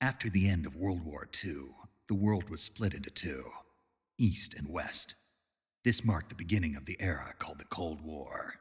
After the end of World War II, the world was split into two, East and West. This marked the beginning of the era called the Cold War.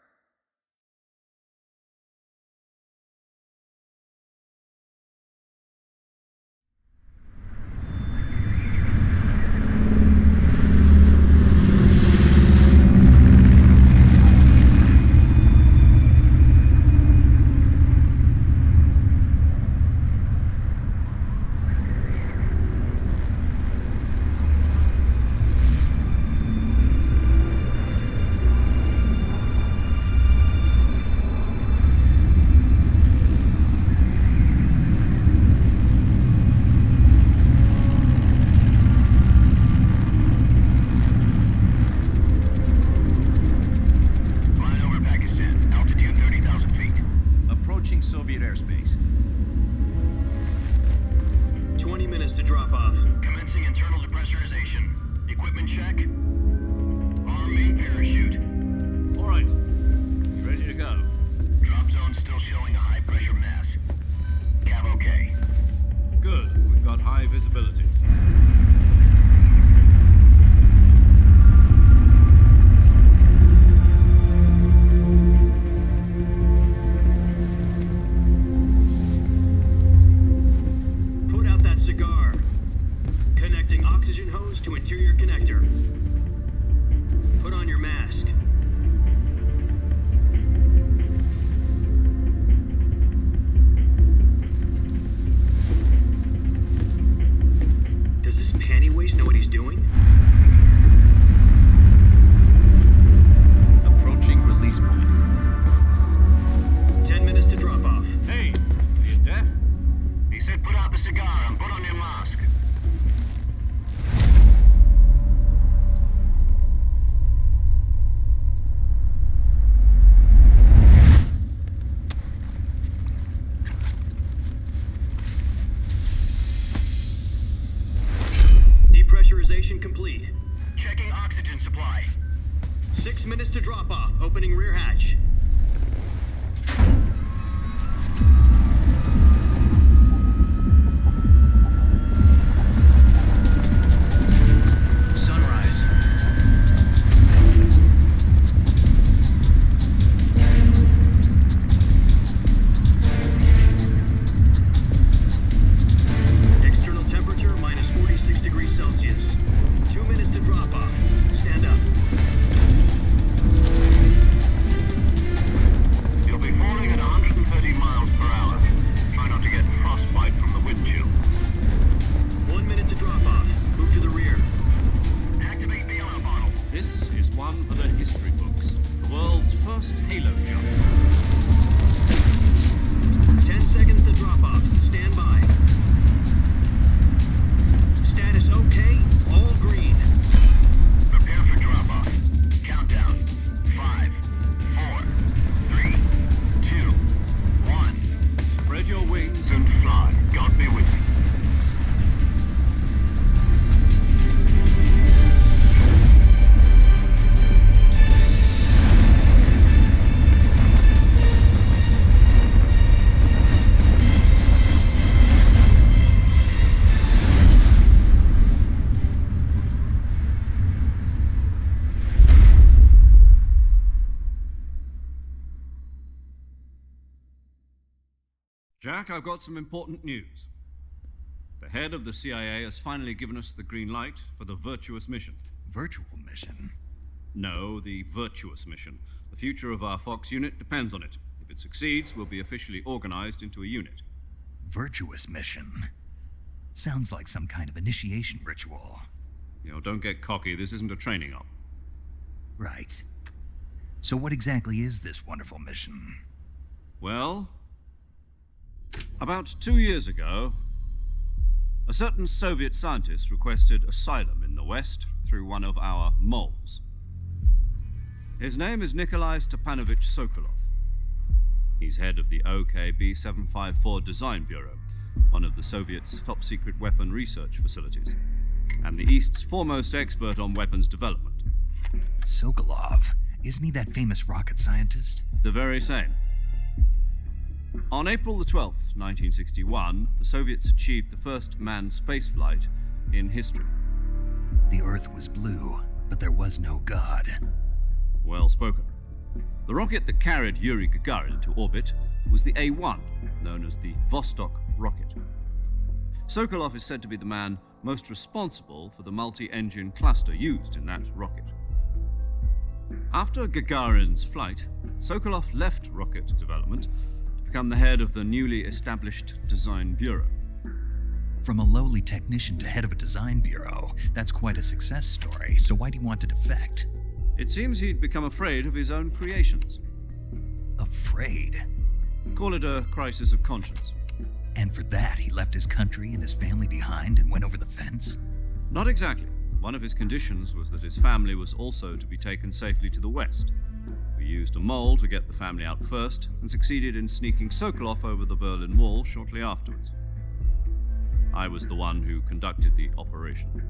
Soviet airspace. 20 minutes to drop off. Commencing internal depressurization. Equipment check. Arm main parachute. All right. Ready to go. Drop zone still showing a high pressure mass. Cav okay. Good. We've got high visibility. Cigar. Connecting oxygen hose to interior connector. Put on your mask. Does this panty waste know what he's doing? Approaching release point. 10 minutes to drop off. Hey, are you deaf? He said put out the cigar and put on your mask. Depressurization complete. Checking oxygen supply. 6 minutes to drop off. Opening rear hatch. Celsius. 2 minutes to drop off. Stand up. You'll be falling at 130 miles per hour. Try not to get frostbite from the wind chill. 1 minute to drop off. Move to the rear. Activate the air bottle. This is one for the history books. The world's first halo jump. 10 seconds to drop off. Stand by. Status okay, all green. Prepare for drop-off. Countdown. 5, 4, 3, 2, 1. Spread your wings And fly. God be with you. Jack, I've got some important news. The head of the CIA has finally given us the green light for the virtuous mission. Virtual mission? No, the virtuous mission. The future of our Fox unit depends on it. If it succeeds, we'll be officially organized into a unit. Virtuous mission? Sounds like some kind of initiation ritual. You know, don't get cocky. This isn't a training op. Right. So what exactly is this wonderful mission? Well, about 2 years ago, a certain Soviet scientist requested asylum in the West through one of our moles. His name is Nikolai Stepanovich Sokolov. He's head of the OKB 754 Design Bureau, one of the Soviets' top-secret weapon research facilities, and the East's foremost expert on weapons development. Sokolov? Isn't he that famous rocket scientist? The very same. On April the 12th, 1961, the Soviets achieved the first manned spaceflight in history. The Earth was blue, but there was no God. Well spoken. The rocket that carried Yuri Gagarin into orbit was the A-1, known as the Vostok rocket. Sokolov is said to be the man most responsible for the multi-engine cluster used in that rocket. After Gagarin's flight, Sokolov left rocket development to become the head of the newly established Design Bureau. From a lowly technician to head of a design bureau, that's quite a success story, so why'd he want to defect? It seems he'd become afraid of his own creations. Afraid? Call it a crisis of conscience. And for that, he left his country and his family behind and went over the fence? Not exactly. One of his conditions was that his family was also to be taken safely to the west. We used a mole to get the family out first and succeeded in sneaking Sokolov over the Berlin Wall shortly afterwards. I was the one who conducted the operation.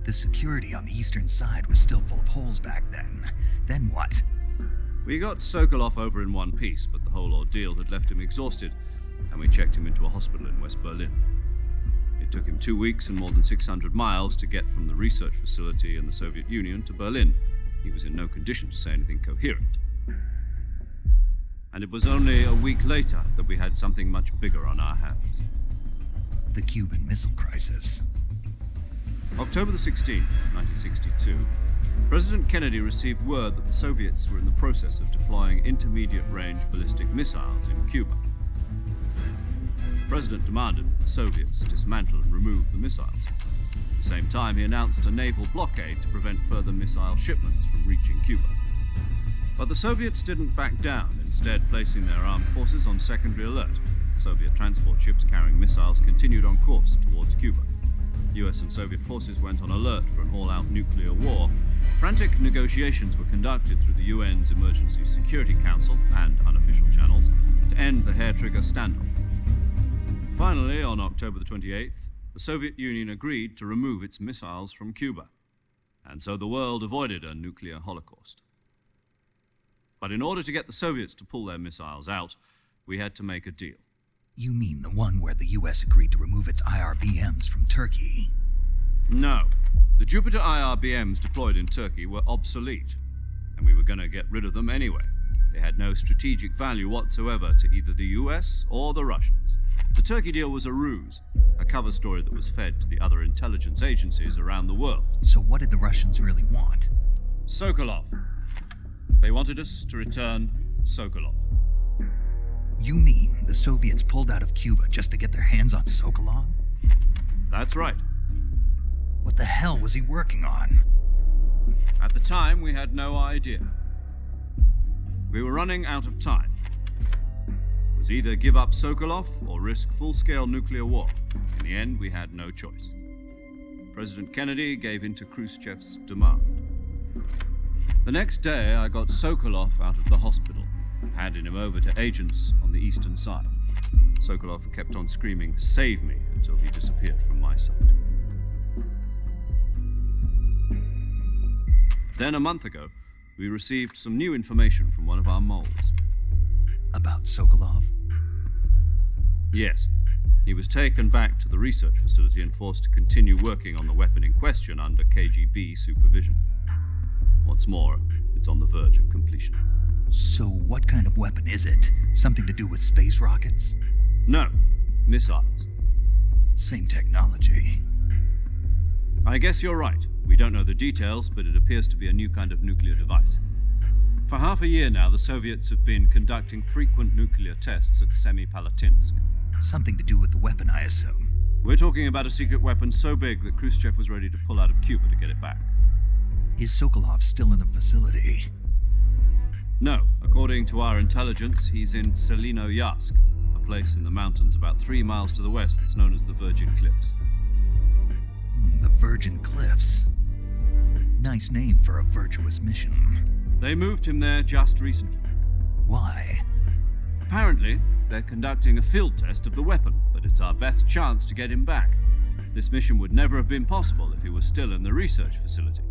The security on the eastern side was still full of holes back then. Then what? We got Sokolov over in one piece, but the whole ordeal had left him exhausted, and we checked him into a hospital in West Berlin. It took him 2 weeks and more than 600 miles to get from the research facility in the Soviet Union to Berlin. He was in no condition to say anything coherent. And it was only a week later that we had something much bigger on our hands. The Cuban Missile Crisis. October the 16th, 1962, President Kennedy received word that the Soviets were in the process of deploying intermediate-range ballistic missiles in Cuba. The President demanded that the Soviets dismantle and remove the missiles. At the same time, he announced a naval blockade to prevent further missile shipments from reaching Cuba. But the Soviets didn't back down, instead placing their armed forces on secondary alert. Soviet transport ships carrying missiles continued on course towards Cuba. US and Soviet forces went on alert for an all-out nuclear war. Frantic negotiations were conducted through the UN's Emergency Security Council and unofficial channels to end the hair-trigger standoff. Finally, on October the 28th, the Soviet Union agreed to remove its missiles from Cuba, and so the world avoided a nuclear holocaust. But in order to get the Soviets to pull their missiles out, we had to make a deal. You mean the one where the US agreed to remove its IRBMs from Turkey? No. The Jupiter IRBMs deployed in Turkey were obsolete, and we were going to get rid of them anyway. They had no strategic value whatsoever to either the US or the Russians. The Turkey deal was a ruse, a cover story that was fed to the other intelligence agencies around the world. So what did the Russians really want? Sokolov. They wanted us to return Sokolov. You mean the Soviets pulled out of Cuba just to get their hands on Sokolov? That's right. What the hell was he working on? At the time, we had no idea. We were running out of time. It was either give up Sokolov or risk full-scale nuclear war. In the end, we had no choice. President Kennedy gave in to Khrushchev's demand. The next day, I got Sokolov out of the hospital, handing him over to agents on the eastern side. Sokolov kept on screaming, "Save me," until he disappeared from my sight. Then a month ago, we received some new information from one of our moles. About Sokolov? Yes. He was taken back to the research facility and forced to continue working on the weapon in question under KGB supervision. What's more, it's on the verge of completion. So what kind of weapon is it? Something to do with space rockets? No, missiles. Same technology. I guess you're right. We don't know the details, but it appears to be a new kind of nuclear device. For half a year now, the Soviets have been conducting frequent nuclear tests at Semipalatinsk. Something to do with the weapon, I assume. We're talking about a secret weapon so big that Khrushchev was ready to pull out of Cuba to get it back. Is Sokolov still in the facility? No. According to our intelligence, he's in Selinoyarsk, a place in the mountains about 3 miles to the west that's known as the Virgin Cliffs. The Virgin Cliffs. Nice name for a virtuous mission. They moved him there just recently. Why? Apparently, they're conducting a field test of the weapon, but it's our best chance to get him back. This mission would never have been possible if he was still in the research facility.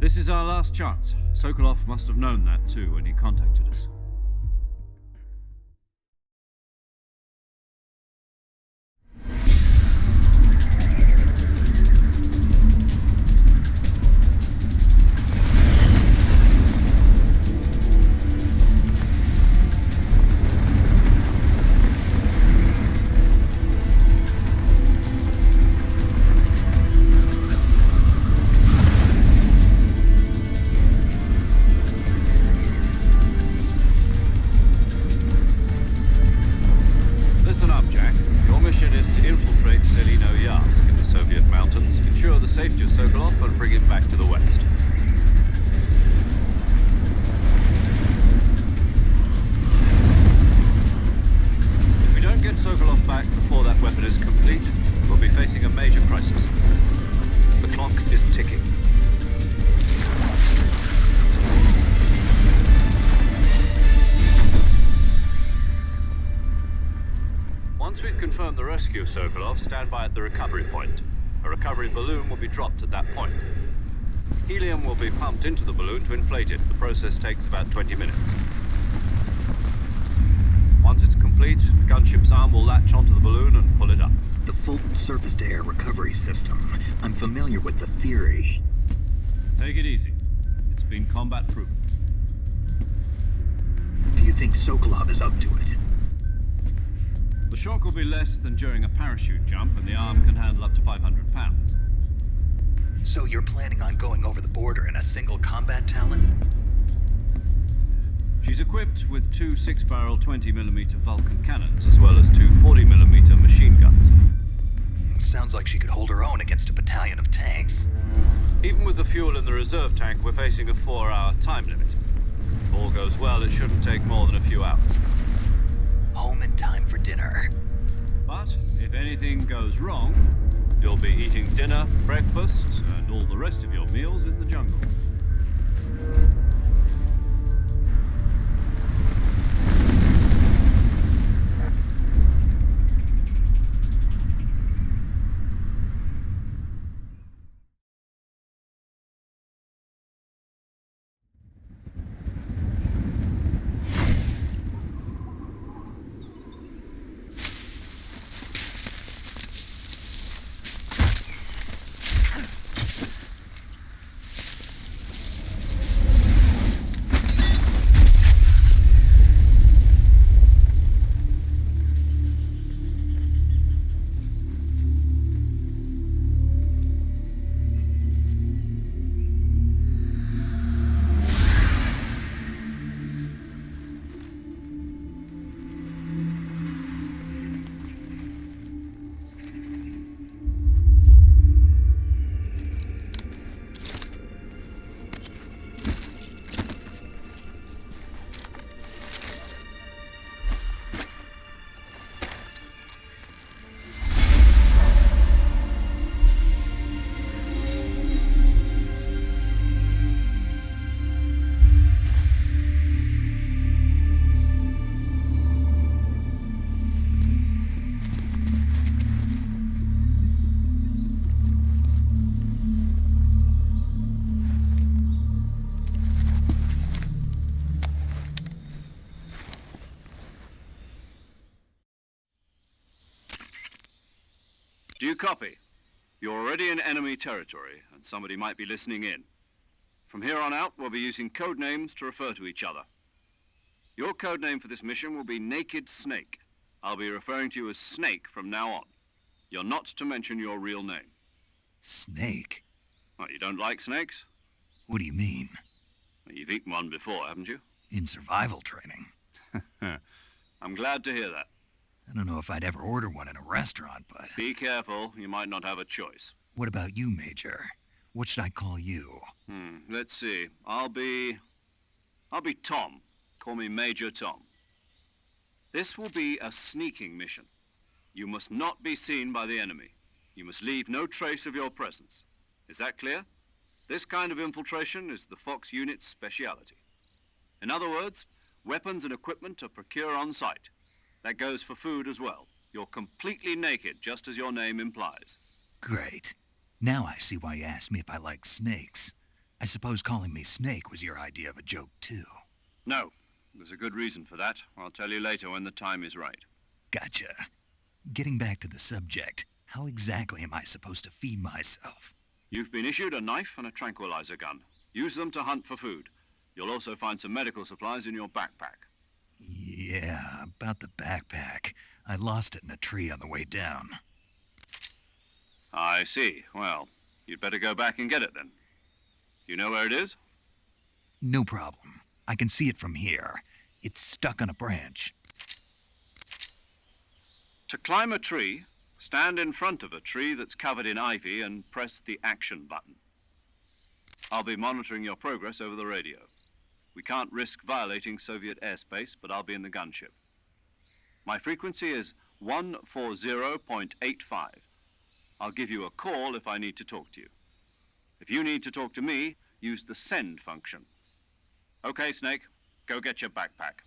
This is our last chance. Sokolov must have known that too when he contacted us. Soviet mountains, ensure the safety of Sokolov and bring him back to the west. If we don't get Sokolov back before that weapon is complete, we'll be facing a major crisis. The clock is ticking. Once we've confirmed the rescue of Sokolov, stand by at the recovery point. A recovery balloon will be dropped at that point. Helium will be pumped into the balloon to inflate it. The process takes about 20 minutes. Once it's complete, the gunship's arm will latch onto the balloon and pull it up. The Fulton surface-to-air recovery system. I'm familiar with the theory. Take it easy. It's been combat-proven. Do you think Sokolov is up to it? The shock will be less than during a parachute jump, and the arm can handle up to 500 pounds. So you're planning on going over the border in a single combat Talon? She's equipped with two 6-barrel 20mm Vulcan cannons, as well as two 40mm machine guns. Sounds like she could hold her own against a battalion of tanks. Even with the fuel in the reserve tank, we're facing a 4-hour time limit. If all goes well, it shouldn't take more than a few hours. Home in time for dinner. But if anything goes wrong, you'll be eating dinner, breakfast, and all the rest of your meals in the jungle. Do you copy? You're already in enemy territory, and somebody might be listening in. From here on out, we'll be using code names to refer to each other. Your code name for this mission will be Naked Snake. I'll be referring to you as Snake from now on. You're not to mention your real name. Snake? What, you don't like snakes? What do you mean? Well, you've eaten one before, haven't you? In survival training. I'm glad to hear that. I don't know if I'd ever order one in a restaurant, but... Be careful, you might not have a choice. What about you, Major? What should I call you? Let's see. I'll be Tom. Call me Major Tom. This will be a sneaking mission. You must not be seen by the enemy. You must leave no trace of your presence. Is that clear? This kind of infiltration is the Fox unit's speciality. In other words, weapons and equipment are procured on site. That goes for food as well. You're completely naked, just as your name implies. Great. Now I see why you asked me if I like snakes. I suppose calling me Snake was your idea of a joke, too. No, there's a good reason for that. I'll tell you later when the time is right. Gotcha. Getting back to the subject, how exactly am I supposed to feed myself? You've been issued a knife and a tranquilizer gun. Use them to hunt for food. You'll also find some medical supplies in your backpack. Yeah, about the backpack. I lost it in a tree on the way down. I see. Well, you'd better go back and get it then. You know where it is? No problem. I can see it from here. It's stuck on a branch. To climb a tree, Stand in front of a tree that's covered in ivy and press the action button. I'll be monitoring your progress over the radio. We can't risk violating Soviet airspace, but I'll be in the gunship. My frequency is 140.85. I'll give you a call if I need to talk to you. If you need to talk to me, use the send function. Okay, Snake, go get your backpack.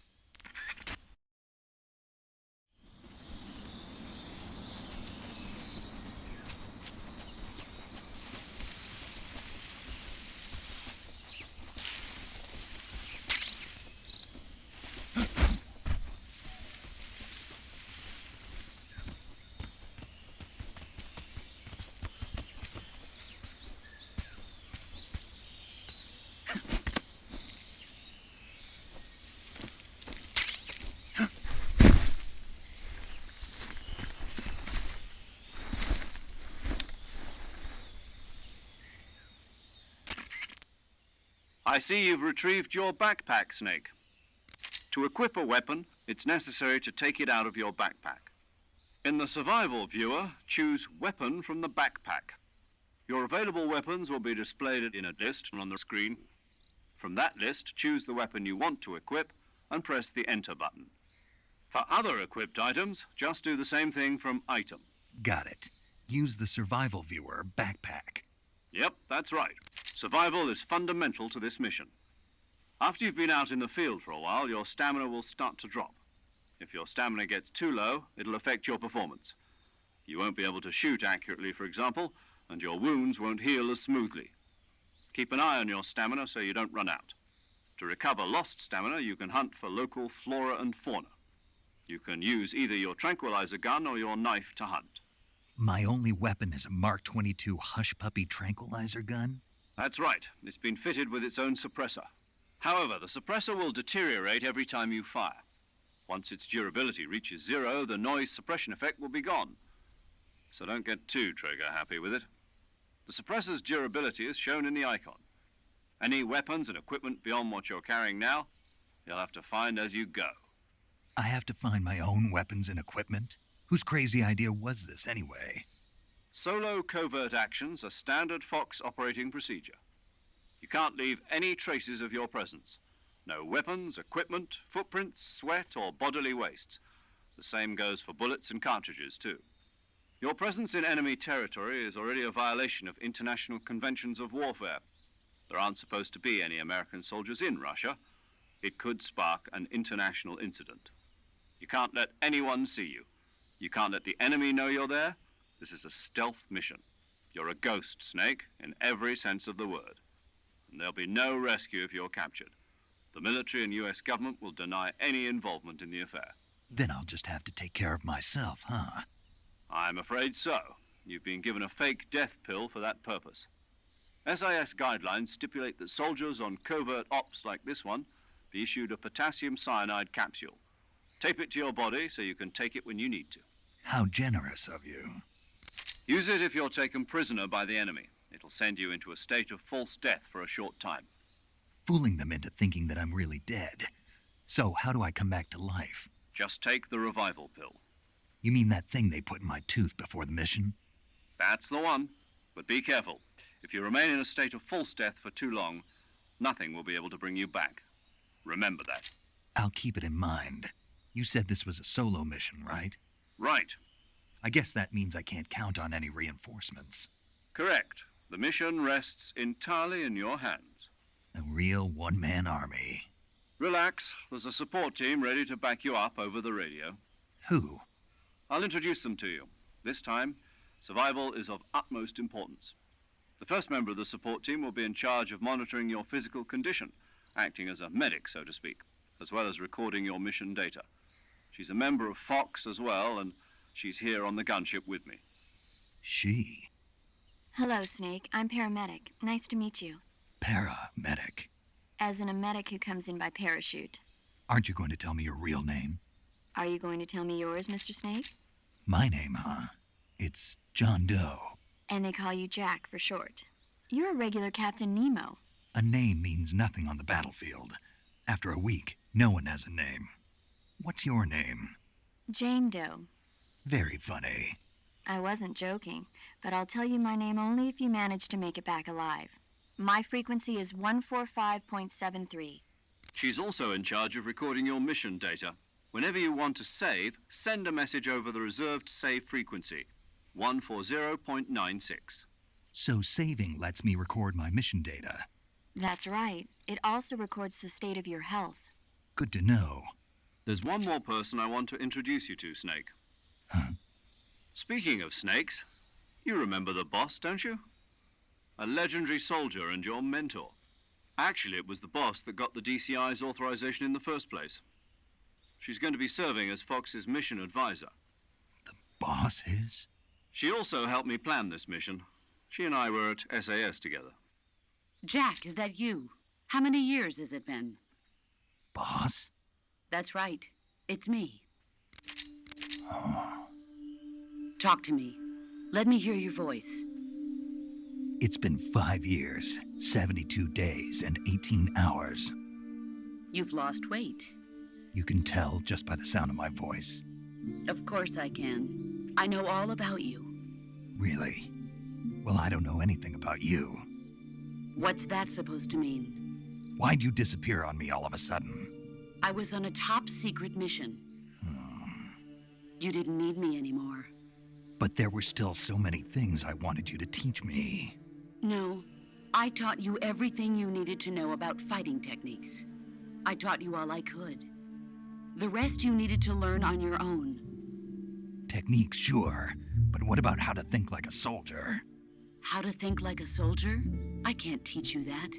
I see you've retrieved your backpack, Snake. To equip a weapon, it's necessary to take it out of your backpack. In the survival viewer, choose Weapon from the backpack. Your available weapons will be displayed in a list on the screen. From that list, choose the weapon you want to equip and press the Enter button. For other equipped items, just do the same thing from Item. Got it. Use the survival viewer backpack. Yep, that's right. Survival is fundamental to this mission. After you've been out in the field for a while, your stamina will start to drop. If your stamina gets too low, it'll affect your performance. You won't be able to shoot accurately, for example, and your wounds won't heal as smoothly. Keep an eye on your stamina so you don't run out. To recover lost stamina, you can hunt for local flora and fauna. You can use either your tranquilizer gun or your knife to hunt. My only weapon is a Mark 22 Hush Puppy tranquilizer gun? That's right. It's been fitted with its own suppressor. However, the suppressor will deteriorate every time you fire. Once its durability reaches 0, the noise suppression effect will be gone. So don't get too trigger happy with it. The suppressor's durability is shown in the icon. Any weapons and equipment beyond what you're carrying now, you'll have to find as you go. I have to find my own weapons and equipment? Whose crazy idea was this anyway? Solo covert actions are standard Fox operating procedure. You can't leave any traces of your presence. No weapons, equipment, footprints, sweat, or bodily wastes. The same goes for bullets and cartridges, too. Your presence in enemy territory is already a violation of international conventions of warfare. There aren't supposed to be any American soldiers in Russia. It could spark an international incident. You can't let anyone see you. You can't let the enemy know you're there. This is a stealth mission. You're a ghost, Snake, in every sense of the word. And there'll be no rescue if you're captured. The military and U.S. government will deny any involvement in the affair. Then I'll just have to take care of myself, huh? I'm afraid so. You've been given a fake death pill for that purpose. SIS guidelines stipulate that soldiers on covert ops like this one be issued a potassium cyanide capsule. Tape it to your body so you can take it when you need to. How generous of you. Use it if you're taken prisoner by the enemy. It'll send you into a state of false death for a short time. Fooling them into thinking that I'm really dead. So how do I come back to life? Just take the revival pill. You mean that thing they put in my tooth before the mission? That's the one. But be careful. If you remain in a state of false death for too long, nothing will be able to bring you back. Remember that. I'll keep it in mind. You said this was a solo mission, right? Right. I guess that means I can't count on any reinforcements. Correct. The mission rests entirely in your hands. A real one-man army. Relax. There's a support team ready to back you up over the radio. Who? I'll introduce them to you. This time, survival is of utmost importance. The first member of the support team will be in charge of monitoring your physical condition, acting as a medic, so to speak, as well as recording your mission data. She's a member of Fox as well, and she's here on the gunship with me. She? Hello, Snake. I'm paramedic. Nice to meet you. Paramedic. As in a medic who comes in by parachute. Aren't you going to tell me your real name? Are you going to tell me yours, Mr. Snake? My name, huh? It's John Doe. And they call you Jack for short. You're a regular Captain Nemo. A name means nothing on the battlefield. After a week, no one has a name. What's your name? Jane Doe. Very funny. I wasn't joking, but I'll tell you my name only if you manage to make it back alive. My frequency is 145.73. She's also in charge of recording your mission data. Whenever you want to save, send a message over the reserved save frequency, 140.96. So saving lets me record my mission data. That's right. It also records the state of your health. Good to know. There's one more person I want to introduce you to, Snake. Huh? Speaking of snakes, you remember the boss, don't you? A legendary soldier and your mentor. Actually, it was the boss that got the DCI's authorization in the first place. She's going to be serving as Fox's mission advisor. The boss is? She also helped me plan this mission. She and I were at SAS together. Jack, is that you? How many years has it been? Boss? That's right. It's me. Oh. Talk to me. Let me hear your voice. It's been 5 years, 72 days, and 18 hours. You've lost weight. You can tell just by the sound of my voice. Of course I can. I know all about you. Really? Well, I don't know anything about you. What's that supposed to mean? Why'd you disappear on me all of a sudden? I was on a top-secret mission. You didn't need me anymore. But there were still so many things I wanted you to teach me. No, I taught you everything you needed to know about fighting techniques. I taught you all I could. The rest you needed to learn on your own. Techniques, sure, but what about how to think like a soldier? How to think like a soldier? I can't teach you that.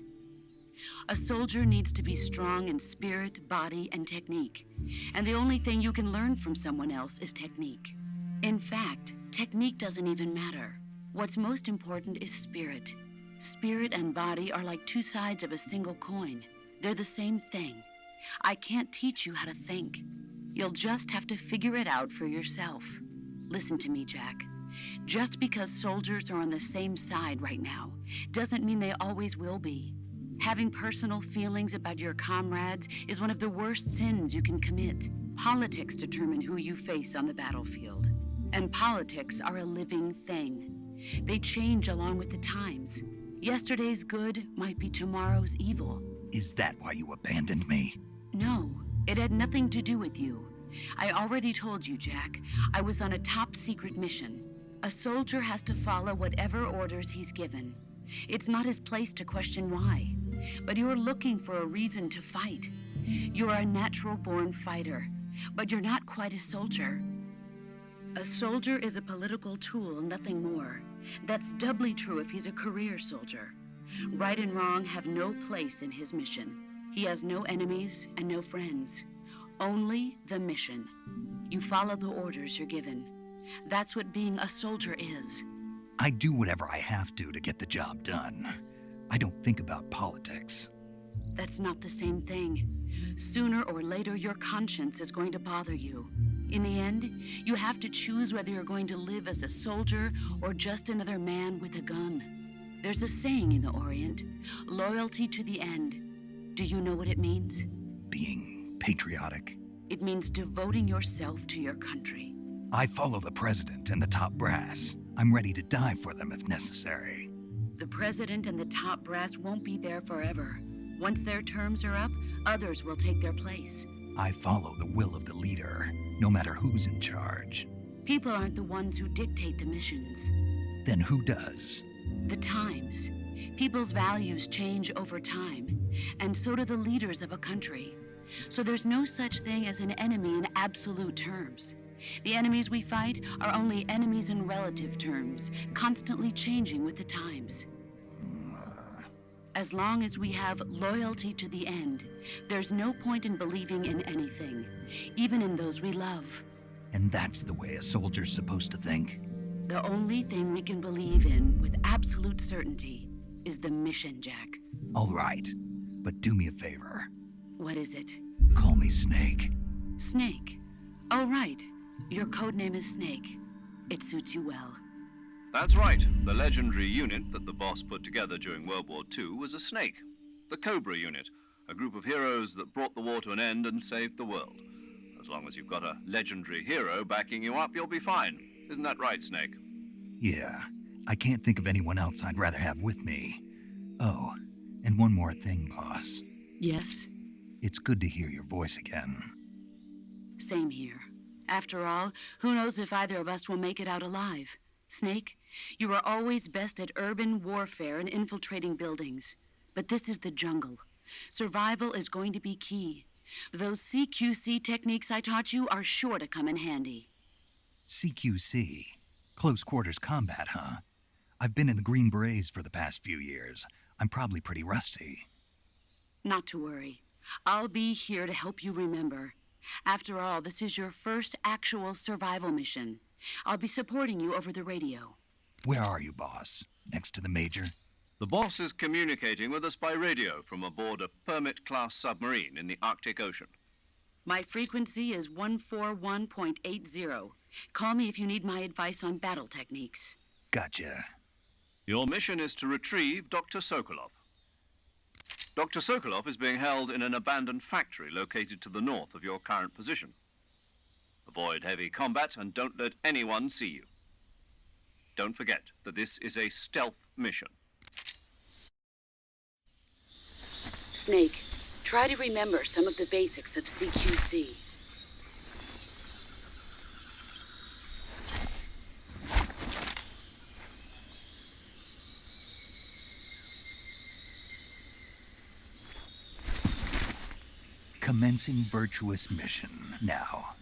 A soldier needs to be strong in spirit, body, and technique. And the only thing you can learn from someone else is technique. In fact, technique doesn't even matter. What's most important is spirit. Spirit and body are like two sides of a single coin. They're the same thing. I can't teach you how to think. You'll just have to figure it out for yourself. Listen to me, Jack. Just because soldiers are on the same side right now doesn't mean they always will be. Having personal feelings about your comrades is one of the worst sins you can commit. Politics determine who you face on the battlefield. And politics are a living thing. They change along with the times. Yesterday's good might be tomorrow's evil. Is that why you abandoned me? No, it had nothing to do with you. I already told you, Jack. I was on a top-secret mission. A soldier has to follow whatever orders he's given. It's not his place to question why. But you're looking for a reason to fight. You're a natural-born fighter, but you're not quite a soldier. A soldier is a political tool, nothing more. That's doubly true if he's a career soldier. Right and wrong have no place in his mission. He has no enemies and no friends. Only the mission. You follow the orders you're given. That's what being a soldier is. I do whatever I have to get the job done. I don't think about politics. That's not the same thing. Sooner or later, your conscience is going to bother you. In the end, you have to choose whether you're going to live as a soldier or just another man with a gun. There's a saying in the Orient, loyalty to the end. Do you know what it means? Being patriotic. It means devoting yourself to your country. I follow the president and the top brass. I'm ready to die for them if necessary. The president and the top brass won't be there forever. Once their terms are up, others will take their place. I follow the will of the leader, no matter who's in charge. People aren't the ones who dictate the missions. Then who does? The times. People's values change over time, and so do the leaders of a country. So there's no such thing as an enemy in absolute terms. The enemies we fight are only enemies in relative terms, constantly changing with the times. As long as we have loyalty to the end, there's no point in believing in anything, even in those we love. And that's the way a soldier's supposed to think? The only thing we can believe in with absolute certainty is the mission, Jack. All right, but do me a favor. What is it? Call me Snake. Snake. Oh, right. Your codename is Snake. It suits you well. That's right. The legendary unit that the boss put together during World War II was a snake. The Cobra unit, a group of heroes that brought the war to an end and saved the world. As long as you've got a legendary hero backing you up, you'll be fine. Isn't that right, Snake? Yeah, I can't think of anyone else I'd rather have with me. Oh, and one more thing, boss. Yes? It's good to hear your voice again. Same here. After all, who knows if either of us will make it out alive? Snake, you are always best at urban warfare and infiltrating buildings. But this is the jungle. Survival is going to be key. Those CQC techniques I taught you are sure to come in handy. CQC? Close quarters combat, huh? I've been in the Green Berets for the past few years. I'm probably pretty rusty. Not to worry. I'll be here to help you remember. After all, this is your first actual survival mission. I'll be supporting you over the radio. Where are you, boss? Next to the Major? The boss is communicating with us by radio from aboard a Permit-class submarine in the Arctic Ocean. My frequency is 141.80. Call me if you need my advice on battle techniques. Gotcha. Your mission is to retrieve Dr. Sokolov. Dr. Sokolov is being held in an abandoned factory located to the north of your current position. Avoid heavy combat and don't let anyone see you. Don't forget that this is a stealth mission. Snake, try to remember some of the basics of CQC. Commencing virtuous mission now.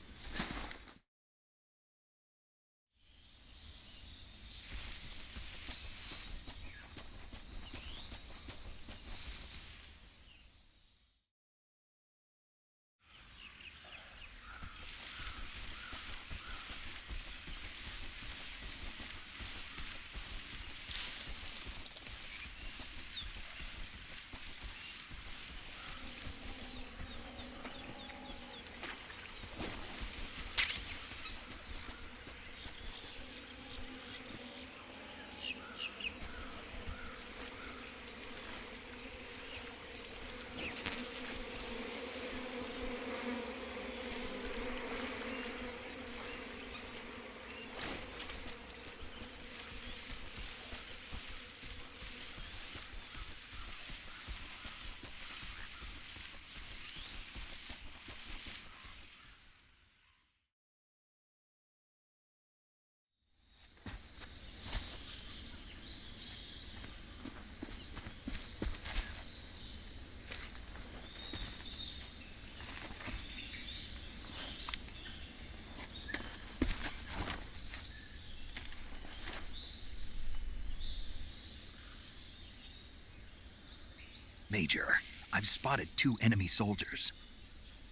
Major, I've spotted 2 enemy soldiers.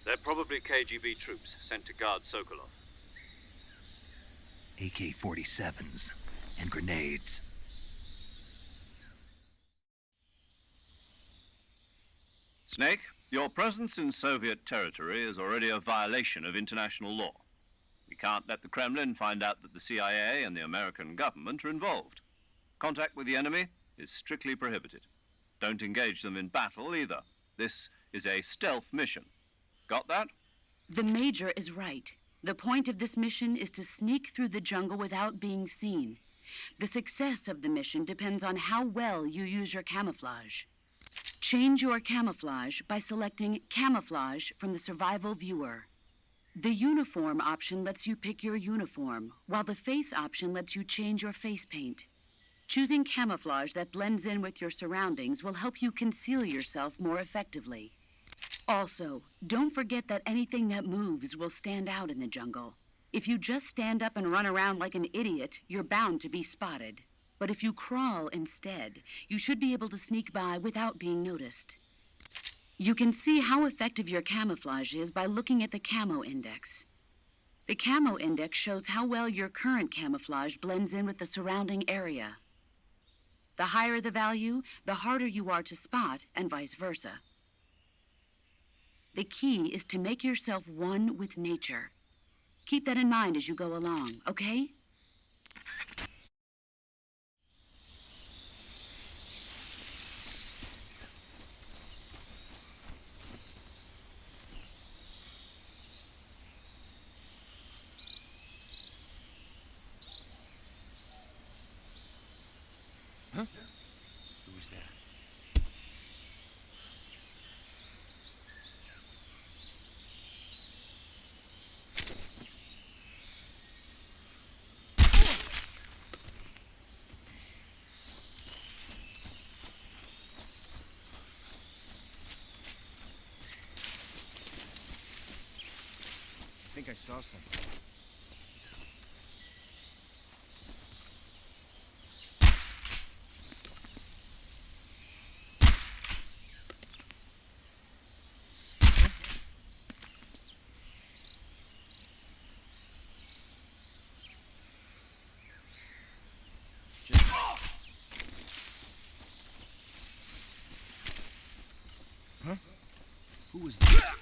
They're probably KGB troops sent to guard Sokolov. AK-47s and grenades. Snake, your presence in Soviet territory is already a violation of international law. We can't let the Kremlin find out that the CIA and the American government are involved. Contact with the enemy is strictly prohibited. Don't engage them in battle either. This is a stealth mission. Got that? The Major is right. The point of this mission is to sneak through the jungle without being seen. The success of the mission depends on how well you use your camouflage. Change your camouflage by selecting Camouflage from the Survival Viewer. The Uniform option lets you pick your uniform, while the Face option lets you change your face paint. Choosing camouflage that blends in with your surroundings will help you conceal yourself more effectively. Also, don't forget that anything that moves will stand out in the jungle. If you just stand up and run around like an idiot, you're bound to be spotted. But if you crawl instead, you should be able to sneak by without being noticed. You can see how effective your camouflage is by looking at the Camo Index. The Camo Index shows how well your current camouflage blends in with the surrounding area. The higher the value, the harder you are to spot, and vice versa. The key is to make yourself one with nature. Keep that in mind as you go along, okay? Huh? Who's that? I think I saw something. Huh? Who was that?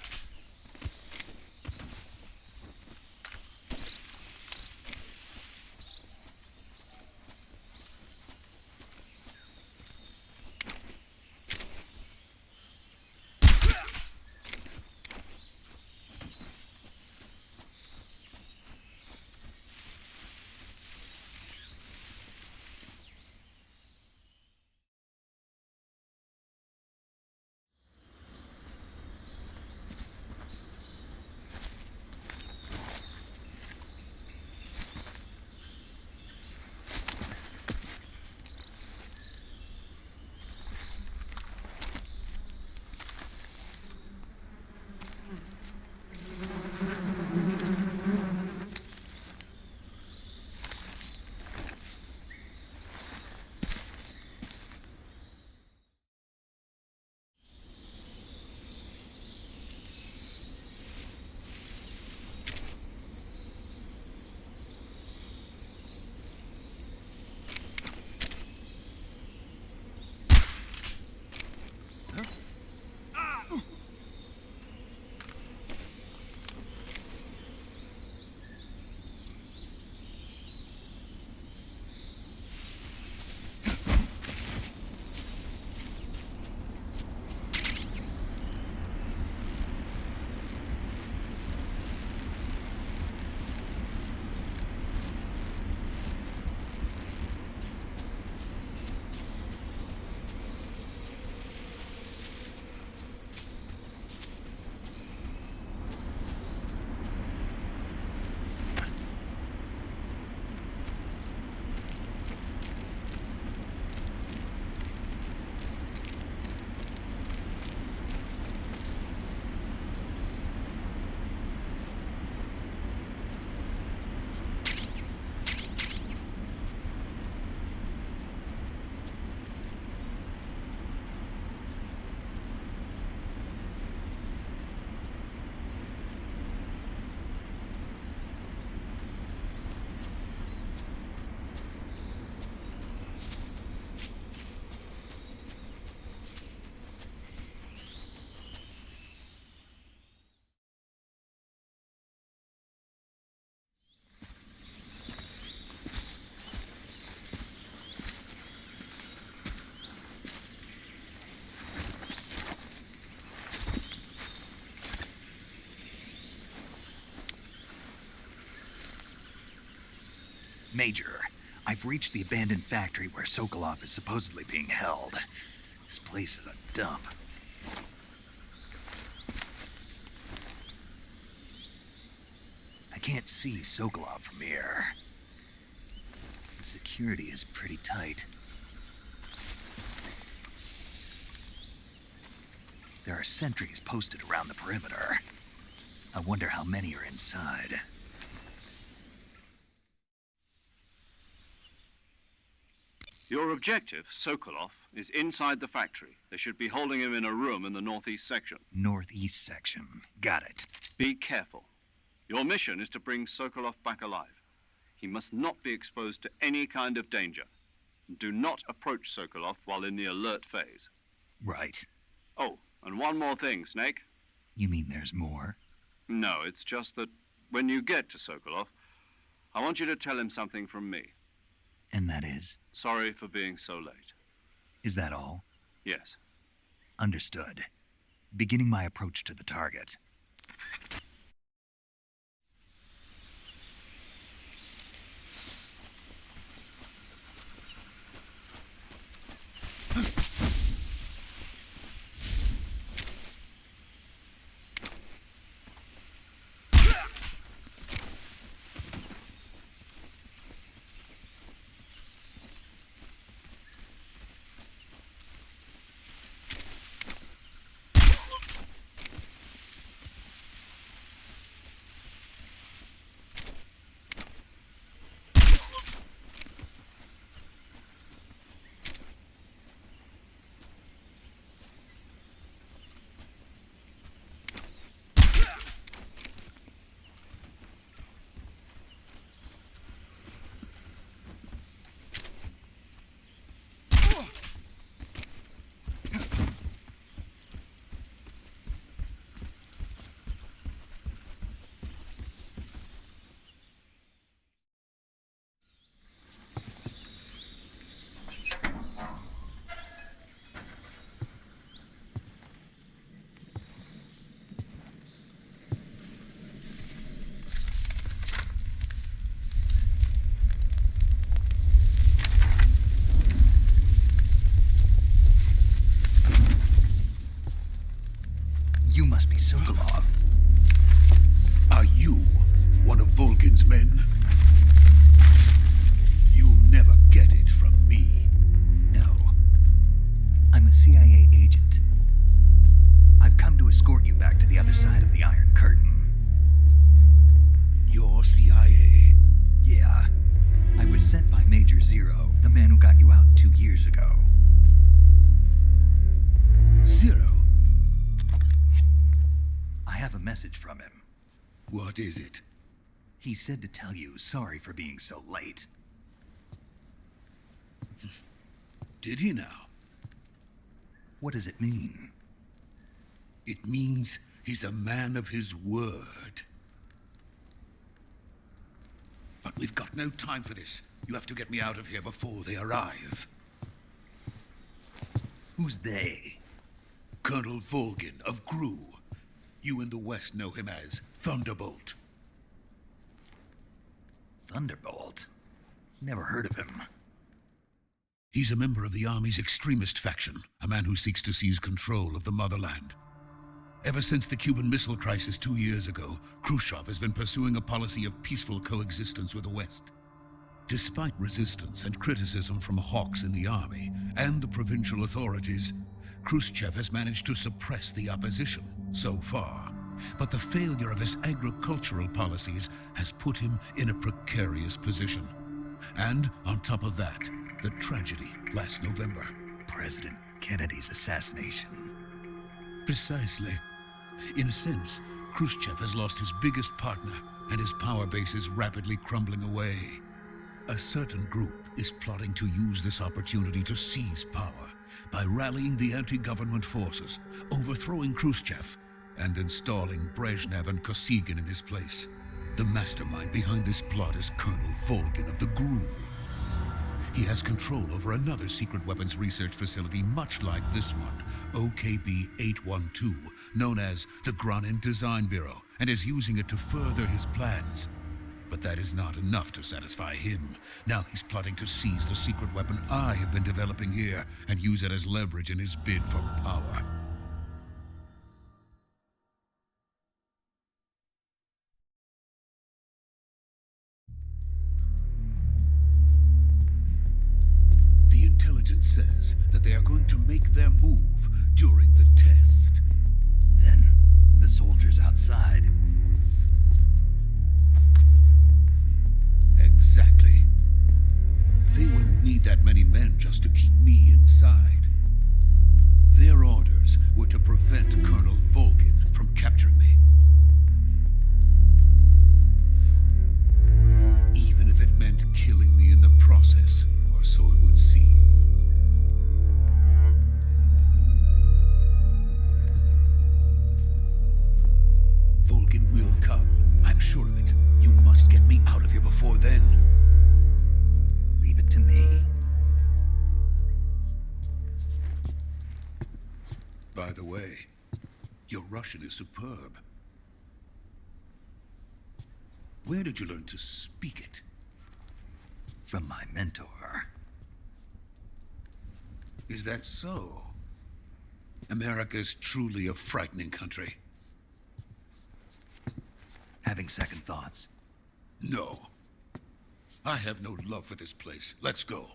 Major, I've reached the abandoned factory where Sokolov is supposedly being held. This place is a dump. I can't see Sokolov from here. The security is pretty tight. There are sentries posted around the perimeter. I wonder how many are inside. Your objective, Sokolov, is inside the factory. They should be holding him in a room in the northeast section. Northeast section. Got it. Be careful. Your mission is to bring Sokolov back alive. He must not be exposed to any kind of danger. Do not approach Sokolov while in the alert phase. Right. Oh, and one more thing, Snake. You mean there's more? No, it's just that when you get to Sokolov, I want you to tell him something from me. And that is? Sorry for being so late. Is that all? Yes. Understood. Beginning my approach to the target. years ago. Zero? I have a message from him. What is it? He said to tell you sorry for being so late. Did he now? What does it mean? It means he's a man of his word. But we've got no time for this. You have to get me out of here before they arrive. Who's they? Colonel Volgin of GRU. You in the West know him as Thunderbolt. Thunderbolt? Never heard of him. He's a member of the Army's extremist faction, a man who seeks to seize control of the motherland. Ever since the Cuban Missile Crisis 2 years ago, Khrushchev has been pursuing a policy of peaceful coexistence with the West. Despite resistance and criticism from hawks in the army and the provincial authorities, Khrushchev has managed to suppress the opposition so far. But the failure of his agricultural policies has put him in a precarious position. And on top of that, the tragedy last November. President Kennedy's assassination. Precisely. In a sense, Khrushchev has lost his biggest partner, and his power base is rapidly crumbling away. A certain group is plotting to use this opportunity to seize power by rallying the anti-government forces, overthrowing Khrushchev, and installing Brezhnev and Kosygin in his place. The mastermind behind this plot is Colonel Volgin of the GRU. He has control over another secret weapons research facility much like this one, OKB-812, known as the Granin Design Bureau, and is using it to further his plans. But that is not enough to satisfy him. Now he's plotting to seize the secret weapon I have been developing here and use it as leverage in his bid for power. The intelligence says that they are going to make their move during the test. Then, the soldiers outside. Exactly. They wouldn't need that many men just to keep me inside. Their orders were to prevent Colonel Volgin from capturing me. Even if it meant killing me in the process, or so it would seem. Volgin will come, I'm sure of it. You must get me out of here before then. Leave it to me. By the way, your Russian is superb. Where did you learn to speak it? From my mentor. Is that so? America is truly a frightening country. Having second thoughts. No. I have no love for this place. Let's go.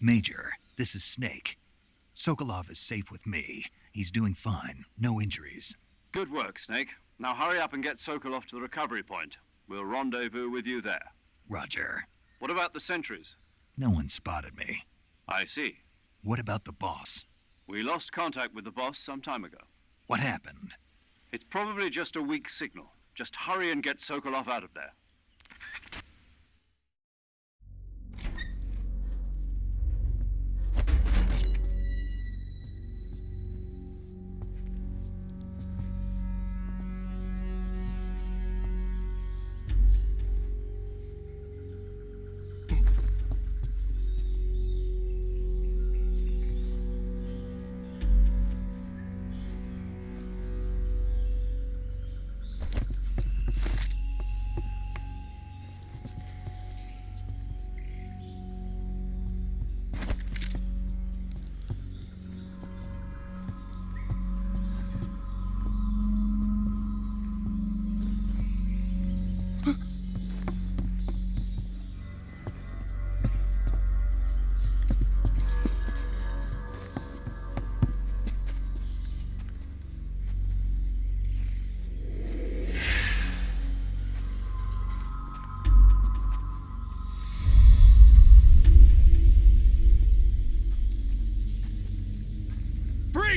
Major, this is Snake. Sokolov is safe with me. He's doing fine. No injuries. Good work, Snake. Now hurry up and get Sokolov to the recovery point. We'll rendezvous with you there. Roger. What about the sentries? No one spotted me. I see. What about the boss? We lost contact with the boss some time ago. What happened? It's probably just a weak signal. Just hurry and get Sokolov out of there.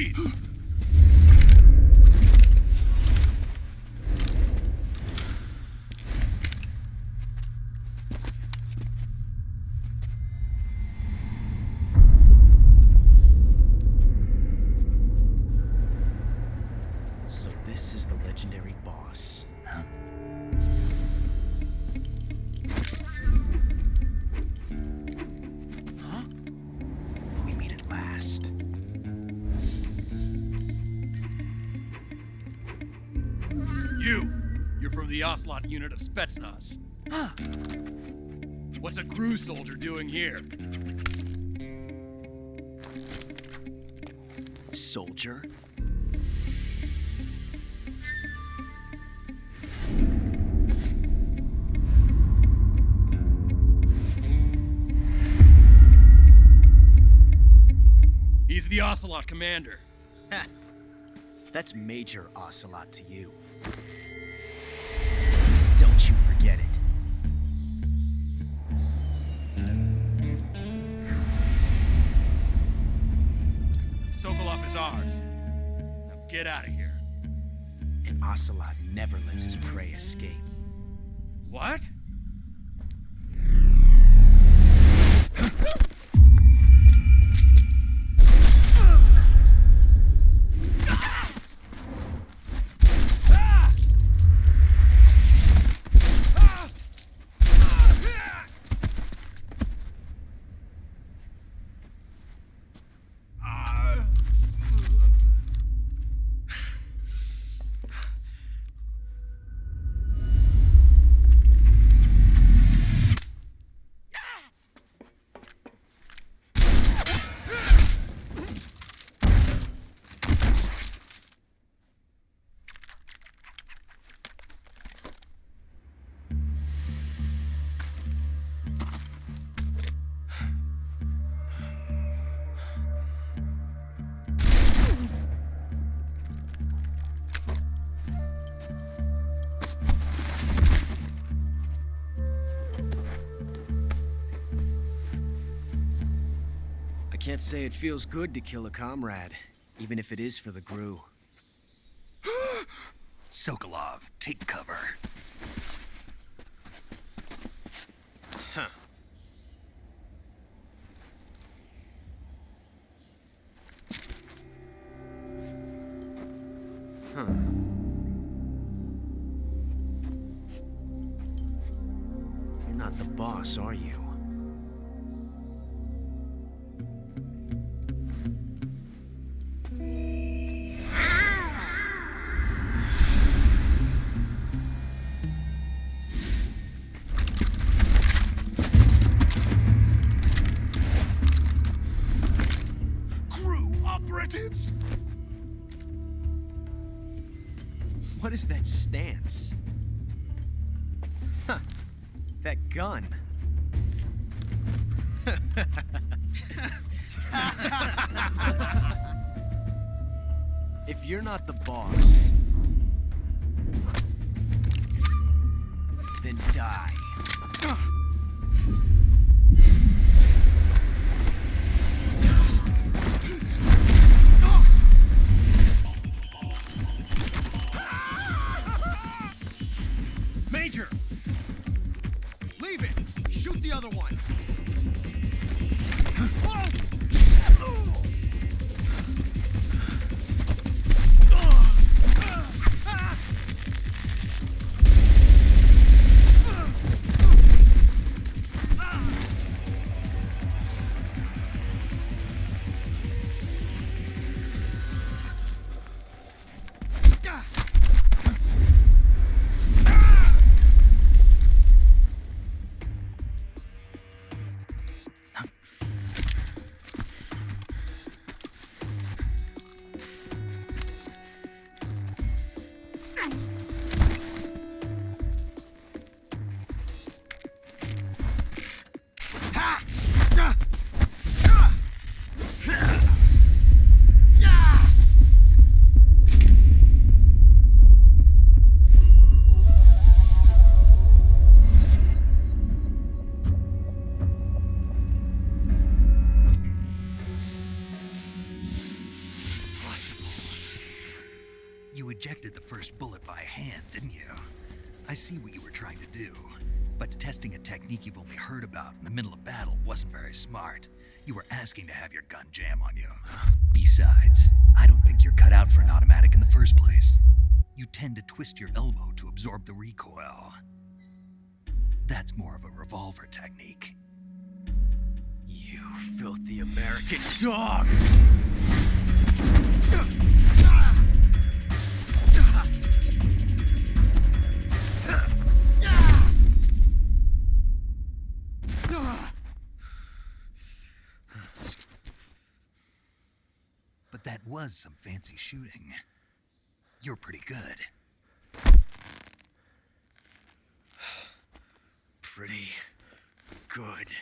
Freeze! So this is the legendary boss. Huh? Huh? We meet at last. You're from the Ocelot unit of Spetsnaz. Huh? What's a crew soldier doing here? Soldier? He's the Ocelot commander. Ha! That's Major Ocelot to you. Don't you forget it. Sokolov is ours. Now get out of here. And Ocelot never lets his prey escape. What? Can't say it feels good to kill a comrade, even if it is for the GRU. Sokolov, take cover. Huh. Huh. You're not the boss, are you? What is that stance? Huh. That gun. If you're not the boss, then die. Major! Leave it! Shoot the other one! ejected the first bullet by hand, didn't you? I see what you were trying to do, but testing a technique you've only heard about in the middle of battle wasn't very smart. You were asking to have your gun jam on you. Besides, I don't think you're cut out for an automatic in the first place. You tend to twist your elbow to absorb the recoil. That's more of a revolver technique. You filthy American dog! But that was some fancy shooting. You're pretty good. Pretty good.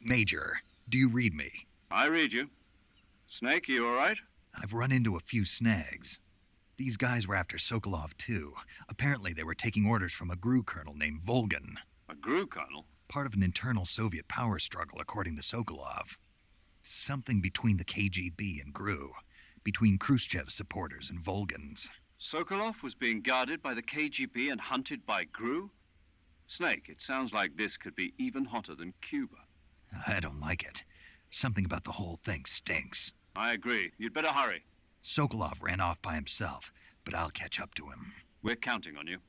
Major, do you read me? I read you. Snake, you all right? I've run into a few snags. These guys were after Sokolov, too. Apparently, they were taking orders from a GRU colonel named Volgan. A GRU colonel? Part of an internal Soviet power struggle, according to Sokolov. Something between the KGB and GRU. Between Khrushchev's supporters and Volgan's. Sokolov was being guarded by the KGB and hunted by GRU? Snake, it sounds like this could be even hotter than Cuba. I don't like it. Something about the whole thing stinks. I agree. You'd better hurry. Sokolov ran off by himself, but I'll catch up to him. We're counting on you.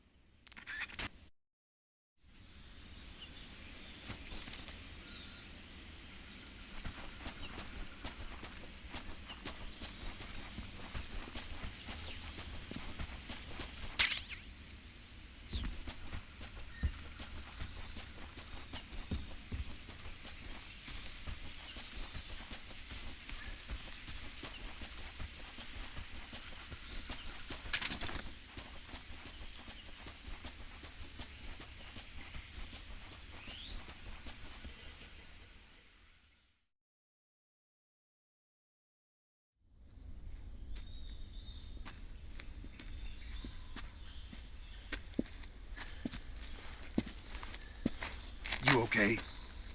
You okay?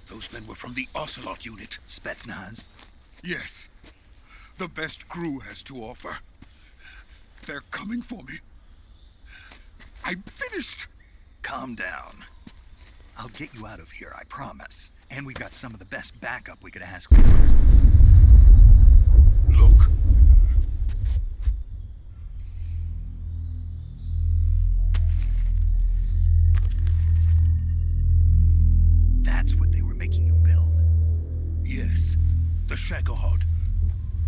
Those men were from the Ocelot unit. Spetsnaz? Yes. The best GRU has to offer. They're coming for me. I'm finished. Calm down. I'll get you out of here, I promise. And we got some of the best backup we could ask for. Look. That's what they were making you build? Yes. The Shagohod.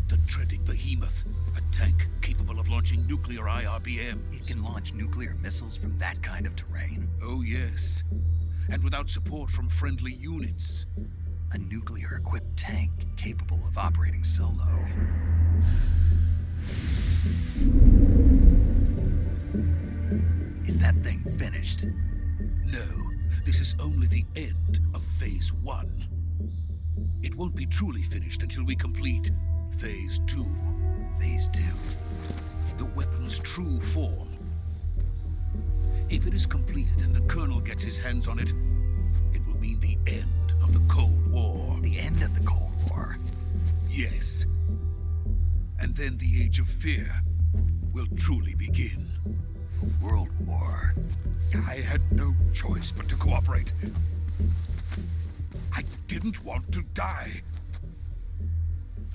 The dreaded behemoth. A tank capable of launching nuclear IRBMs. It can launch nuclear missiles from that kind of terrain? Oh, yes. And without support from friendly units. A nuclear-equipped tank capable of operating solo. Is that thing finished? No, this is only the end of Phase 1. It won't be truly finished until we complete Phase 2. Phase 2? The weapon's true form. If it is completed and the Colonel gets his hands on it, it will mean the end of the Cold War. The end of the Cold War? Yes. And then the Age of Fear will truly begin. A world war? I had no choice but to cooperate. I didn't want to die.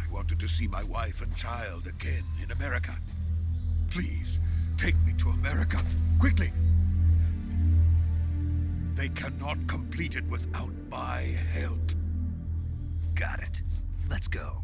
I wanted to see my wife and child again in America. Please, take me to America, quickly. They cannot complete it without my help. Got it. Let's go.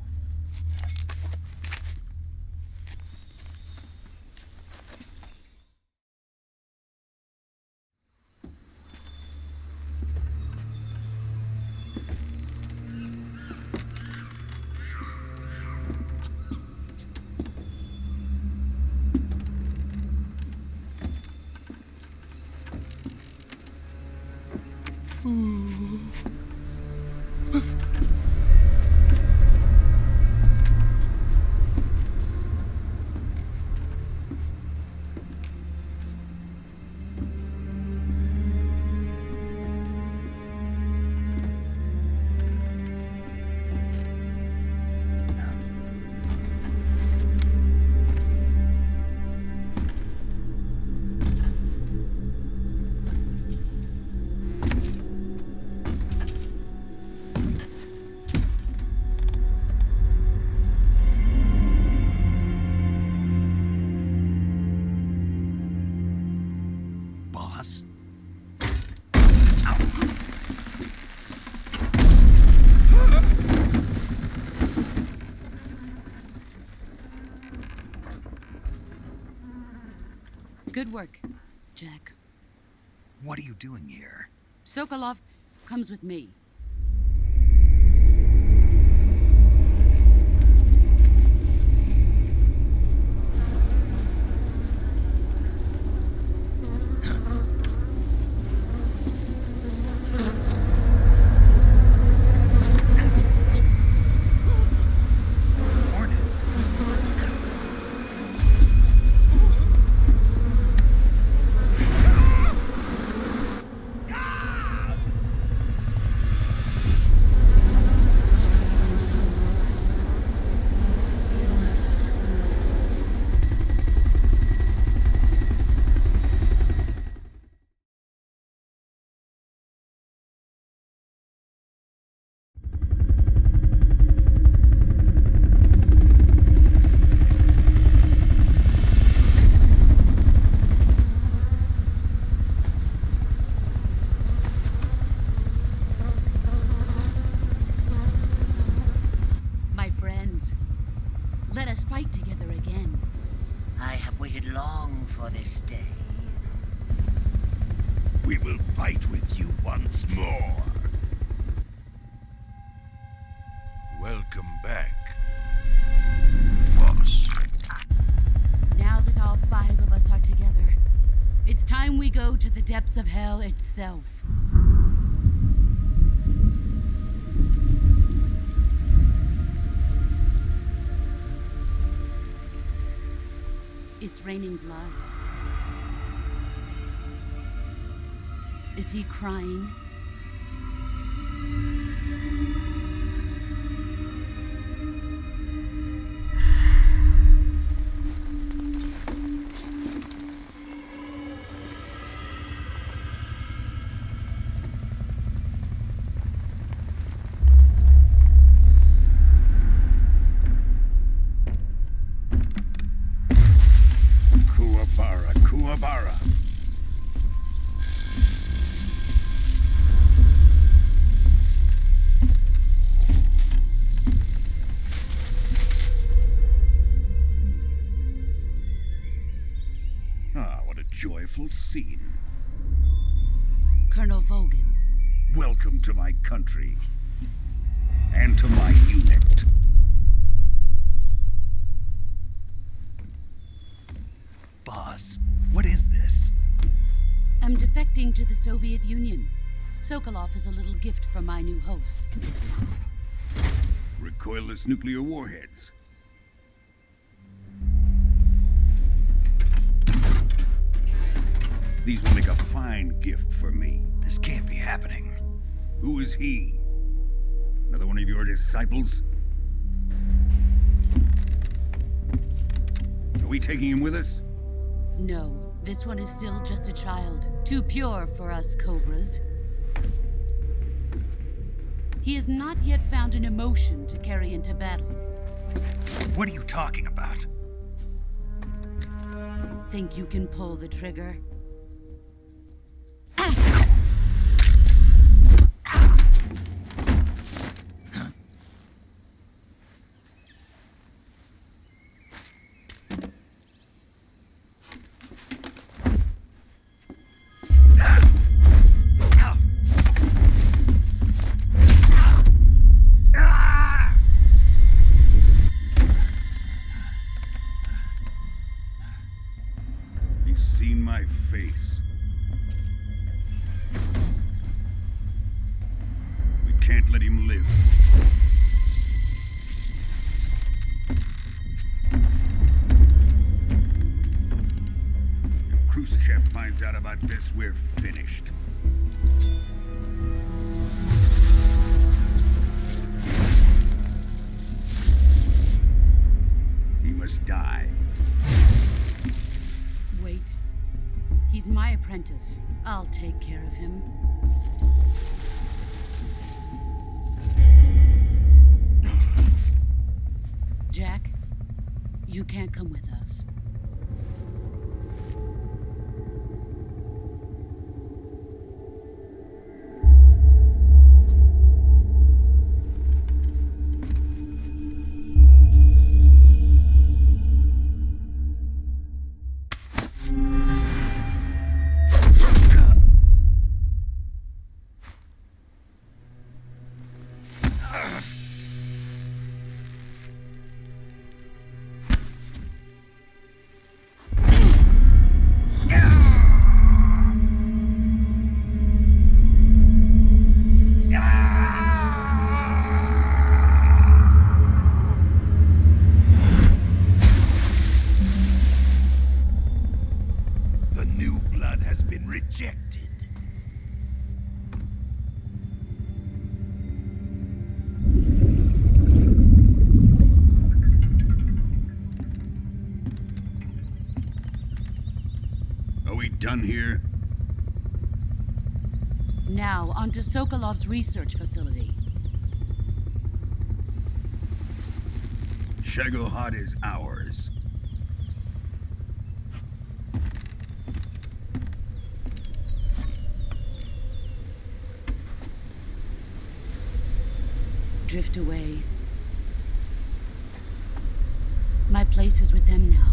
Good work, Jack. What are you doing here? Sokolov comes with me. Let us fight together again. I have waited long for this day. We will fight with you once more. Welcome back, boss. Now that all 5 of us are together, it's time we go to the depths of hell itself. It's raining blood. Is he crying? Kuwabara. Ah, what a joyful scene. Colonel Vogan. Welcome to my country. And to my unit. Boss, what is this? I'm defecting to the Soviet Union. Sokolov is a little gift from my new hosts. Recoilless nuclear warheads. These will make a fine gift for me. This can't be happening. Who is he? Another one of your disciples? Are we taking him with us? No, this one is still just a child. Too pure for us Cobras. He has not yet found an emotion to carry into battle. What are you talking about? Think you can pull the trigger? He's seen my face. can't let him live. If Khrushchev finds out about this, we're finished. He must die. Wait. He's my apprentice. I'll take care of him. Jack, you can't come with us. Done here? Now, onto Sokolov's research facility. Shagohod is ours. Drift away. My place is with them now.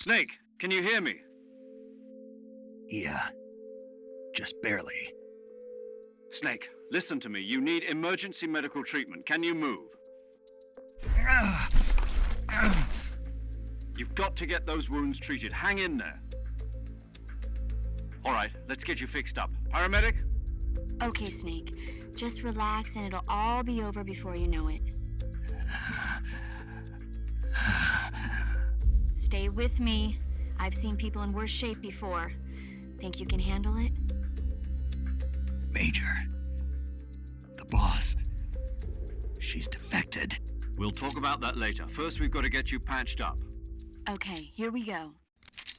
Snake, can you hear me? Yeah. Just barely. Snake, listen to me. You need emergency medical treatment. Can you move? You've got to get those wounds treated. Hang in there. All right, let's get you fixed up. Paramedic? Okay, Snake. Just relax and it'll all be over before you know it. Stay with me. I've seen people in worse shape before. Think you can handle it? Major. The boss. She's defected. We'll talk about that later. First, we've got to get you patched up. Okay, here we go.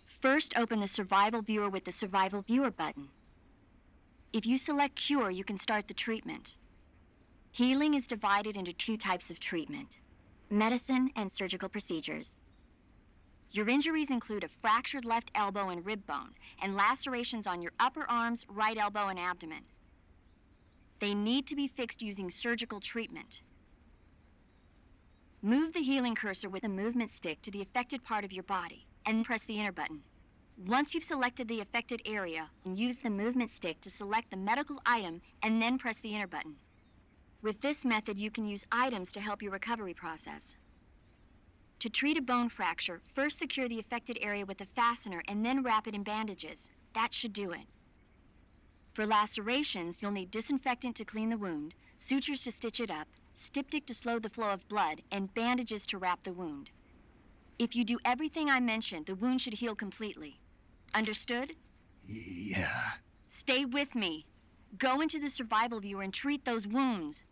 First, open the Survival Viewer with the Survival Viewer button. If you select Cure, you can start the treatment. Healing is divided into two types of treatment: medicine and surgical procedures. Your injuries include a fractured left elbow and rib bone, and lacerations on your upper arms, right elbow, and abdomen. They need to be fixed using surgical treatment. Move the healing cursor with the movement stick to the affected part of your body, and press the enter button. Once you've selected the affected area, use the movement stick to select the medical item, and then press the enter button. With this method, you can use items to help your recovery process. To treat a bone fracture, first secure the affected area with a fastener and then wrap it in bandages. That should do it. For lacerations, you'll need disinfectant to clean the wound, sutures to stitch it up, styptic to slow the flow of blood, and bandages to wrap the wound. If you do everything I mentioned, the wound should heal completely. Understood? Yeah. Stay with me. Go into the Survival Viewer and treat those wounds.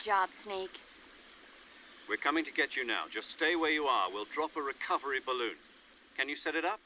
job, Snake. We're coming to get you now. Just stay where you are. We'll drop a recovery balloon. Can you set it up?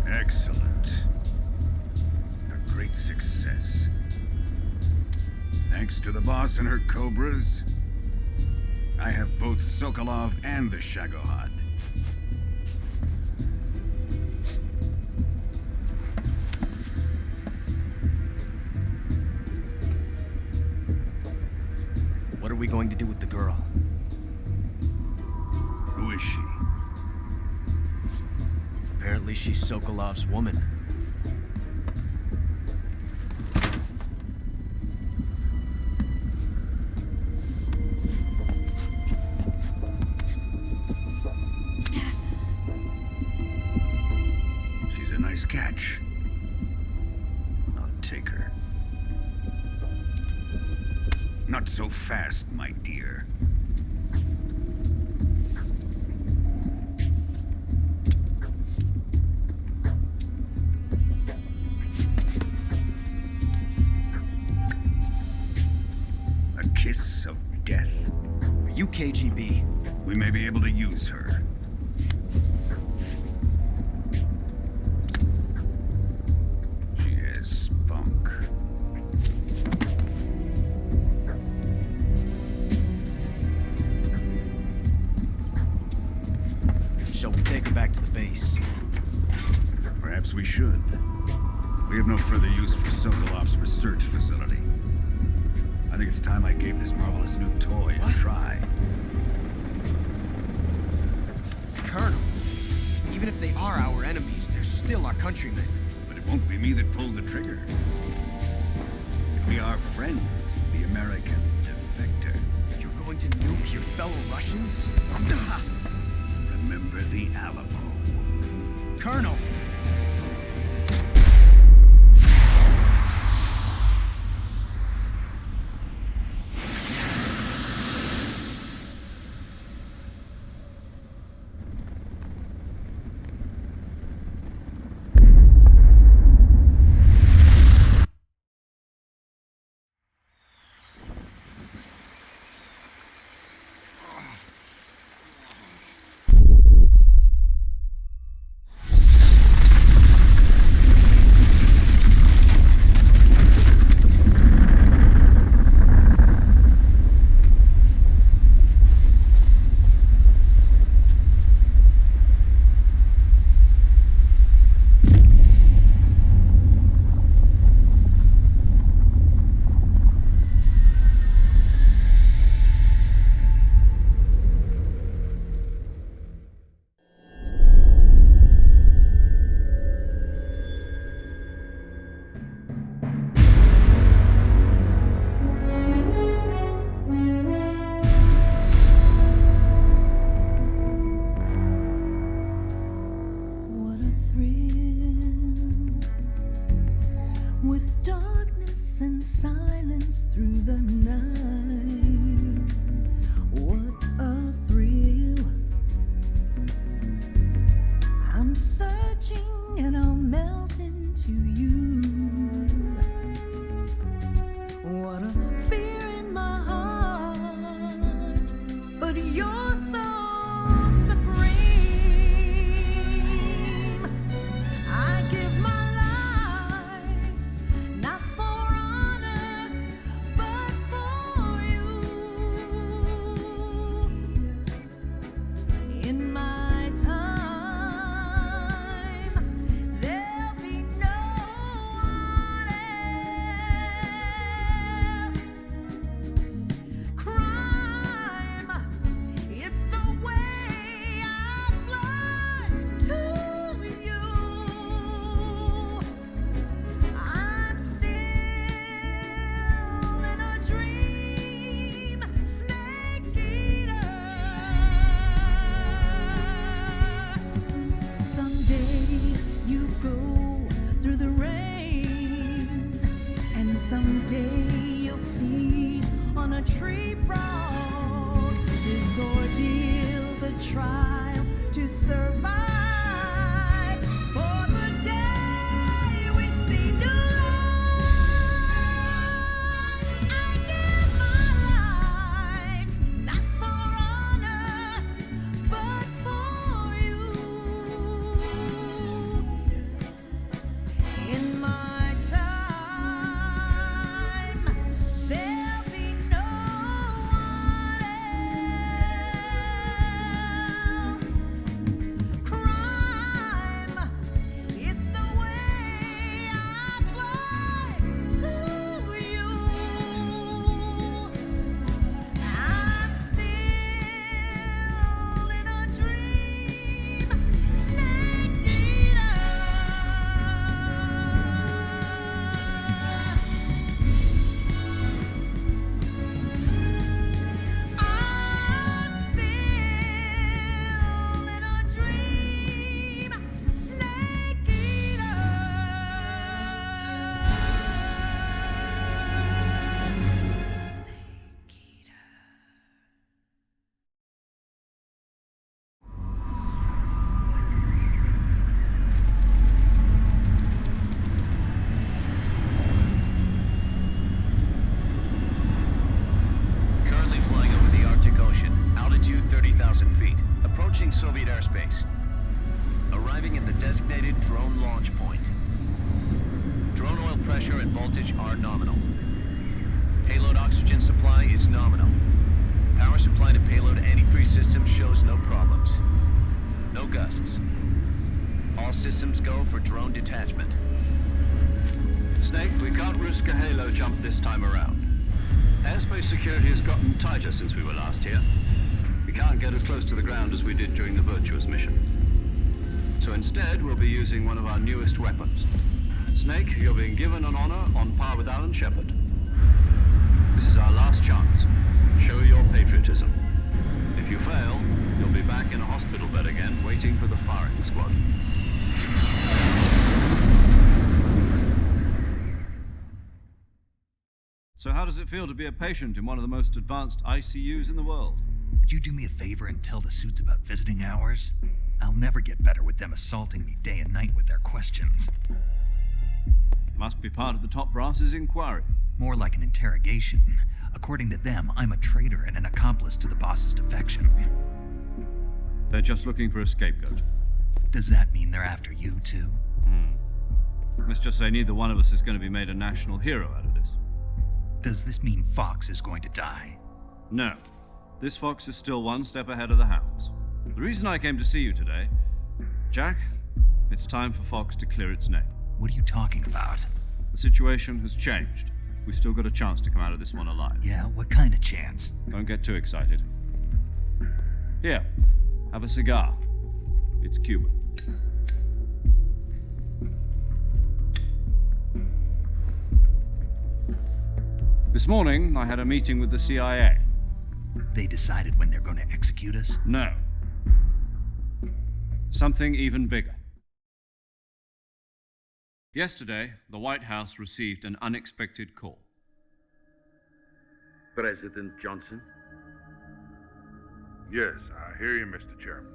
Excellent. A great success. Thanks to the boss and her cobras, I have both Sokolov and the Shagohod. What are we going to do with the girl? Who is she? Apparently she's Sokolov's woman. She's a nice catch. I'll take her. Not so fast, my dear. A kiss of death. Are you KGB? We may be able to use her. She has spunk. Shall we take her back to the base? Perhaps we should. We have no further use for Sokolov's research facility. I think it's time I gave this marvelous new toy a try. Colonel, even if they are our enemies, they're still our countrymen. But it won't be me that pulled the trigger. It'll be our friend, the American defector. You're going to nuke your fellow Russians? Remember the Alamo. Colonel! trial to survive. For the day we see new life, I give my life, not for honor, but for you. In my time, there'll be no one else. Crime, it's the way I fly to you. I'm still in a dream, snake eater. I'm still in a dream, snake eater. Currently flying over the Arctic Ocean, altitude 30,000 feet, approaching Soviet airspace. Arriving at the designated drone launch point. Drone oil pressure and voltage are nominal. Payload oxygen supply is nominal. Power supply to payload antifreeze system shows no problems. No gusts. All systems go for drone detachment. Snake, we can't risk a halo jump this time around. Airspace security has gotten tighter since we were last here. We can't get as close to the ground as we did during the Virtuous mission. So instead, we'll be using one of our newest weapons. Snake, you're being given an honor on par with Alan Shepard. This is our last chance. Show your patriotism. If you fail, you'll be back in a hospital bed again, waiting for the firing squad. So how does it feel to be a patient in one of the most advanced ICUs in the world? Would you do me a favor and tell the suits about visiting hours? I'll never get better with them assaulting me day and night with their questions. Must be part of the top brass's inquiry. More like an interrogation. According to them, I'm a traitor and an accomplice to the boss's defection. They're just looking for a scapegoat. Does that mean they're after you, too? Let's just say neither one of us is going to be made a national hero out of this. Does this mean Fox is going to die? No. This fox is still one step ahead of the hounds. The reason I came to see you today, Jack, it's time for Fox to clear its name. What are you talking about? The situation has changed. We've still got a chance to come out of this one alive. Yeah, what kind of chance? Don't get too excited. Here, have a cigar. It's Cuban. This morning, I had a meeting with the CIA. They decided when they're going to execute us? No. Something even bigger. Yesterday, the White House received an unexpected call. President Johnson? Yes, I hear you, Mr. Chairman.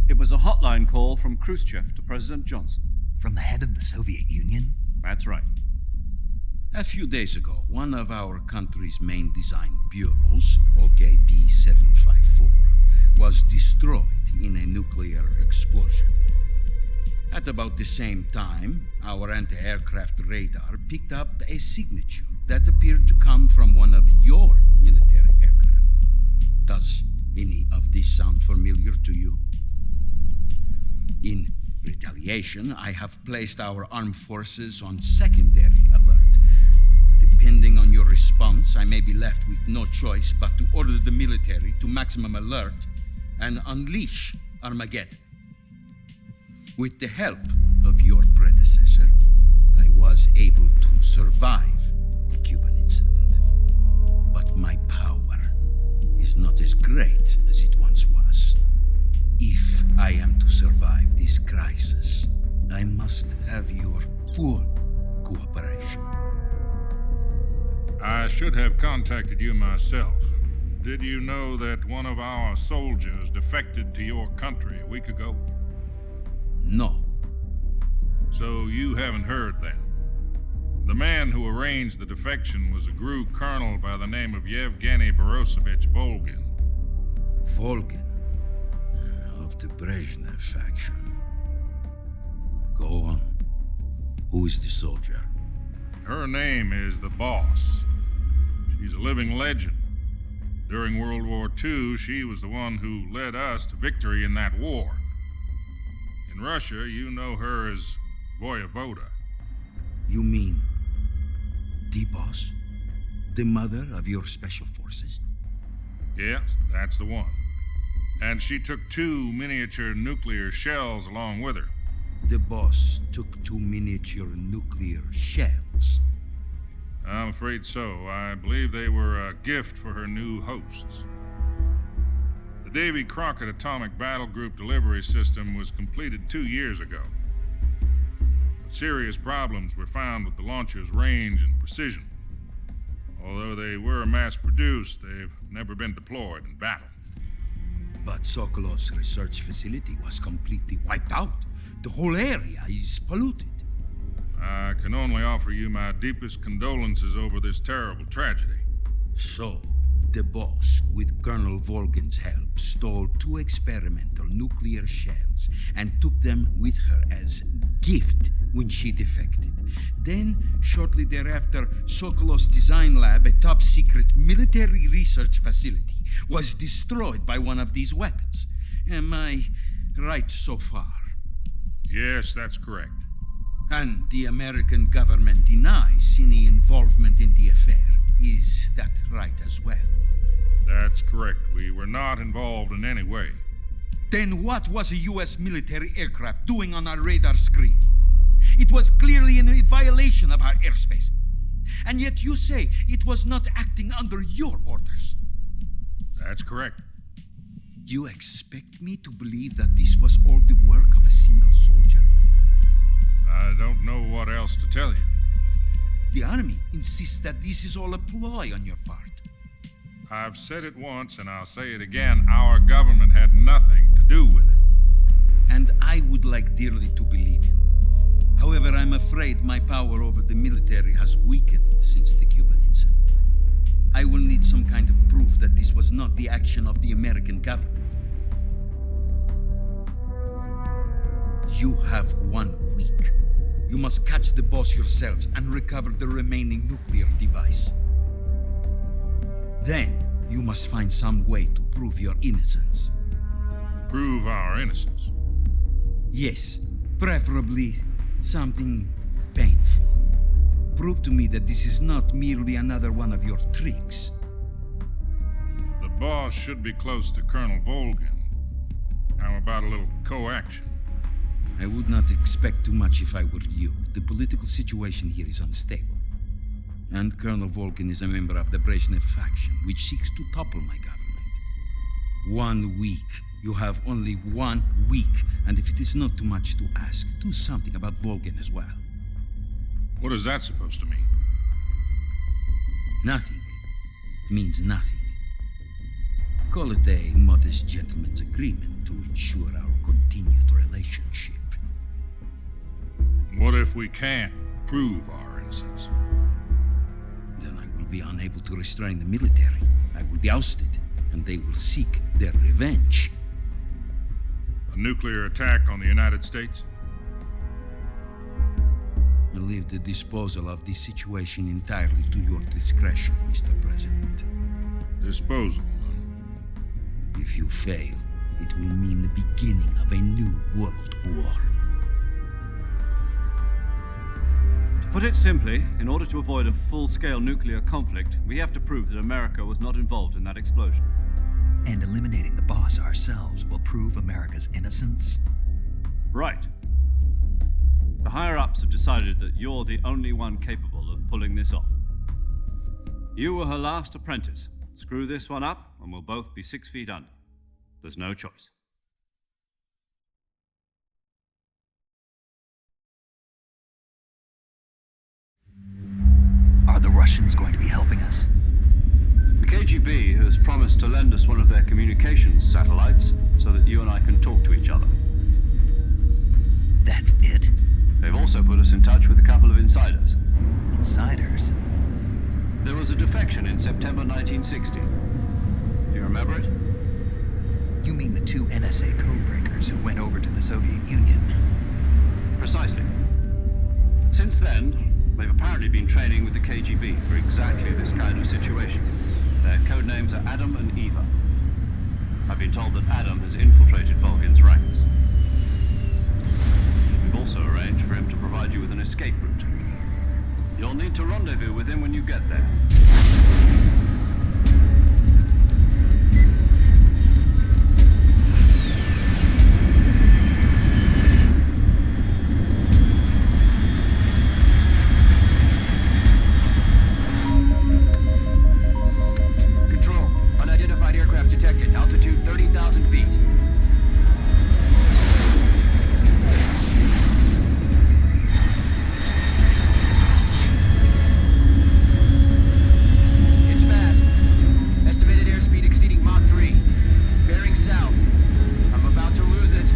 It was a hotline call from Khrushchev to President Johnson. From the head of the Soviet Union? That's right. A few days ago, one of our country's main design bureaus, OKB 754, was destroyed in a nuclear explosion. At about the same time, our anti-aircraft radar picked up a signature that appeared to come from one of your military aircraft. Does any of this sound familiar to you? In retaliation, I have placed our armed forces on secondary alert. Depending on your response, I may be left with no choice but to order the military to maximum alert and unleash Armageddon. With the help of your predecessor, I was able to survive the Cuban incident. But my power is not as great as it once was. If I am to survive this crisis, I must have your full cooperation. I should have contacted you myself, Did you know that one of our soldiers defected to your country a week ago? No. So you haven't heard then. The man who arranged the defection was a GRU colonel by the name of Yevgeny Borosovich Volgin. Volgin? Of the Brezhnev faction. Go on. Who is the soldier? Her name is the Boss. She's a living legend. During World War II, she was the one who led us to victory in that war. In Russia, you know her as Voyevoda. You mean the Boss? The mother of your special forces? Yes, that's the one. And she took 2 miniature nuclear shells along with her. The Boss took 2 miniature nuclear shells? I'm afraid so. I believe they were a gift for her new hosts. The Davy Crockett Atomic Battle Group delivery system was completed 2 years ago. But serious problems were found with the launcher's range and precision. Although they were mass-produced, they've never been deployed in battle. But Sokolov's research facility was completely wiped out. The whole area is polluted. I can only offer you my deepest condolences over this terrible tragedy. So, the Boss, with Colonel Volgin's help, stole 2 experimental nuclear shells and took them with her as gift when she defected. Then, shortly thereafter, Sokolov's design lab, a top-secret military research facility, was destroyed by one of these weapons. Am I right so far? Yes, that's correct. And the American government denies any involvement in the affair. Is that right as well? That's correct. We were not involved in any way. Then what was a U.S. military aircraft doing on our radar screen? It was clearly in violation of our airspace. And yet you say it was not acting under your orders. That's correct. You expect me to believe that this was all the work of a single soldier? I don't know what else to tell you. The Army insists that this is all a ploy on your part. I've said it once and I'll say it again. Our government had nothing to do with it. And I would like dearly to believe you. However, I'm afraid my power over the military has weakened since the Cuban incident. I will need some kind of proof that this was not the action of the American government. You have 1 week. You must catch the Boss yourselves and recover the remaining nuclear device. Then, you must find some way to prove your innocence. Prove our innocence? Yes, preferably something painful. Prove to me that this is not merely another one of your tricks. The Boss should be close to Colonel Volgin. How about a little coaction? I would not expect too much if I were you. The political situation here is unstable. And Colonel Volgin is a member of the Brezhnev faction, which seeks to topple my government. 1 week. You have only 1 week. And if it is not too much to ask, do something about Volgin as well. What is that supposed to mean? Nothing. It means nothing. Call it a modest gentleman's agreement to ensure our continued relationship. What if we can't prove our innocence? Then I will be unable to restrain the military. I will be ousted, and they will seek their revenge. A nuclear attack on the United States? I leave the disposal of this situation entirely to your discretion, Mr. President. Disposal? If you fail, it will mean the beginning of a new world war. To put it simply, in order to avoid a full-scale nuclear conflict, we have to prove that America was not involved in that explosion. And eliminating the Boss ourselves will prove America's innocence? Right. The higher-ups have decided that you're the only one capable of pulling this off. You were her last apprentice. Screw this one up, and we'll both be 6 feet under. There's no choice. Are the Russians going to be helping us? We KGB has promised to lend us one of their communications satellites so that you and I can talk to each other. That's it? They've also put us in touch with a couple of insiders. Insiders? There was a defection in September 1960. Do you remember it? You mean the two NSA codebreakers who went over to the Soviet Union? Precisely. Since then, they've apparently been training with the KGB for exactly this kind of situation. Their code names are Adam and Eva. I've been told that Adam has infiltrated Volgin's ranks. We've also arranged for him to provide you with an escape route. You'll need to rendezvous with him when you get there. Control, unidentified aircraft detected. Altitude 30,000 feet. It's fast. Estimated airspeed exceeding Mach 3. Bearing south. I'm about to lose it.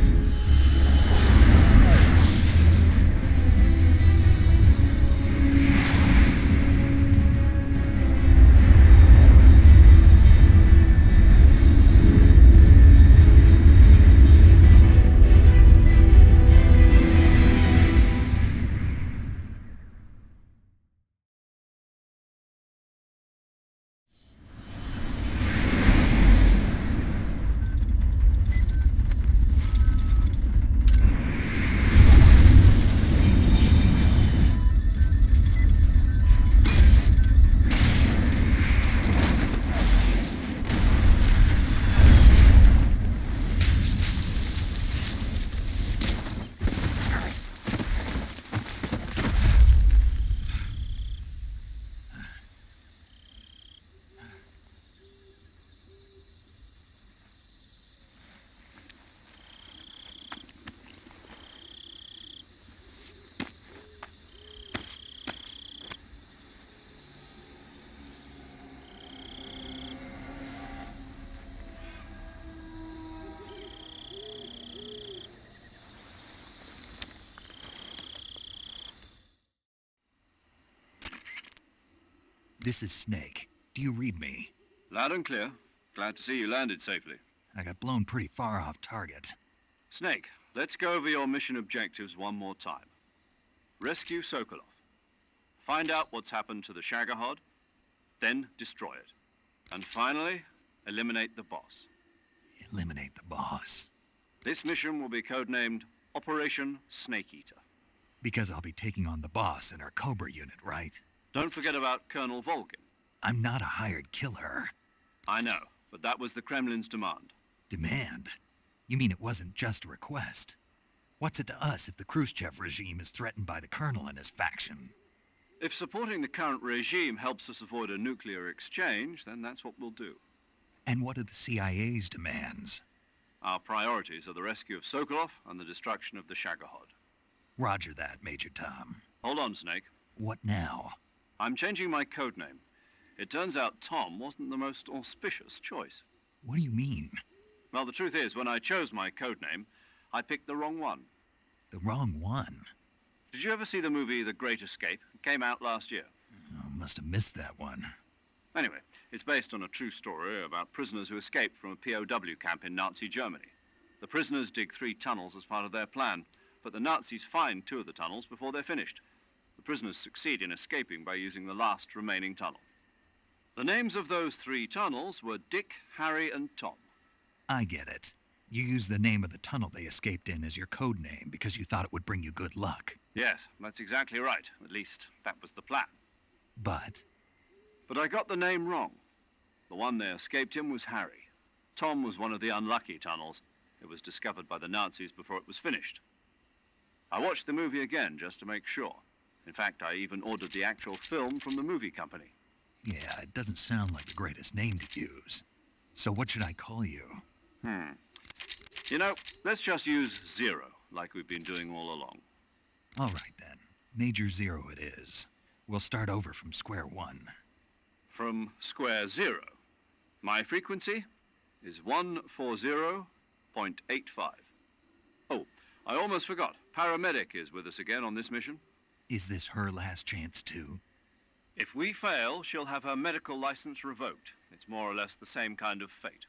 This is Snake. Do you read me? Loud and clear. Glad to see you landed safely. I got blown pretty far off target. Snake, let's go over your mission objectives one more time. Rescue Sokolov. Find out what's happened to the Shagohod, then destroy it. And finally, eliminate the boss. Eliminate the boss. This mission will be codenamed Operation Snake Eater. Because I'll be taking on the boss in our Cobra unit, right? Don't forget about Colonel Volgin. I'm not a hired killer. I know, but that was the Kremlin's demand. Demand? You mean it wasn't just a request? What's it to us if the Khrushchev regime is threatened by the Colonel and his faction? If supporting the current regime helps us avoid a nuclear exchange, then that's what we'll do. And what are the CIA's demands? Our priorities are the rescue of Sokolov and the destruction of the Shagohod. Roger that, Major Tom. Hold on, Snake. What now? I'm changing my codename. It turns out Tom wasn't the most auspicious choice. What do you mean? Well, the truth is, when I chose my codename, I picked the wrong one. The wrong one? Did you ever see the movie The Great Escape? It came out last year. Oh, must have missed that one. Anyway, it's based on a true story about prisoners who escaped from a POW camp in Nazi Germany. The prisoners dig 3 tunnels as part of their plan, but the Nazis find 2 of the tunnels before they're finished. The prisoners succeed in escaping by using the last remaining tunnel. The names of those 3 tunnels were Dick, Harry, and Tom. I get it. You used the name of the tunnel they escaped in as your code name because you thought it would bring you good luck. Yes, that's exactly right. At least, that was the plan. But I got the name wrong. The one they escaped in was Harry. Tom was one of the unlucky tunnels. It was discovered by the Nazis before it was finished. I watched the movie again just to make sure. In fact, I even ordered the actual film from the movie company. yeah, it doesn't sound like the greatest name to use. So what should I call you? You know, let's just use Zero, like we've been doing all along. All right, then. Major Zero it is. We'll start over from square one. From square 0. My frequency is 140.85. Oh, I almost forgot. Paramedic is with us again on this mission. Is this her last chance, too? If we fail, she'll have her medical license revoked. It's more or less the same kind of fate.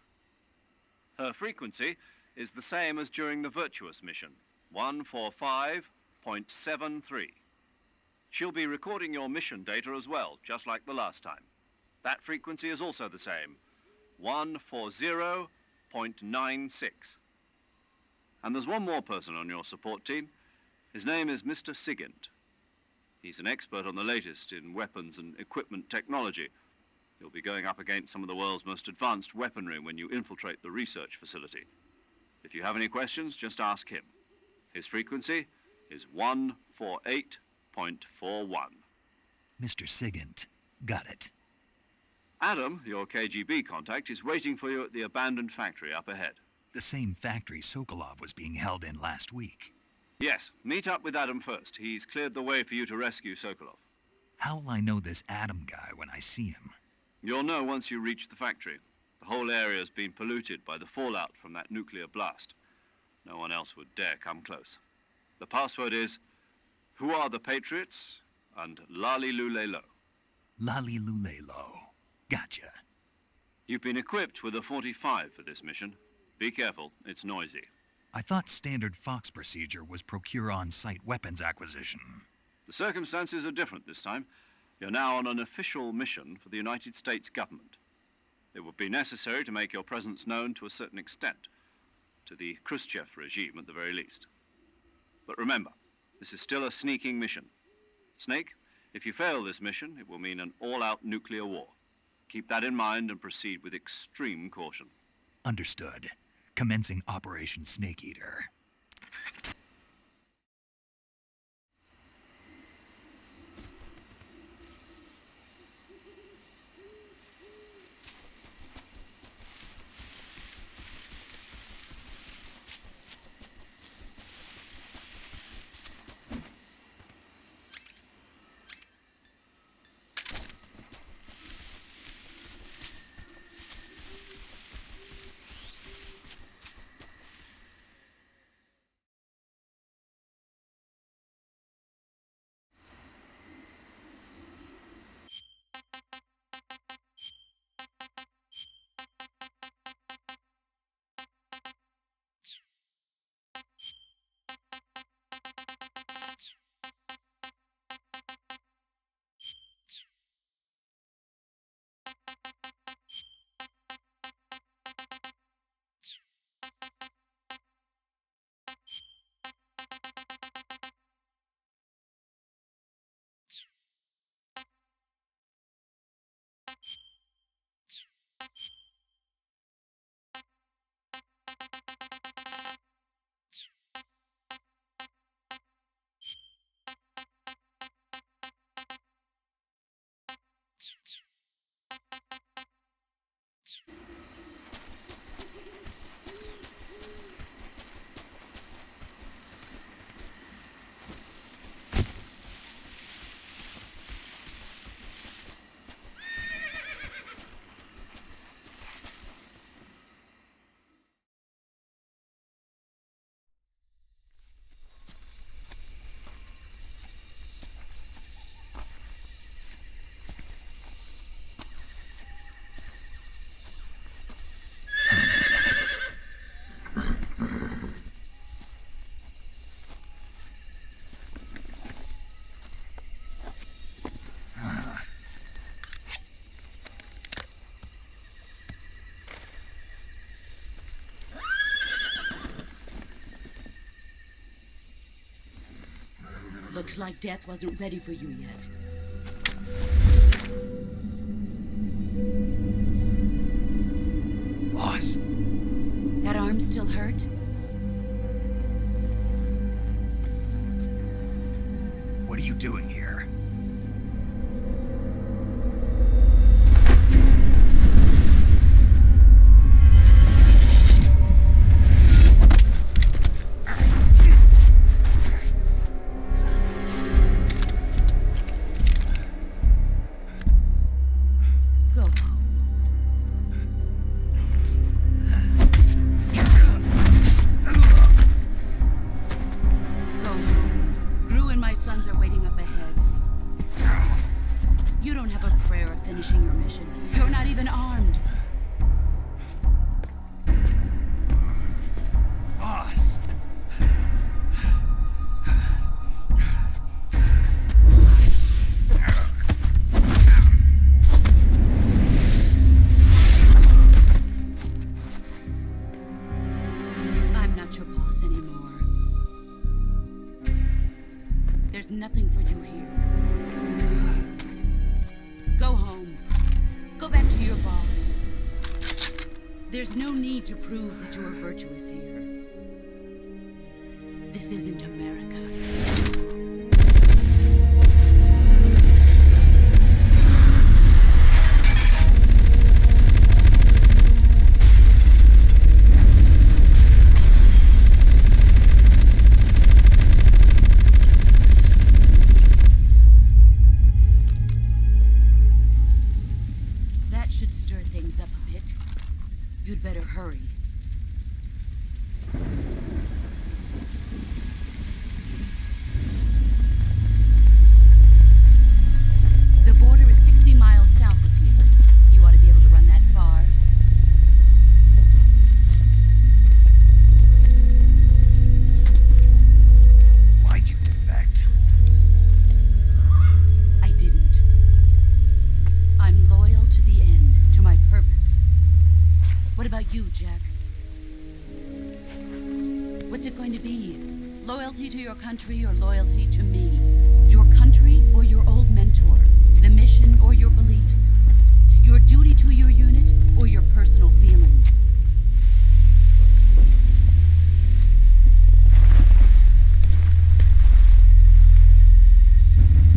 Her frequency is the same as during the Virtuous mission, 145.73. She'll be recording your mission data as well, just like the last time. That frequency is also the same, 140.96. And there's one more person on your support team. His name is Mr. Sigint. He's an expert on the latest in weapons and equipment technology. You'll be going up against some of the world's most advanced weaponry when you infiltrate the research facility. If you have any questions, just ask him. His frequency is 148.41. Mr. Sigint. Got it. Adam, your KGB contact, is waiting for you at the abandoned factory up ahead. The same factory Sokolov was being held in last week. Yes, meet up with Adam first. He's cleared the way for you to rescue Sokolov. How will I know this Adam guy when I see him? You'll know once you reach the factory. The whole area's been polluted by the fallout from that nuclear blast. No one else would dare come close. The password is, "Who are the Patriots?" and "Lali Lule Lo." Lali Lule Lo. Gotcha. You've been equipped with a 45 for this mission. Be careful, it's noisy. I thought standard Fox procedure was procure on-site weapons acquisition. The circumstances are different this time. You're now on an official mission for the United States government. It would be necessary to make your presence known to a certain extent, to the Khrushchev regime at the very least. But remember, this is still a sneaking mission. Snake, if you fail this mission, it will mean an all-out nuclear war. Keep that in mind and proceed with extreme caution. Understood. Commencing Operation Snake Eater. Looks like death wasn't ready for you yet. Boss. That arm still hurt? What are you doing here? Go home. your boss anymore. There's nothing for you here. Go home. Go back to your boss. There's no need to prove that you're virtuous here. This isn't America. That should stir things up a bit. You'd better hurry. The border is 60 miles south of here. You ought to be able to run that far. Why'd you defect? I didn't. I'm loyal to the end, to my purpose. What about you, Jack? What's it going to be? Loyalty to your country or loyalty to me? Your country or your old mentor? The mission or your beliefs? Your duty to your unit or your personal feelings?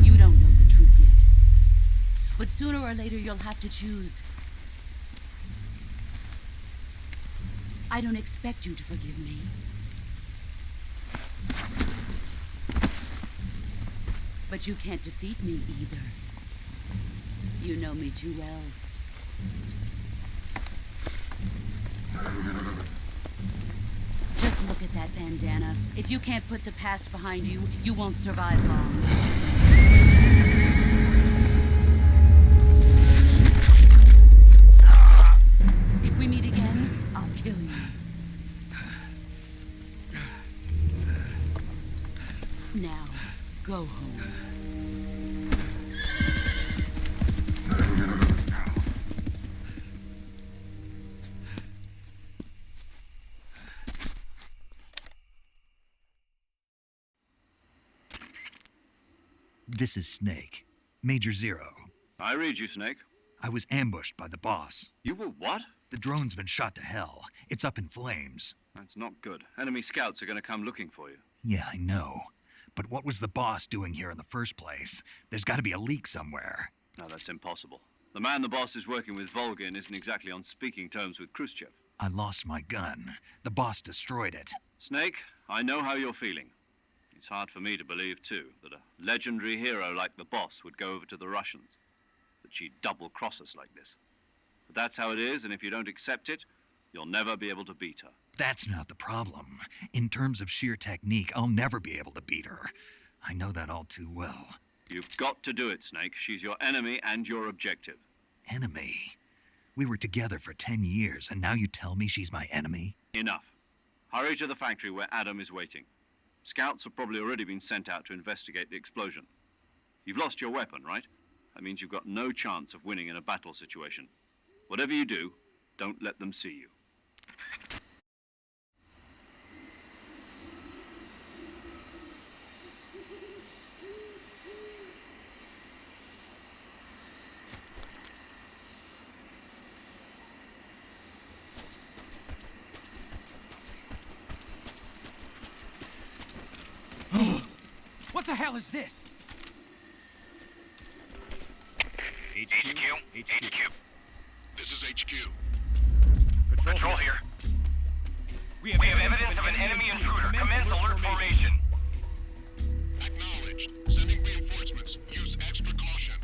You don't know the truth yet. But sooner or later you'll have to choose. I don't expect you to forgive me. But you can't defeat me either. You know me too well. Just look at that bandana. If you can't put the past behind you, you won't survive long. If we meet again, I'll kill you. Now, go home. This is Snake. Major Zero. I read you, Snake. I was ambushed by the boss. You were what? The drone's been shot to hell. It's up in flames. That's not good. Enemy scouts are going to come looking for you. Yeah, I know. But what was the boss doing here in the first place? There's got to be a leak somewhere. No, that's impossible. The man the boss is working with, Volgin, isn't exactly on speaking terms with Khrushchev. I lost my gun. The boss destroyed it. Snake, I know how you're feeling. It's hard for me to believe, too, that a legendary hero like the boss would go over to the Russians. That she'd double-cross us like this. But that's how it is, and if you don't accept it, you'll never be able to beat her. That's not the problem. In terms of sheer technique, I'll never be able to beat her. I know that all too well. You've got to do it, Snake. She's your enemy and your objective. Enemy? We were together for 10 years, and now you tell me she's my enemy? Enough. Hurry to the factory where Adam is waiting. Scouts have probably already been sent out to investigate the explosion. You've lost your weapon, right? That means you've got no chance of winning in a battle situation. Whatever you do, don't let them see you. What the hell is this? HQ. This is HQ. Patrol here. We have evidence of an enemy intruder. Commence alert formation. Acknowledged. Sending reinforcements. Use extra caution.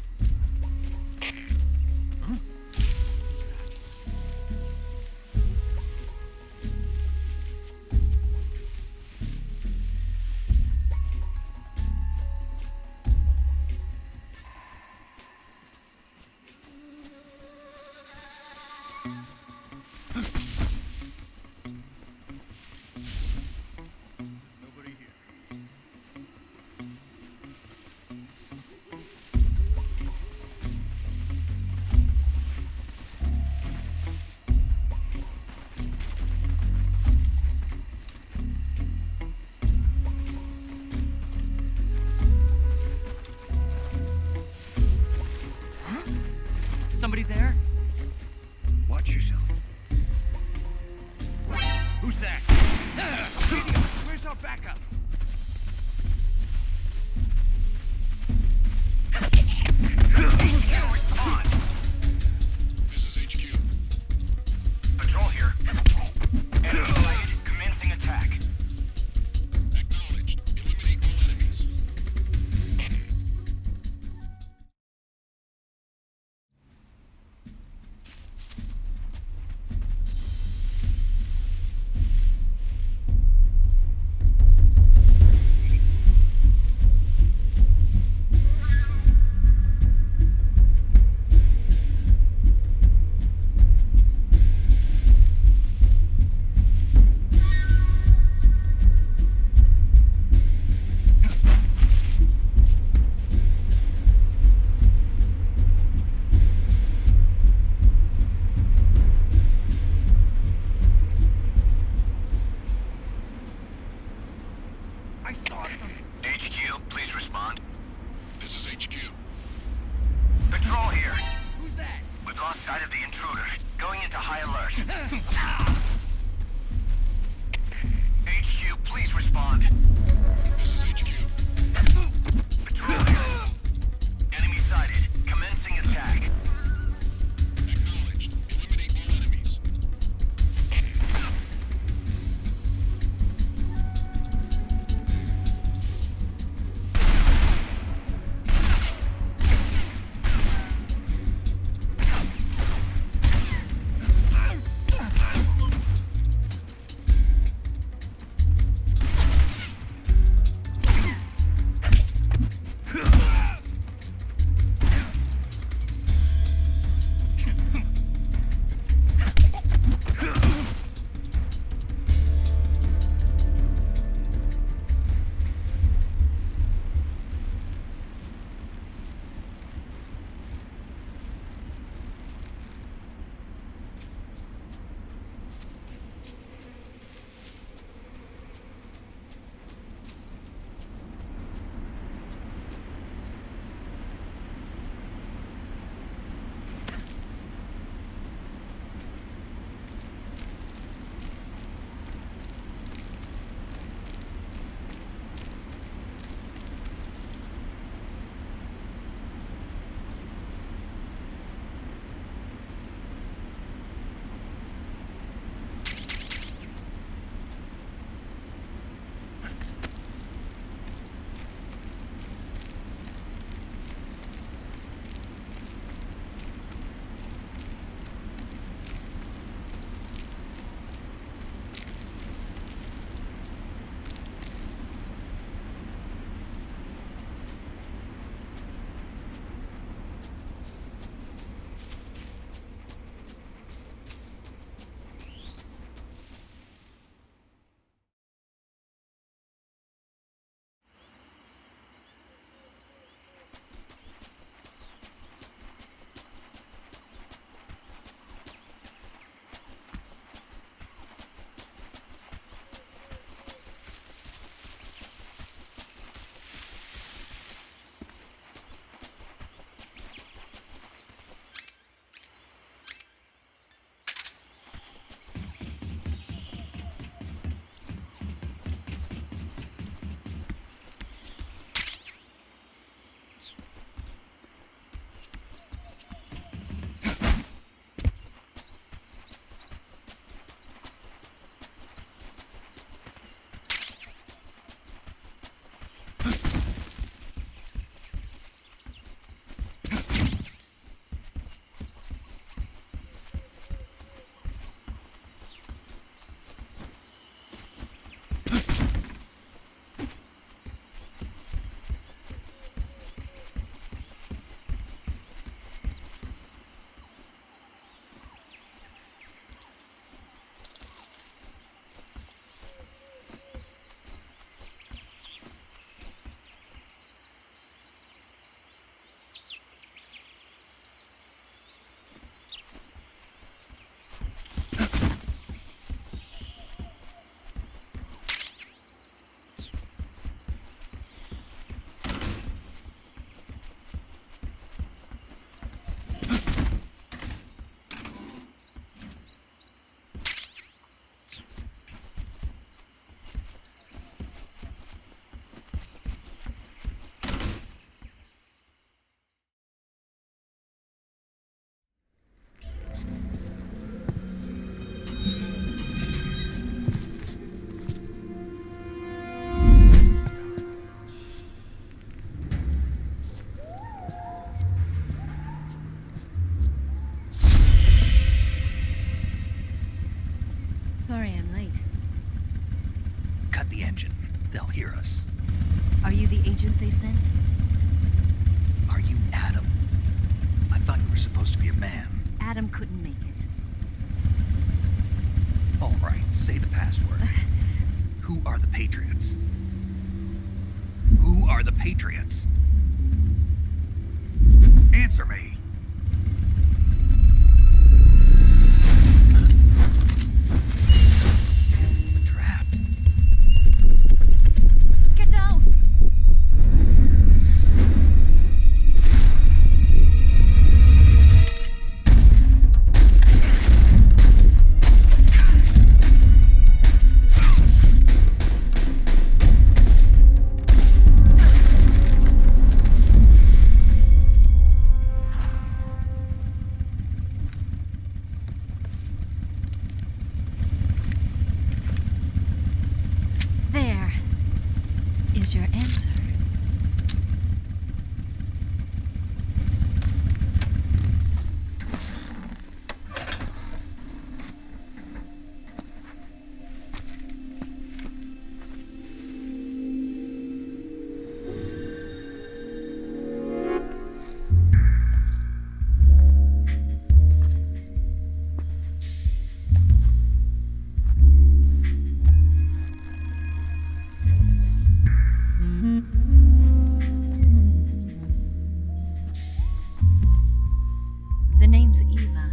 the engine. They'll hear us. Are you the agent they sent? Are you Adam? I thought you were supposed to be a man. Adam couldn't make it. All right, say the password. Who are the Patriots? Who are the Patriots? Answer me. Trapped. Get down! There is your answer. The name's Eva.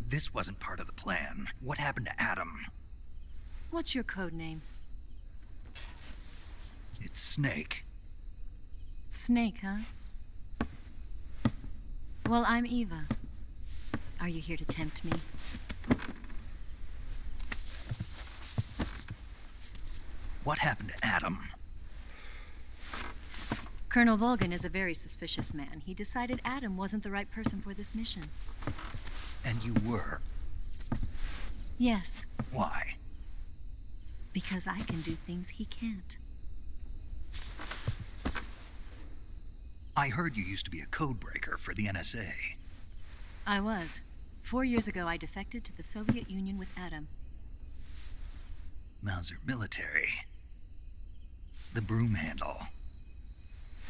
This wasn't part of the plan. What happened to Adam? What's your code name? It's Snake. Snake, huh? Well, I'm Eva. Are you here to tempt me? What happened to Adam? Colonel Volgan is a very suspicious man. He decided Adam wasn't the right person for this mission. And you were. Yes, Why? because I can do things he can't. I heard you used to be a code breaker for the NSA. I was. 4 years ago, I defected to the Soviet Union with Adam. Mauser military. The broom handle.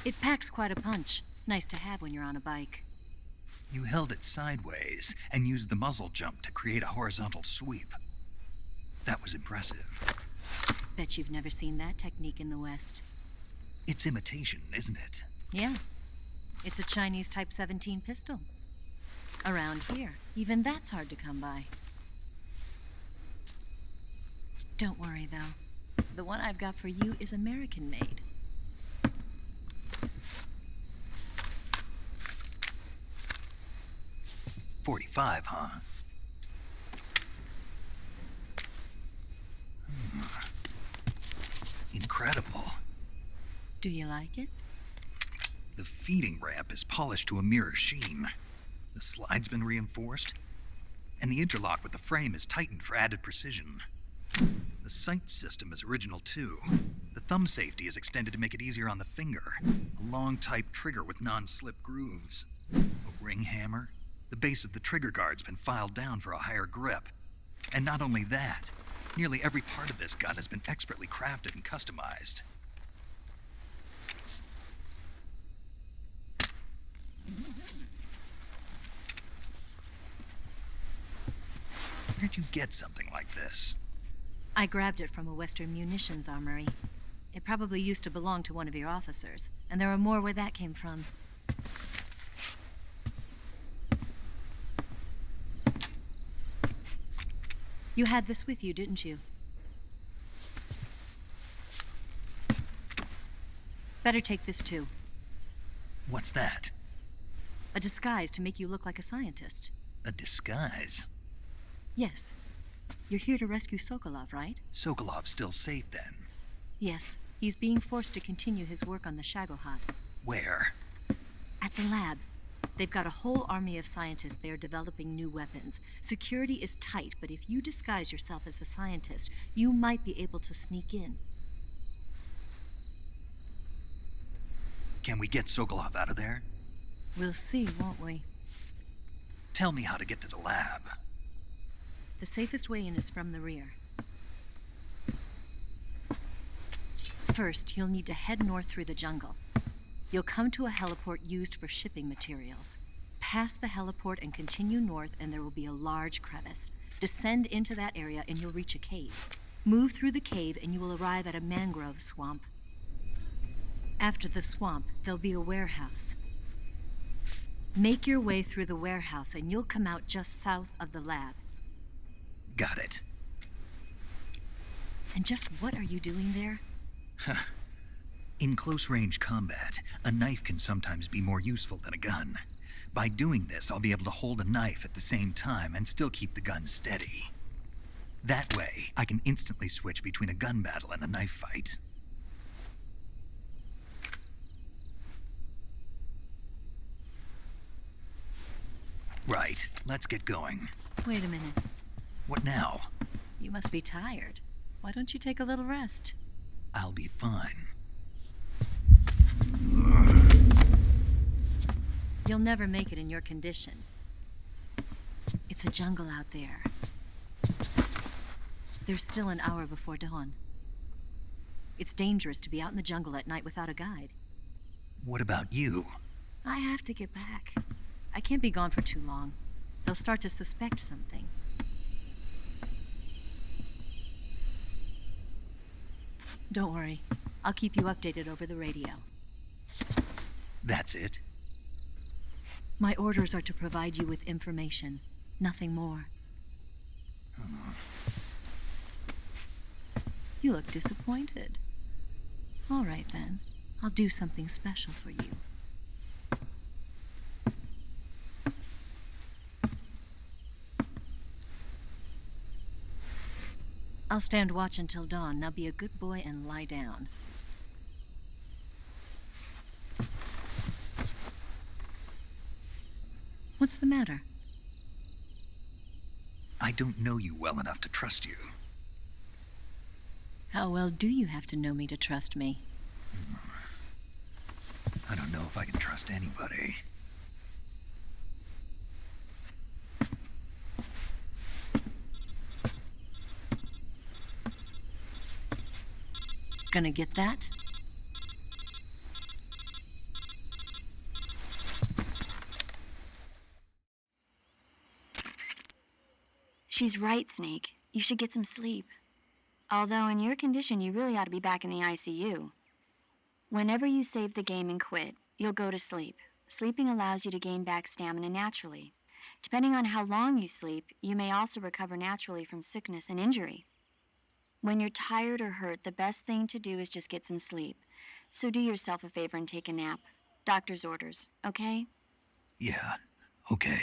It packs quite a punch. Nice to have when you're on a bike. You held it sideways and used the muzzle jump to create a horizontal sweep. That was impressive. Bet you've never seen that technique in the West. It's imitation, isn't it? Yeah. It's a Chinese Type 17 pistol. Around here, even that's hard to come by. Don't worry, though. The one I've got for you is American-made. .45, huh? Incredible. Do you like it? The feeding ramp is polished to a mirror sheen. The slide's been reinforced, and the interlock with the frame is tightened for added precision. The sight system is original too. The thumb safety is extended to make it easier on the finger. A long type trigger with non-slip grooves. A ring hammer. The base of the trigger guard's been filed down for a higher grip. And not only that, nearly every part of this gun has been expertly crafted and customized. Where'd you get something like this? I grabbed it from a Western munitions armory. It probably used to belong to one of your officers, and there are more where that came from. You had this with you, didn't you? Better take this too. What's that? A disguise to make you look like a scientist. A disguise? Yes. You're here to rescue Sokolov, right? Sokolov's still safe then? Yes. He's being forced to continue his work on the Shagohod. Where? At the lab. They've got a whole army of scientists there developing new weapons. Security is tight, but if you disguise yourself as a scientist, you might be able to sneak in. Can we get Sokolov out of there? We'll see, won't we? Tell me how to get to the lab. The safest way in is from the rear. First, you'll need to head north through the jungle. You'll come to a heliport used for shipping materials. Pass the heliport and continue north, and there will be a large crevice. Descend into that area and you'll reach a cave. Move through the cave and you will arrive at a mangrove swamp. After the swamp, there'll be a warehouse. Make your way through the warehouse and you'll come out just south of the lab. Got it. And just what are you doing there? In close-range combat, a knife can sometimes be more useful than a gun. By doing this, I'll be able to hold a knife at the same time and still keep the gun steady. That way, I can instantly switch between a gun battle and a knife fight. Right, let's get going. Wait a minute. What now? You must be tired. Why don't you take a little rest? I'll be fine. You'll never make it in your condition. It's a jungle out there. There's still an hour before dawn. It's dangerous to be out in the jungle at night without a guide. What about you? I have to get back. I can't be gone for too long. They'll start to suspect something. Don't worry. I'll keep you updated over the radio. That's it? My orders are to provide you with information, nothing more. You look disappointed. All right, then. I'll do something special for you. I'll stand watch until dawn. Now be a good boy and lie down. What's the matter? I don't know you well enough to trust you. How well do you have to know me to trust me? I don't know if I can trust anybody. Gonna get that? She's right, Snake. You should get some sleep. Although in your condition, you really ought to be back in the ICU. Whenever you save the game and quit, you'll go to sleep. Sleeping allows you to gain back stamina naturally. Depending on how long you sleep, you may also recover naturally from sickness and injury. When you're tired or hurt, the best thing to do is just get some sleep. So do yourself a favor and take a nap. Doctor's orders, okay? Yeah, okay.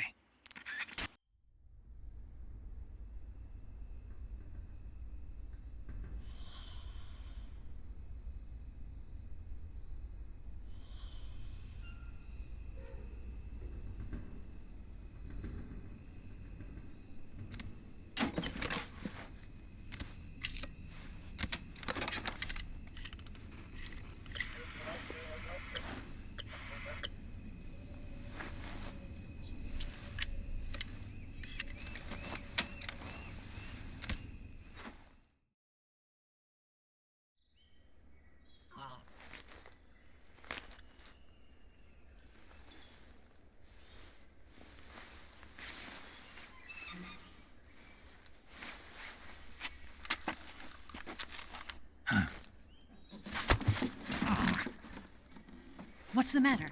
What's the matter?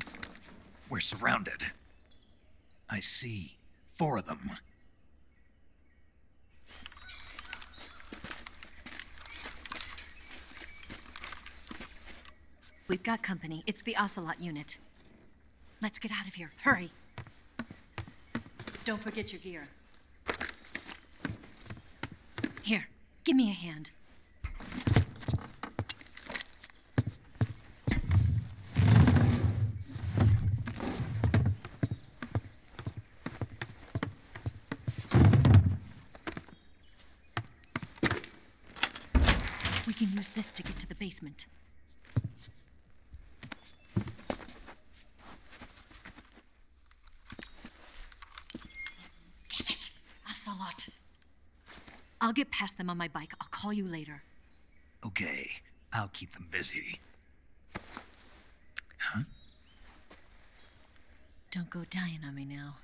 We're surrounded. I see 4 of them. We've got company. It's the Ocelot unit. Let's get out of here. Hurry. Don't forget your gear. Here, give me a hand. use this to get to the basement. Damn it! Ocelot. I'll get past them on my bike. I'll call you later. Okay, I'll keep them busy. Huh? Don't go dying on me now.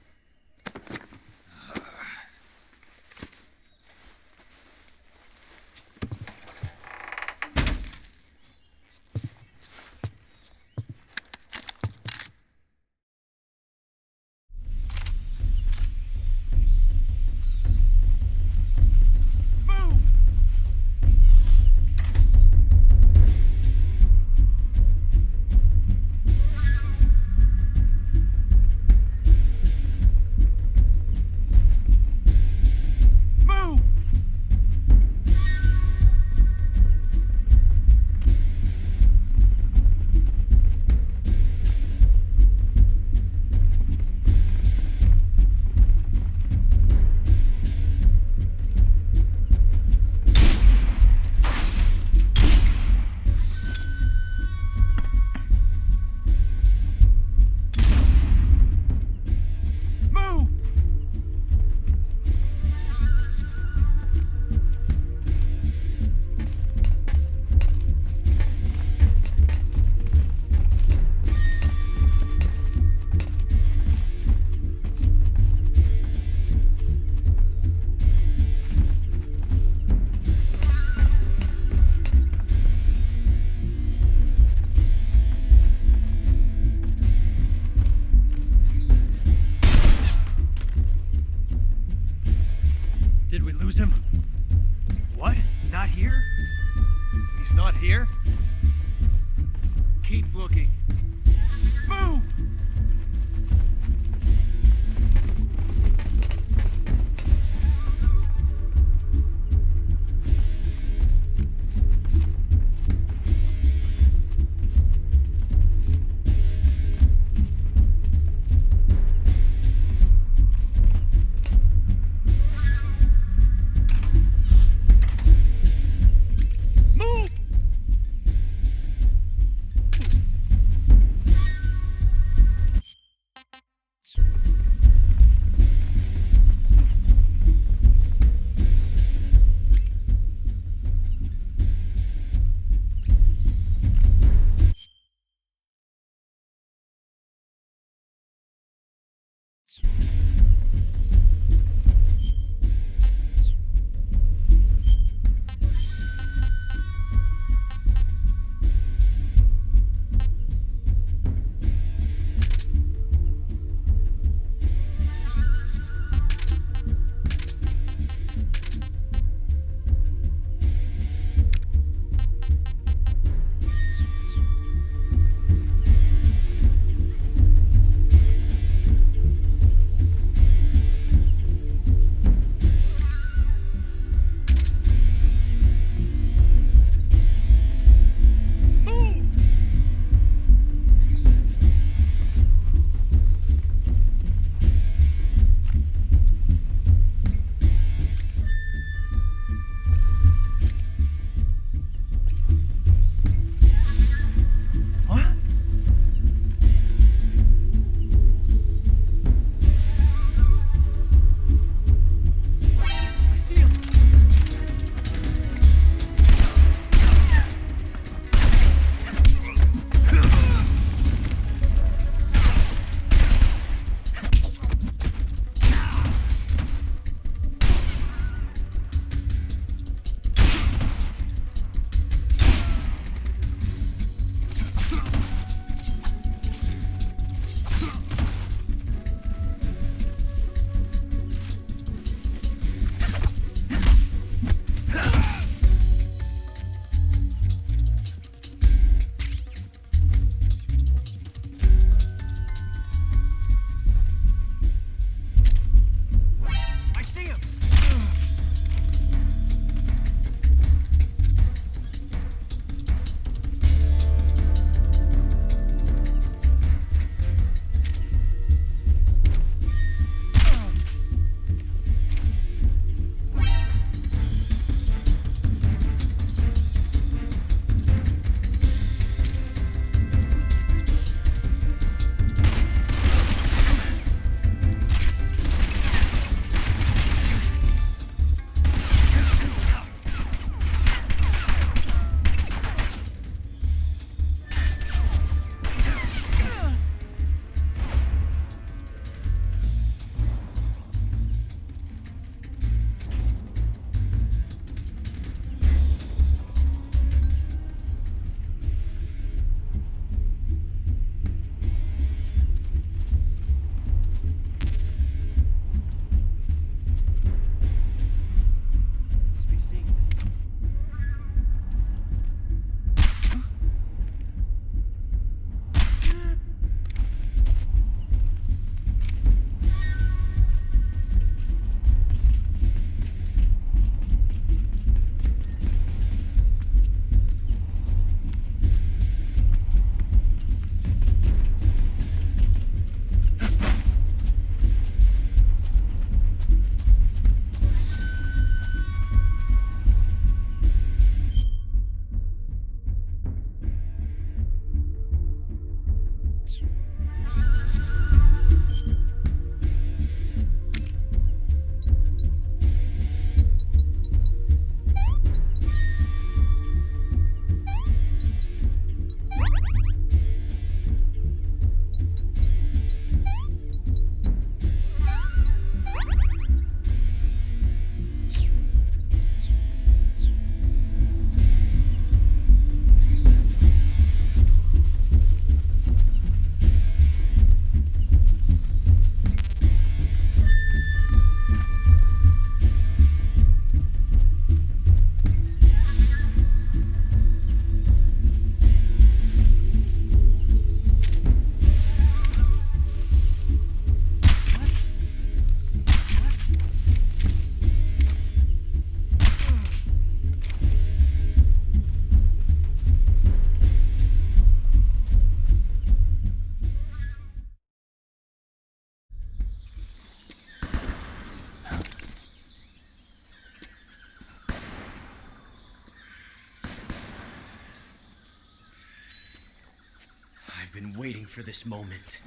been waiting for this moment.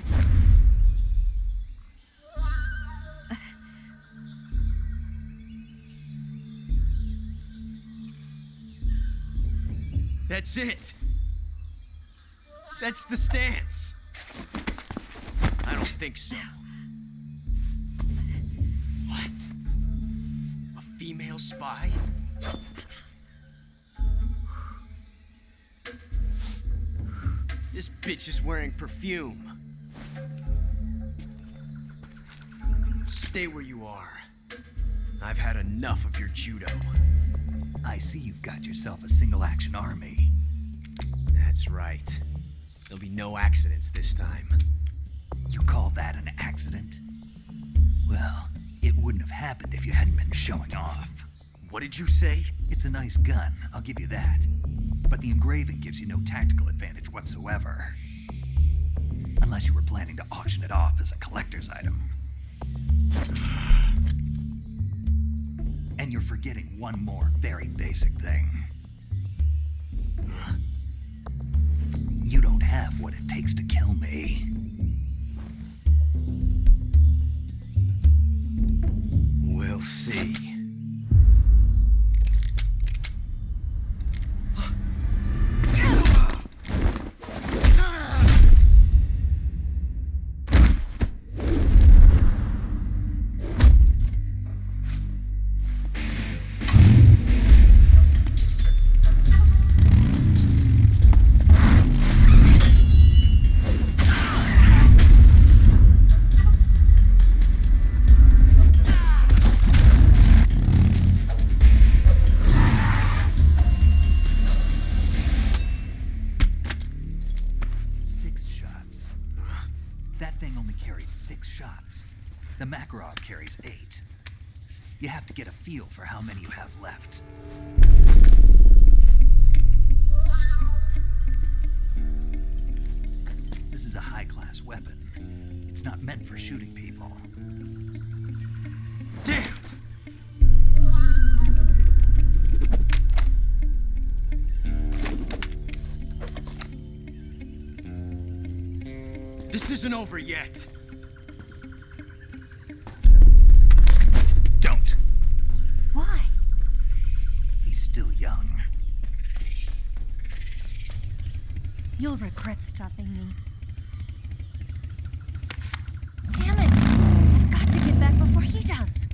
That's it. That's the stance. I don't think so. What? A female spy? This bitch is wearing perfume. Stay where you are. I've had enough of your judo. I see you've got yourself a single-action army. That's right. There'll be no accidents this time. You call that an accident? Well, it wouldn't have happened if you hadn't been showing off. What did you say? It's a nice gun, I'll give you that. But the engraving gives you no tactical advantage whatsoever. Unless you were planning to auction it off as a collector's item. And you're forgetting one more very basic thing. You don't have what it takes to kill me. We'll see. You have to get a feel for how many you have left. This is a high-class weapon. It's not meant for shooting people. Damn! This isn't over yet. Why? He's still young. You'll regret stopping me. Damn it! I've got to get back before he does.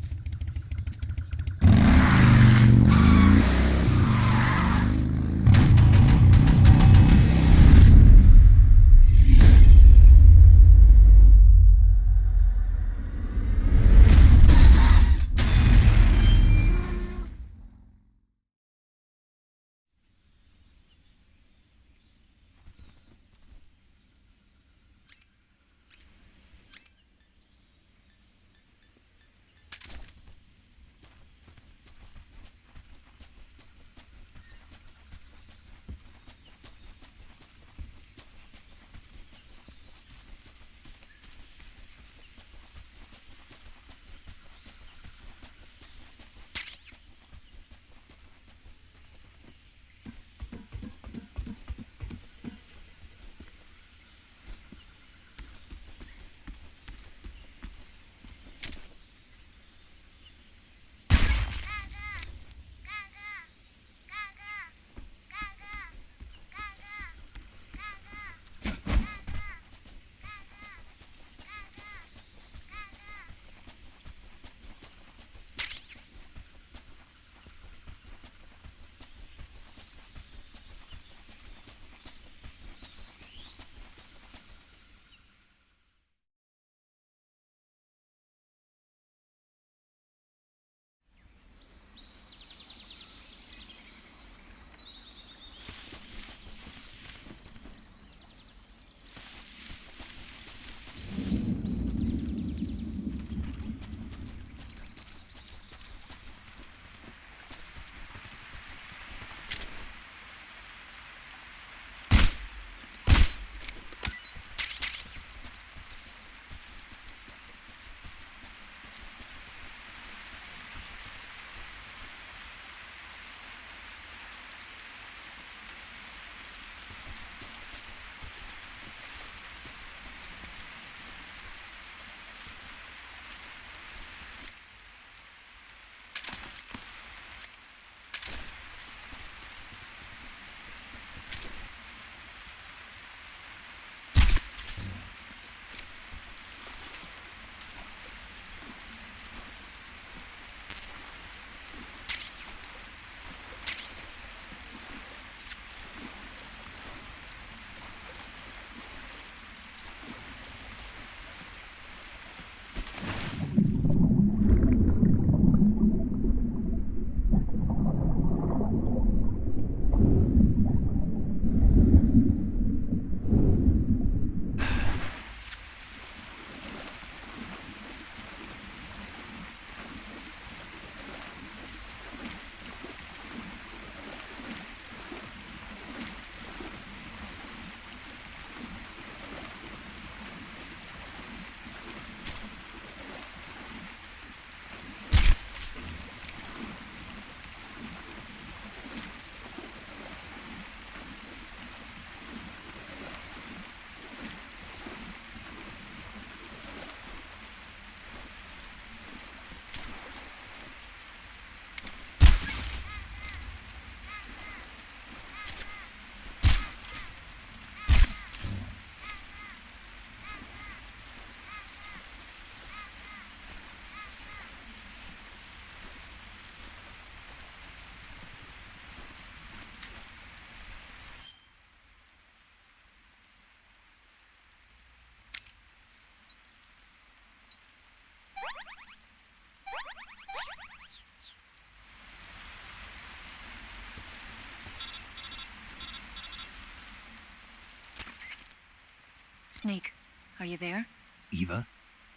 Snake, are you there? Eva,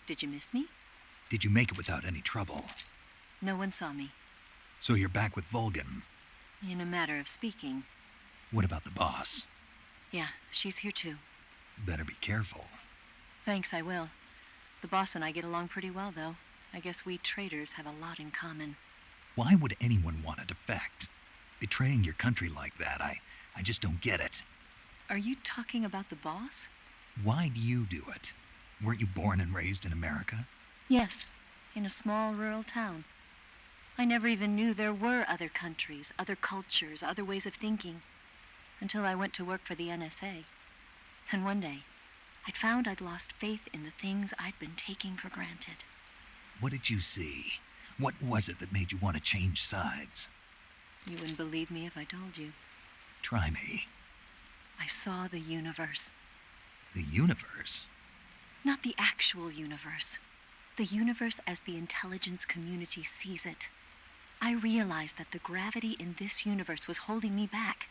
Did you miss me? did you make it without any trouble? No one saw me. So you're back with Volgan. In a matter of speaking. What about the boss? Yeah, she's here too. Better be careful. Thanks, I will. The boss and I get along pretty well, though. I guess we traitors have a lot in common. Why would anyone want to defect? Betraying your country like that, I just don't get it. Are you talking about the boss? Why do you do it? Weren't you born and raised in America? Yes, in a small rural town. I never even knew there were other countries, other cultures, other ways of thinking, until I went to work for the NSA. Then one day, I'd found I'd lost faith in the things I'd been taking for granted. What did you see? What was it that made you want to change sides? You wouldn't believe me if I told you. Try me. I saw the universe. The universe? Not the actual universe. The universe as the intelligence community sees it. I realized that the gravity in this universe was holding me back.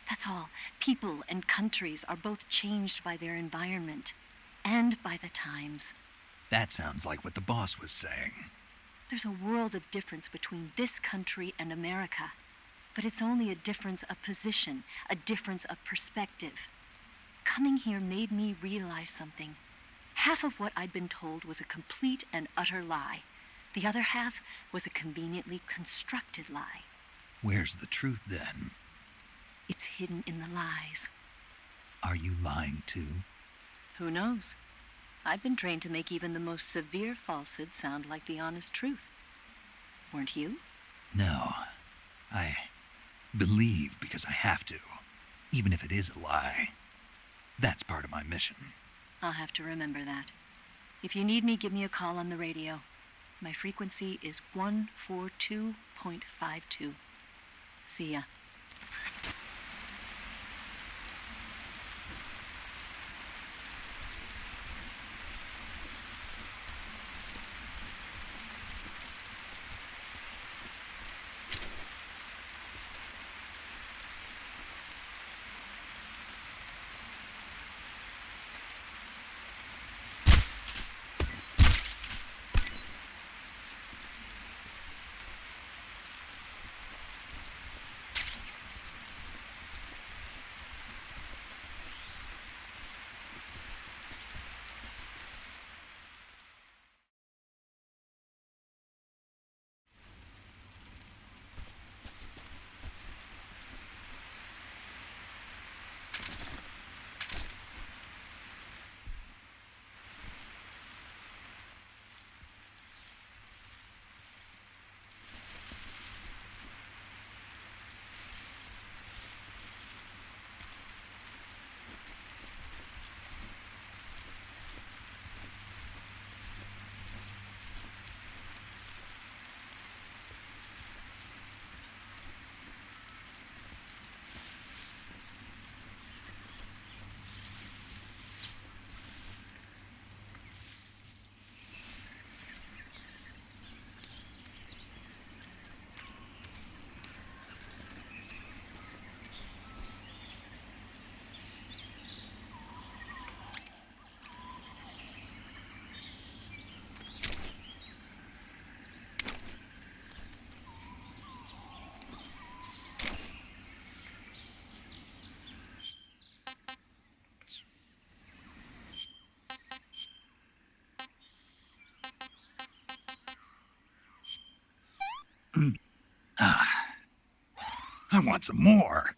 That's all. People and countries are both changed by their environment and by the times. That sounds like what the boss was saying. There's a world of difference between this country and America, but it's only a difference of position, a difference of perspective. Coming here made me realize something. Half of what I'd been told was a complete and utter lie. The other half was a conveniently constructed lie. Where's the truth then? It's hidden in the lies. Are you lying too? Who knows? I've been trained to make even the most severe falsehood sound like the honest truth. Weren't you? No. I believe because I have to, even if it is a lie. That's part of my mission. I'll have to remember that. If you need me, give me a call on the radio. My frequency is 142.52. See ya. I want some more.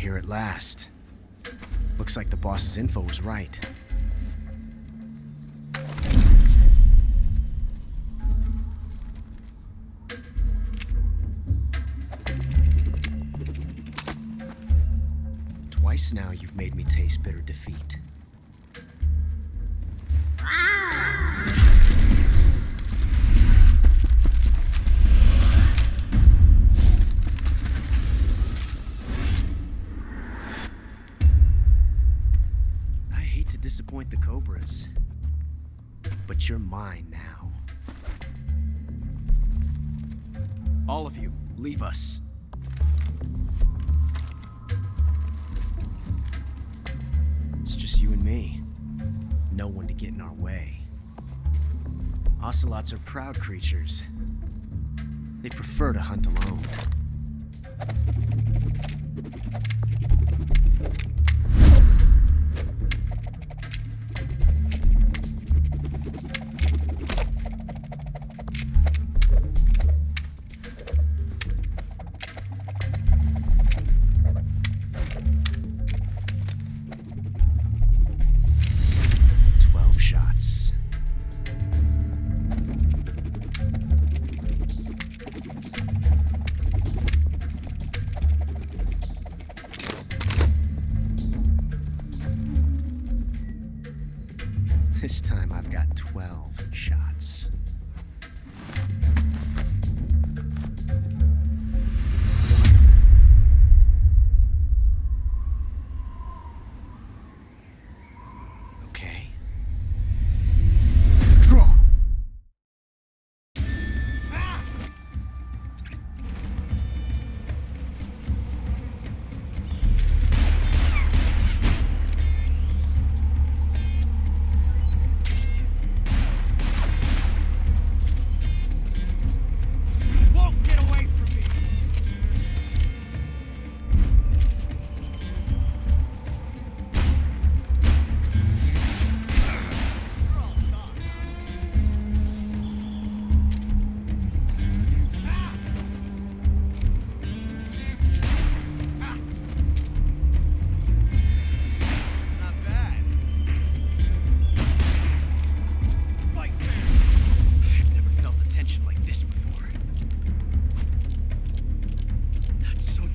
Here at last. Looks like the boss's info was right. Twice now you've made me taste bitter defeat. Disappoint the Cobras, but you're mine now. All of you, leave us. It's just you and me. No one to get in our way. Ocelots are proud creatures. They prefer to hunt alone. This time I've got 12 shots. Okay. Draw!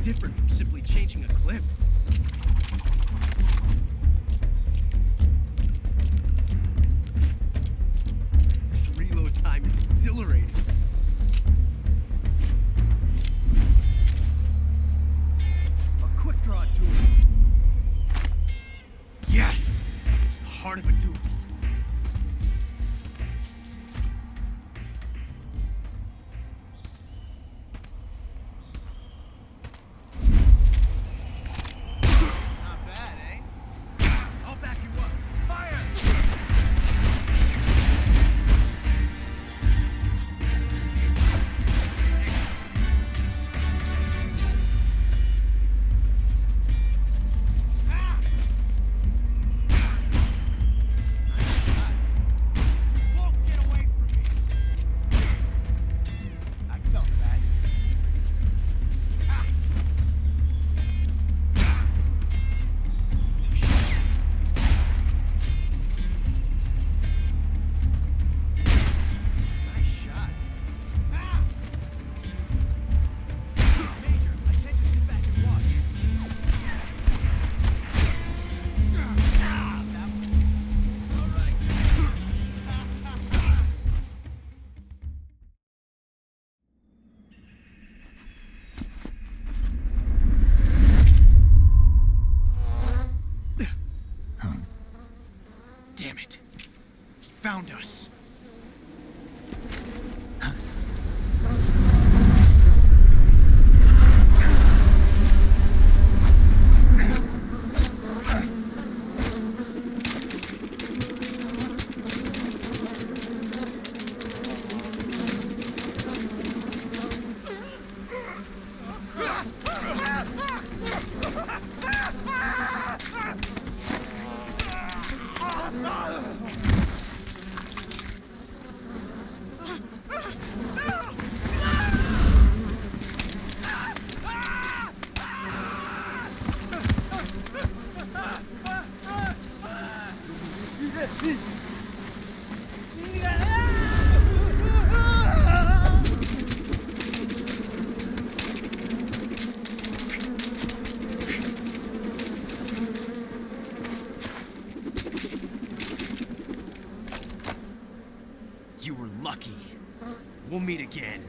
Different from simply changing a clip. This reload time is exhilarating. A quick draw tool. Yes! It's the heart of a duel. You were lucky. We'll meet again.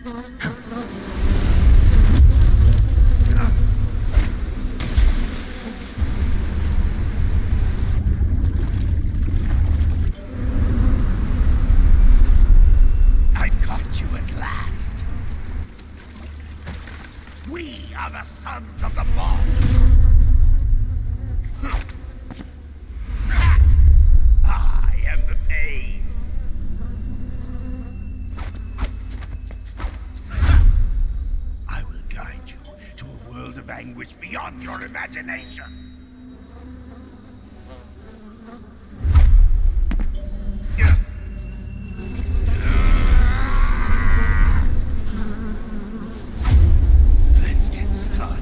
I got you at last. We are the sons of the boss. I am the pain. I will guide you to a world of anguish beyond your imagination. Let's get started.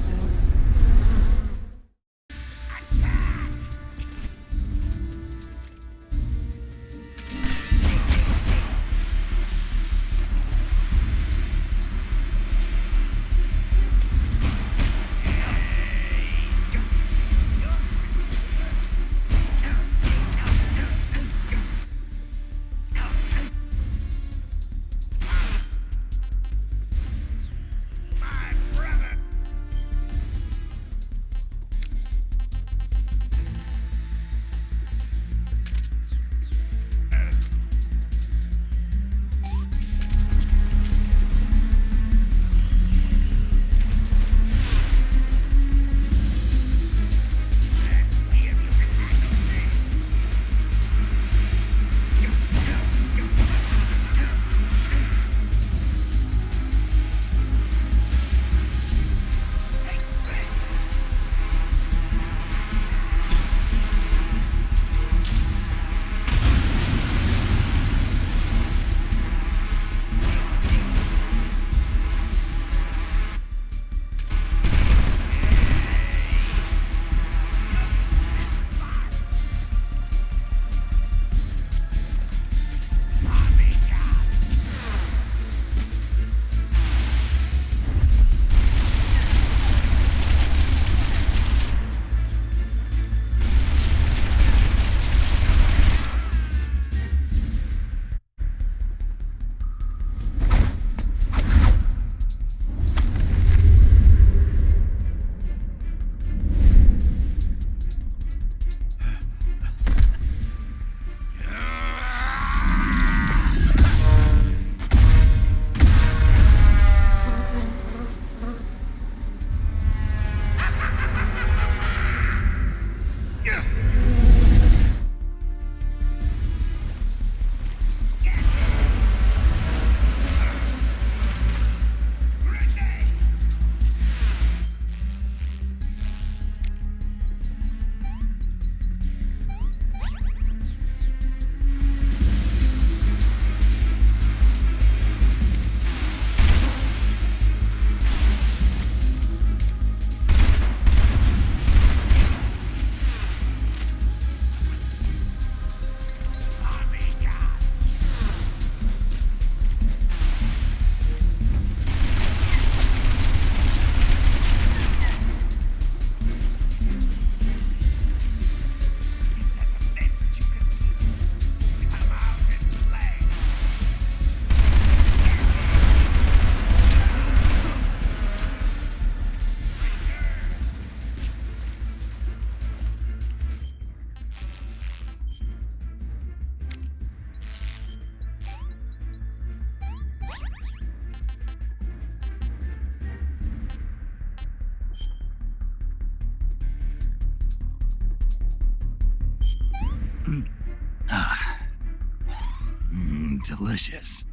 Delicious.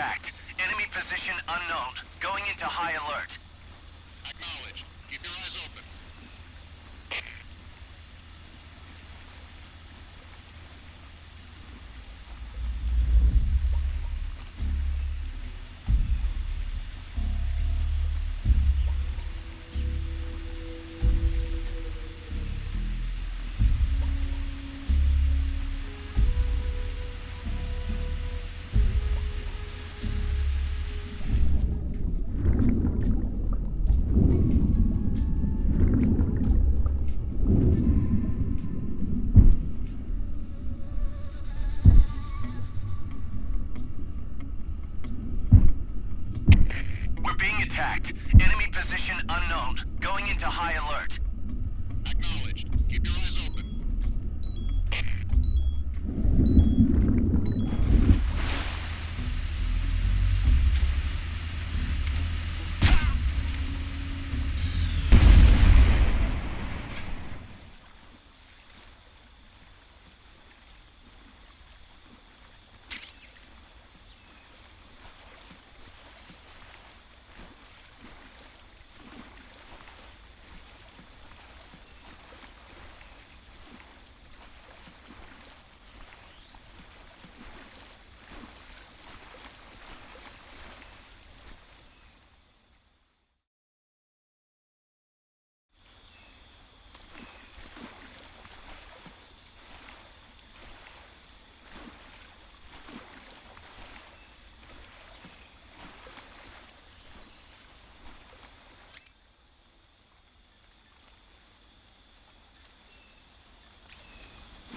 attacked. Enemy position unknown. Going into high alert. Acknowledged. Keep your eyes open. We're being attacked. Enemy position unknown. Going into high alert. Acknowledged. Keep your eyes open.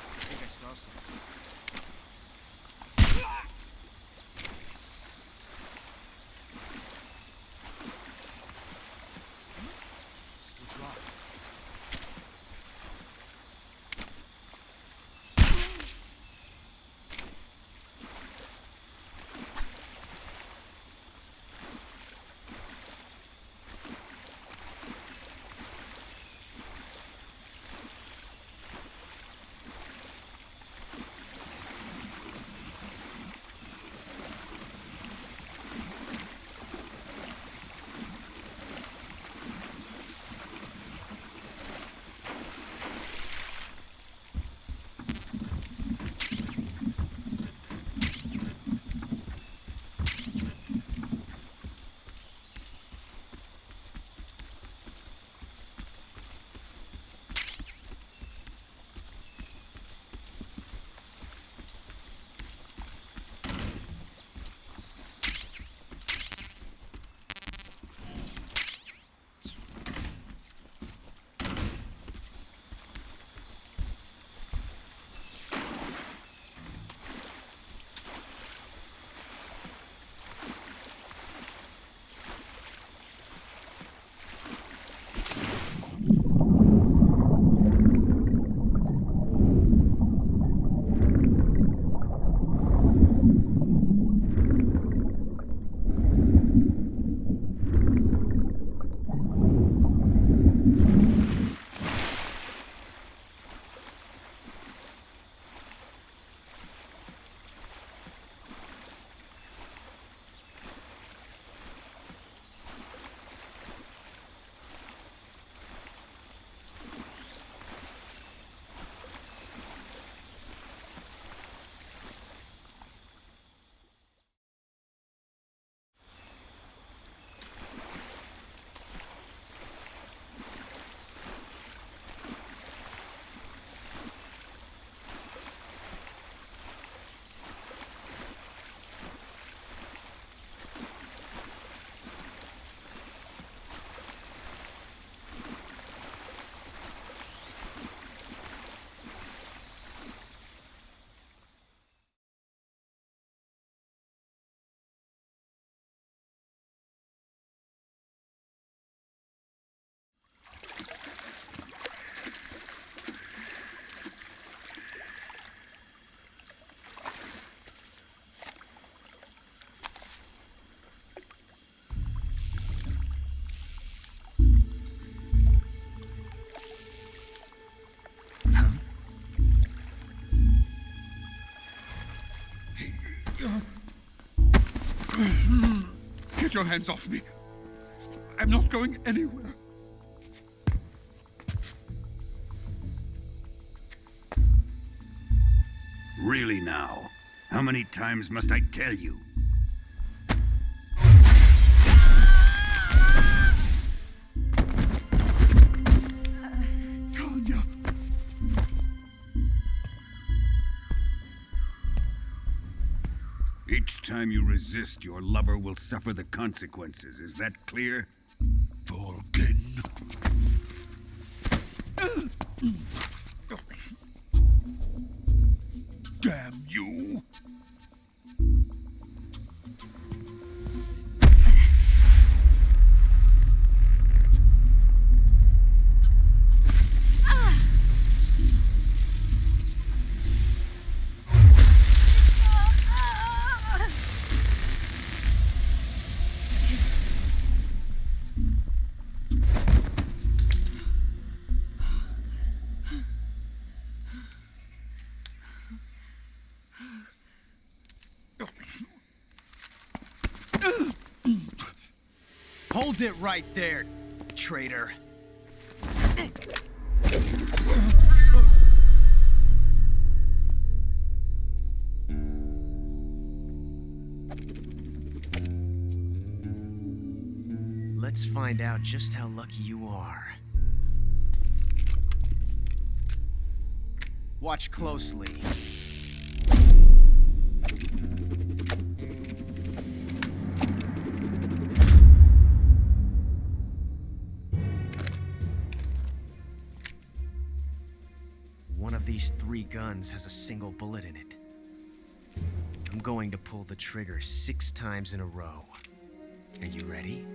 I think I saw something. What's wrong? Get your hands off me. I'm not going anywhere. Really now? How many times must I tell you? Tanya. Each time you resist, your lover will suffer the consequences. Is that clear? Volken. Damn you! Hold it right there, traitor. Let's find out just how lucky you are. Watch closely. One of these 3 guns has a single bullet in it. I'm going to pull the trigger 6 times in a row. Are you ready?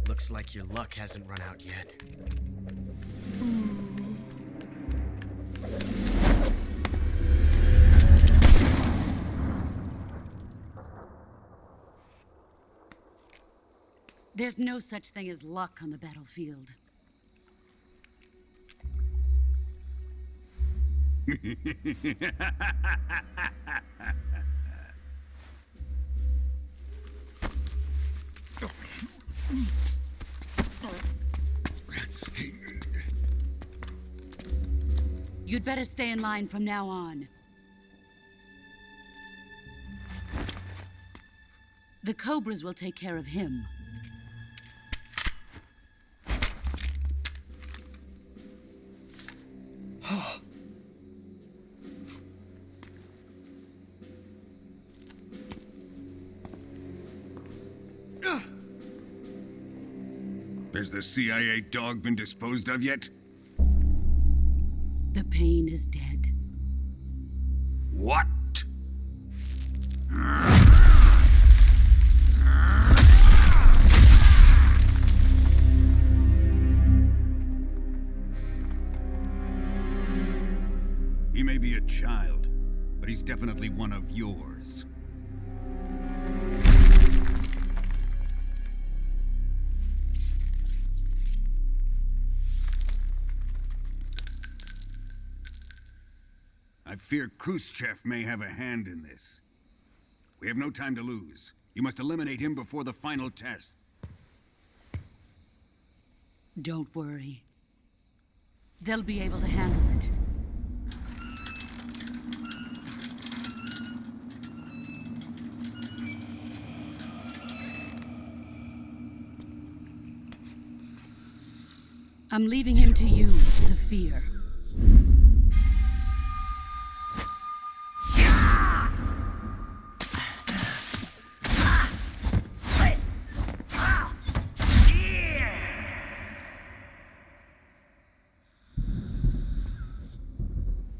Looks like your luck hasn't run out yet. There's no such thing as luck on the battlefield. You'd better stay in line from now on. The Cobras will take care of him. Has the CIA dog been disposed of yet? The pain is dead. What? He may be a child, but he's definitely one of yours. I fear Khrushchev may have a hand in this. We have no time to lose. You must eliminate him before the final test. Don't worry. They'll be able to handle it. I'm leaving him to you, the fear.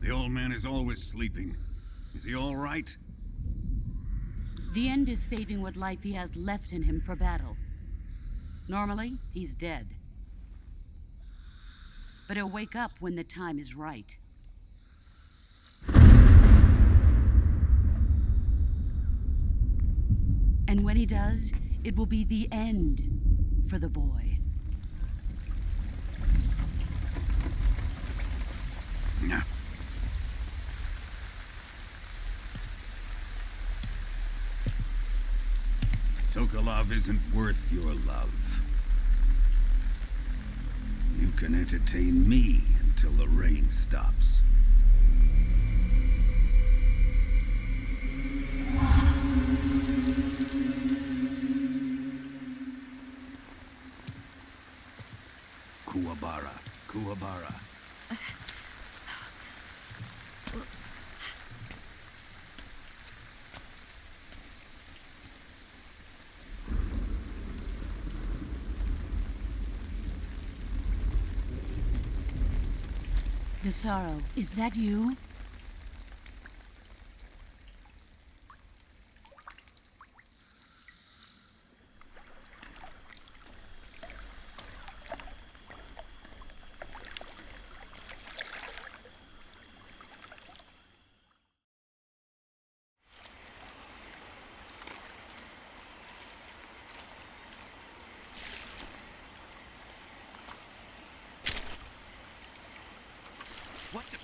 The old man is always sleeping. Is he all right? The end is saving what life he has left in him for battle. Normally, he's dead. But he'll wake up when the time is right. And when he does, it will be the end for the boy. No. Sokolov isn't worth your love. You can entertain me until the rain stops. Kuwabara, Kuwabara. Desaro, is that you? What the...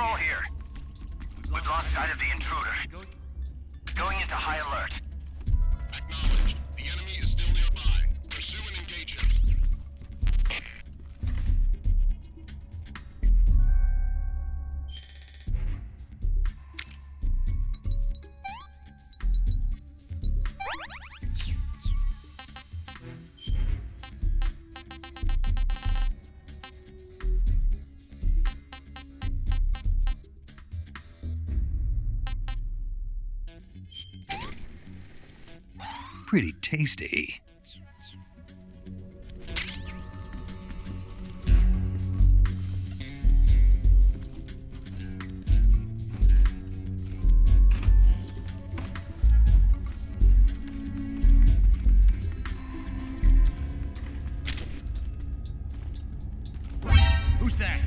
Control here. We've lost sight of the intruder. Going into high alert. Acknowledged. The enemy is still nearby. Pursue and engage him. Pretty tasty. Who's that?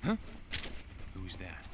Huh? Who's that?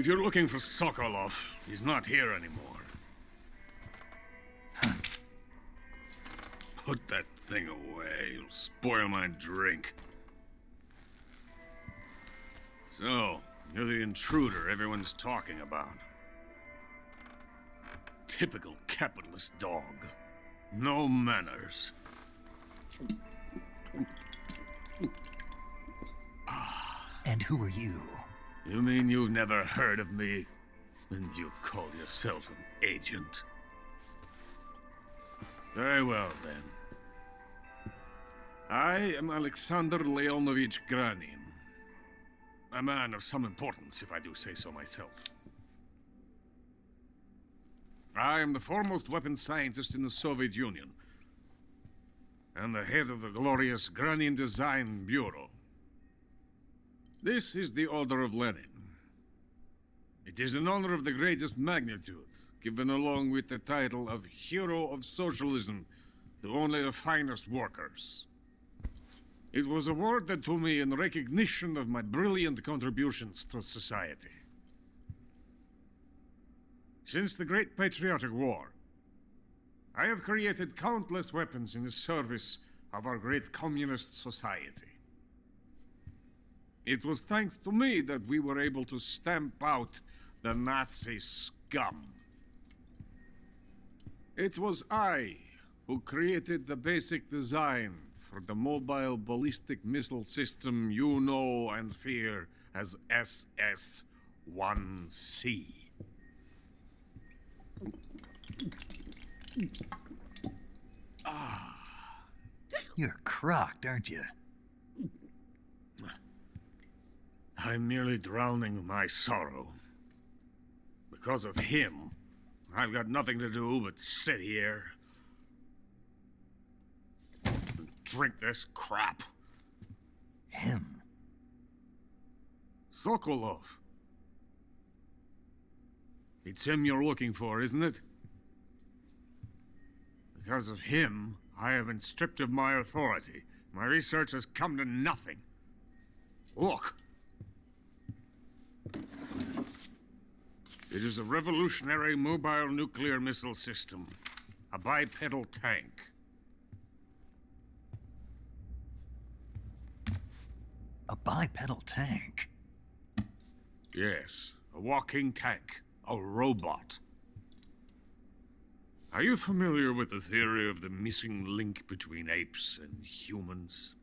If you're looking for Sokolov, he's not here anymore. Put that thing away. You'll spoil my drink. So, you're the intruder everyone's talking about. Typical capitalist dog. No manners. And who are you? You mean you've never heard of me? And you call yourself an agent? Very well, then. I am Alexander Leonovich Granin. A man of some importance, if I do say so myself. I am the foremost weapons scientist in the Soviet Union, and the head of the glorious Granin Design Bureau. This is the Order of Lenin. It is an honor of the greatest magnitude, given along with the title of Hero of Socialism to only the finest workers. It was awarded to me in recognition of my brilliant contributions to society. Since the Great Patriotic War, I have created countless weapons in the service of our great communist society. It was thanks to me that we were able to stamp out the Nazi scum. It was I who created the basic design for the mobile ballistic missile system you know and fear as SS-1C. You're crocked, aren't you? I'm merely drowning my sorrow. Because of him, I've got nothing to do but sit here and drink this crap. Him? Sokolov. It's him you're looking for, isn't it? Because of him, I have been stripped of my authority. My research has come to nothing. Look. It is a revolutionary mobile nuclear missile system. A bipedal tank. A bipedal tank? Yes, a walking tank. A robot. Are you familiar with the theory of the missing link between apes and humans?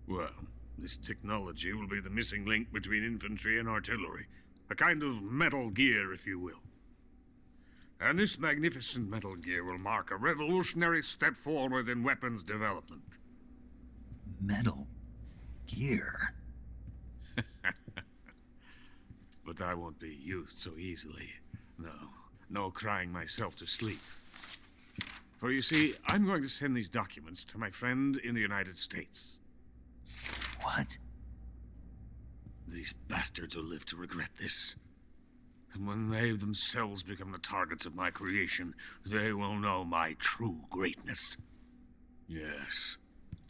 Well, this technology will be the missing link between infantry and artillery. A kind of Metal Gear, if you will. And this magnificent Metal Gear will mark a revolutionary step forward in weapons development. Metal Gear? But I won't be used so easily. No crying myself to sleep. For you see, I'm going to send these documents to my friend in the United States. What? These bastards will live to regret this. And when they themselves become the targets of my creation, they will know my true greatness. Yes,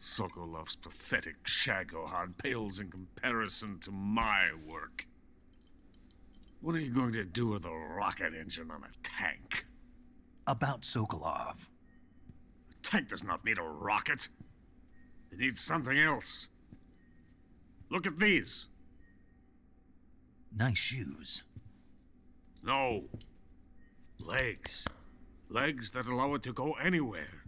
Sokolov's pathetic shagohod pales in comparison to my work. What are you going to do with a rocket engine on a tank? About Sokolov. A tank does not need a rocket. It needs something else. Look at these. Nice shoes. No. Legs. Legs that allow it to go anywhere.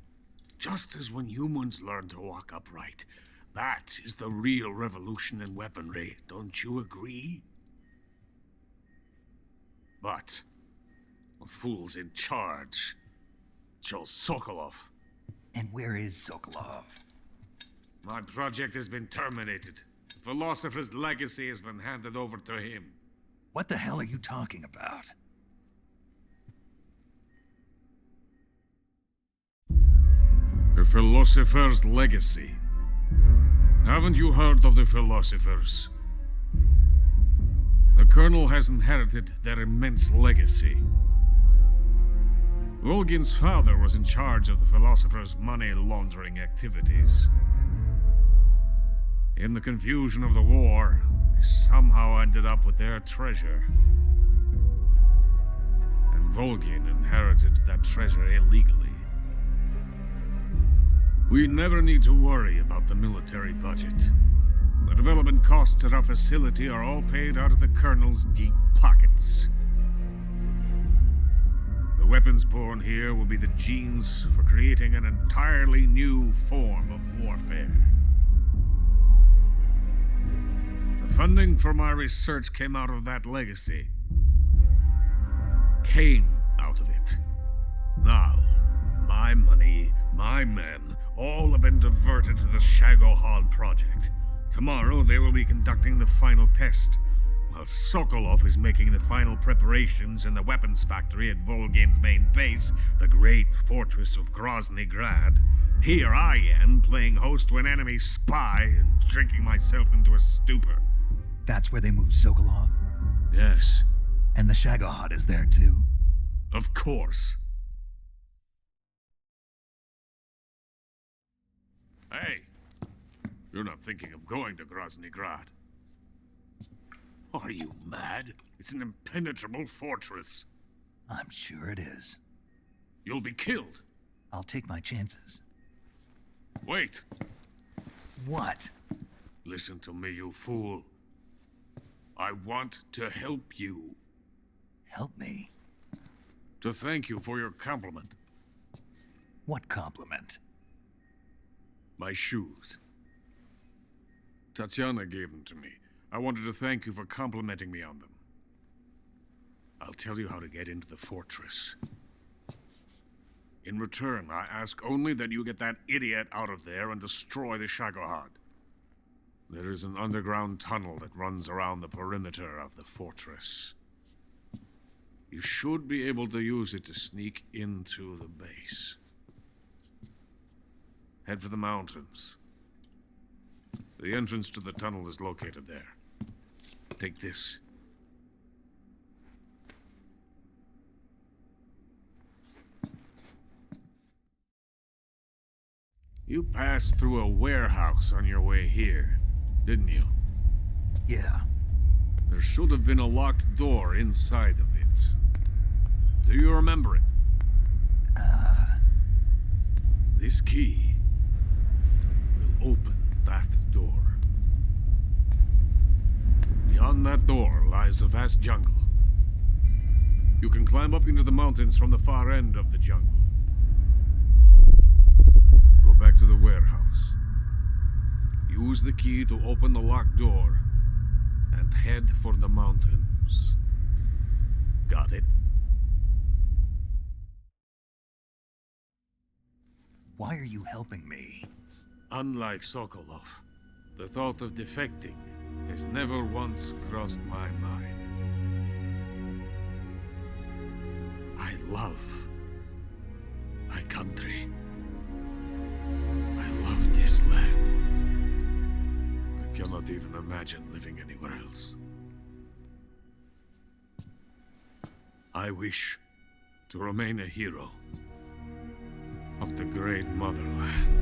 Just as when humans learn to walk upright. That is the real revolution in weaponry. Don't you agree? But the fool's in charge. Joe Sokolov. And where is Sokolov? My project has been terminated. The philosopher's legacy has been handed over to him. What the hell are you talking about? The philosopher's legacy. Haven't you heard of the philosophers? The Colonel has inherited their immense legacy. Volgin's father was in charge of the philosopher's money laundering activities. In the confusion of the war, I somehow ended up with their treasure. And Volgin inherited that treasure illegally. We never need to worry about the military budget. The development costs at our facility are all paid out of the Colonel's deep pockets. The weapons born here will be the genes for creating an entirely new form of warfare. The funding for my research came out of that legacy. Came out of it. Now, my money, my men, all have been diverted to the Shagohod project. Tomorrow they will be conducting the final test, while Sokolov is making the final preparations in the weapons factory at Volgin's main base, the great fortress of Grozny Grad. Here I am, playing host to an enemy spy and drinking myself into a stupor. That's where they moved Sokolov? Yes. And the Shagohod is there too? Of course. Hey, you're not thinking of going to Grozny Grad. Are you mad? It's an impenetrable fortress. I'm sure it is. You'll be killed. I'll take my chances. Wait. What? Listen to me, you fool. I want to help you. Help me? To thank you for your compliment. What compliment? My shoes. Tatiana gave them to me. I wanted to thank you for complimenting me on them. I'll tell you how to get into the fortress. In return, I ask only that you get that idiot out of there and destroy the Shagohod. There is an underground tunnel that runs around the perimeter of the fortress. You should be able to use it to sneak into the base. Head for the mountains. The entrance to the tunnel is located there. Take this. You passed through a warehouse on your way here, didn't you? Yeah. There should have been a locked door inside of it. Do you remember it? This key will open that door. Beyond that door lies the vast jungle. You can climb up into the mountains from the far end of the jungle. Go back to the warehouse. Use the key to open the locked door and head for the mountains. Got it? Why are you helping me? Unlike Sokolov, the thought of defecting has never once crossed my mind. I love my country. I love this land. I cannot even imagine living anywhere else. I wish to remain a hero of the great motherland.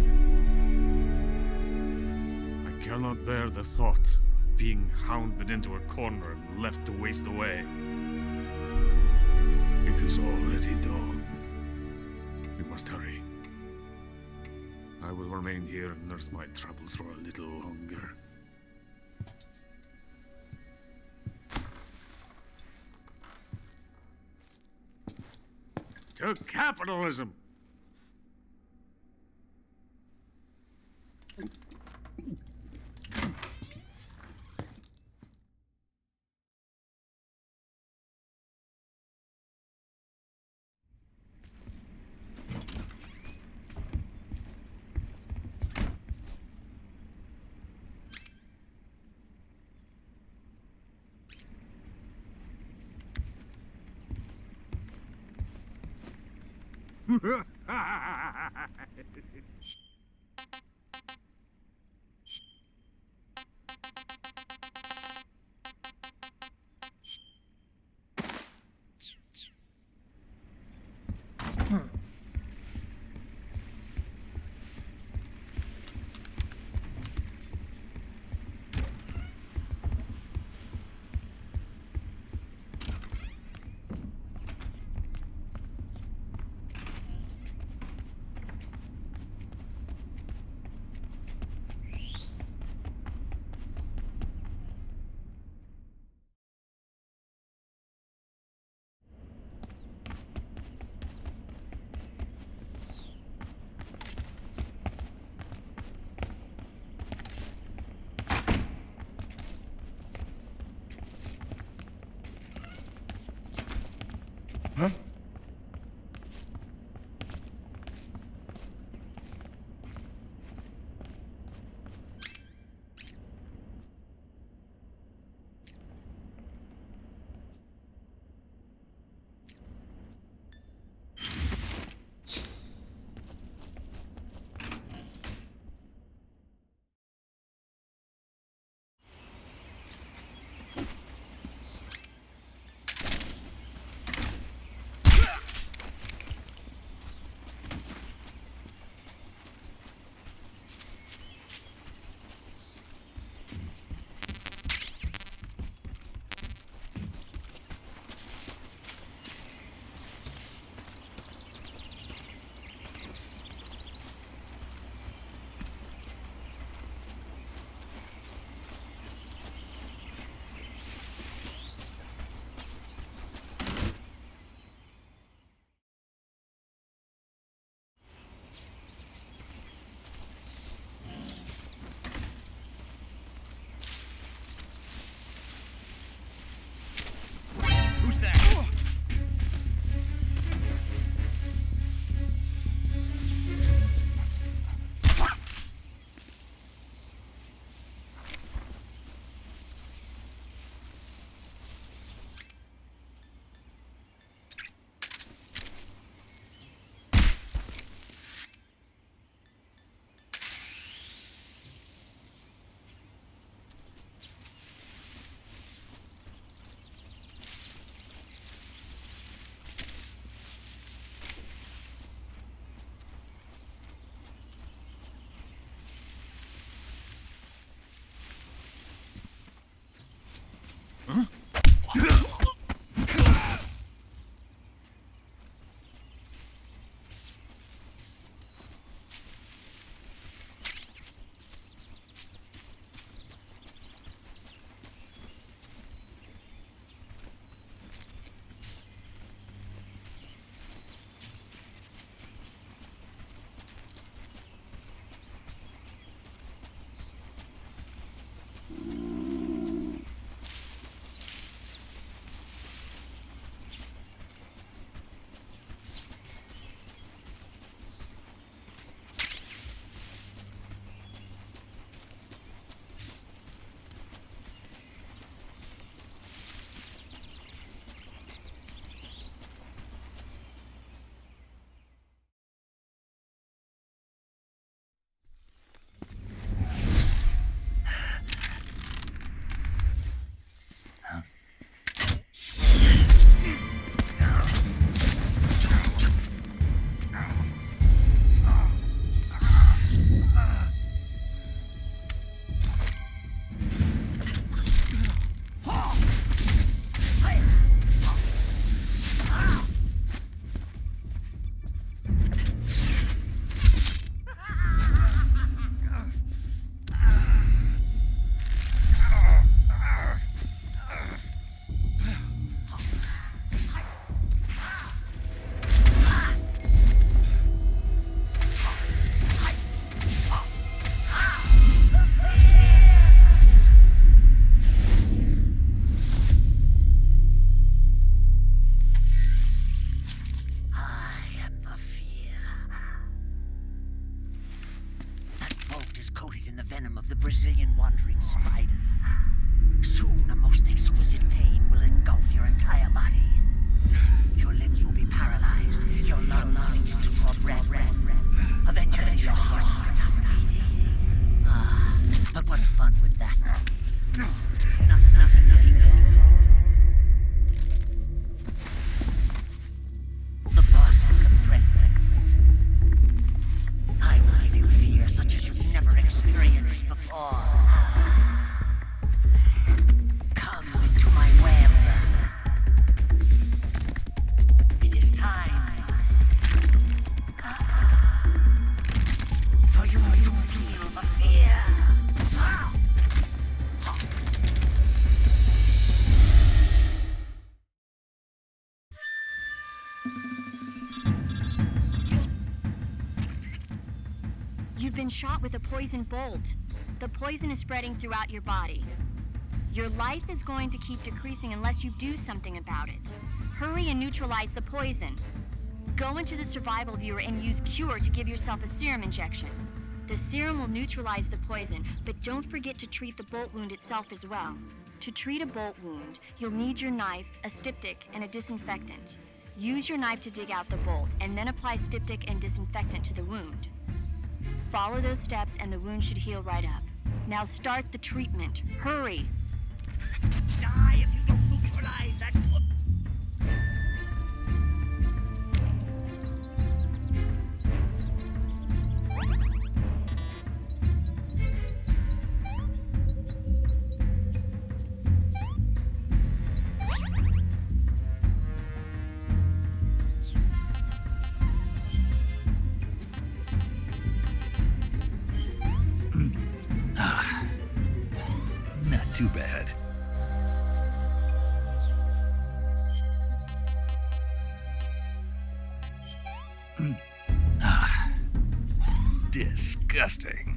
I cannot bear the thought of being hounded into a corner and left to waste away. It is already dawn. We must hurry. I will remain here and nurse my troubles for a little longer. To capitalism! the venom of the Brazilian wandering spider. Soon, a most exquisite pain will engulf your entire body. Your limbs will be paralyzed, your lungs cease to draw breath. Eventually, your heart will stop beating. Ah, but what fun would that be? Not nothing at all. The boss's apprentice. I will give you fear such as you've never experienced before. Come into my web. It is time for you to feel the fear. You've been shot with a poison bolt. The poison is spreading throughout your body. Your life is going to keep decreasing unless you do something about it. Hurry and neutralize the poison. Go into the survival viewer and use Cure to give yourself a serum injection. The serum will neutralize the poison, but don't forget to treat the bolt wound itself as well. To treat a bolt wound, you'll need your knife, a styptic, and a disinfectant. Use your knife to dig out the bolt, and then apply styptic and disinfectant to the wound. Follow those steps and the wound should heal right up. Now start the treatment. Hurry! Die if you don't neutralize that. Not too bad. Disgusting.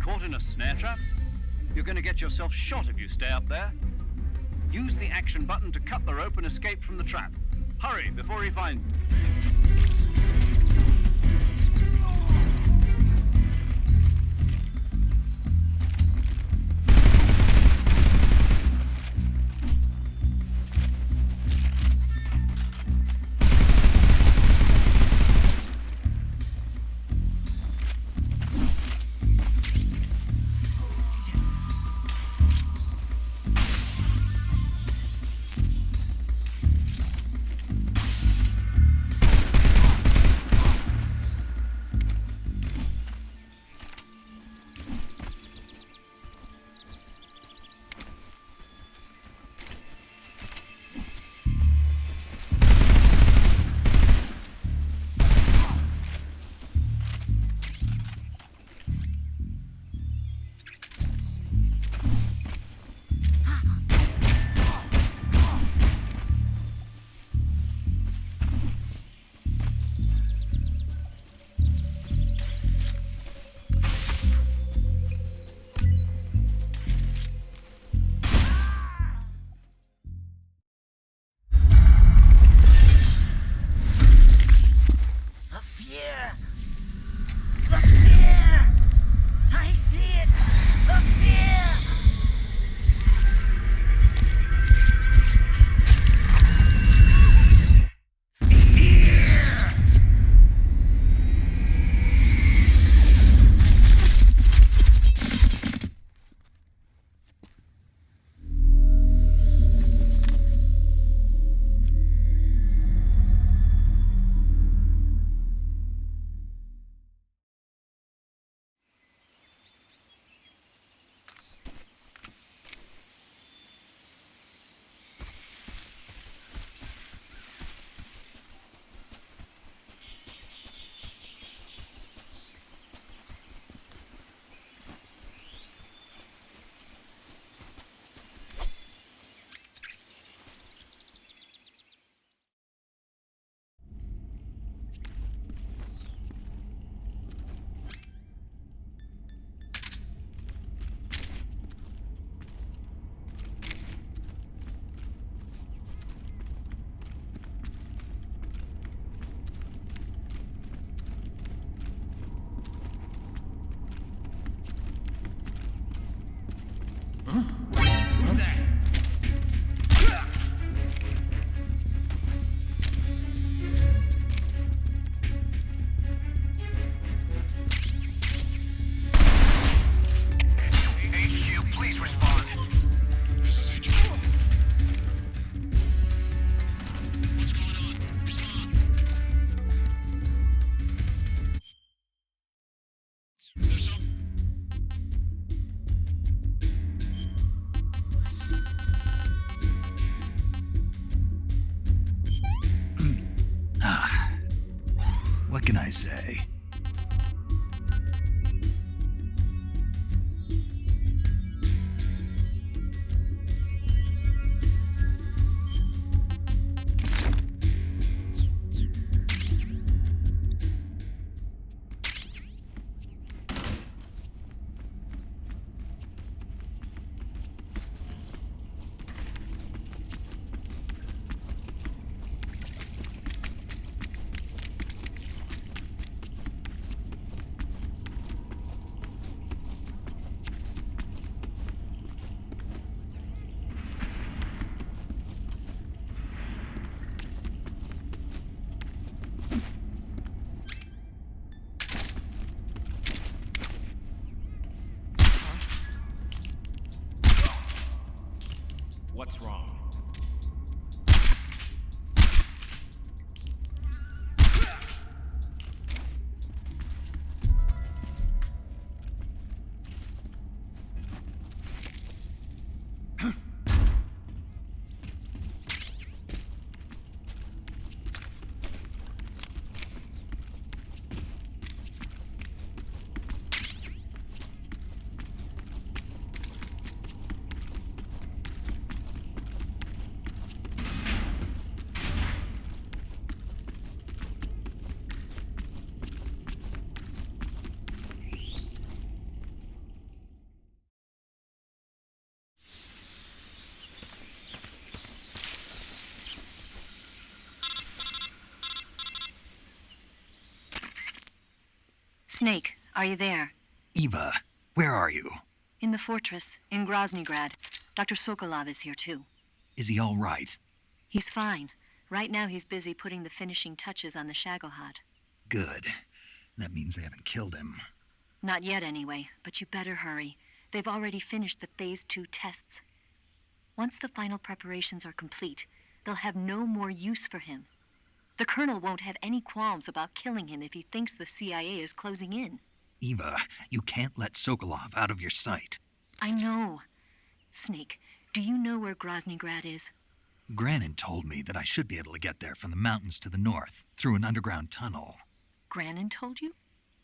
Caught in a snare trap? You're going to get yourself shot if you stay up there. Use the action button to cut the rope and escape from the trap. Hurry before he finds you. I say. What's wrong? Snake, are you there? Eva, where are you? In the fortress, in Groznygrad. Dr. Sokolov is here too. Is he all right? He's fine. Right now he's busy putting the finishing touches on the Shagohod. Good. That means they haven't killed him. Not yet anyway, but you better hurry. They've already finished the Phase 2 tests. Once the final preparations are complete, they'll have no more use for him. The Colonel won't have any qualms about killing him if he thinks the CIA is closing in. Eva, you can't let Sokolov out of your sight. I know. Snake, do you know where Groznygrad is? Granin told me that I should be able to get there from the mountains to the north, through an underground tunnel. Granin told you?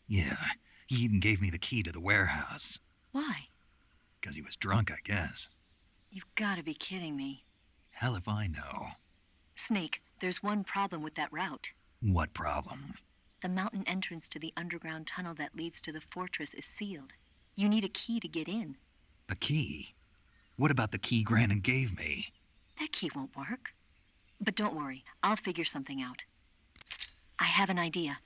Yeah, he even gave me the key to the warehouse. Why? 'Cause he was drunk, I guess. You've got to be kidding me. Hell if I know. Snake, there's one problem with that route. What problem? The mountain entrance to the underground tunnel that leads to the fortress is sealed. You need a key to get in. A key? What about the key Granin gave me? That key won't work. But don't worry, I'll figure something out. I have an idea.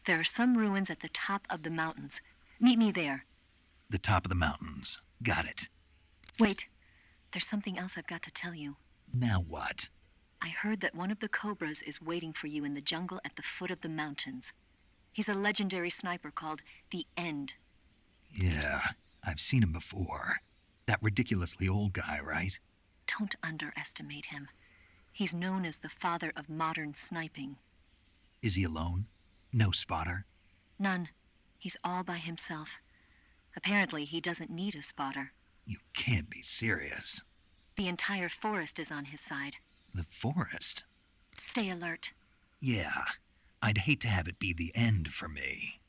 There are some ruins at the top of the mountains. Meet me there. The top of the mountains. Got it. Wait, there's something else I've got to tell you. Now what? I heard that one of the Cobras is waiting for you in the jungle at the foot of the mountains. He's a legendary sniper called the End. Yeah, I've seen him before. That ridiculously old guy, right? Don't underestimate him. He's known as the father of modern sniping. Is he alone? No spotter? None. He's all by himself. Apparently, he doesn't need a spotter. You can't be serious. The entire forest is on his side. The forest? Stay alert. Yeah, I'd hate to have it be the end for me.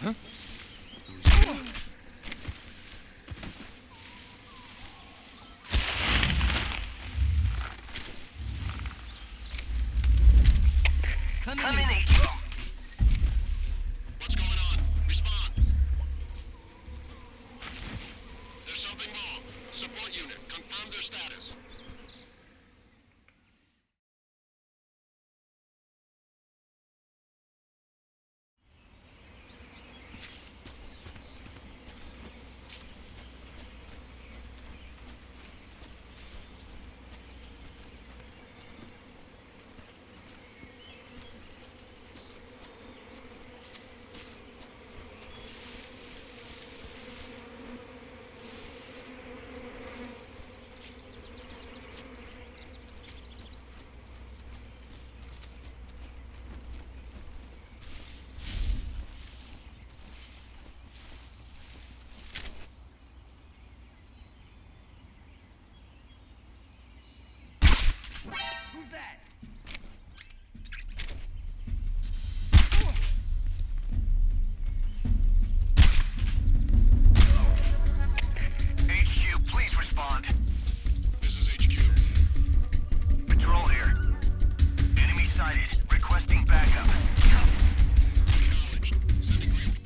Come in, HQ. What's going on? Respond. There's something wrong. Support unit, confirm their status. Who's that? HQ, please respond. This is HQ. Patrol here. Enemy sighted. Requesting backup. Acknowledged. Sending reinforcements.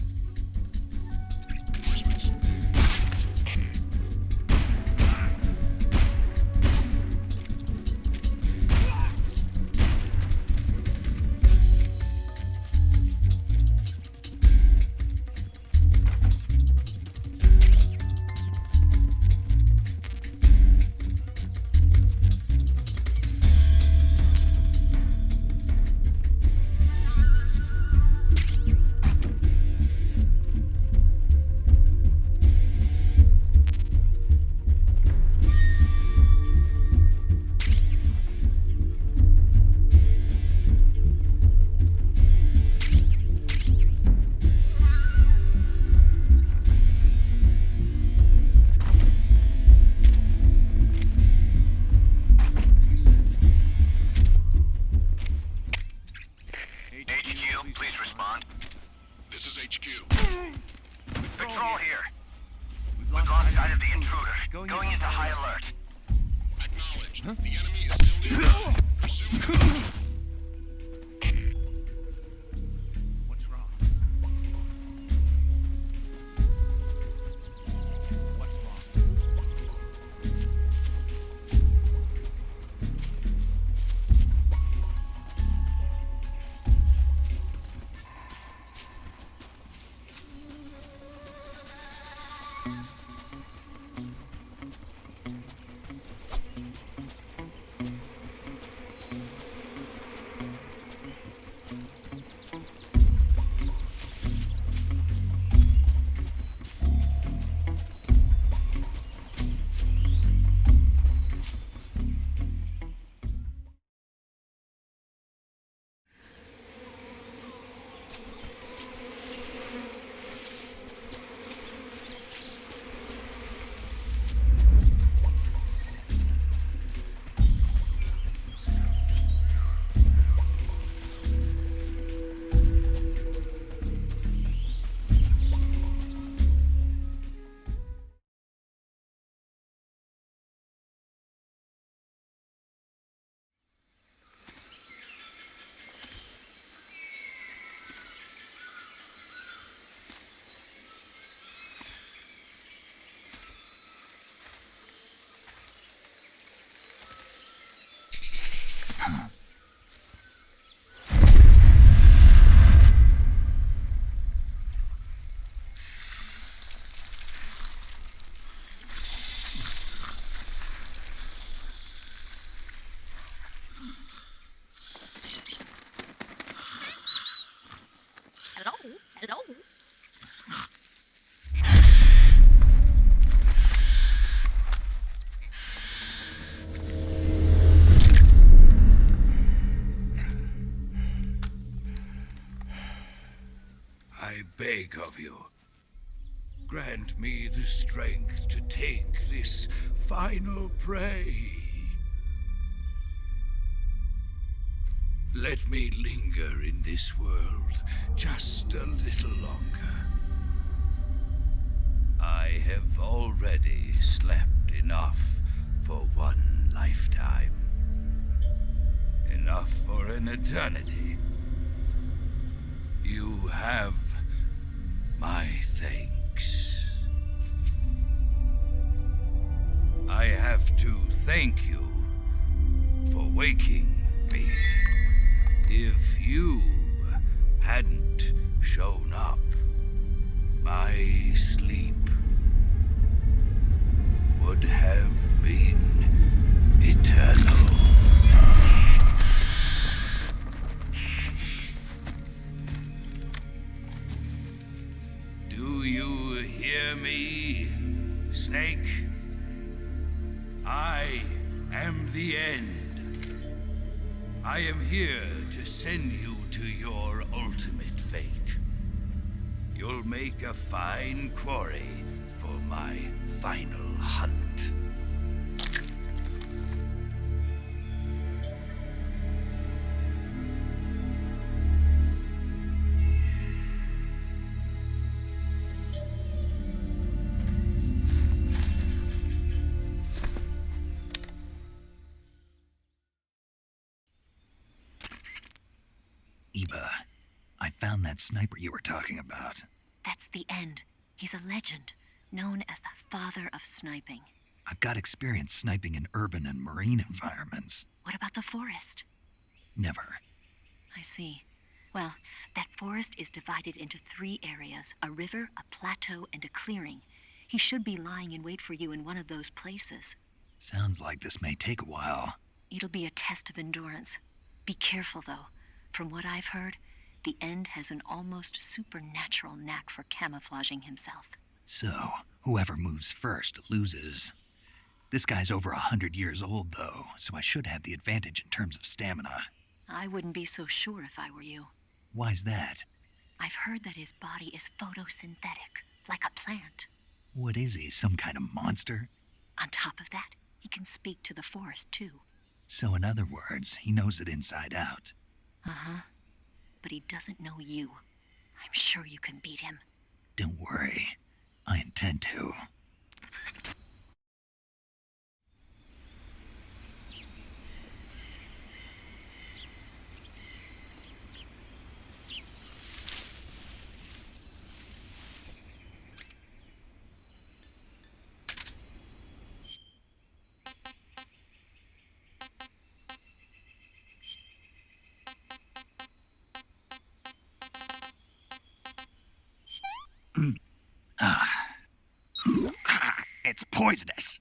HQ, please respond. This is HQ. Patrol here. We've lost sight of the intruder. Going into high alert. Acknowledged. The enemy is still nearby. Pursuing. What's wrong? What's wrong? I beg of you, grant me the strength to take this final prey. Let me linger in this world just a little longer. have already slept enough for one lifetime. Enough for an eternity. You have my thanks. I have to thank you for waking me. If you hadn't shown up, my sleep would have been eternal. Do you hear me, Snake? I am the end. I am here to send you to your ultimate fate. You'll make a fine quarry for my final hunt. Eva, I found that sniper you were talking about. That's the end. He's a legend, known as the father of sniping. I've got experience sniping in urban and marine environments. What about the forest? Never. I see. Well, that forest is divided into 3 areas, a river, a plateau, and a clearing. He should be lying in wait for you in one of those places. Sounds like this may take a while. It'll be a test of endurance. Be careful, though. From what I've heard, the End has an almost supernatural knack for camouflaging himself. So, whoever moves first loses. This guy's over 100 years old, though, so I should have the advantage in terms of stamina. I wouldn't be so sure if I were you. Why's that? I've heard that his body is photosynthetic, like a plant. What is he, some kind of monster? On top of that, he can speak to the forest, too. So in other words, he knows it inside out. Uh-huh. But he doesn't know you. I'm sure you can beat him. Don't worry. I intend to. It's poisonous.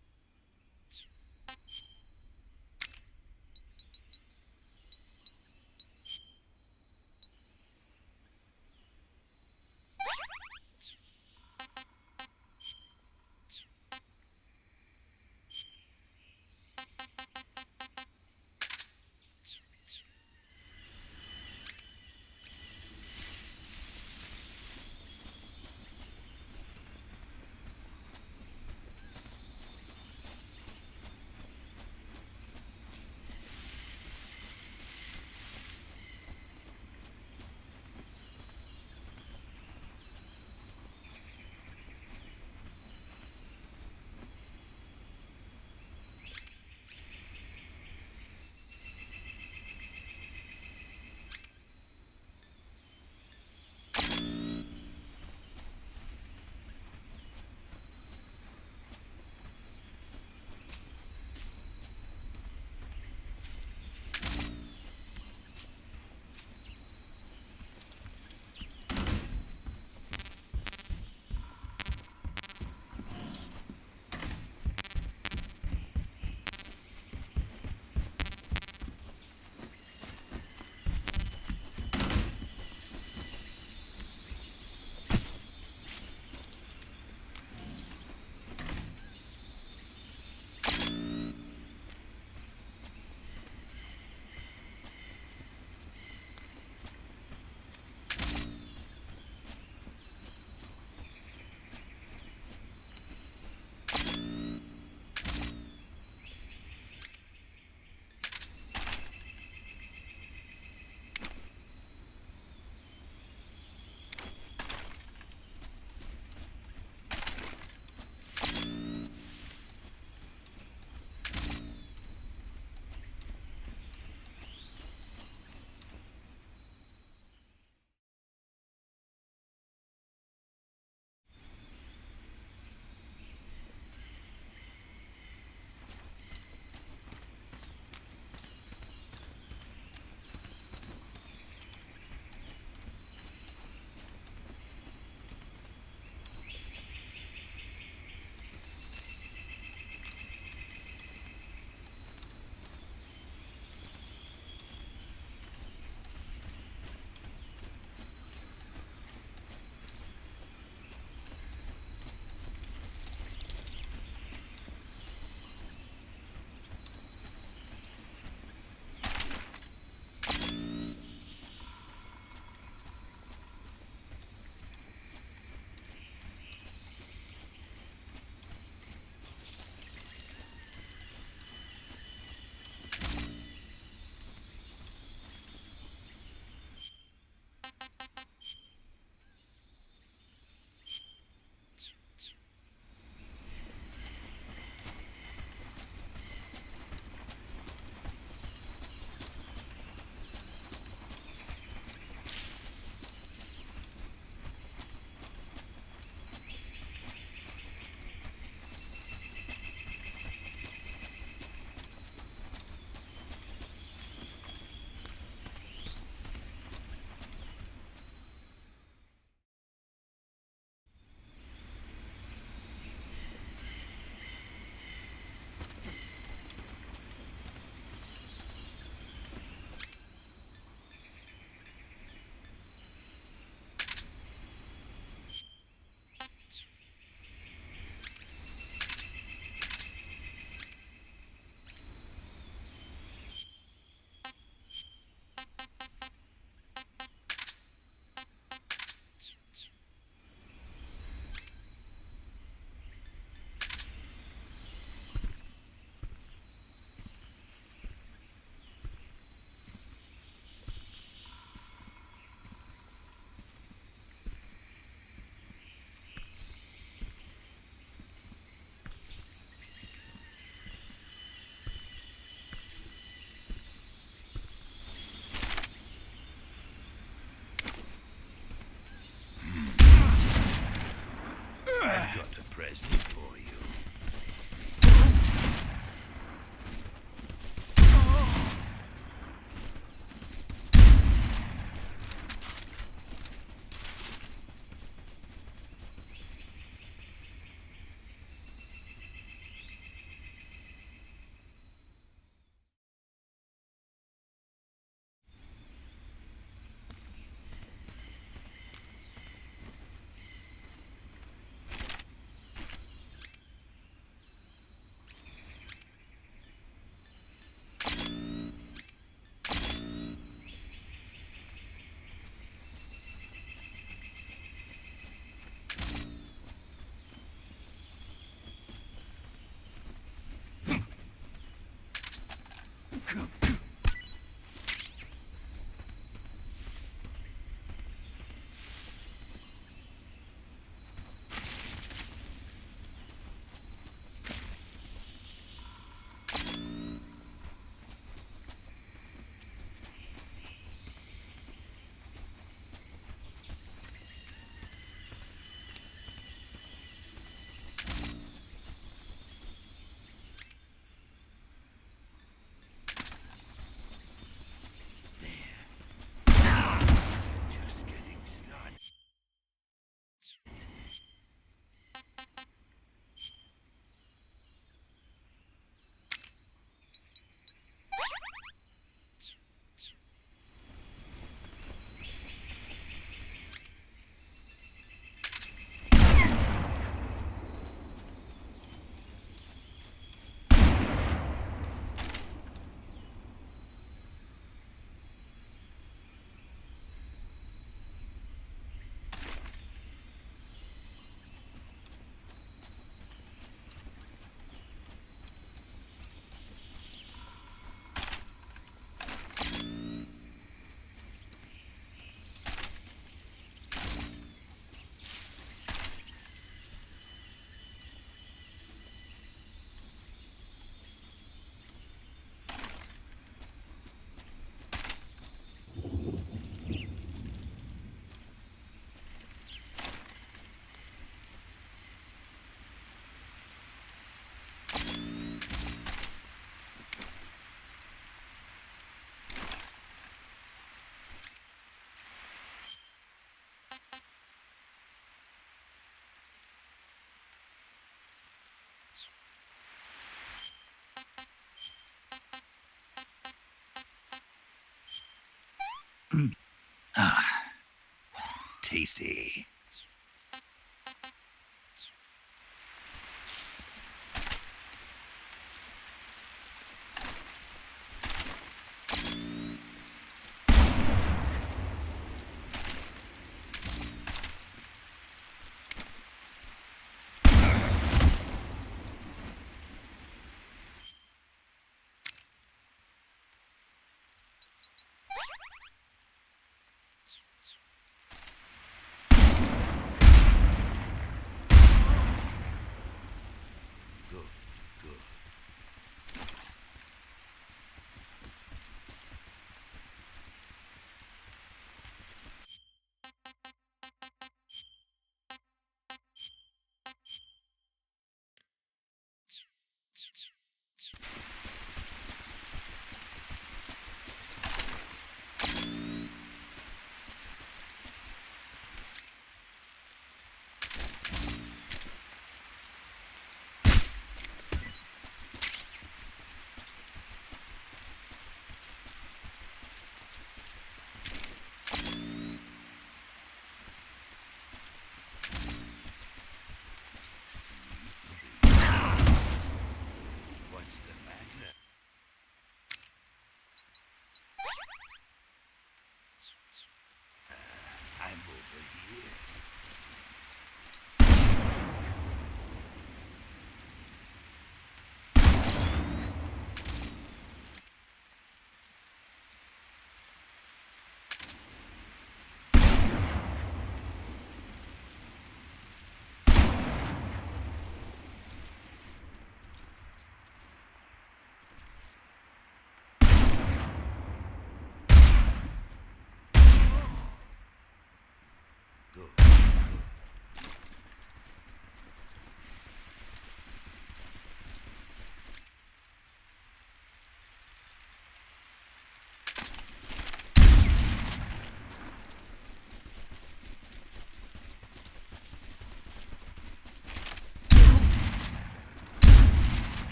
present for you. Tasty.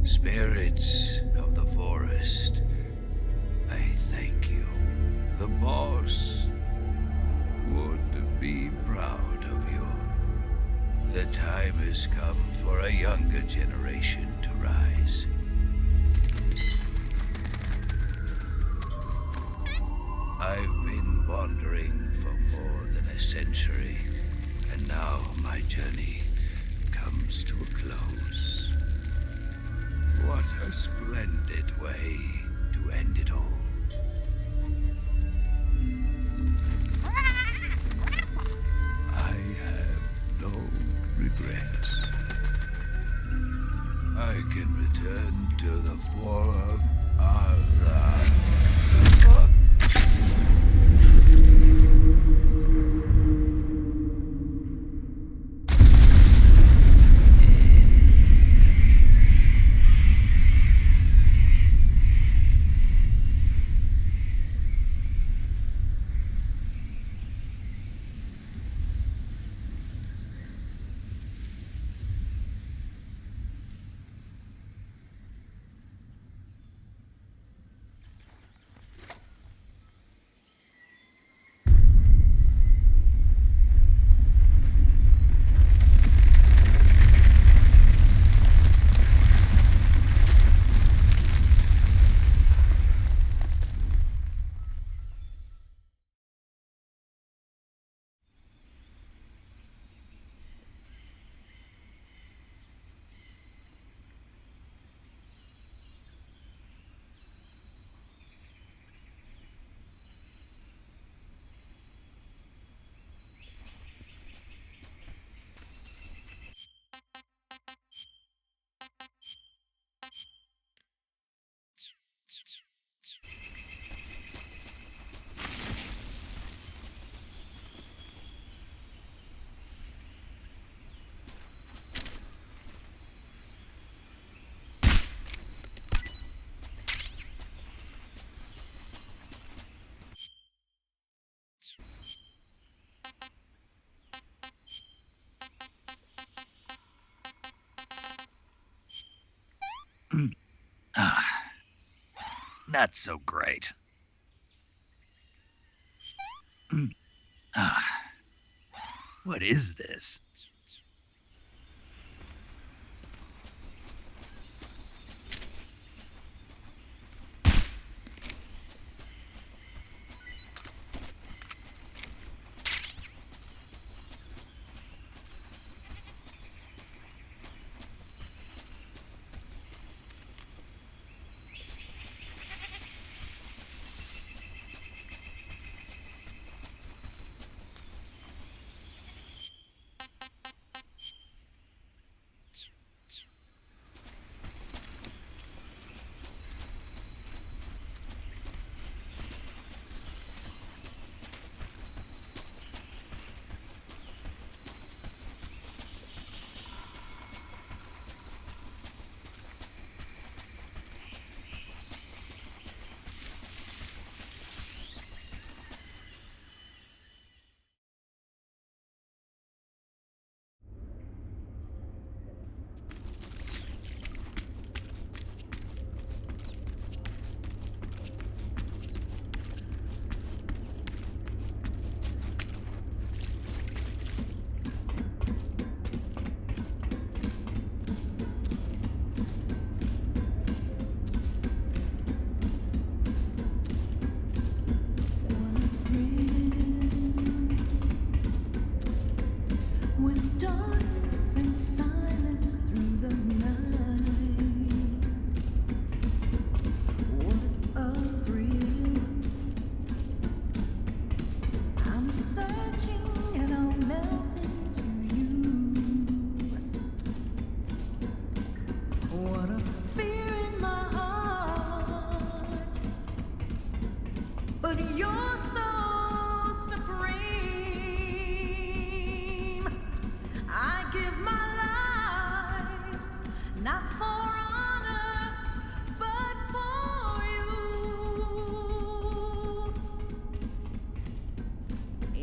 Spirits of the forest, I thank you. The boss would be proud of you. The time has come for a younger generation to rise. I've been wandering for more than a century, and now my journey comes to a close. What a splendid way to end it all. I have no regrets. I can return to the form of the... Not so great. What is this?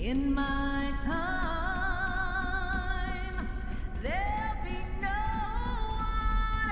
In my time, there'll be no one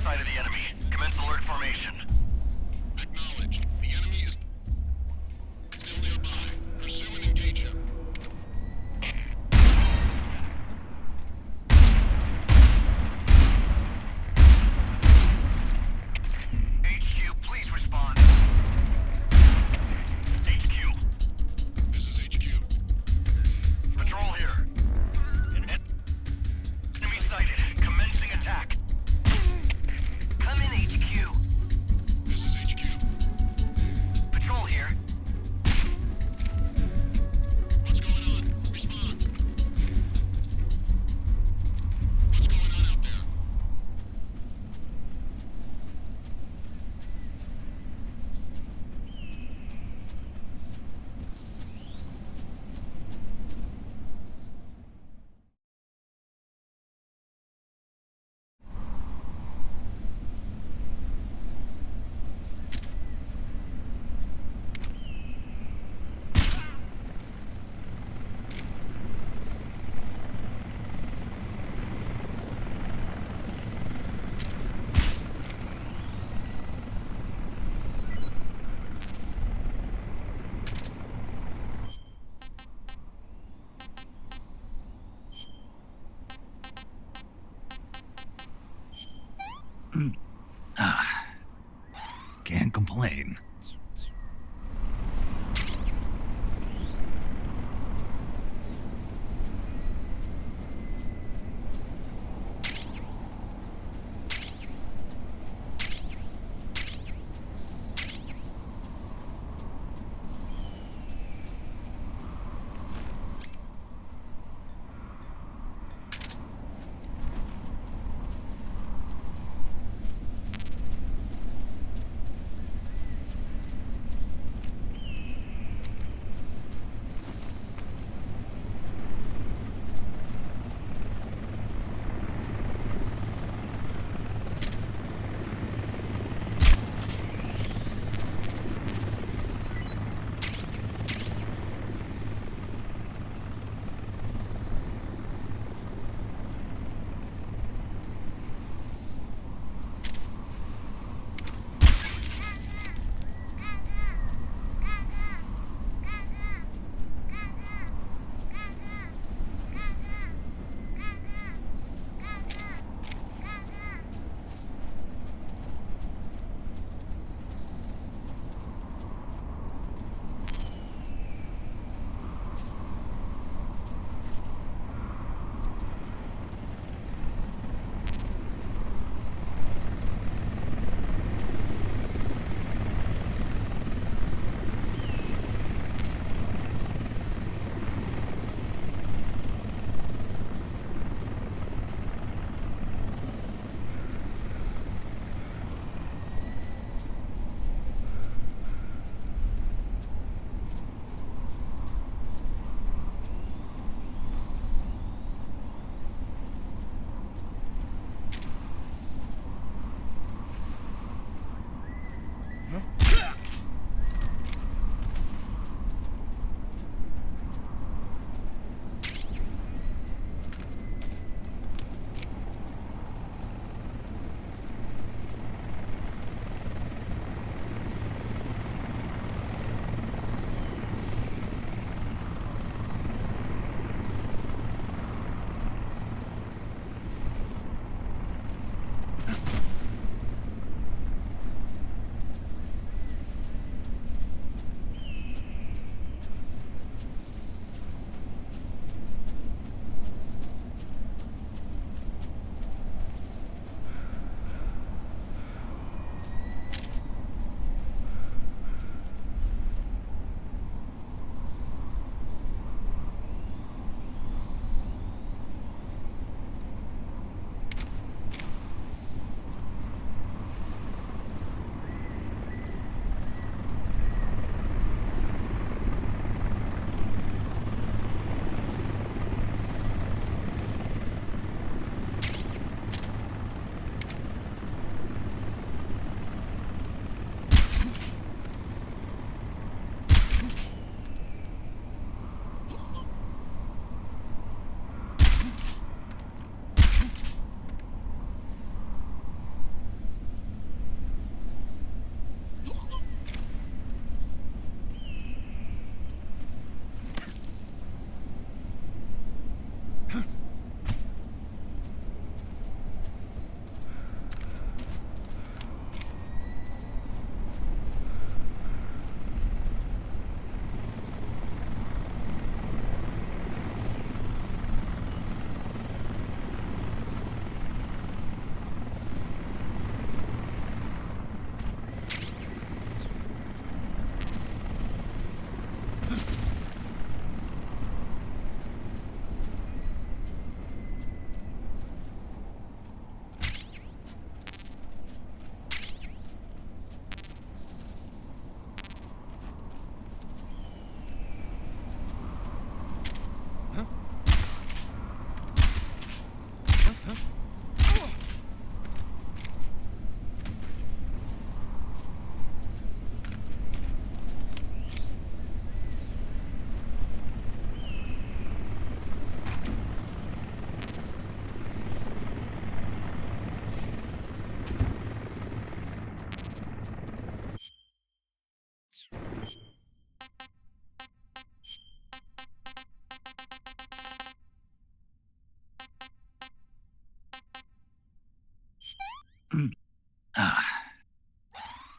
sight of the enemy. Commence alert formation. Acknowledged. The enemy is still nearby. Pursue and engage him. HQ, please respond. HQ. This is HQ. Patrol here. Enemy sighted. Commencing attack. Come in, HQ. This is HQ. Patrol here. What's going on? Respond. What's going on out there? Can't complain.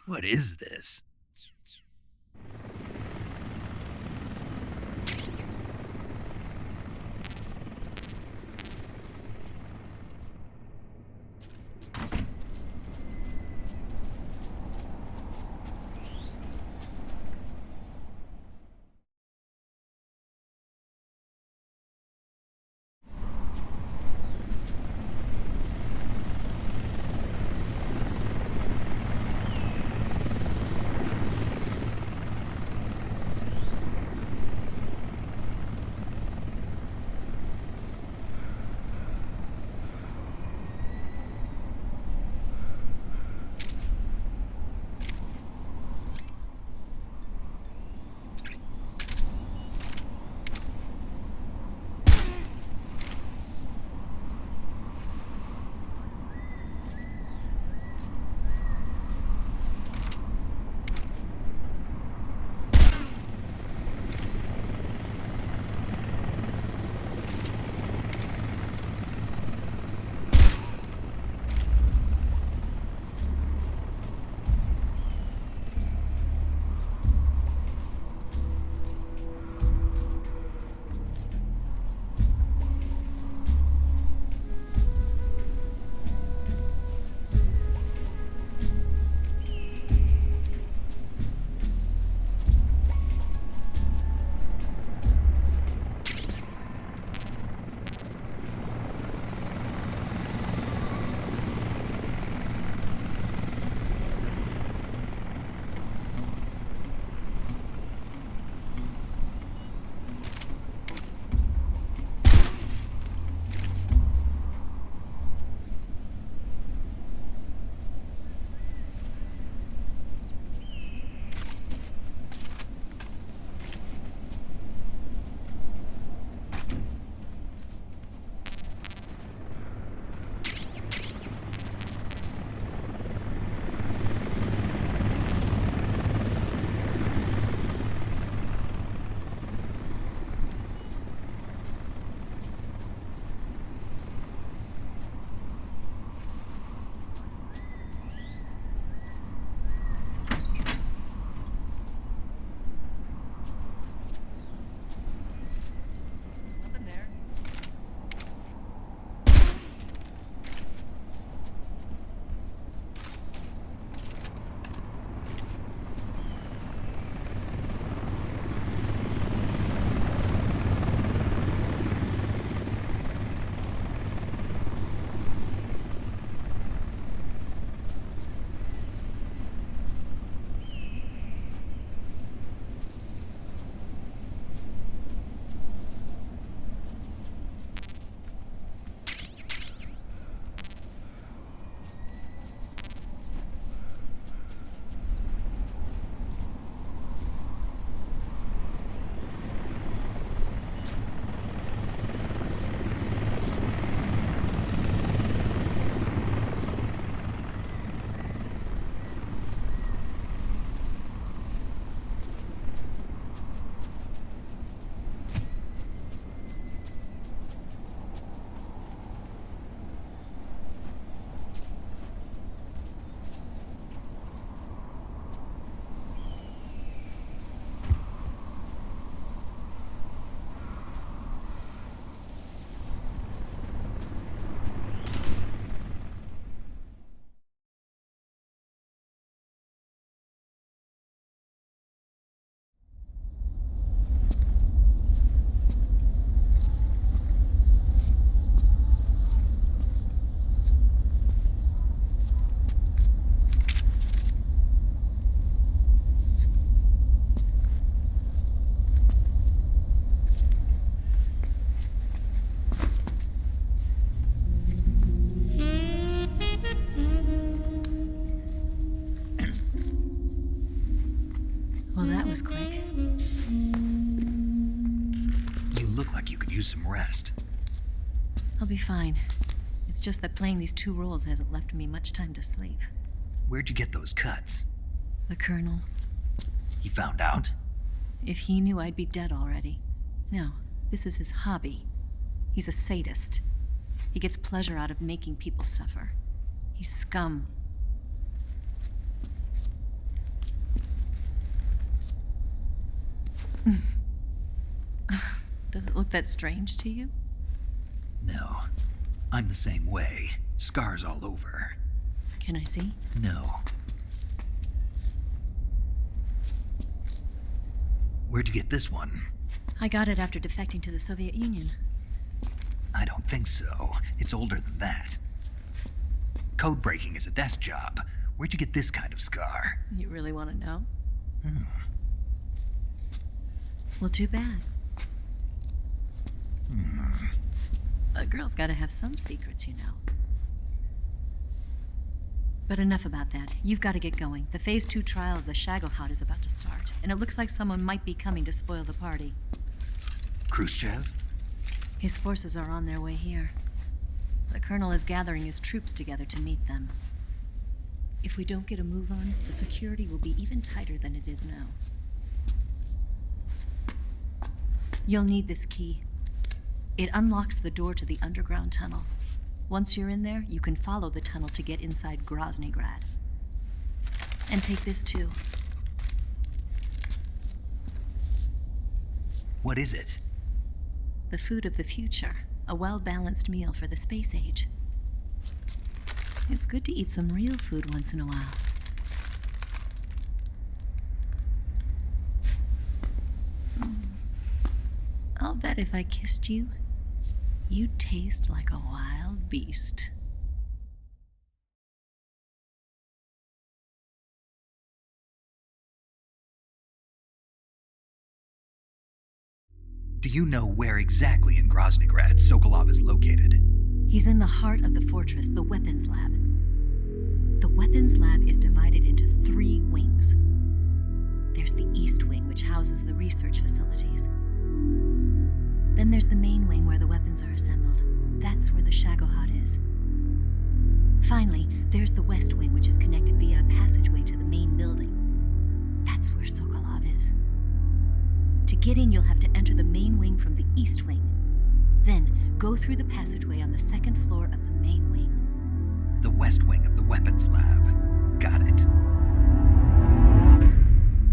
What is this? was quick. You look like you could use some rest. I'll be fine. It's just that playing these two roles hasn't left me much time to sleep. Where'd you get those cuts? The Colonel. He found out? If he knew, I'd be dead already. No, this is his hobby. He's a sadist. He gets pleasure out of making people suffer. He's scum. Does it look that strange to you? No. I'm the same way. Scars all over. Can I see? No. Where'd you get this one? I got it after defecting to the Soviet Union. I don't think so. It's older than that. Code breaking is a desk job. Where'd you get this kind of scar? You really want to know? Well, too bad. A girl's gotta have some secrets, you know. But enough about that. You've got to get going. The Phase 2 trial of the Shagohod is about to start, and it looks like someone might be coming to spoil the party. Khrushchev? His forces are on their way here. The colonel is gathering his troops together to meet them. If we don't get a move on, the security will be even tighter than it is now. You'll need this key. It unlocks the door to the underground tunnel. Once you're in there, you can follow the tunnel to get inside Groznygrad. And take this too. What is it? The food of the future. A well-balanced meal for the space age. It's good to eat some real food once in a while. I'll bet if I kissed you, you'd taste like a wild beast. Do you know where exactly in Groznygrad Sokolov is located? He's in the heart of the fortress, the weapons lab. The weapons lab is divided into 3 wings. There's the East Wing, which houses the research facilities. Then there's the main wing where the weapons are assembled. That's where the Shagohod is. Finally, there's the West Wing, which is connected via a passageway to the main building. That's where Sokolov is. To get in, you'll have to enter the main wing from the East Wing. Then, go through the passageway on the 2nd floor of the main wing. The West Wing of the weapons lab. Got it.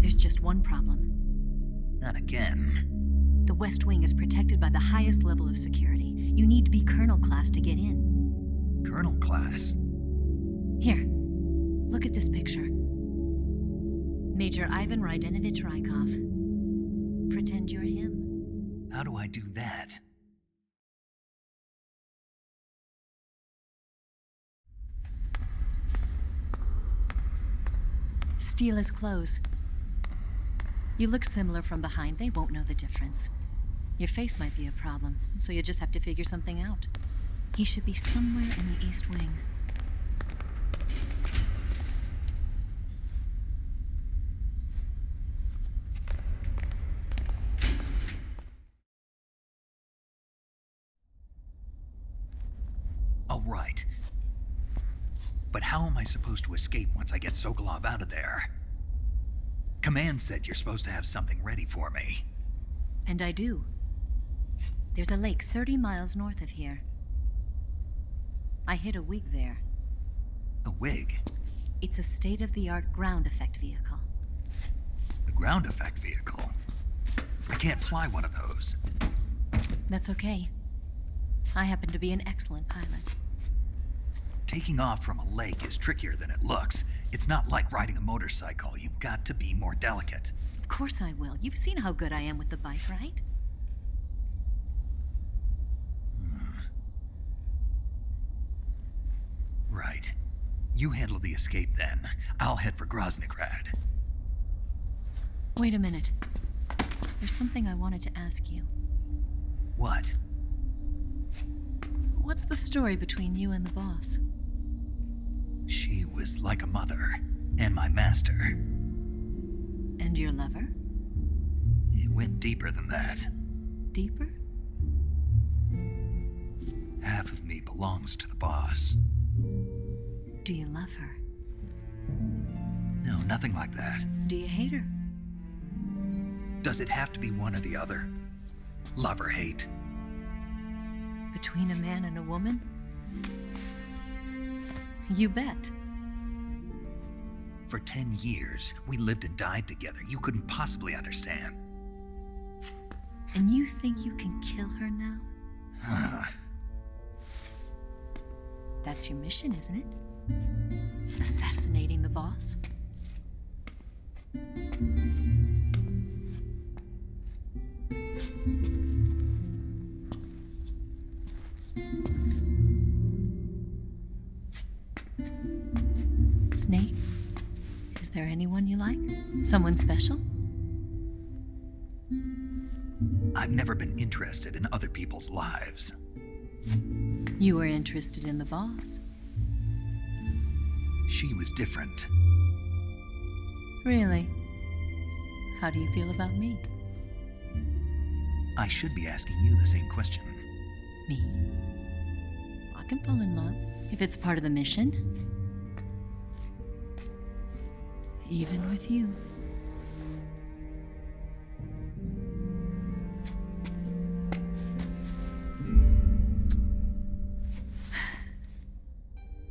There's just one problem. Not again. The West Wing is protected by the highest level of security. You need to be Colonel class to get in. Colonel class? Here, look at this picture. Major Ivan Rydenovich Rykov. Pretend you're him. How do I do that? Steal his clothes. You look similar from behind. They won't know the difference. Your face might be a problem, so you just have to figure something out. He should be somewhere in the East Wing. All right. But how am I supposed to escape once I get Sokolov out of there? Command said you're supposed to have something ready for me. And I do. There's a lake 30 miles north of here. I hid a wig there. A wig? It's a state-of-the-art ground effect vehicle. A ground effect vehicle? I can't fly one of those. That's okay. I happen to be an excellent pilot. Taking off from a lake is trickier than it looks. It's not like riding a motorcycle. You've got to be more delicate. Of course I will. You've seen how good I am with the bike, right? Right. You handle the escape then. I'll head for Groznygrad. Wait a minute. There's something I wanted to ask you. What? What's the story between you and the boss? She was like a mother, and my master. And your lover? It went deeper than that. Deeper? Half of me belongs to the boss. Do you love her? No, nothing like that. Do you hate her? Does it have to be one or the other? Love or hate? Between a man and a woman? You bet. For 10 years, we lived and died together. You couldn't possibly understand. And you think you can kill her now? That's your mission, isn't it? Assassinating the boss? Snake, is there anyone you like? Someone special? I've never been interested in other people's lives. You were interested in the boss. She was different. Really? How do you feel about me? I should be asking you the same question. Me? I can fall in love if it's part of the mission. Even with you.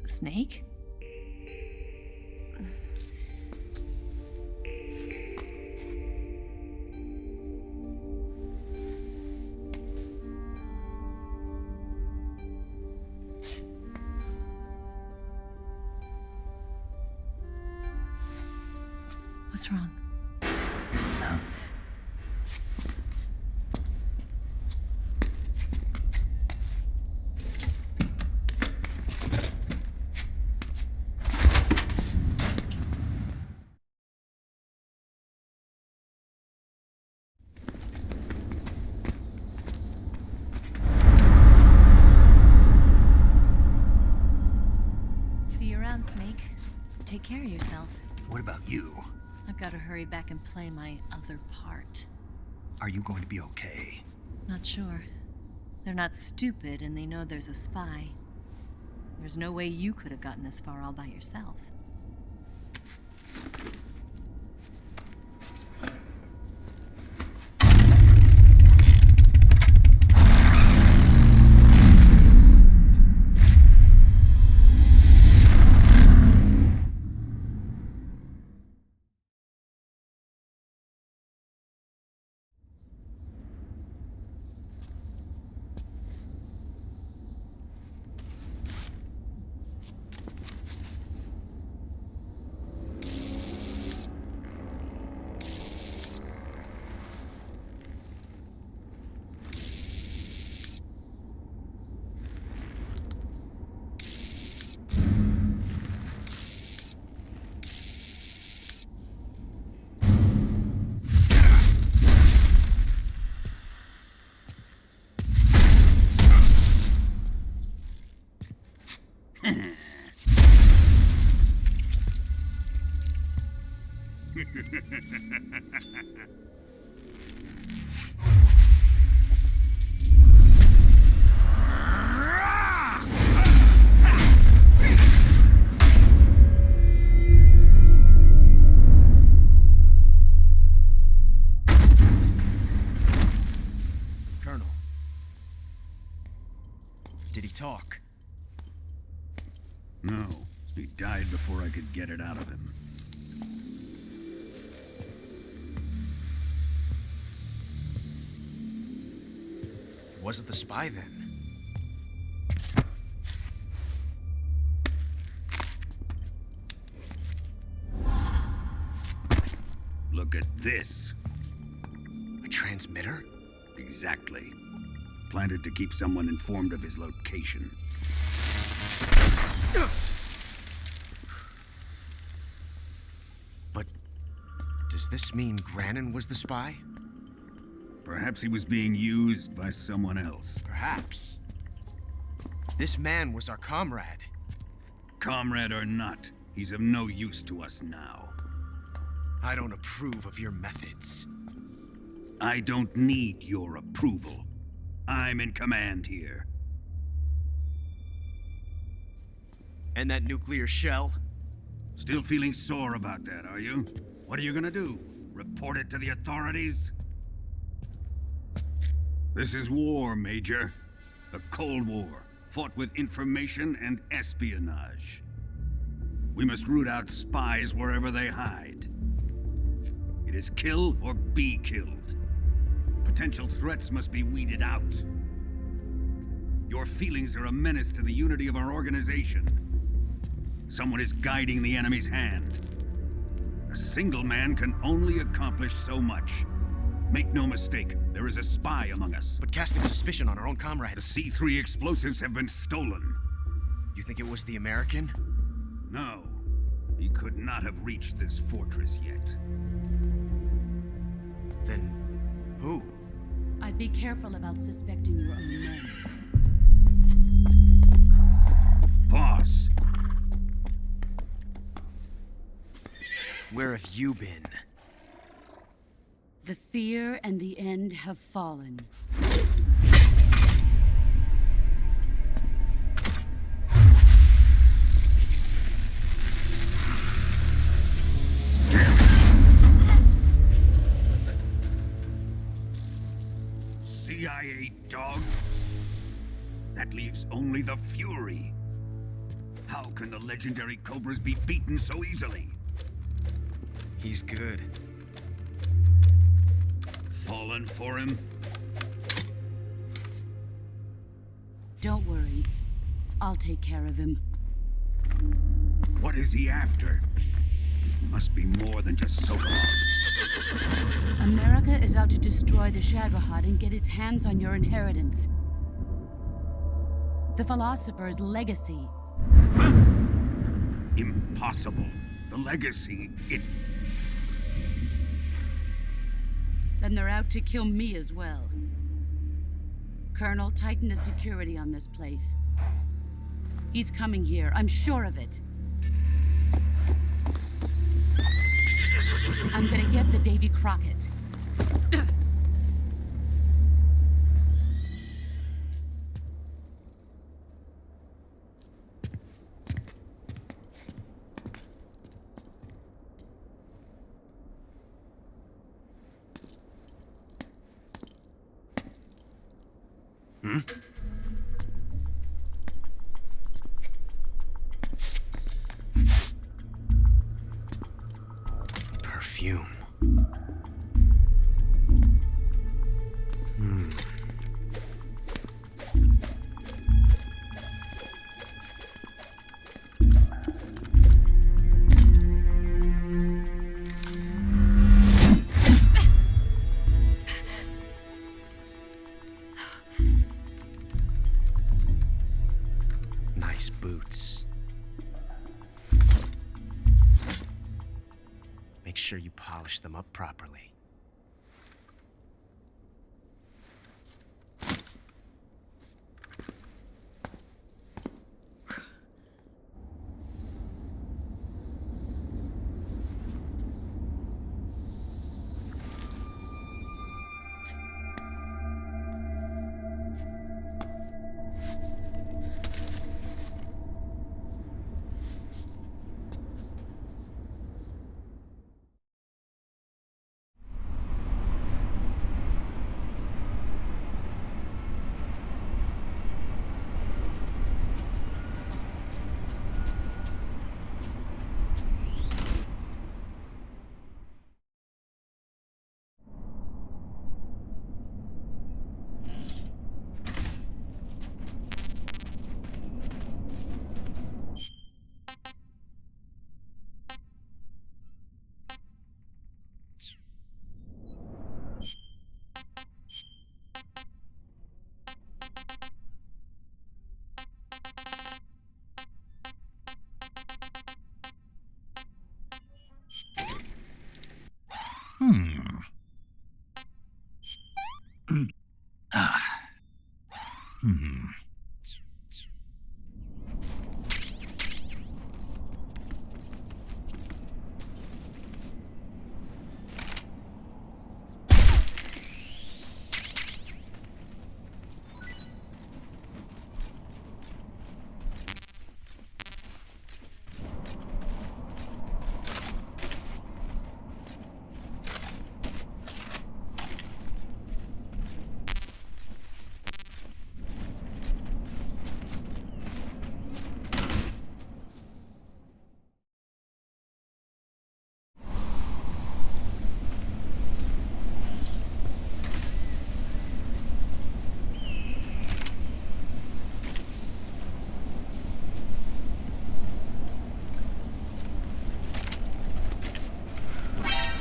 Snake? What's wrong? See you around, Snake. Take care of yourself. What about you? I've got to hurry back and play my other part. Are you going to be okay? Not sure. They're not stupid and they know there's a spy. There's no way you could have gotten this far all by yourself. Colonel, did he talk? No, he died before I could get it out of him. Was it the spy then? Look at this. A transmitter? Exactly. Planted to keep someone informed of his location. But does this mean Grannon was the spy? Perhaps he was being used by someone else. Perhaps. This man was our comrade. Comrade or not, he's of no use to us now. I don't approve of your methods. I don't need your approval. I'm in command here. And that nuclear shell? Still feeling sore about that, are you? What are you gonna do? Report it to the authorities? This is war, Major. A Cold War, fought with information and espionage. We must root out spies wherever they hide. It is kill or be killed. Potential threats must be weeded out. Your feelings are a menace to the unity of our organization. Someone is guiding the enemy's hand. A single man can only accomplish so much. Make no mistake, there is a spy among us. But casting suspicion on our own comrades. The C3 explosives have been stolen. You think it was the American? No. He could not have reached this fortress yet. Then, who? I'd be careful about suspecting your own men. Boss! Where have you been? The fear and the end have fallen. CIA dog? That leaves only the Fury. How can the legendary Cobras be beaten so easily? He's good. Fallen for him? Don't worry. I'll take care of him. What is he after? It must be more than just Sokolov. America is out to destroy the Shagohod and get its hands on your inheritance. The philosopher's legacy. Impossible. The legacy, Then they're out to kill me as well. Colonel, tighten the security on this place. He's coming here, I'm sure of it. I'm gonna get the Davy Crockett. Perfume. Nice boots. Make sure you polish them up properly.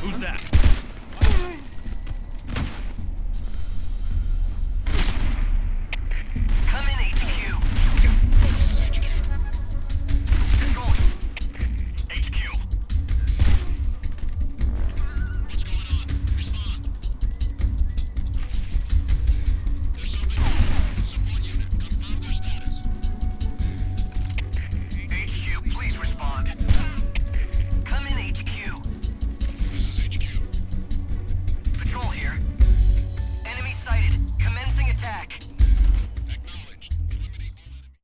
Who's that? Come in, HQ. Control. HQ. HQ, please respond. Come in, HQ. This is HQ. Patrol here. Enemy sighted. Commencing attack. Acknowledged. Eliminate all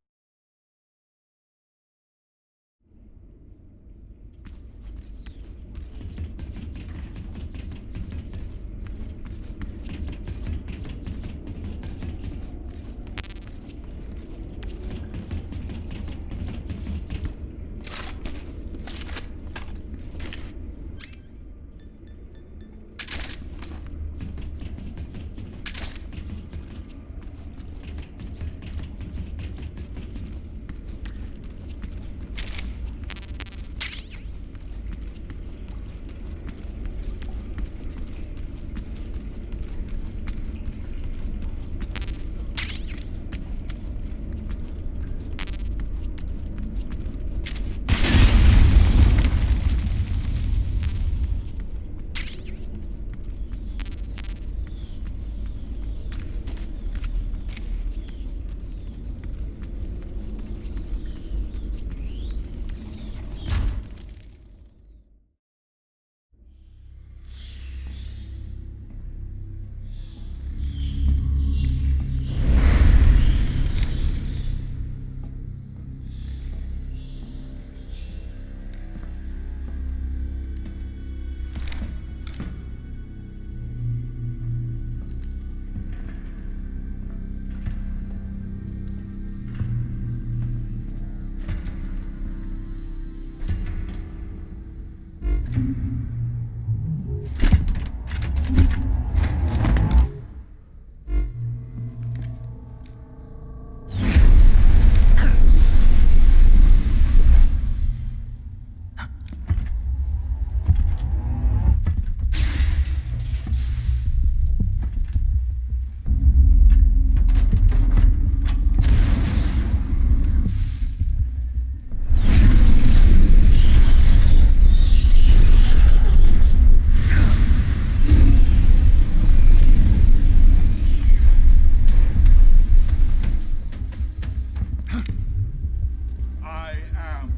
I am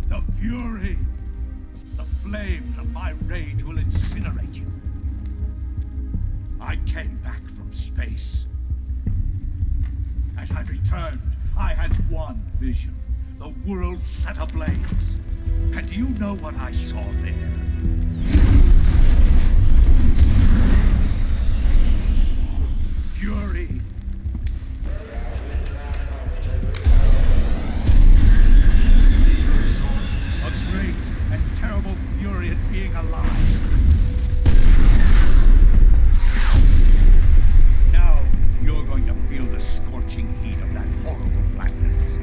the Fury. The flames of my rage will incinerate you. I came back from space. As I returned, I had one vision. The world set ablaze. And do you know what I saw there? Fury. A great and terrible fury at being alive. Now you're going to feel the scorching heat of that horrible blackness.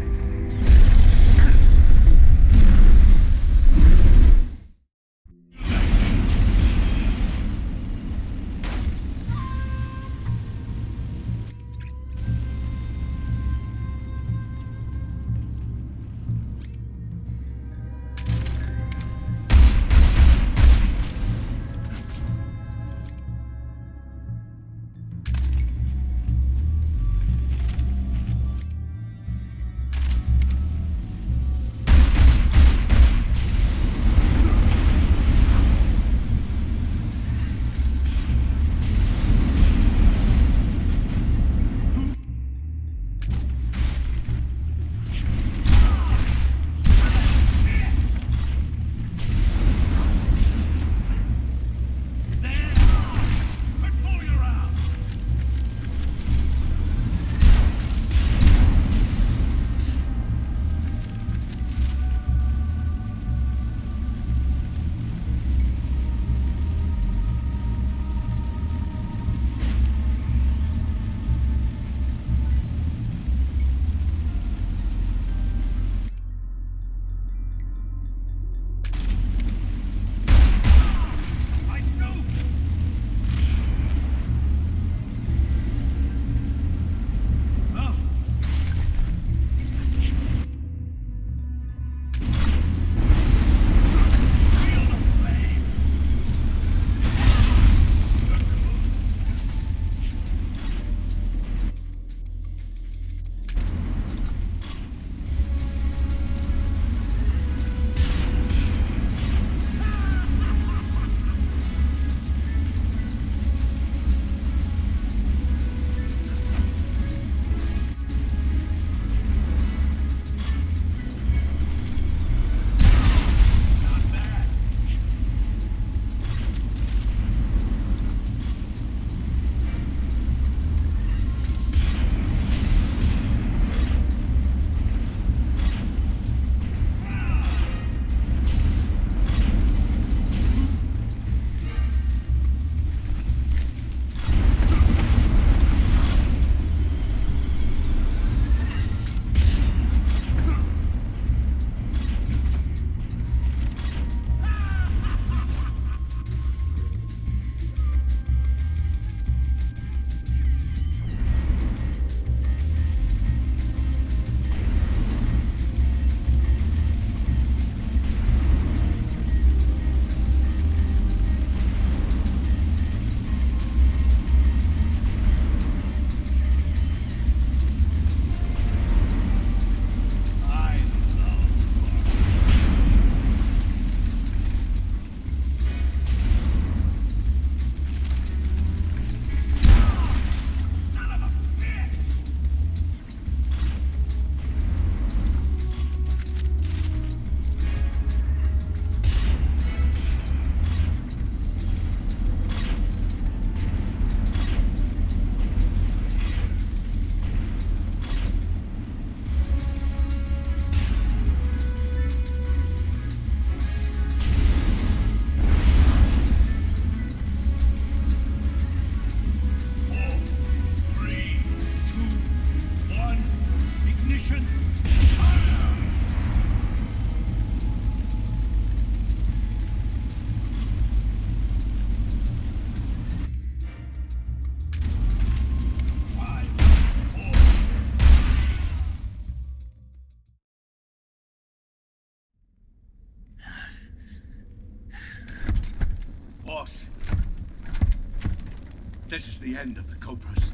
This is the end of the Cobras.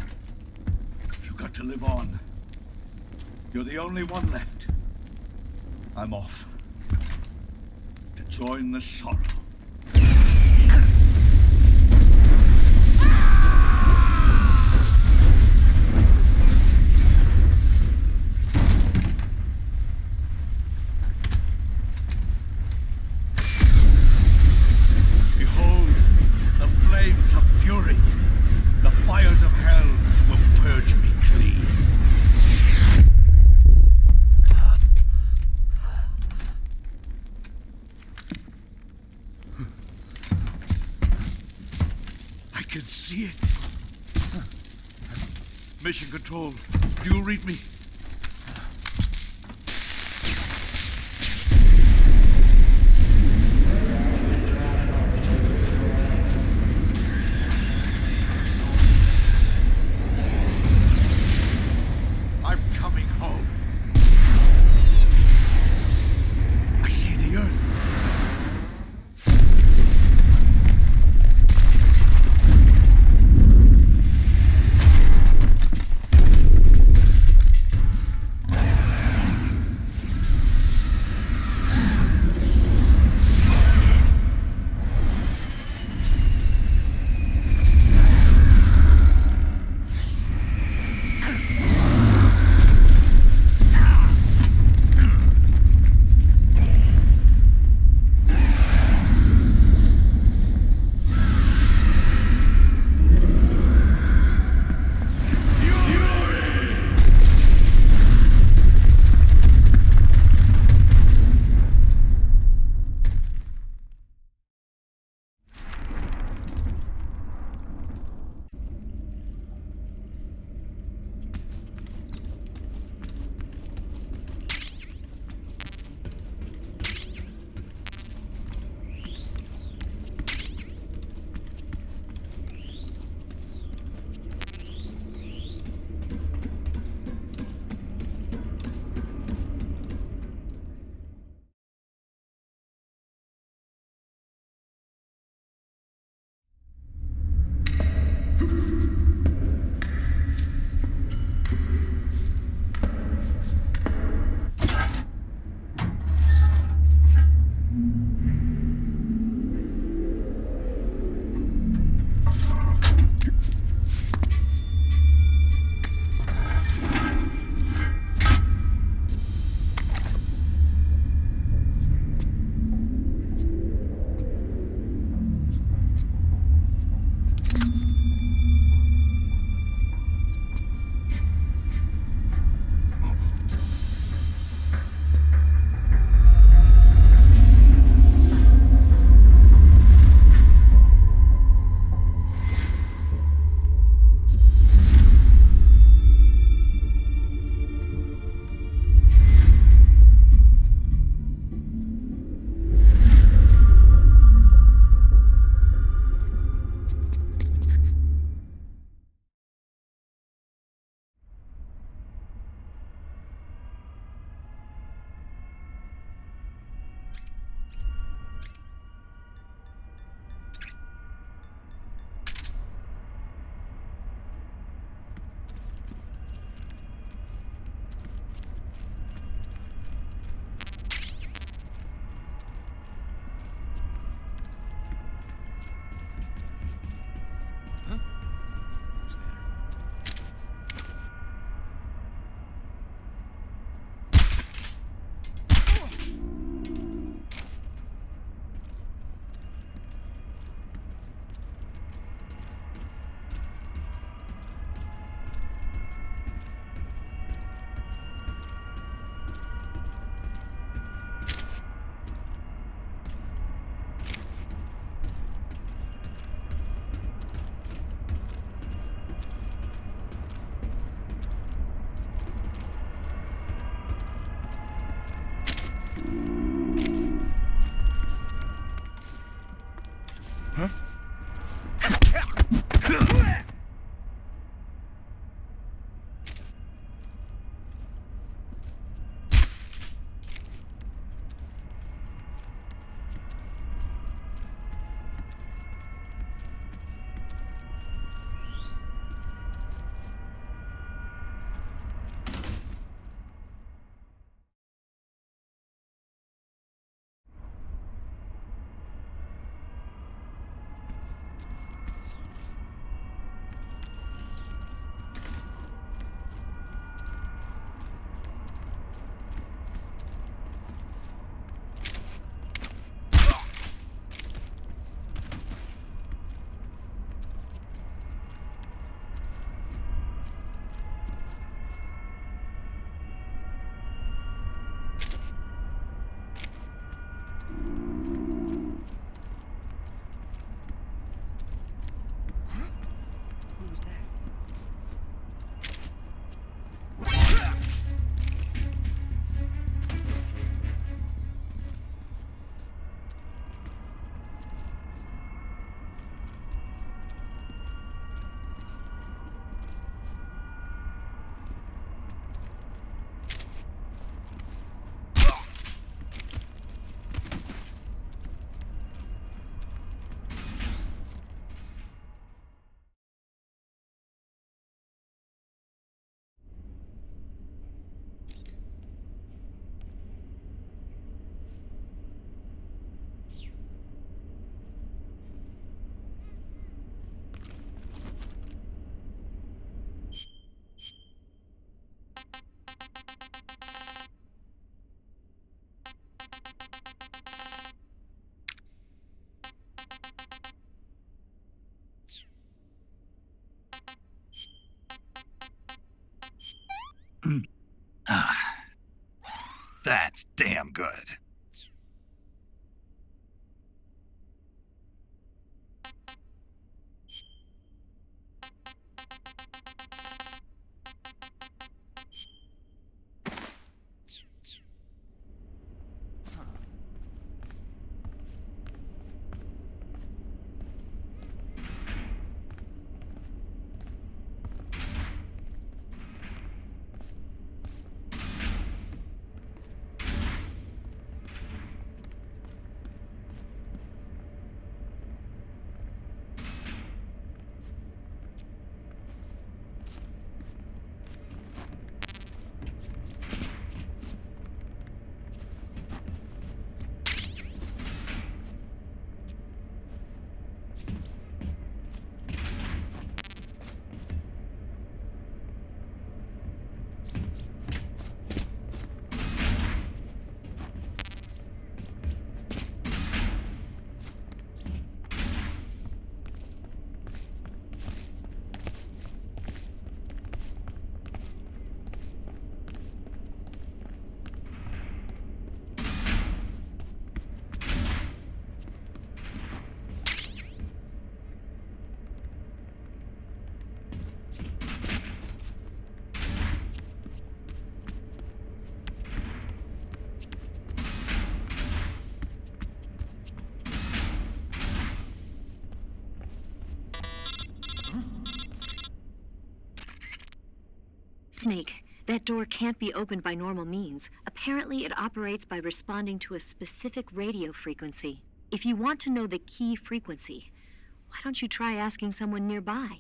You've got to live on. You're the only one left. I'm off. To join the sorrow. Behold, the flames of fury. The fires of hell will purge me clean. I can see it. Mission Control, do you read me? I'm coming home. I see the Earth. That's damn good. Snake, that door can't be opened by normal means. Apparently, it operates by responding to a specific radio frequency. If you want to know the key frequency, why don't you try asking someone nearby?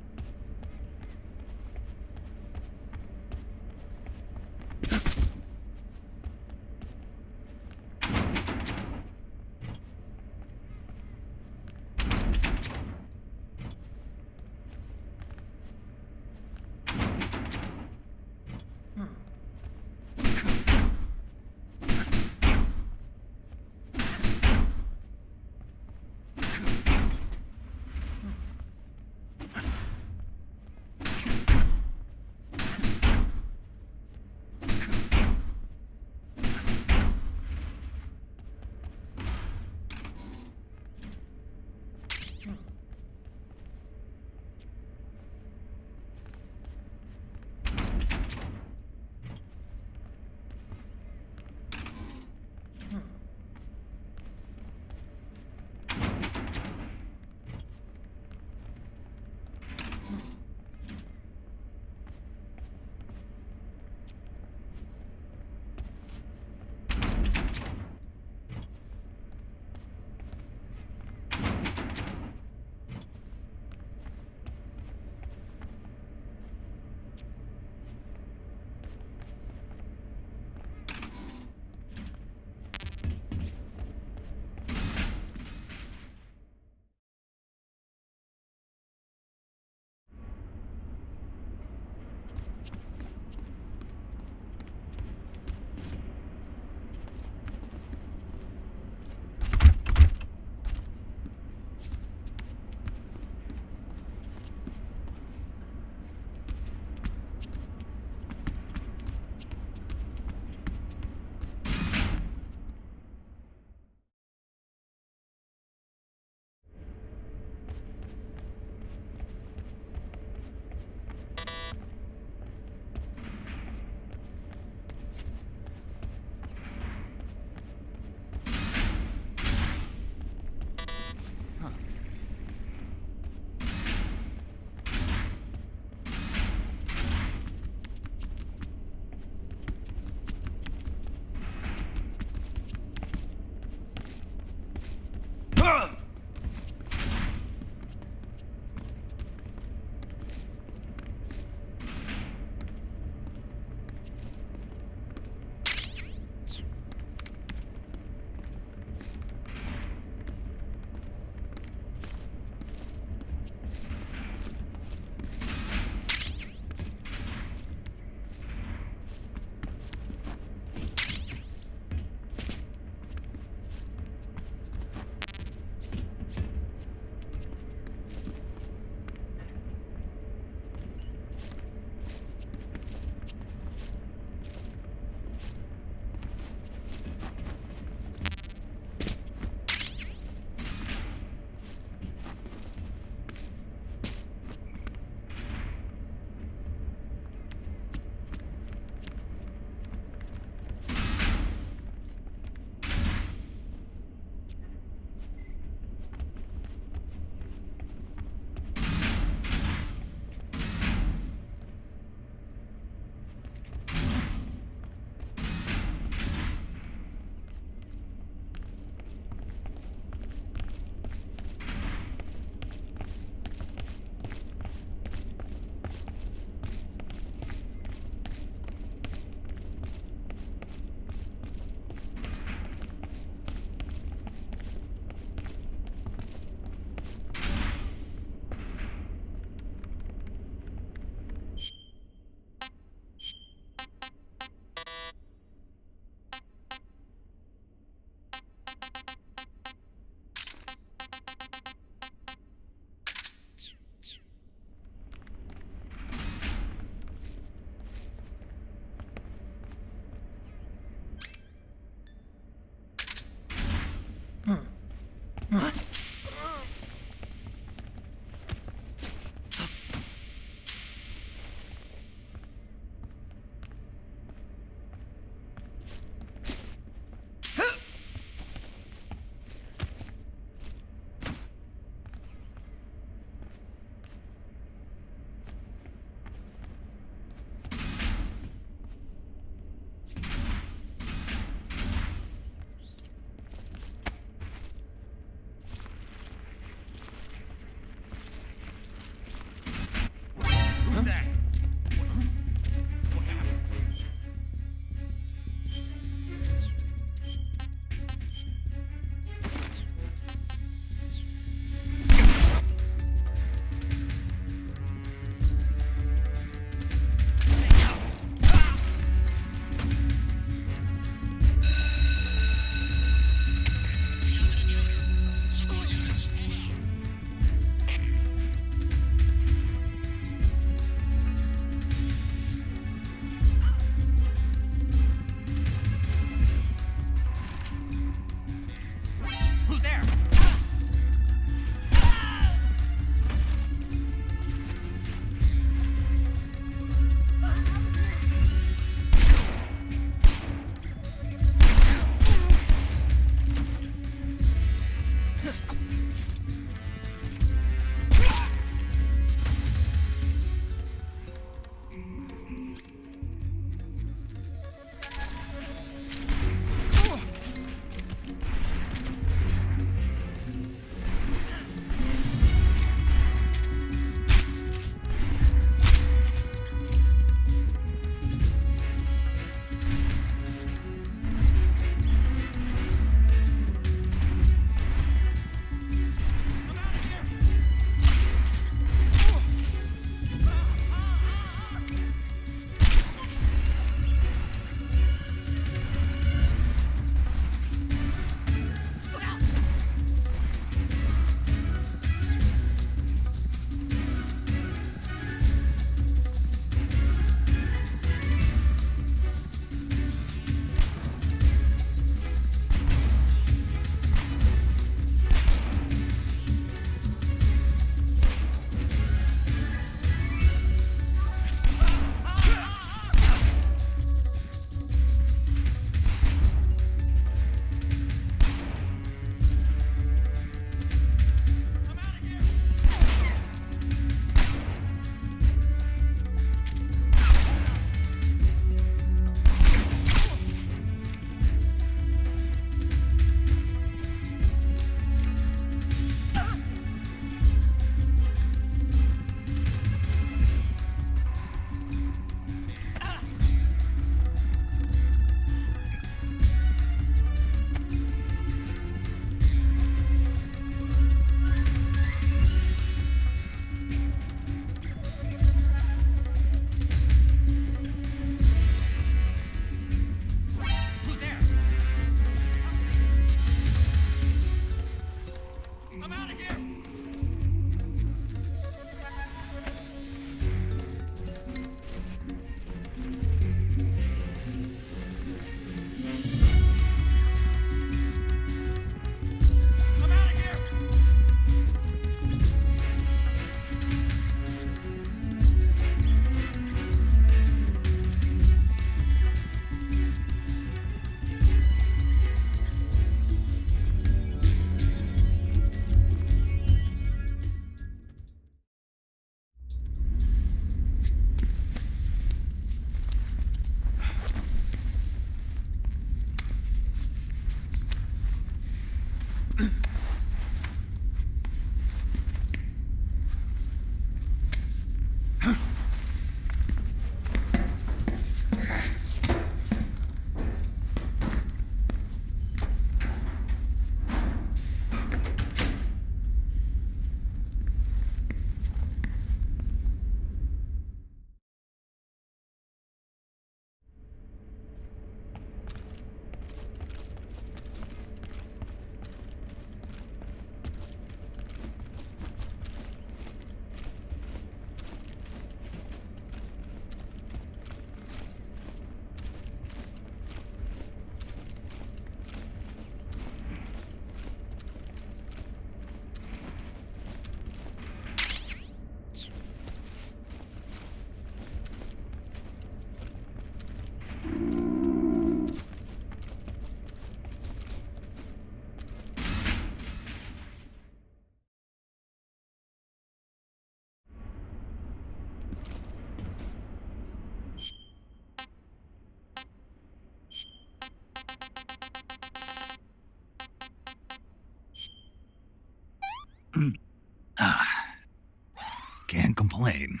Can't complain.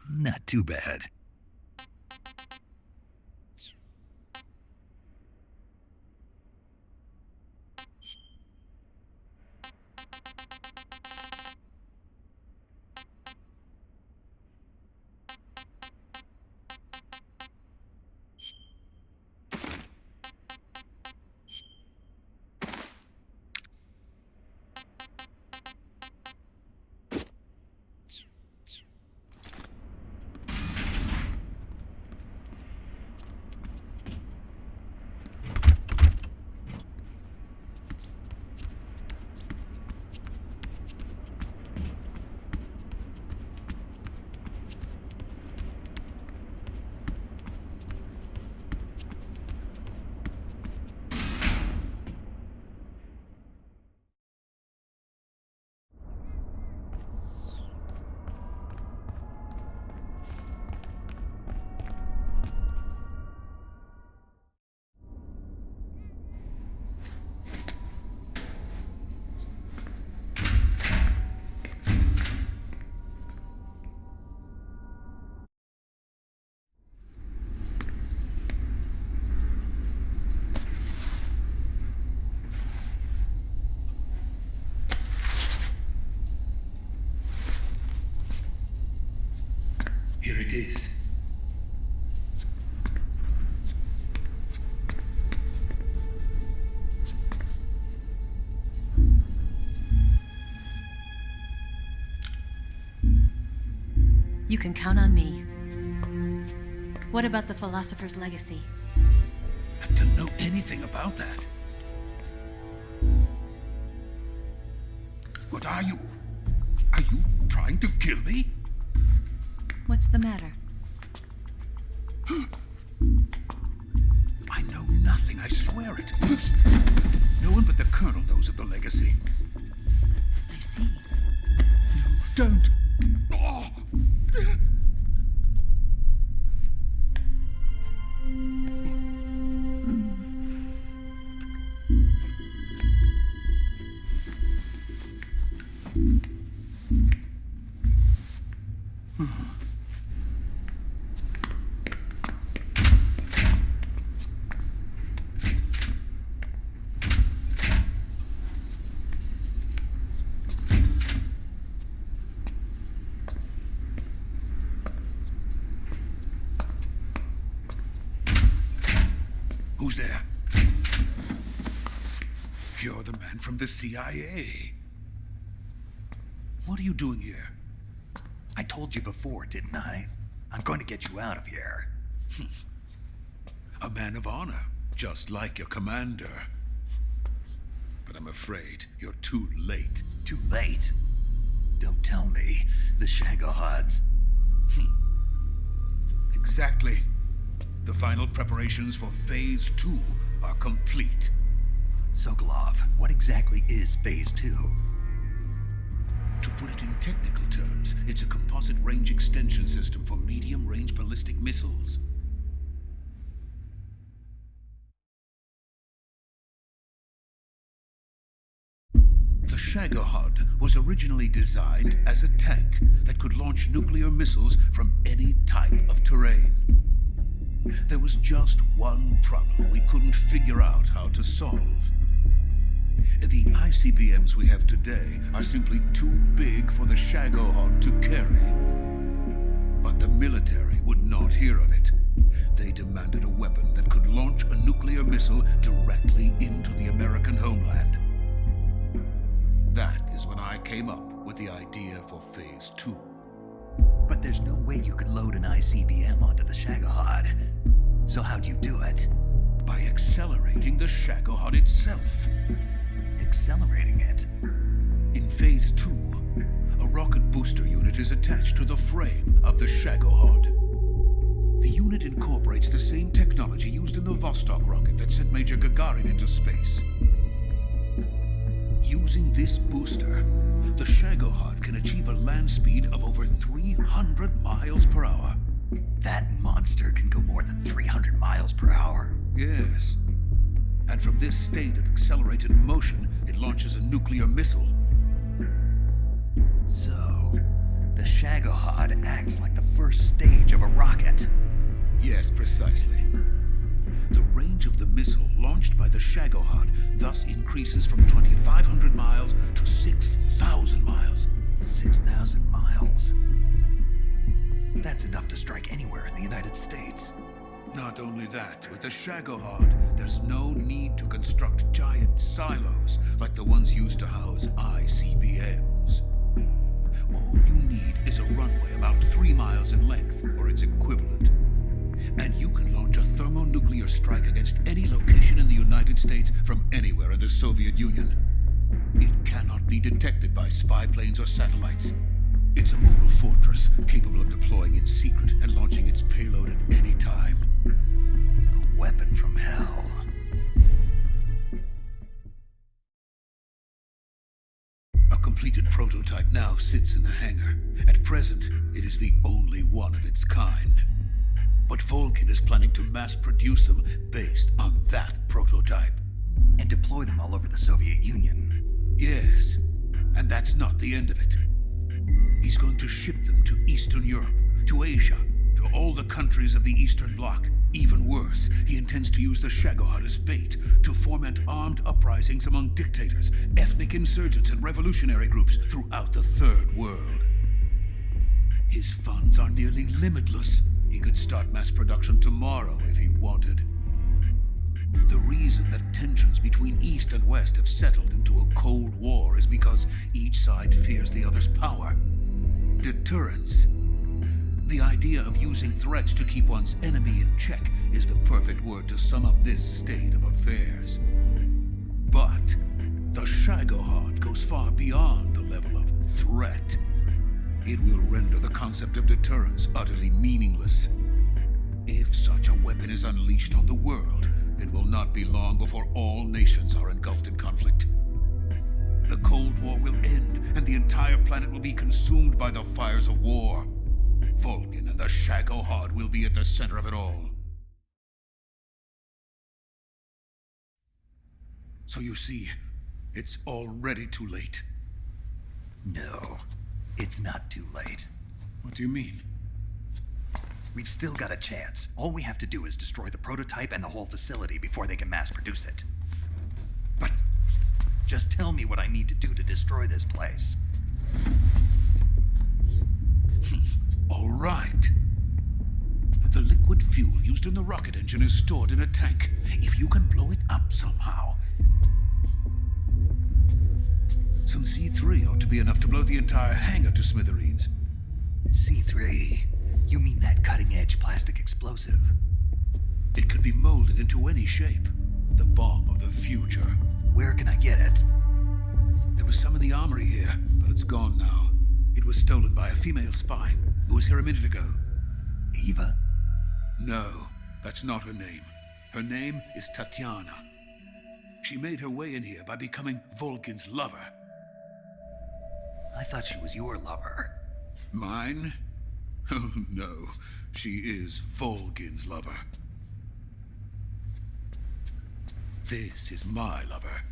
Not too bad. Here it is. You can count on me. What about the philosopher's legacy? I don't know anything about that. What are you? Are you trying to kill me? What's the matter? I know nothing, I swear it. No one but the Colonel knows of the legacy. I see. No, don't. Oh. Who's there? You're the man from the CIA. What are you doing here? I told you before, didn't I? I'm going to get you out of here. A man of honor, just like your commander. But I'm afraid you're too late. Too late? Don't tell me. The Shagohods. Exactly. The final preparations for Phase 2 are complete. Sokolov, what exactly is Phase 2? To put it in technical terms, it's a composite range extension system for medium-range ballistic missiles. The Shagohod was originally designed as a tank that could launch nuclear missiles from any type of terrain. There was just one problem we couldn't figure out how to solve. The ICBMs we have today are simply too big for the Shagohod to carry. But the military would not hear of it. They demanded a weapon that could launch a nuclear missile directly into the American homeland. That is when I came up with the idea for Phase 2. But there's no way you could load an ICBM onto the Shagohod. So how'd you do it? By accelerating the Shagohod itself. Accelerating it? In Phase 2, a rocket booster unit is attached to the frame of the Shagohod. The unit incorporates the same technology used in the Vostok rocket that sent Major Gagarin into space. Using this booster, the Shagohod can achieve a land speed of over 300 miles per hour. That monster can go more than 300 miles per hour? Yes. And from this state of accelerated motion, it launches a nuclear missile. So, the Shagohod acts like the first stage of a rocket. Yes, precisely. The range of the missile launched by the Shagohod thus increases from 2,500 miles to 6,000 miles. 6,000 miles? That's enough to strike anywhere in the United States. Not only that, with the Shagohod, there's no need to construct giant silos like the ones used to house ICBMs. All you need is a runway about 3 miles in length, or its equivalent. And you can launch a thermonuclear strike against any location in the United States from anywhere in the Soviet Union. It cannot be detected by spy planes or satellites. It's a mobile fortress capable of deploying in secret and launching its payload at any time. A weapon from hell. A completed prototype now sits in the hangar. At present, it is the only one of its kind. But Volgin is planning to mass produce them based on that prototype. And deploy them all over the Soviet Union. Yes, and that's not the end of it. He's going to ship them to Eastern Europe, to Asia, to all the countries of the Eastern Bloc. Even worse, he intends to use the Shagohod as bait to foment armed uprisings among dictators, ethnic insurgents, and revolutionary groups throughout the Third World. His funds are nearly limitless. He could start mass production tomorrow if he wanted. The reason that tensions between East and West have settled into a Cold War is because each side fears the other's power. Deterrence. The idea of using threats to keep one's enemy in check is the perfect word to sum up this state of affairs. But the Shagohod goes far beyond the level of threat. It will render the concept of deterrence utterly meaningless. If such a weapon is unleashed on the world, it will not be long before all nations are engulfed in conflict. The Cold War will end, and the entire planet will be consumed by the fires of war. Volgin and the Shagohod will be at the center of it all. So you see, it's already too late. No, it's not too late. What do you mean? We've still got a chance. All we have to do is destroy the prototype and the whole facility before they can mass produce it. But just tell me what I need to do to destroy this place. All right. The liquid fuel used in the rocket engine is stored in a tank. If you can blow it up somehow. Some C3 ought to be enough to blow the entire hangar to smithereens. C3? You mean that cutting-edge plastic explosive? It could be molded into any shape. The bomb of the future. Where can I get it? There was some in the armory here, but it's gone now. It was stolen by a female spy who was here a minute ago. Eva? No, that's not her name. Her name is Tatiana. She made her way in here by becoming Volgin's lover. I thought she was your lover. Mine? Oh no, she is Volgin's lover. This is my lover.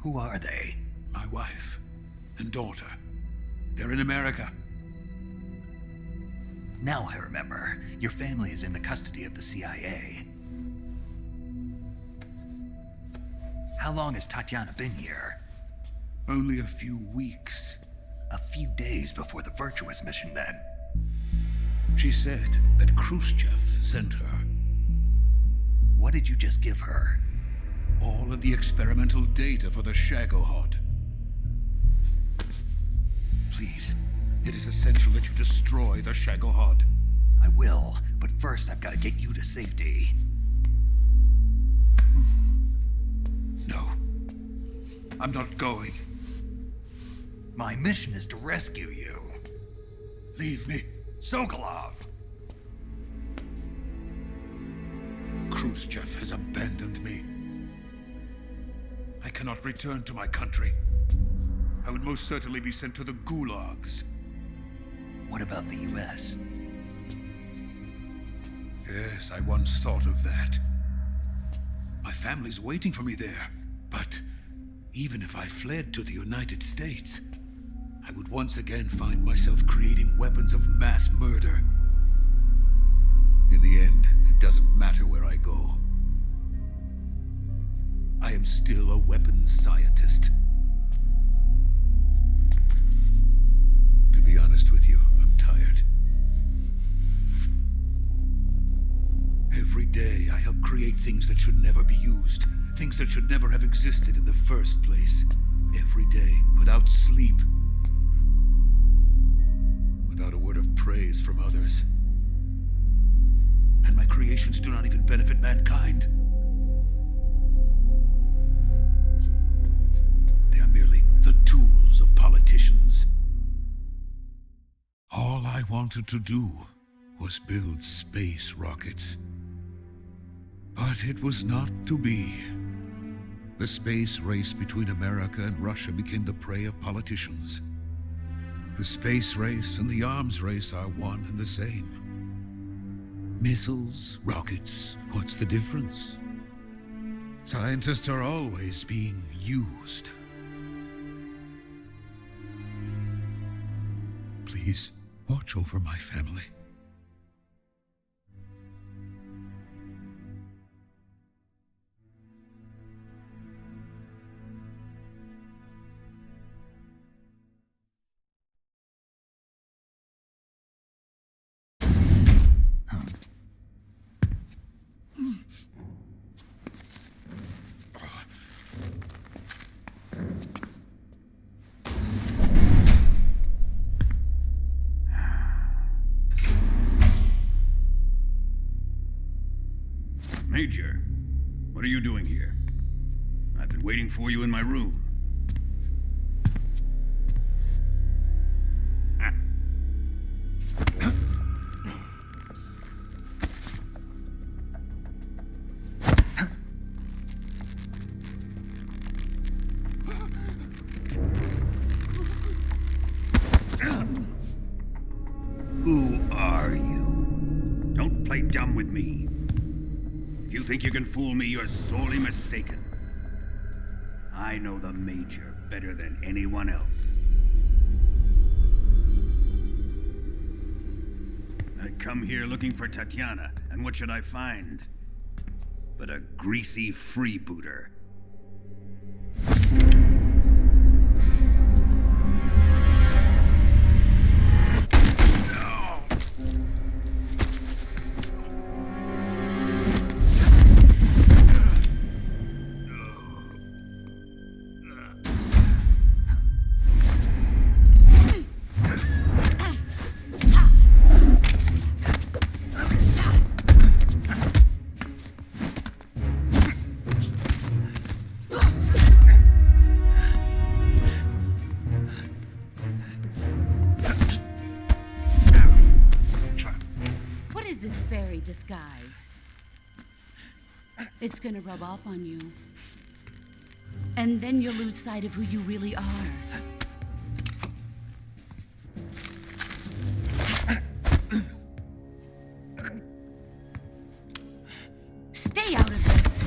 Who are they? My wife and daughter. They're in America. Now I remember. Your family is in the custody of the CIA. How long has Tatiana been here? Only a few weeks. A few days before the Virtuous mission, then. She said that Khrushchev sent her. What did you just give her? All of the experimental data for the Shagohod. Please, it is essential that you destroy the Shagohod. I will, but first I've got to get you to safety. No, I'm not going. My mission is to rescue you. Leave me. Sokolov! Khrushchev has abandoned me. I cannot return to my country. I would most certainly be sent to the gulags. What about the U.S.? Yes, I once thought of that. My family's waiting for me there. But even if I fled to the United States, I would once again find myself creating weapons of mass murder. In the end, it doesn't matter where I go. I am still a weapons scientist. To be honest with you, I'm tired. Every day, I help create things that should never be used. Things that should never have existed in the first place. Every day, without sleep. Without a word of praise from others. And my creations do not even benefit mankind. They are merely the tools of politicians. All I wanted to do was build space rockets. But it was not to be. The space race between America and Russia became the prey of politicians. The space race and the arms race are one and the same. Missiles, rockets, what's the difference? Scientists are always being used. Please, watch over my family. Major, what are you doing here? I've been waiting for you in my room. Who are you? Don't play dumb with me. If you think you can fool me, you're sorely mistaken. I know the Major better than anyone else. I come here looking for Tatiana, and what should I find? But a greasy freebooter. Disguise. It's gonna rub off on you. And then you'll lose sight of who you really are. Stay out of this!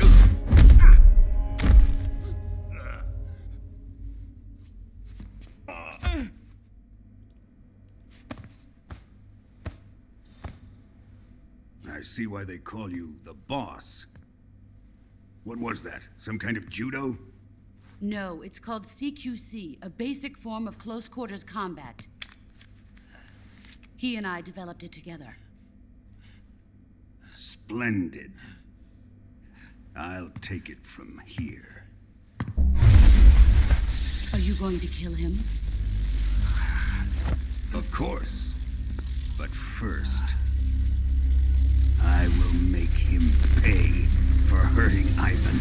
I see why they call you the boss. What was that? Some kind of judo? No, it's called CQC, a basic form of close quarters combat. He and I developed it together. Splendid. I'll take it from here. Are you going to kill him? Of course. But first, I will make him pay for hurting Ivan.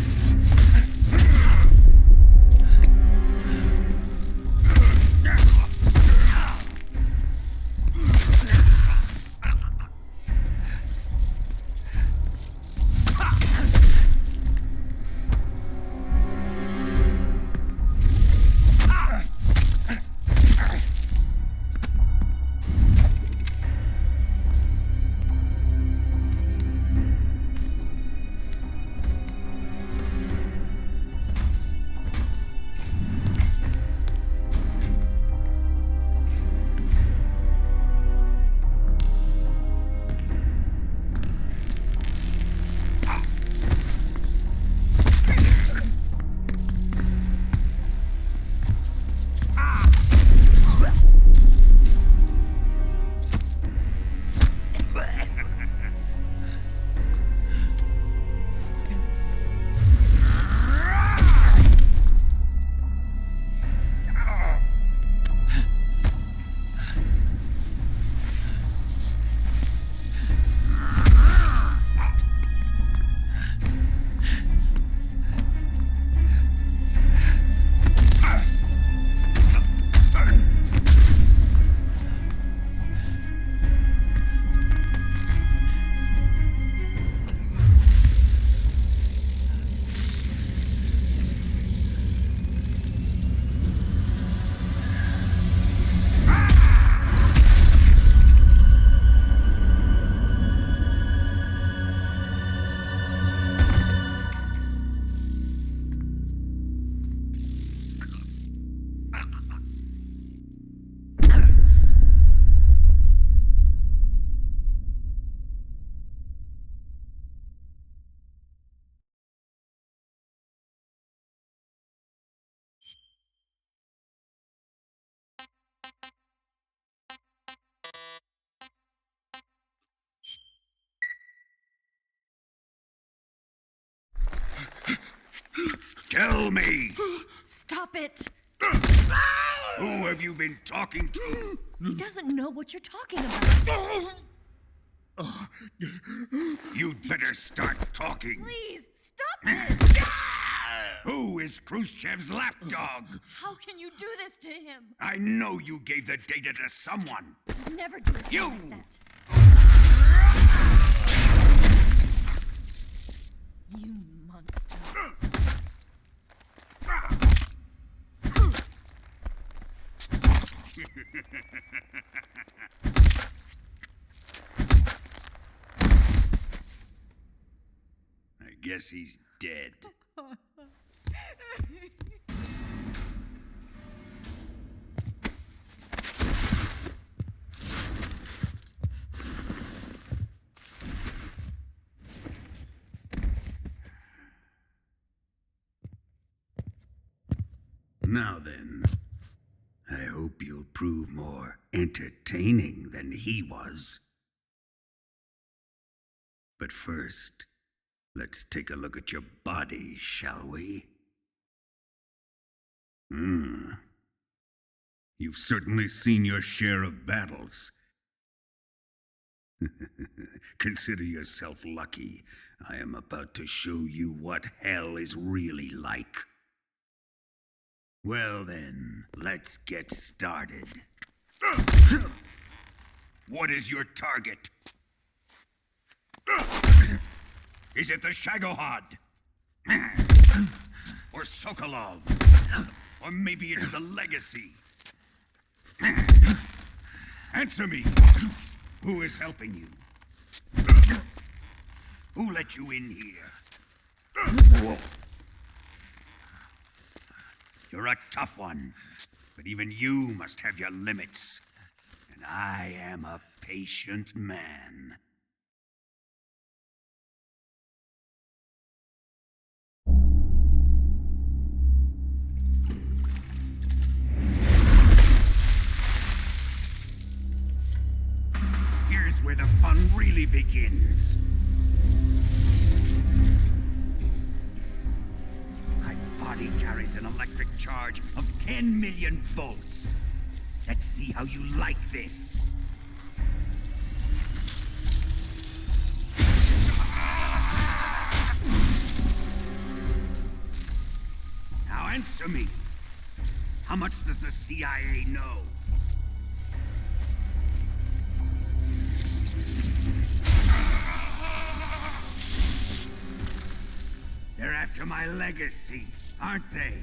kill me! Stop it! Who have you been talking to? He doesn't know what you're talking about. You'd better start talking. Please, stop this! Who is Khrushchev's lapdog? How can you do this to him? I know you gave the data to someone. Never do it You! like that. You monster. I guess he's dead. Now then, I hope you'll prove more entertaining than he was. But first, let's take a look at your body, shall we? You've certainly seen your share of battles. Consider yourself lucky. I am about to show you what hell is really like. Well then, let's get started. What is your target? Is it the Shagohod? Or Sokolov? Or maybe it's the Legacy? Answer me! Who is helping you? Who let you in here? You're a tough one, but even you must have your limits. And I am a patient man. Here's where the fun really begins. My body carries an electric charge of 10 million volts. Let's see how you like this. Now answer me. How much does the CIA know? They're after my legacy, aren't they?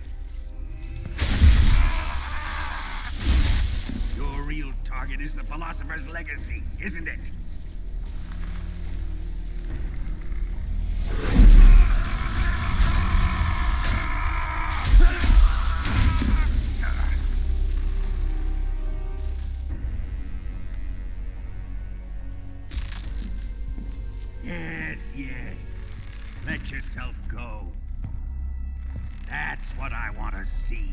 Your real target is the philosopher's legacy, isn't it? Yes. Let yourself go. That's what I want to see.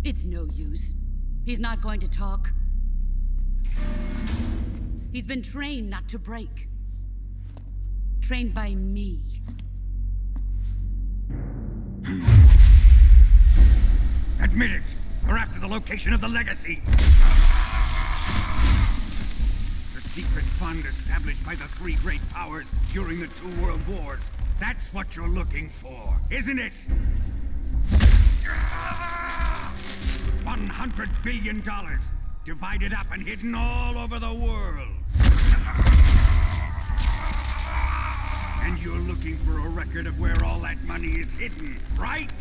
It's no use. He's not going to talk. He's been trained not to break. Trained by me. Admit it! You're after the location of the legacy! The secret fund established by the three great powers during the 2 world wars. That's what you're looking for, isn't it? $100 billion, divided up and hidden all over the world. And you're looking for a record of where all that money is hidden, right?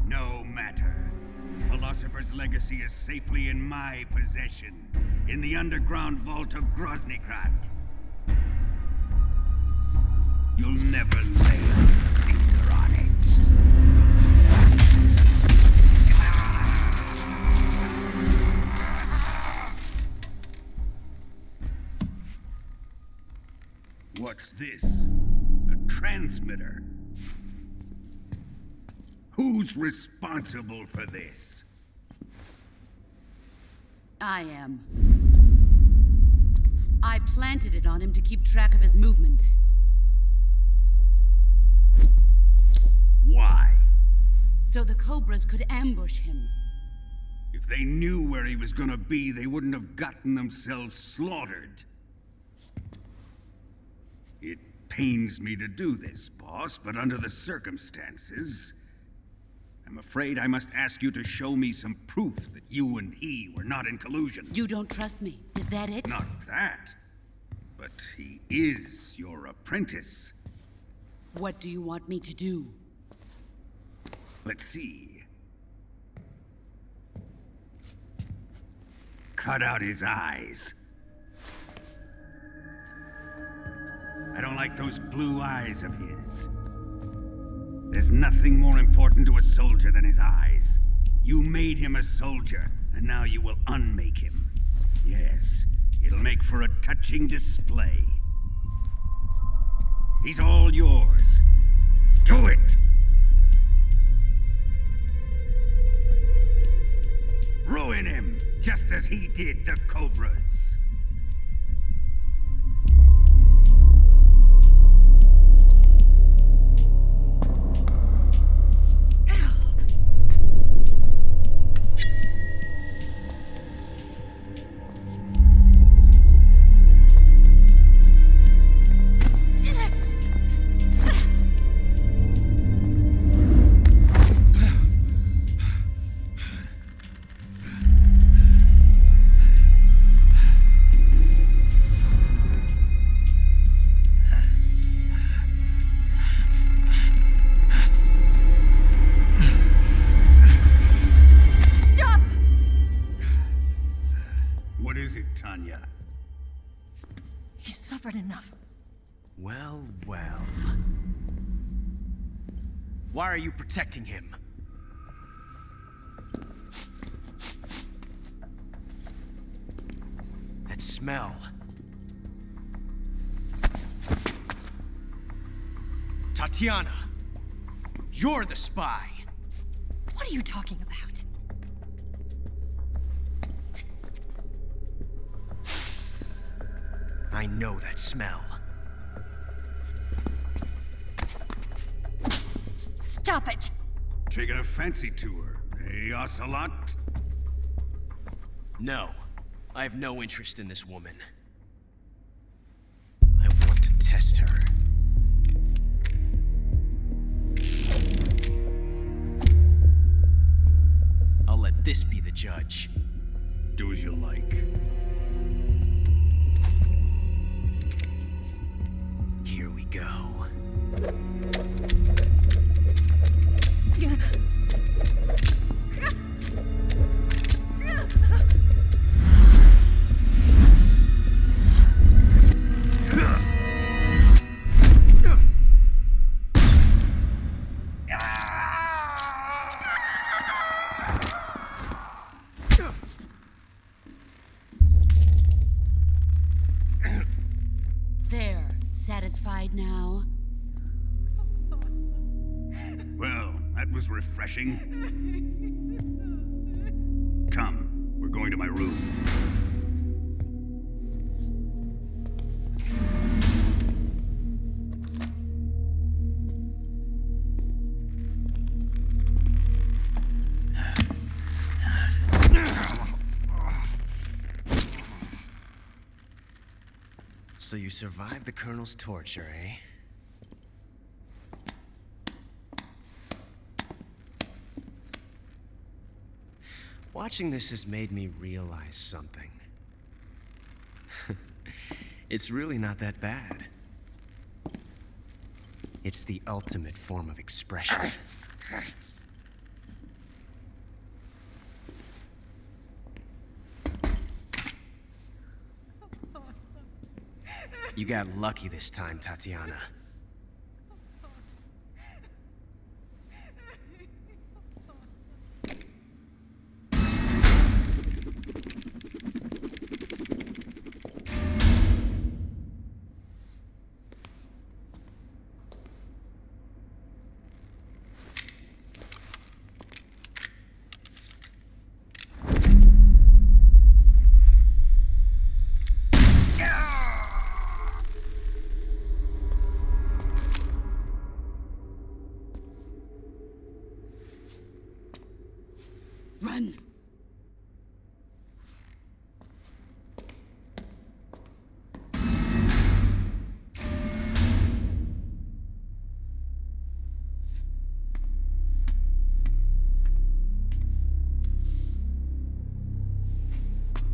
No matter. The philosopher's legacy is safely in my possession, in the underground vault of Groznygrad. You'll never lay a finger on it. What's this? A transmitter. Who's responsible for this? I am. I planted it on him to keep track of his movements. Why? So the Cobras could ambush him. If they knew where he was gonna be, they wouldn't have gotten themselves slaughtered. It pains me to do this, boss, but under the circumstances, I'm afraid I must ask you to show me some proof that you and he were not in collusion. You don't trust me, is that it? Not that. But he is your apprentice. What do you want me to do? Let's see. Cut out his eyes. I don't like those blue eyes of his. There's nothing more important to a soldier than his eyes. You made him a soldier, and now you will unmake him. Yes, it'll make for a touching display. He's all yours. Do it! Ruin him, just as he did the Cobras. Enough. Well, well. Why are you protecting him? That smell. Tatiana, you're the spy. What are you talking about? I know that smell. Stop it! Taking a fancy to her, eh, Ocelot? No, I have no interest in this woman. I want to test her. I'll let this be the judge. Do as you like. Here we go. Satisfied now? Well, that was refreshing. Come, we're going to my room. So you survived the Colonel's torture, eh? Watching this has made me realize something. It's really not that bad. It's the ultimate form of expression. You got lucky this time, Tatiana. Run!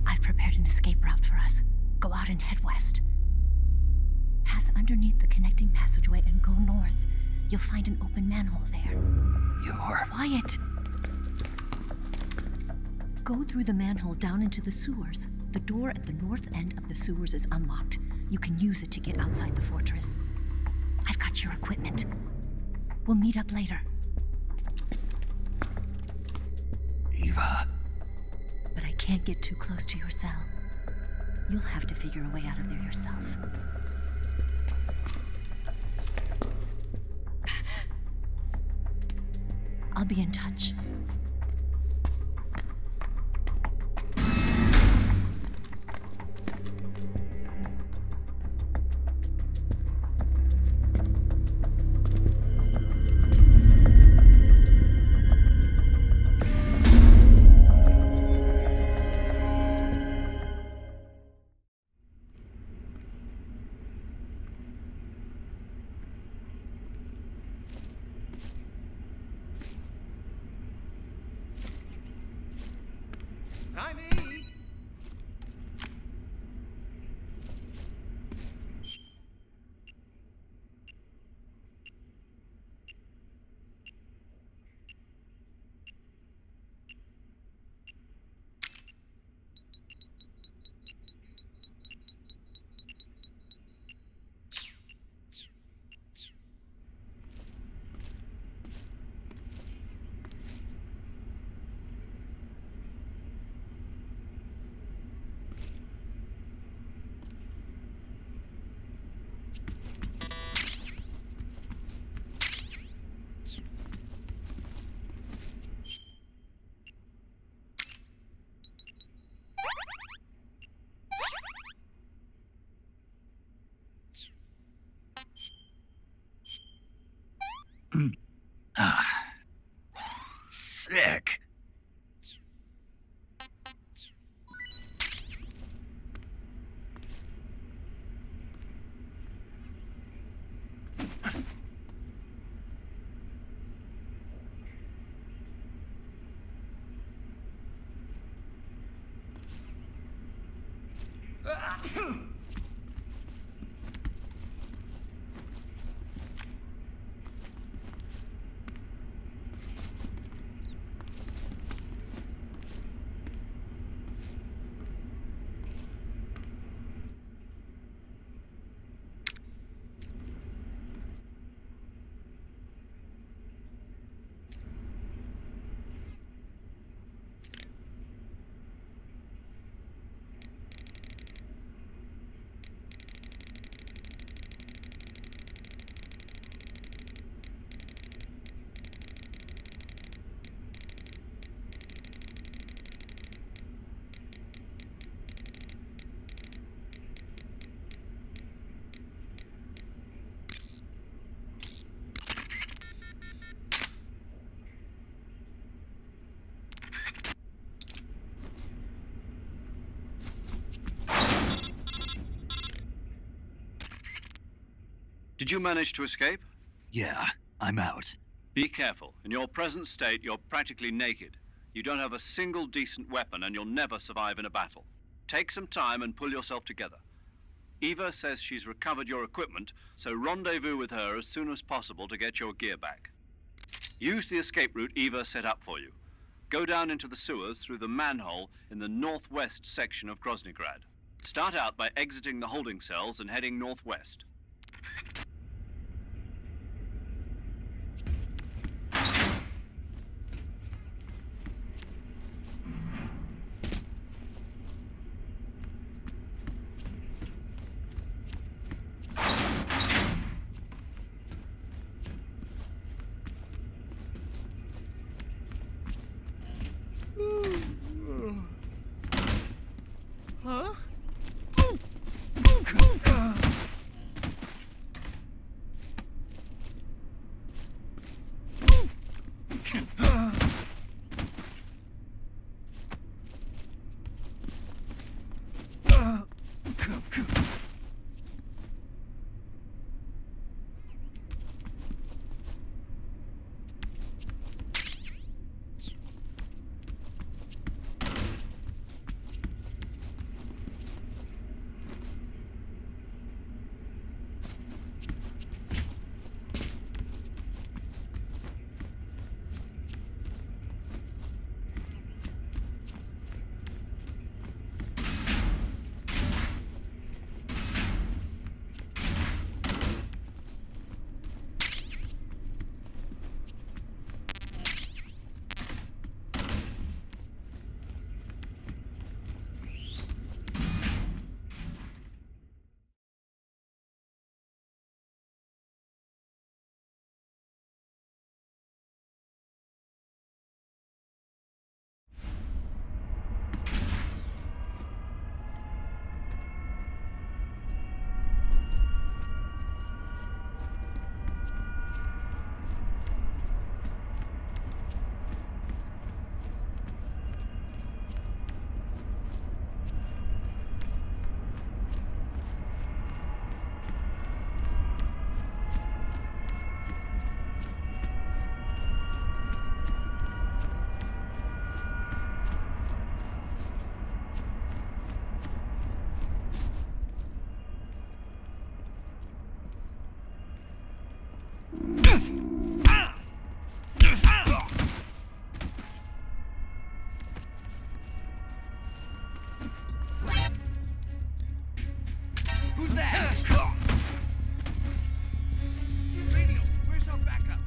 I've prepared an escape route for us. Go out and head west. Pass underneath the connecting passageway and go north. You'll find an open manhole there. You're... Quiet! Go through the manhole down into the sewers. The door at the north end of the sewers is unlocked. You can use it to get outside the fortress. I've got your equipment. We'll meet up later. Eva. But I can't get too close to your cell. You'll have to figure a way out of there yourself. I'll be in touch. Sick. Did you manage to escape? Yeah, I'm out. Be careful. In your present state, you're practically naked. You don't have a single decent weapon, and you'll never survive in a battle. Take some time and pull yourself together. Eva says she's recovered your equipment, so rendezvous with her as soon as possible to get your gear back. Use the escape route Eva set up for you. Go down into the sewers through the manhole in the northwest section of Groznygrad. Start out by exiting the holding cells and heading northwest. Who's that? Radio, where's our backup?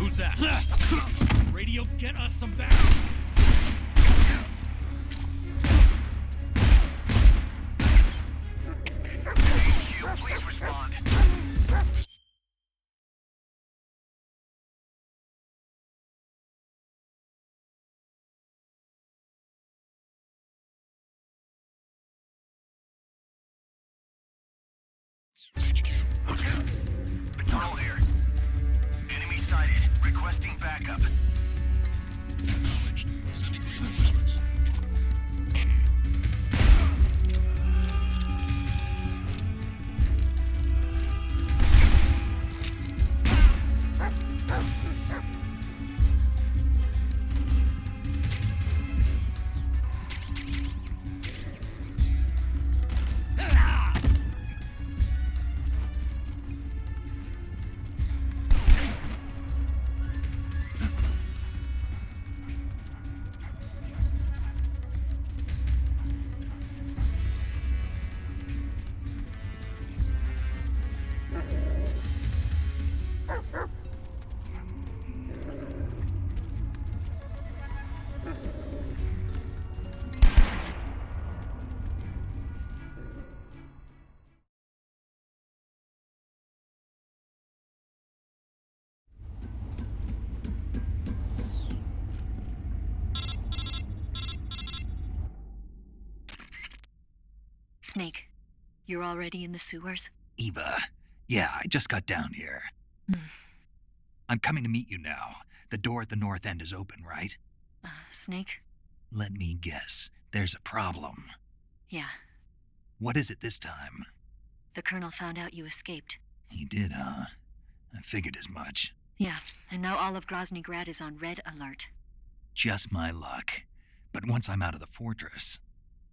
Who's that? Radio, get us some backup! Please respond. Patrol here. Enemy sighted. Requesting backup. Acknowledged. Sending reinforcements. Snake, you're already in the sewers? Eva, yeah, I just got down here. I'm coming to meet you now. The door at the north end is open, right? Snake? Let me guess. There's a problem. Yeah. What is it this time? The Colonel found out you escaped. He did, huh? I figured as much. Yeah, and now all of Grozny Grad is on red alert. Just my luck. But once I'm out of the fortress...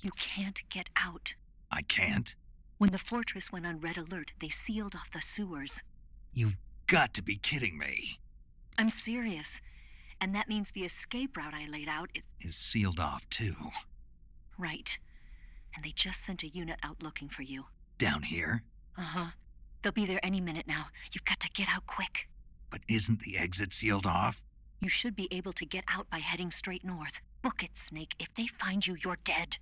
You can't get out. I can't? When the fortress went on red alert, they sealed off the sewers. You've got to be kidding me. I'm serious. And that means the escape route I laid out is sealed off, too. Right. And they just sent a unit out looking for you. Down here? Uh-huh. They'll be there any minute now. You've got to get out quick. But isn't the exit sealed off? You should be able to get out by heading straight north. Book it, Snake. If they find you, you're dead.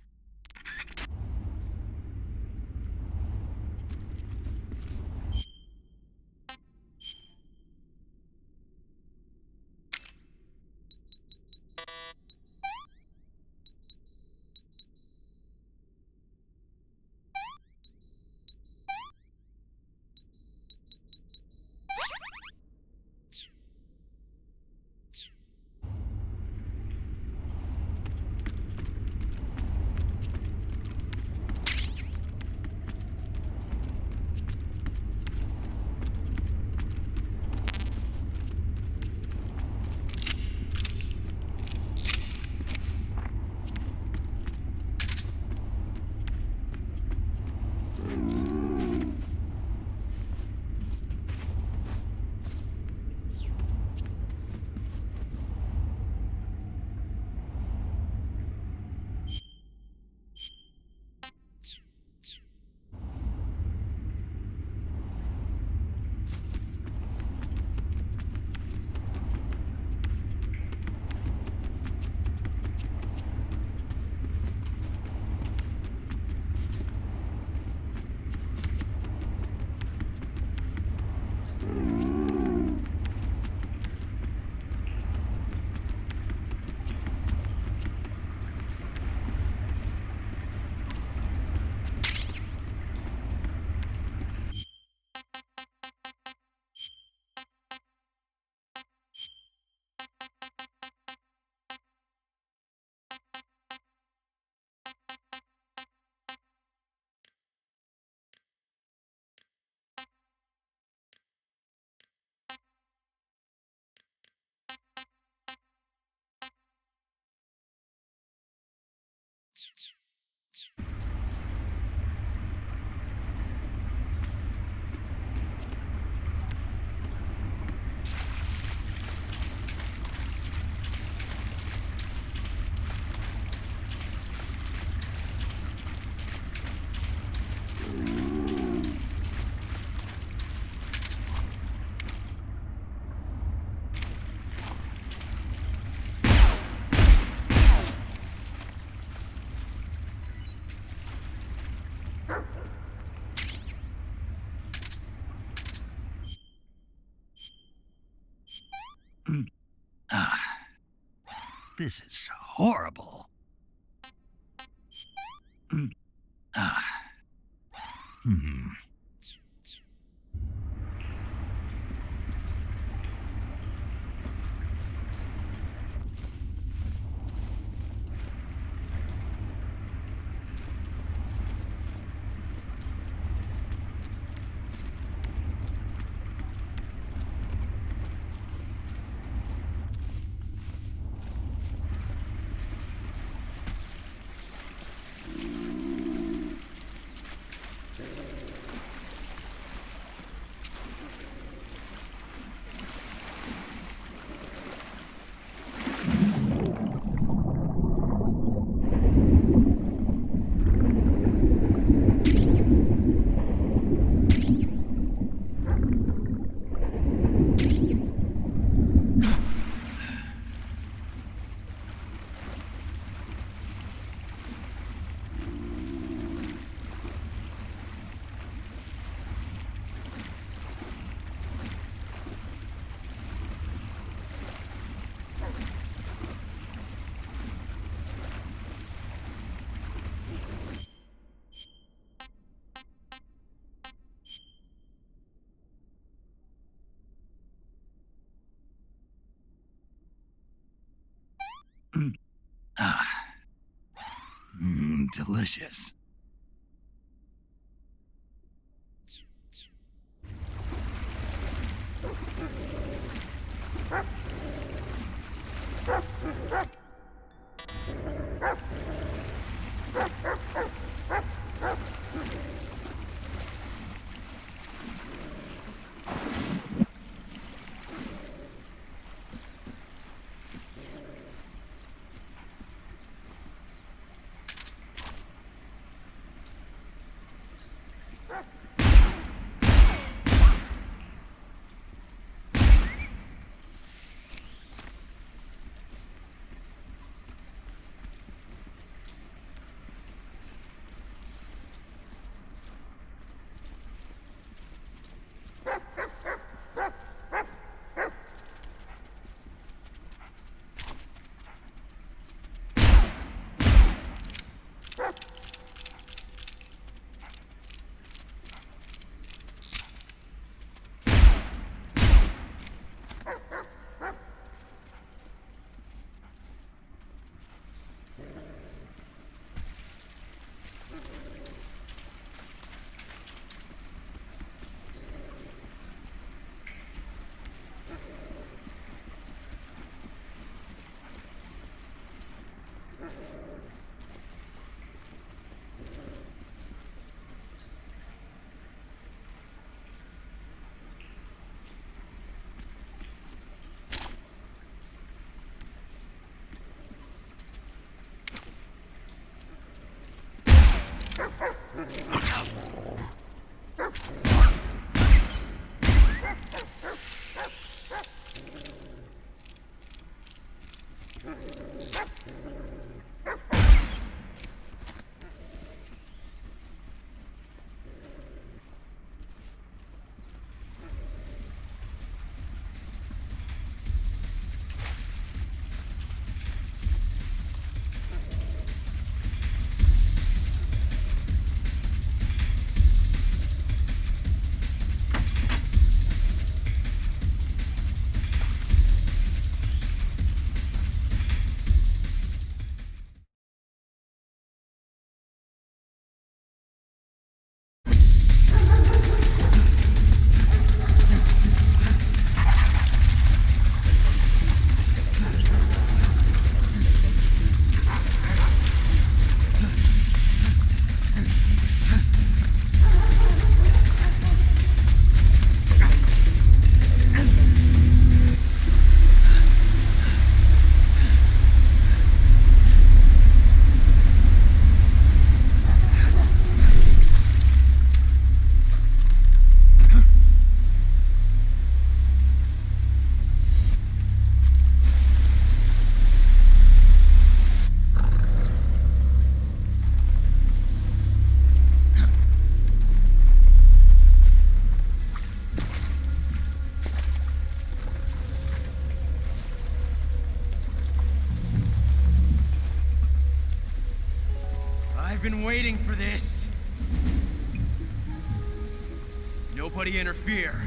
This is horrible. Delicious. waiting for this. Nobody interfere.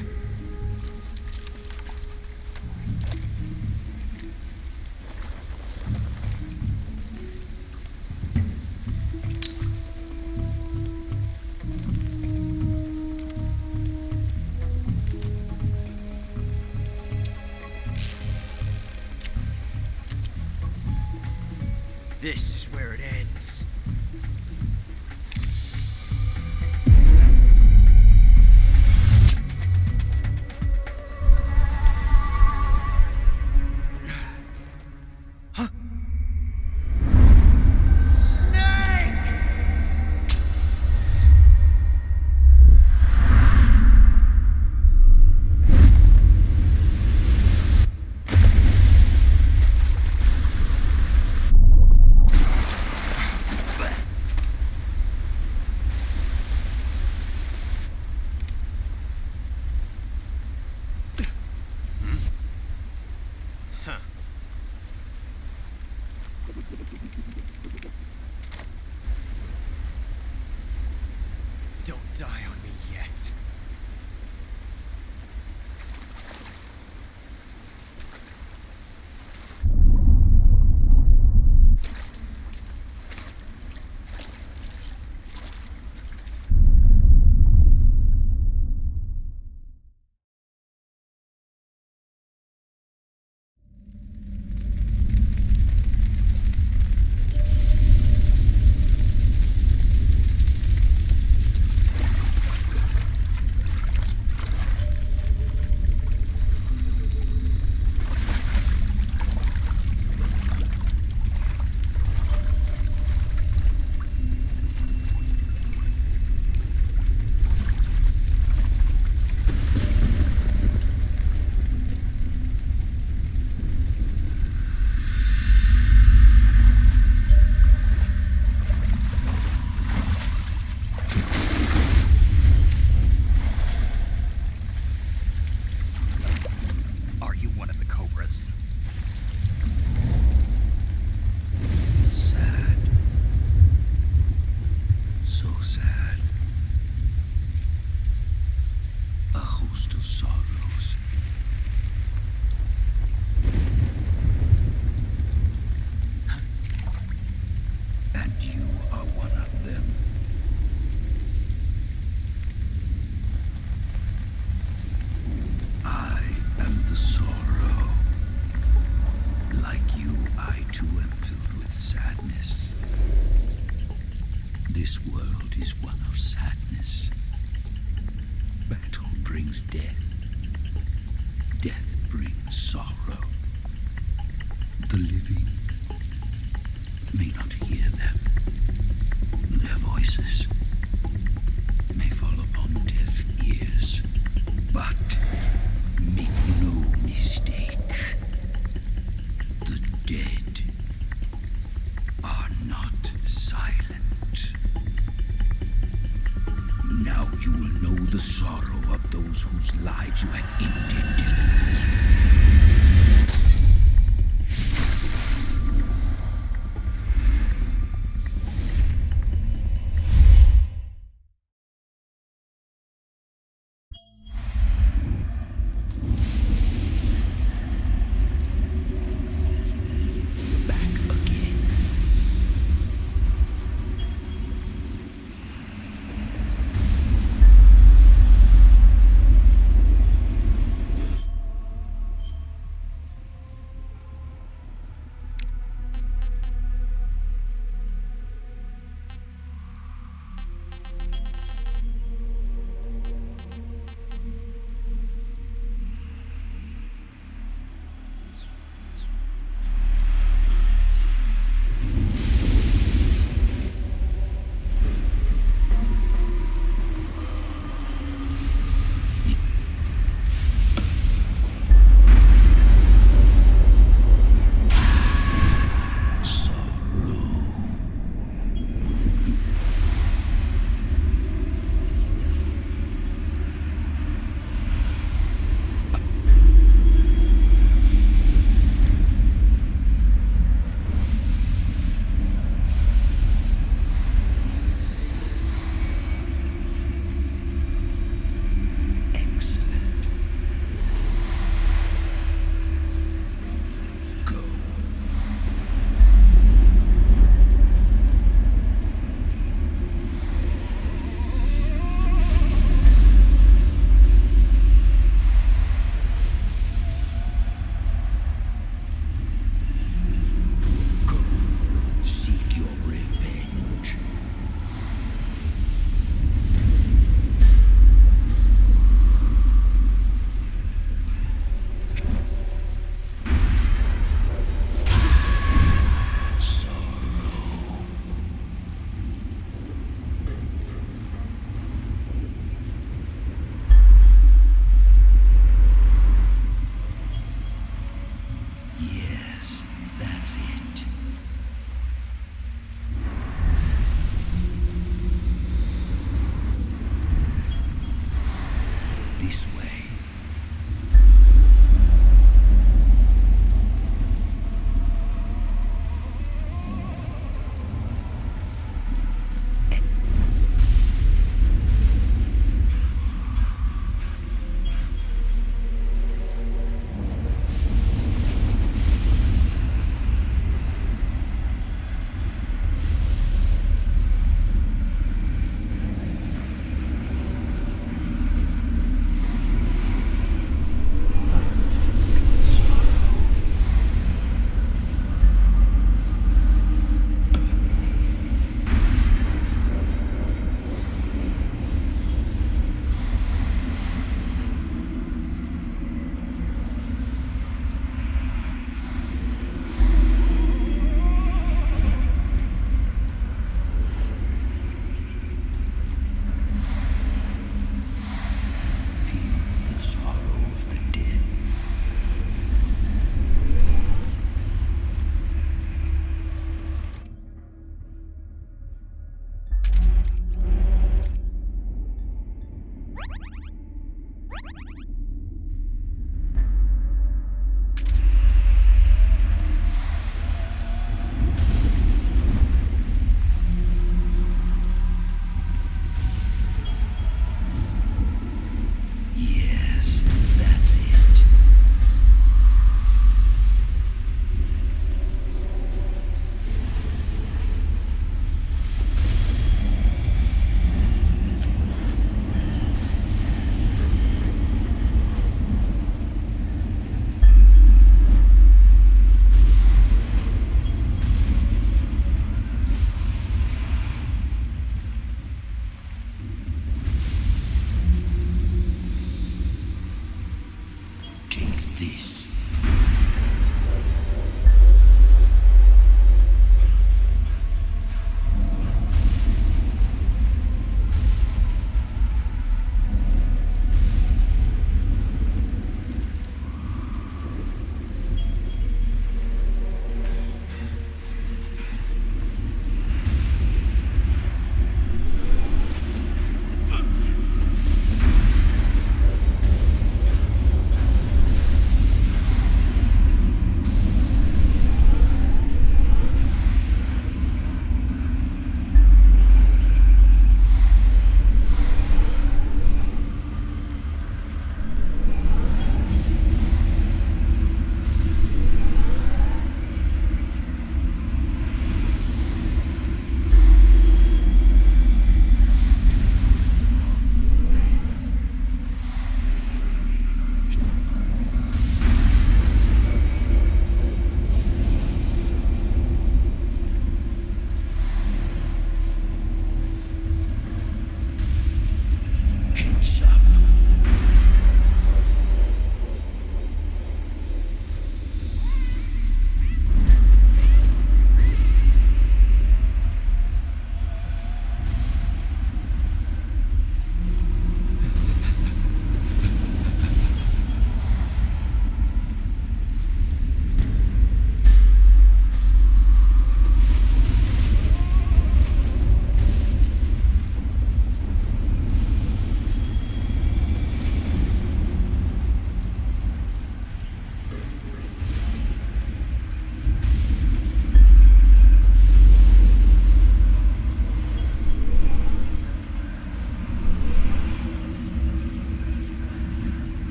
This is where it ends. Don't die on me yet. Are you one of the Cobras? Sad. So sad. A host of sorrows. And you are one of them. I am the sorrow. Like you, I too am filled with sadness. This world is one of sadness. Battle brings death. Death brings sorrow. The living may not hear them. Their voices may fall upon deaf ears. But make no mistake, the dead are not silent. Now you will know the sorrow of those whose lives you have ended. this way.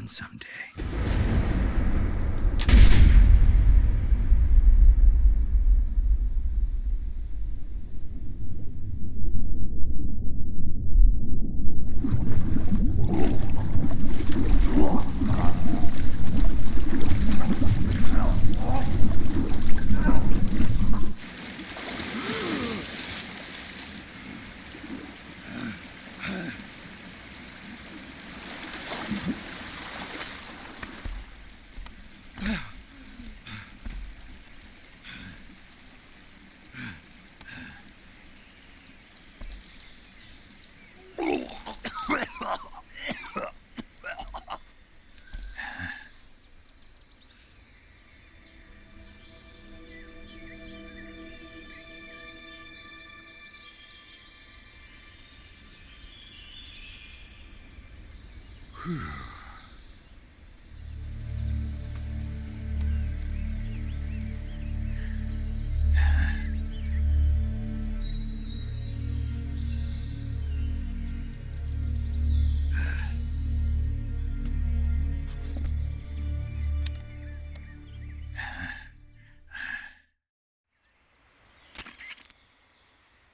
happen someday.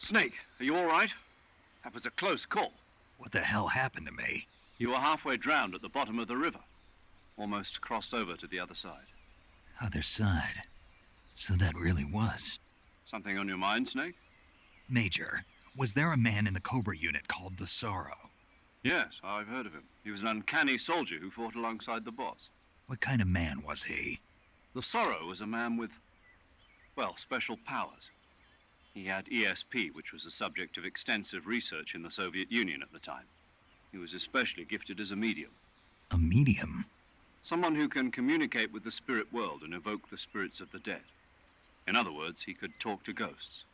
Snake, are you all right? That was a close call. What the hell happened to me? You were halfway drowned at the bottom of the river. Almost crossed over to the other side. Other side. So that really was. Something on your mind, Snake? Major, was there a man in the Cobra unit called the Sorrow? Yes, I've heard of him. He was an uncanny soldier who fought alongside the boss. What kind of man was he? The Sorrow was a man with, well, special powers. He had ESP, which was the subject of extensive research in the Soviet Union at the time. He was especially gifted as a medium. A medium? Someone who can communicate with the spirit world and evoke the spirits of the dead. In other words, he could talk to ghosts.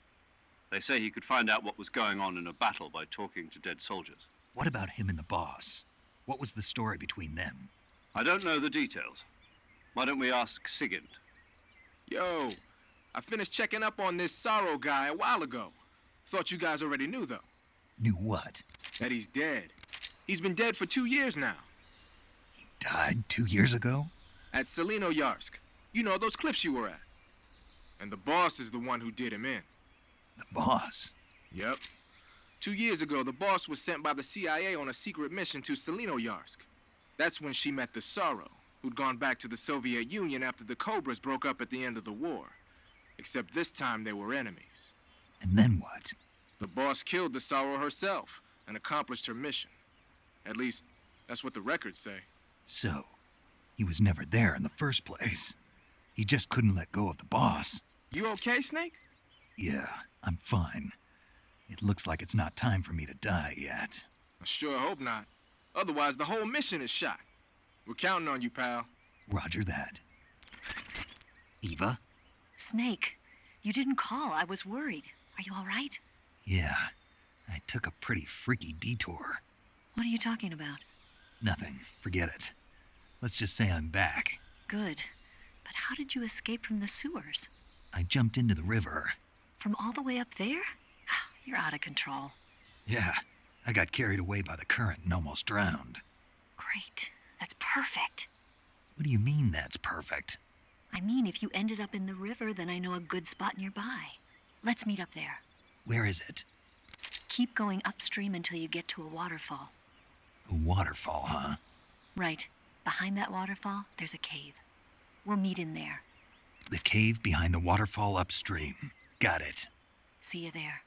They say he could find out what was going on in a battle by talking to dead soldiers. What about him and the boss? What was the story between them? I don't know the details. Why don't we ask Sigint? Yo, I finished checking up on this Sorrow guy a while ago. Thought you guys already knew, though. Knew what? That he's dead. He's been dead for 2 years now. He died 2 years ago? At Selinoyarsk. You know, those cliffs you were at. And the boss is the one who did him in. The boss? Yep. 2 years ago, the boss was sent by the CIA on a secret mission to Selinoyarsk. That's when she met the Sorrow, who'd gone back to the Soviet Union after the Cobras broke up at the end of the war. Except this time they were enemies. And then what? The boss killed the Sorrow herself and accomplished her mission. At least, that's what the records say. So, he was never there in the first place. He just couldn't let go of the boss. You okay, Snake? Yeah, I'm fine. It looks like it's not time for me to die yet. I sure hope not. Otherwise, the whole mission is shot. We're counting on you, pal. Roger that. Eva? Snake, you didn't call. I was worried. Are you all right? Yeah, I took a pretty freaky detour. What are you talking about? Nothing. Forget it. Let's just say I'm back. Good. But how did you escape from the sewers? I jumped into the river. From all the way up there? You're out of control. Yeah, I got carried away by the current and almost drowned. Great. That's perfect. What do you mean that's perfect? I mean, if you ended up in the river, then I know a good spot nearby. Let's meet up there. Where is it? Keep going upstream until you get to a waterfall. A waterfall, huh? Right. Behind that waterfall, there's a cave. We'll meet in there. The cave behind the waterfall upstream. Got it. See you there.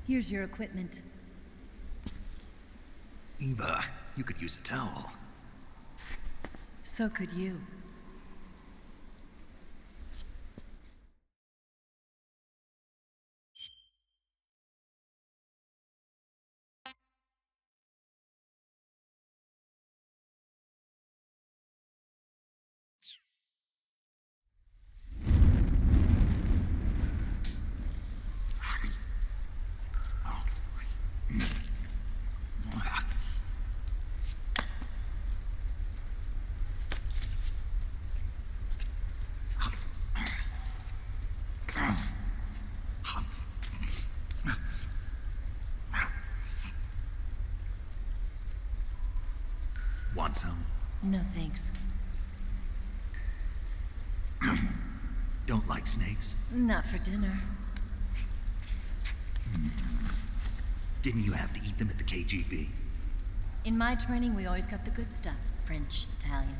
Here's your equipment. Eva, you could use a towel. So could you. Want some? No thanks. Don't like snakes? Not for dinner. Didn't you have to eat them at the KGB? In my training, we always got the good stuff. French, Italian,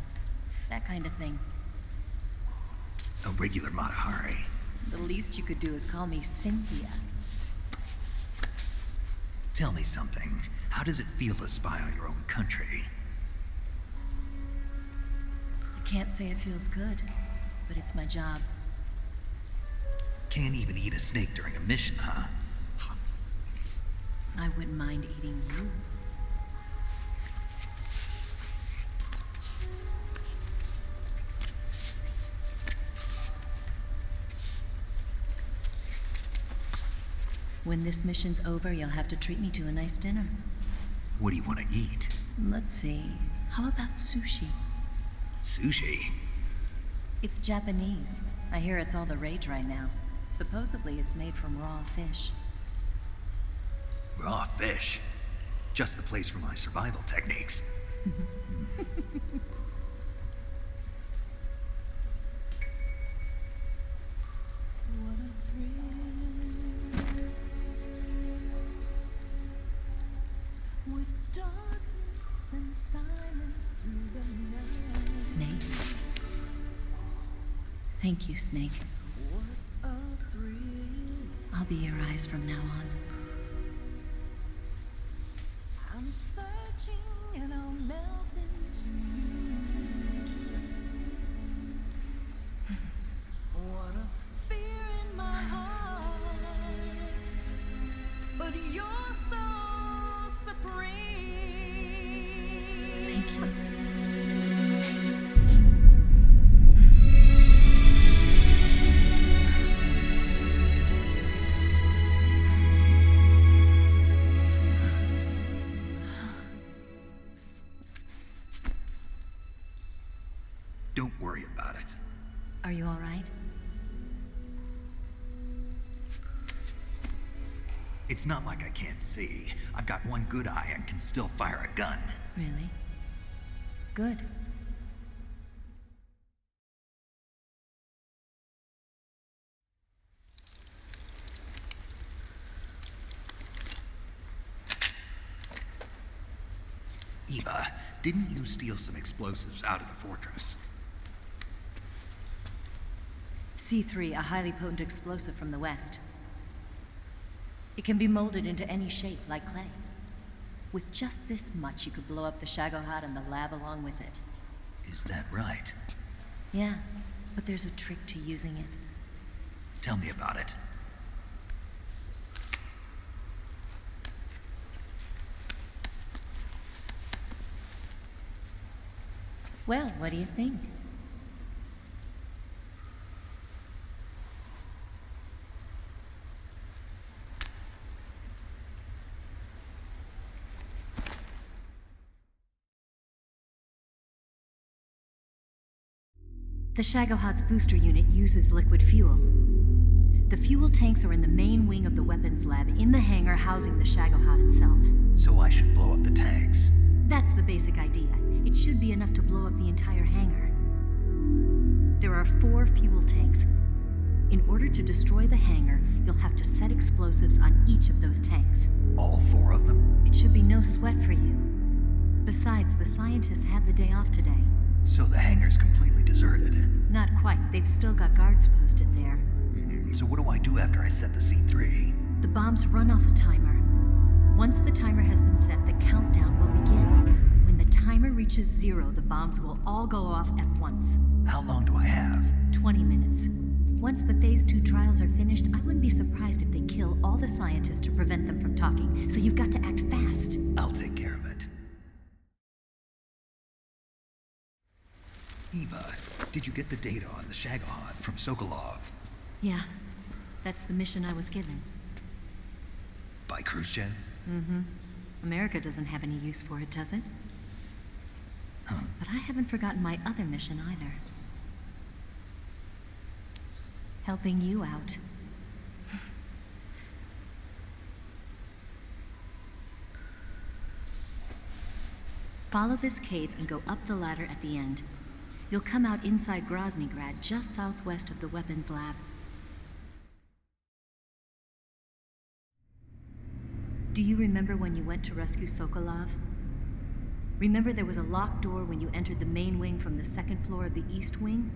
that kind of thing. A regular Matahari. The least you could do is call me Cynthia. Tell me something. How does it feel to spy on your own country? I can't say it feels good, but it's my job. Can't even eat a snake during a mission, huh? I wouldn't mind eating you. When this mission's over, you'll have to treat me to a nice dinner. What do you want to eat? Let's see. How about sushi? Sushi? It's Japanese. I hear it's all the rage right now. Supposedly it's made from raw fish. Raw fish? Just the place for my survival techniques. Snake. Thank you, Snake. I'll be your eyes from now on. I'm searching and I'll melt into you. What a fear in my heart, but you're so supreme. Thank you. Don't worry about it. Are you all right? It's not like I can't see. I've got one good eye and can still fire a gun. Really? Good. Eva, didn't you steal some explosives out of the fortress? C3, a highly potent explosive from the west. It can be molded into any shape, like clay. With just this much, you could blow up the Shagohod and the lab along with it. Is that right? Yeah, but there's a trick to using it. Tell me about it. Well, what do you think? The Shagohod's booster unit uses liquid fuel. The fuel tanks are in the main wing of the weapons lab in the hangar housing the Shagohod itself. So I should blow up the tanks? That's the basic idea. It should be enough to blow up the entire hangar. There are 4 fuel tanks. In order to destroy the hangar, you'll have to set explosives on each of those tanks. All 4 of them? It should be no sweat for you. Besides, the scientists had the day off today. So the hangar's completely deserted? Not quite. They've still got guards posted there. So what do I do after I set the C3? The bombs run off a timer. Once the timer has been set, the countdown will begin. When the timer reaches 0, the bombs will all go off at once. How long do I have? 20 minutes. Once the Phase 2 trials are finished, I wouldn't be surprised if they kill all the scientists to prevent them from talking, so you've got to act fast. I'll take care of it. Eva, did you get the data on the Shagohod from Sokolov? Yeah, that's the mission I was given. By Khrushchev? Mm-hmm. America doesn't have any use for it, does it? Huh. But I haven't forgotten my other mission either. Helping you out. Follow this cave and go up the ladder at the end. You'll come out inside Groznygrad, just southwest of the weapons lab. Do you remember when you went to rescue Sokolov? Remember there was a locked door when you entered the main wing from the second floor of the east wing?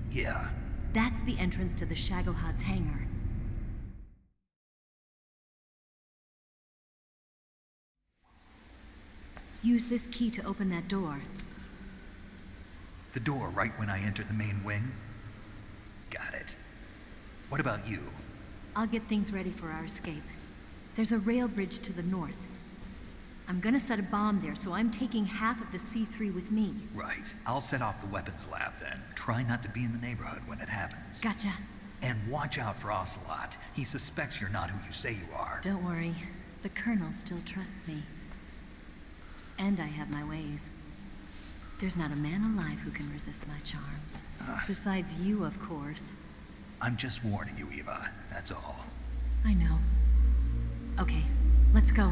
Yeah. That's the entrance to the Shagohod's hangar. Use this key to open that door. The door right when I enter the main wing? Got it. What about you? I'll get things ready for our escape. There's a rail bridge to the north. I'm gonna set a bomb there, so I'm taking half of the C3 with me. Right. I'll set off the weapons lab then. Try not to be in the neighborhood when it happens. Gotcha. And watch out for Ocelot. He suspects you're not who you say you are. Don't worry. The Colonel still trusts me. And I have my ways. There's not a man alive who can resist my charms. Besides you, of course. I'm just warning you, Eva. That's all. I know. Okay, let's go.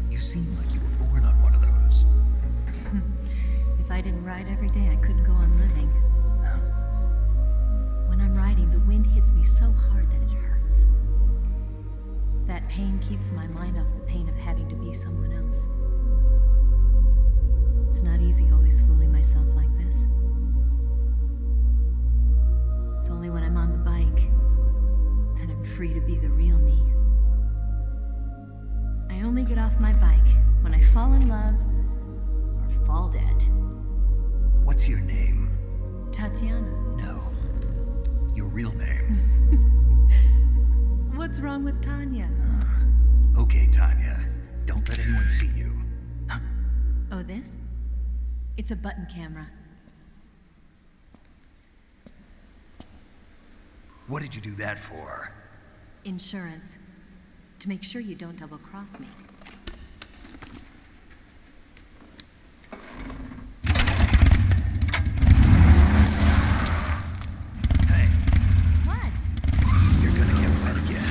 You seem like you were born on one of those. If I didn't ride every day, I couldn't go on living. When I'm riding, the wind hits me so hard that it hurts. That pain keeps my mind off the pain of having to be someone else. It's not easy always fooling myself like this. It's only when I'm on the bike that I'm free to be the real me. I only get off my bike when I fall in love or fall dead. What's your name? Tatiana. No. Your real name. What's wrong with Tanya? Okay, Tanya. Don't let anyone see you. Oh, this? It's a button camera. What did you do that for? Insurance. To make sure you don't double-cross me. Hey. What? You're gonna get wet again.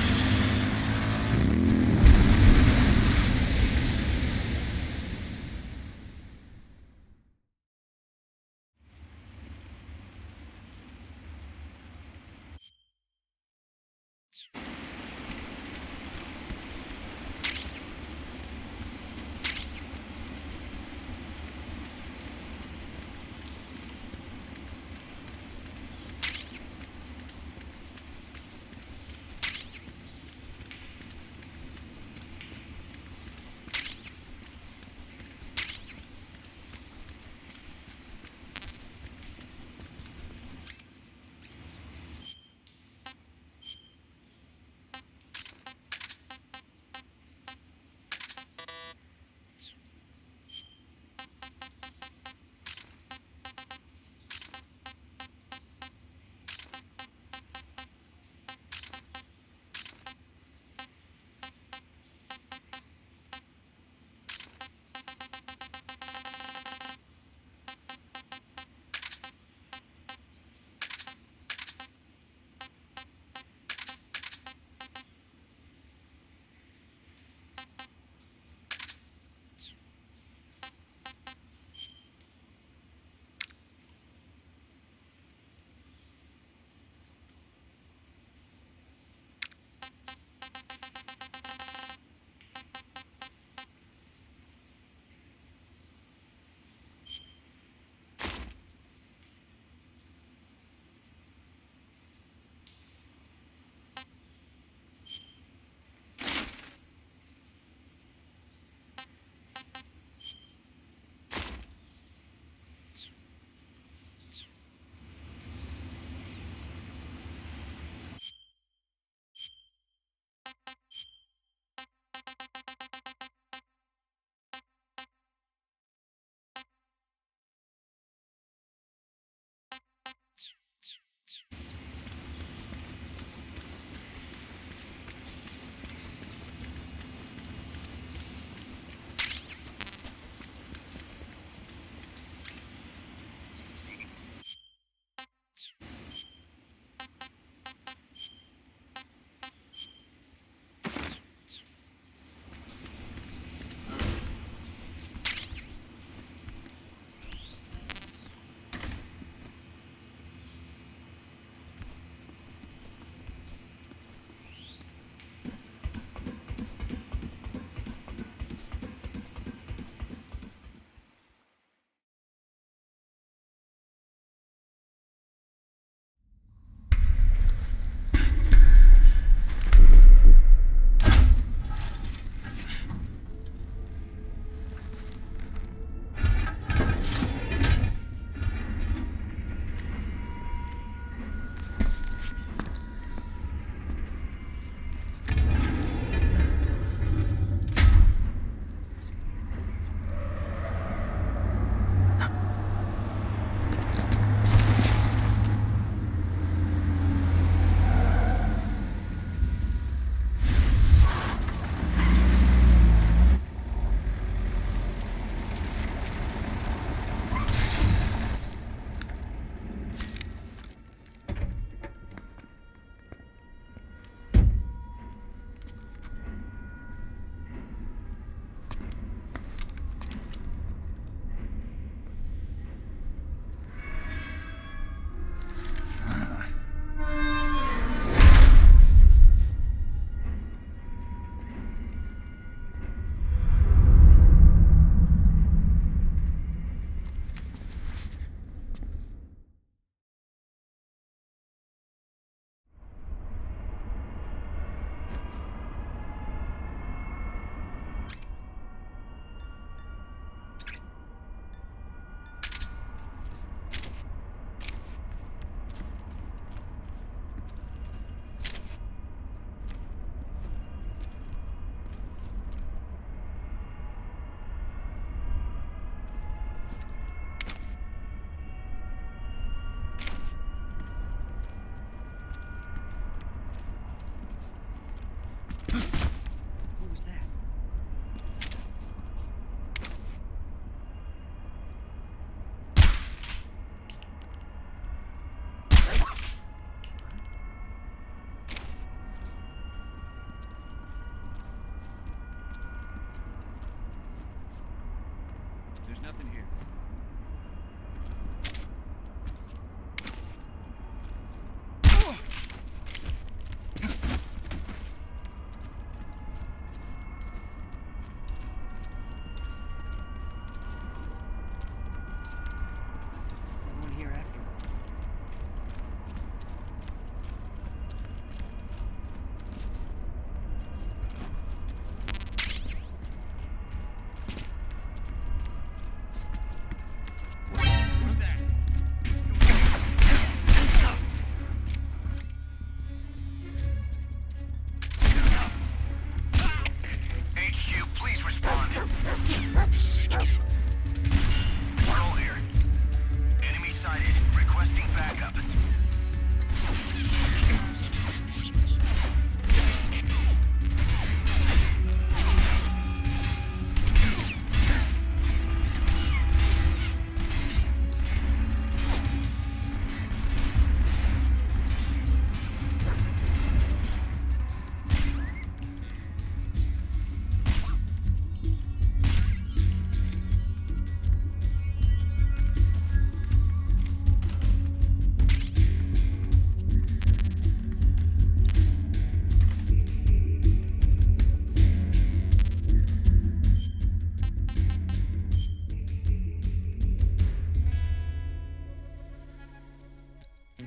Come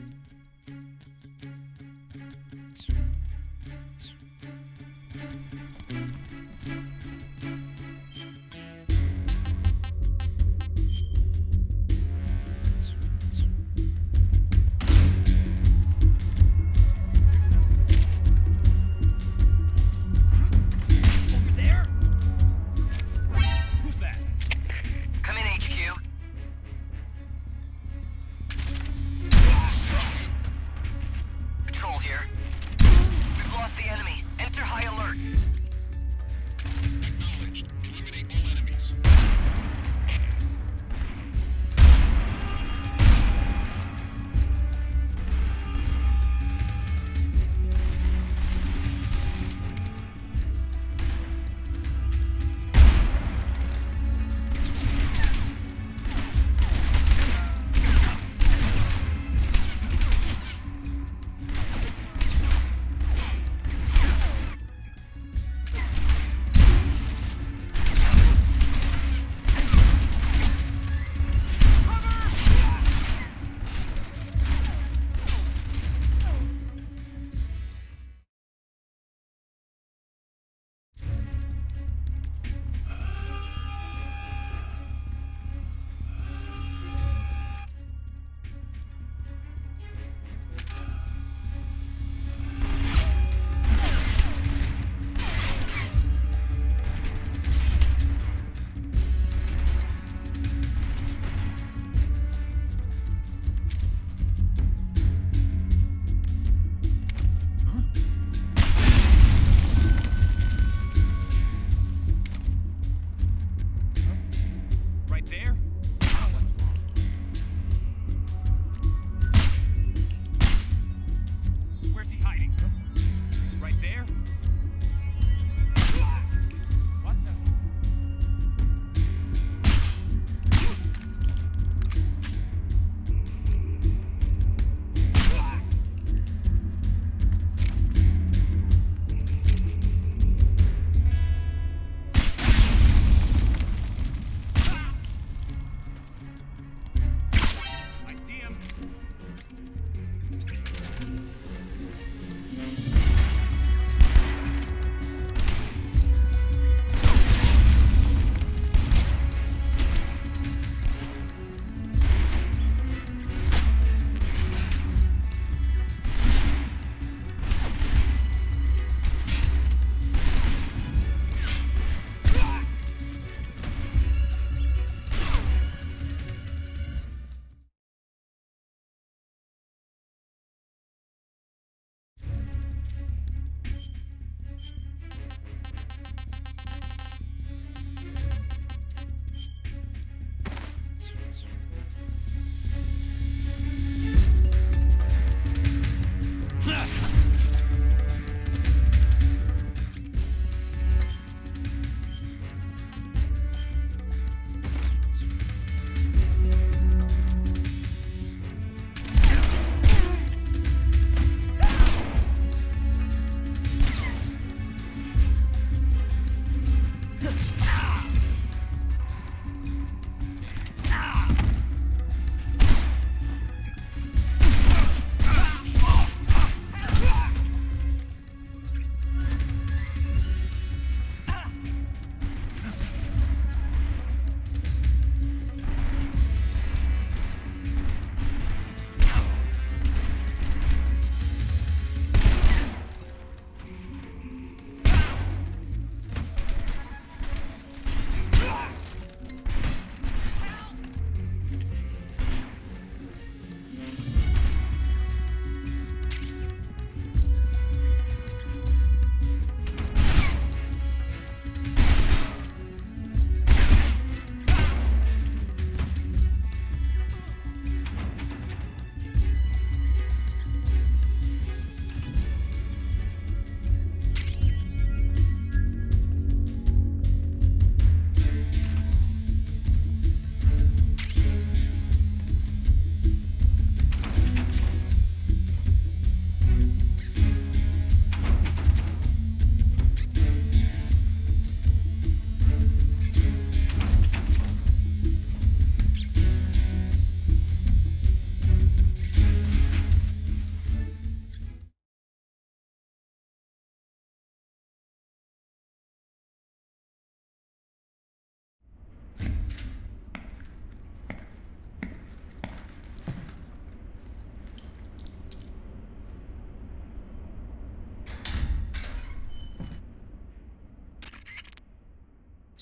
in, HQ.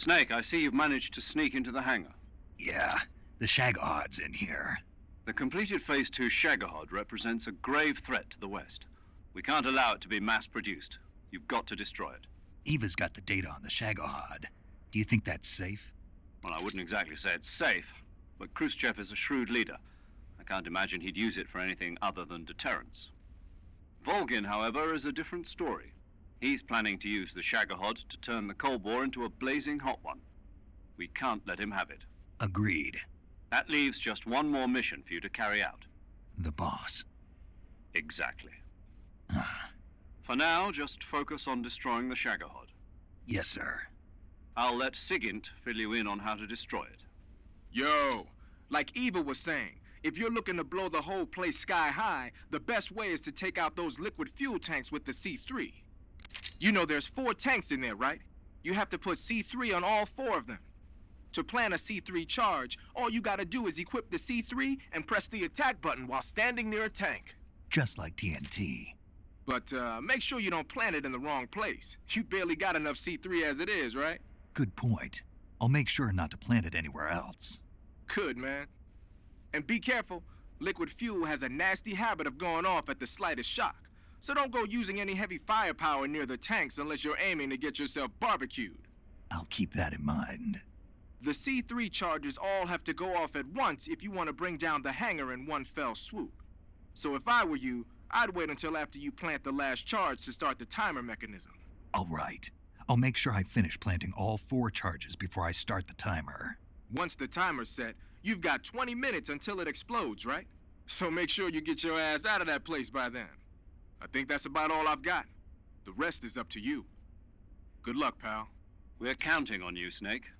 Snake, I see you've managed to sneak into the hangar. Yeah, the Shagahod's in here. The completed Phase 2 Shagahod represents a grave threat to the West. We can't allow it to be mass-produced. You've got to destroy it. Eva's got the data on the Shagahod. Do you think that's safe? Well, I wouldn't exactly say it's safe, but Khrushchev is a shrewd leader. I can't imagine he'd use it for anything other than deterrence. Volgin, however, is a different story. He's planning to use the Shagahod to turn the Cold War into a blazing hot one. We can't let him have it. Agreed. That leaves just one more mission for you to carry out. The boss. Exactly. For now, just focus on destroying the Shagahod. Yes, sir. I'll let Sigint fill you in on how to destroy it. Yo, like Eva was saying, if you're looking to blow the whole place sky high, the best way is to take out those liquid fuel tanks with the C3. You know there's 4 tanks in there, right? You have to put C3 on all 4 of them. To plan a C3 charge, all you gotta do is equip the C3 and press the attack button while standing near a tank. Just like TNT. But make sure you don't plant it in the wrong place. You barely got enough C3 as it is, right? Good point. I'll make sure not to plant it anywhere else. Good, man. And be careful. Liquid fuel has a nasty habit of going off at the slightest shock. So don't go using any heavy firepower near the tanks unless you're aiming to get yourself barbecued. I'll keep that in mind. The C3 charges all have to go off at once if you want to bring down the hangar in one fell swoop. So if I were you, I'd wait until after you plant the last charge to start the timer mechanism. All right. I'll make sure I finish planting all 4 charges before I start the timer. Once the timer's set, you've got 20 minutes until it explodes, right? So make sure you get your ass out of that place by then. I think that's about all I've got. The rest is up to you. Good luck, pal. We're counting on you, Snake.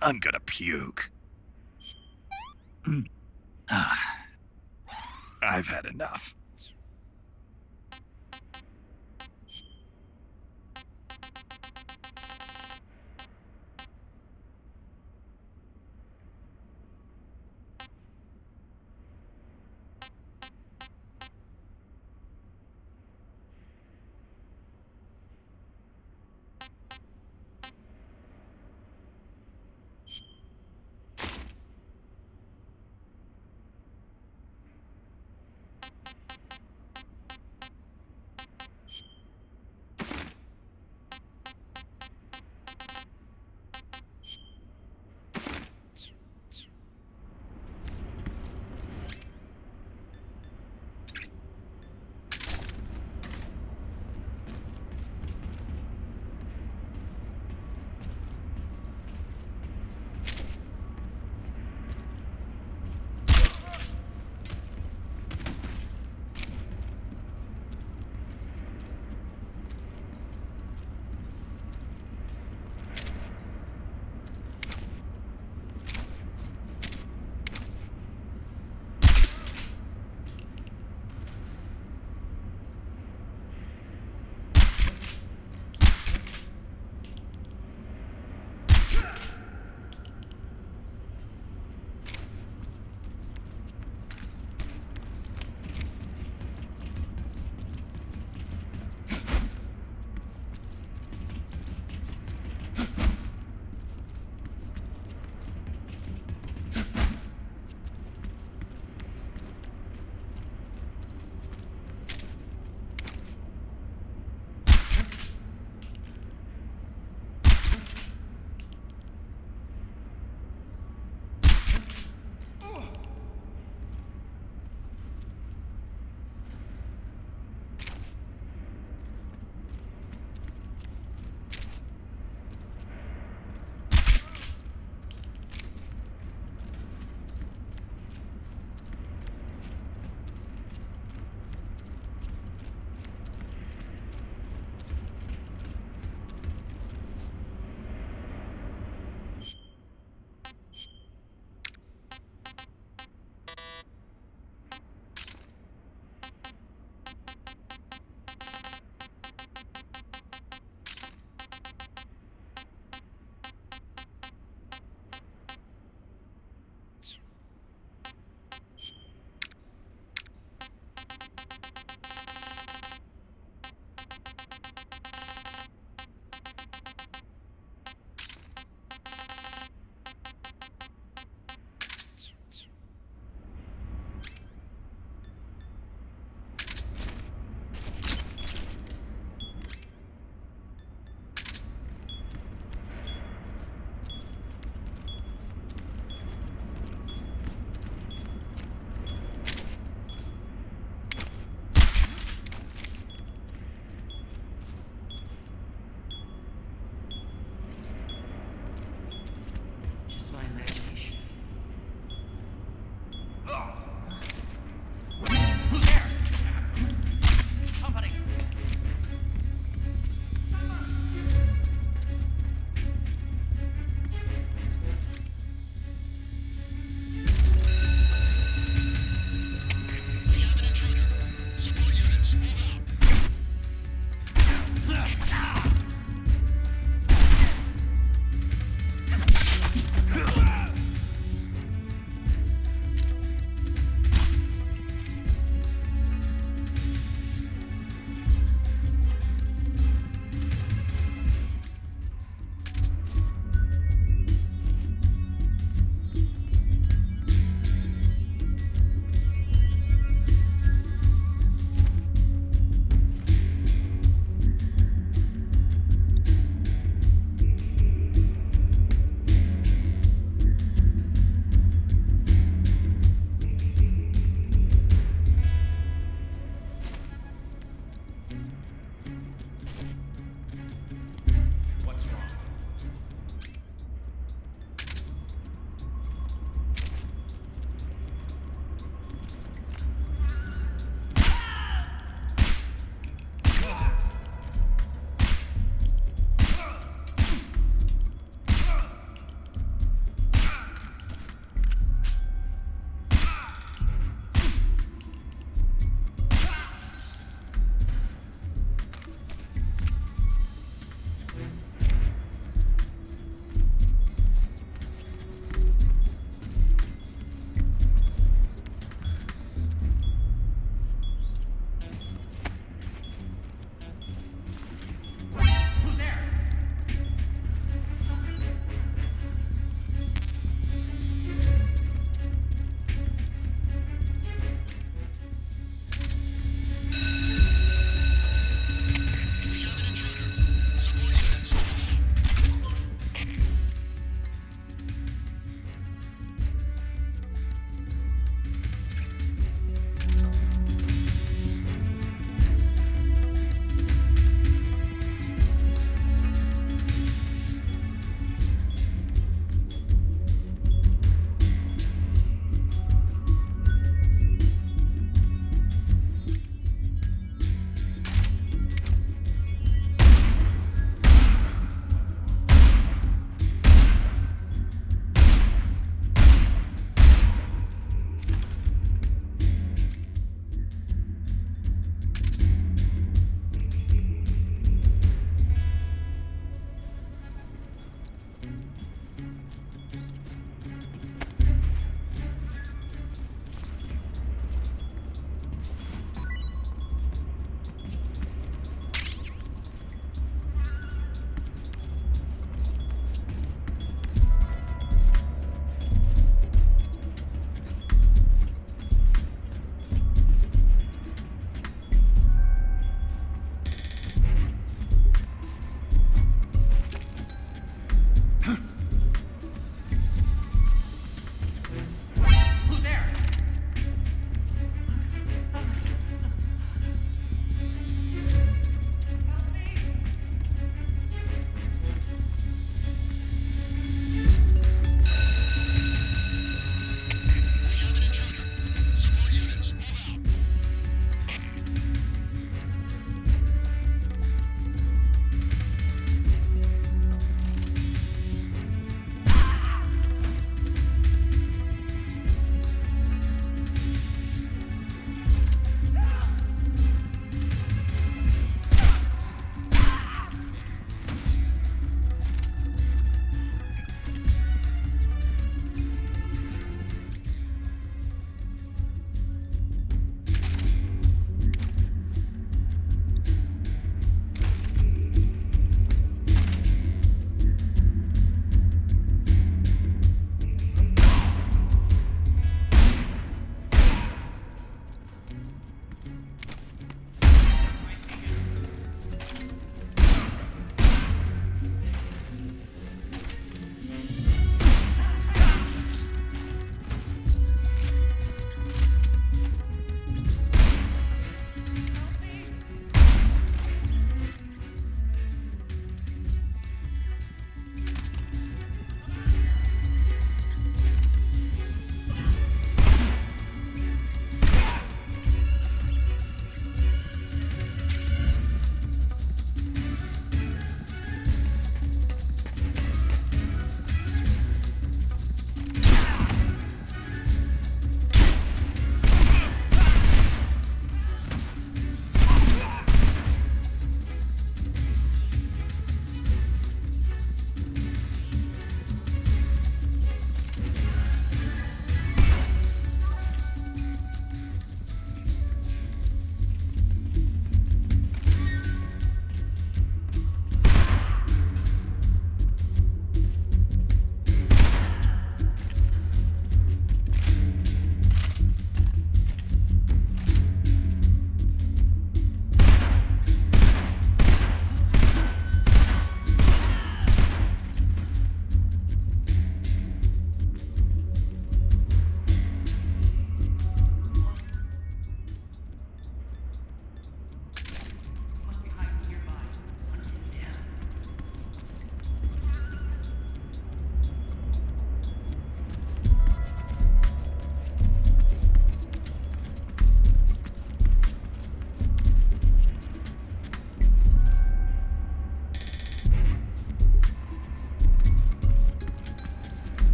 I'm gonna puke. I've had enough.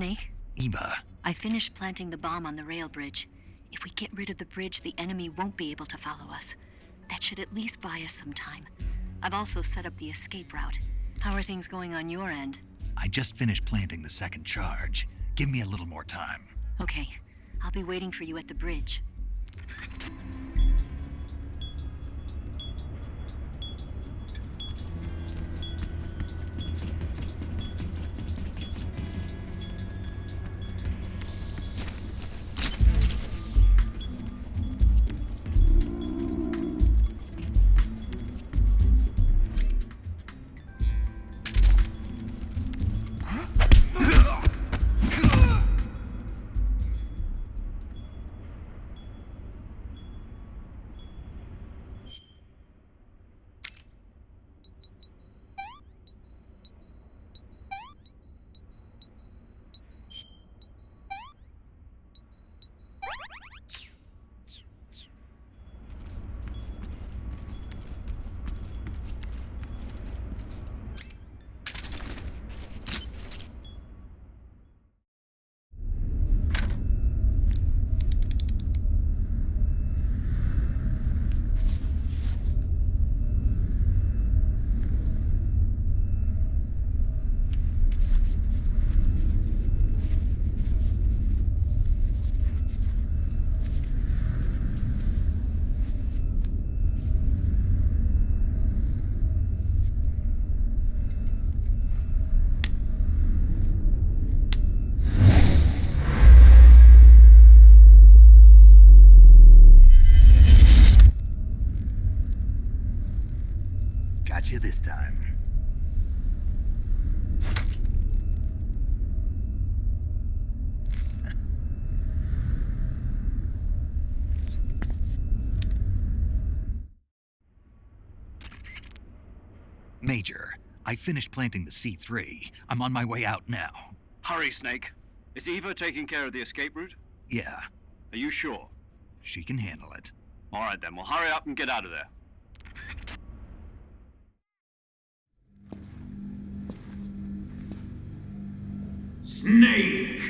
Snake? Eva. I finished planting the bomb on the rail bridge. If we get rid of the bridge, the enemy won't be able to follow us. That should at least buy us some time. I've also set up the escape route. How are things going on your end? I just finished planting the second charge. Give me a little more time. Okay. I'll be waiting for you at the bridge. You this time. Major, I finished planting the C3. I'm on my way out now. Hurry, Snake. Is Eva taking care of the escape route? Yeah. Are you sure? She can handle it. All right then, well hurry up and get out of there. Snake!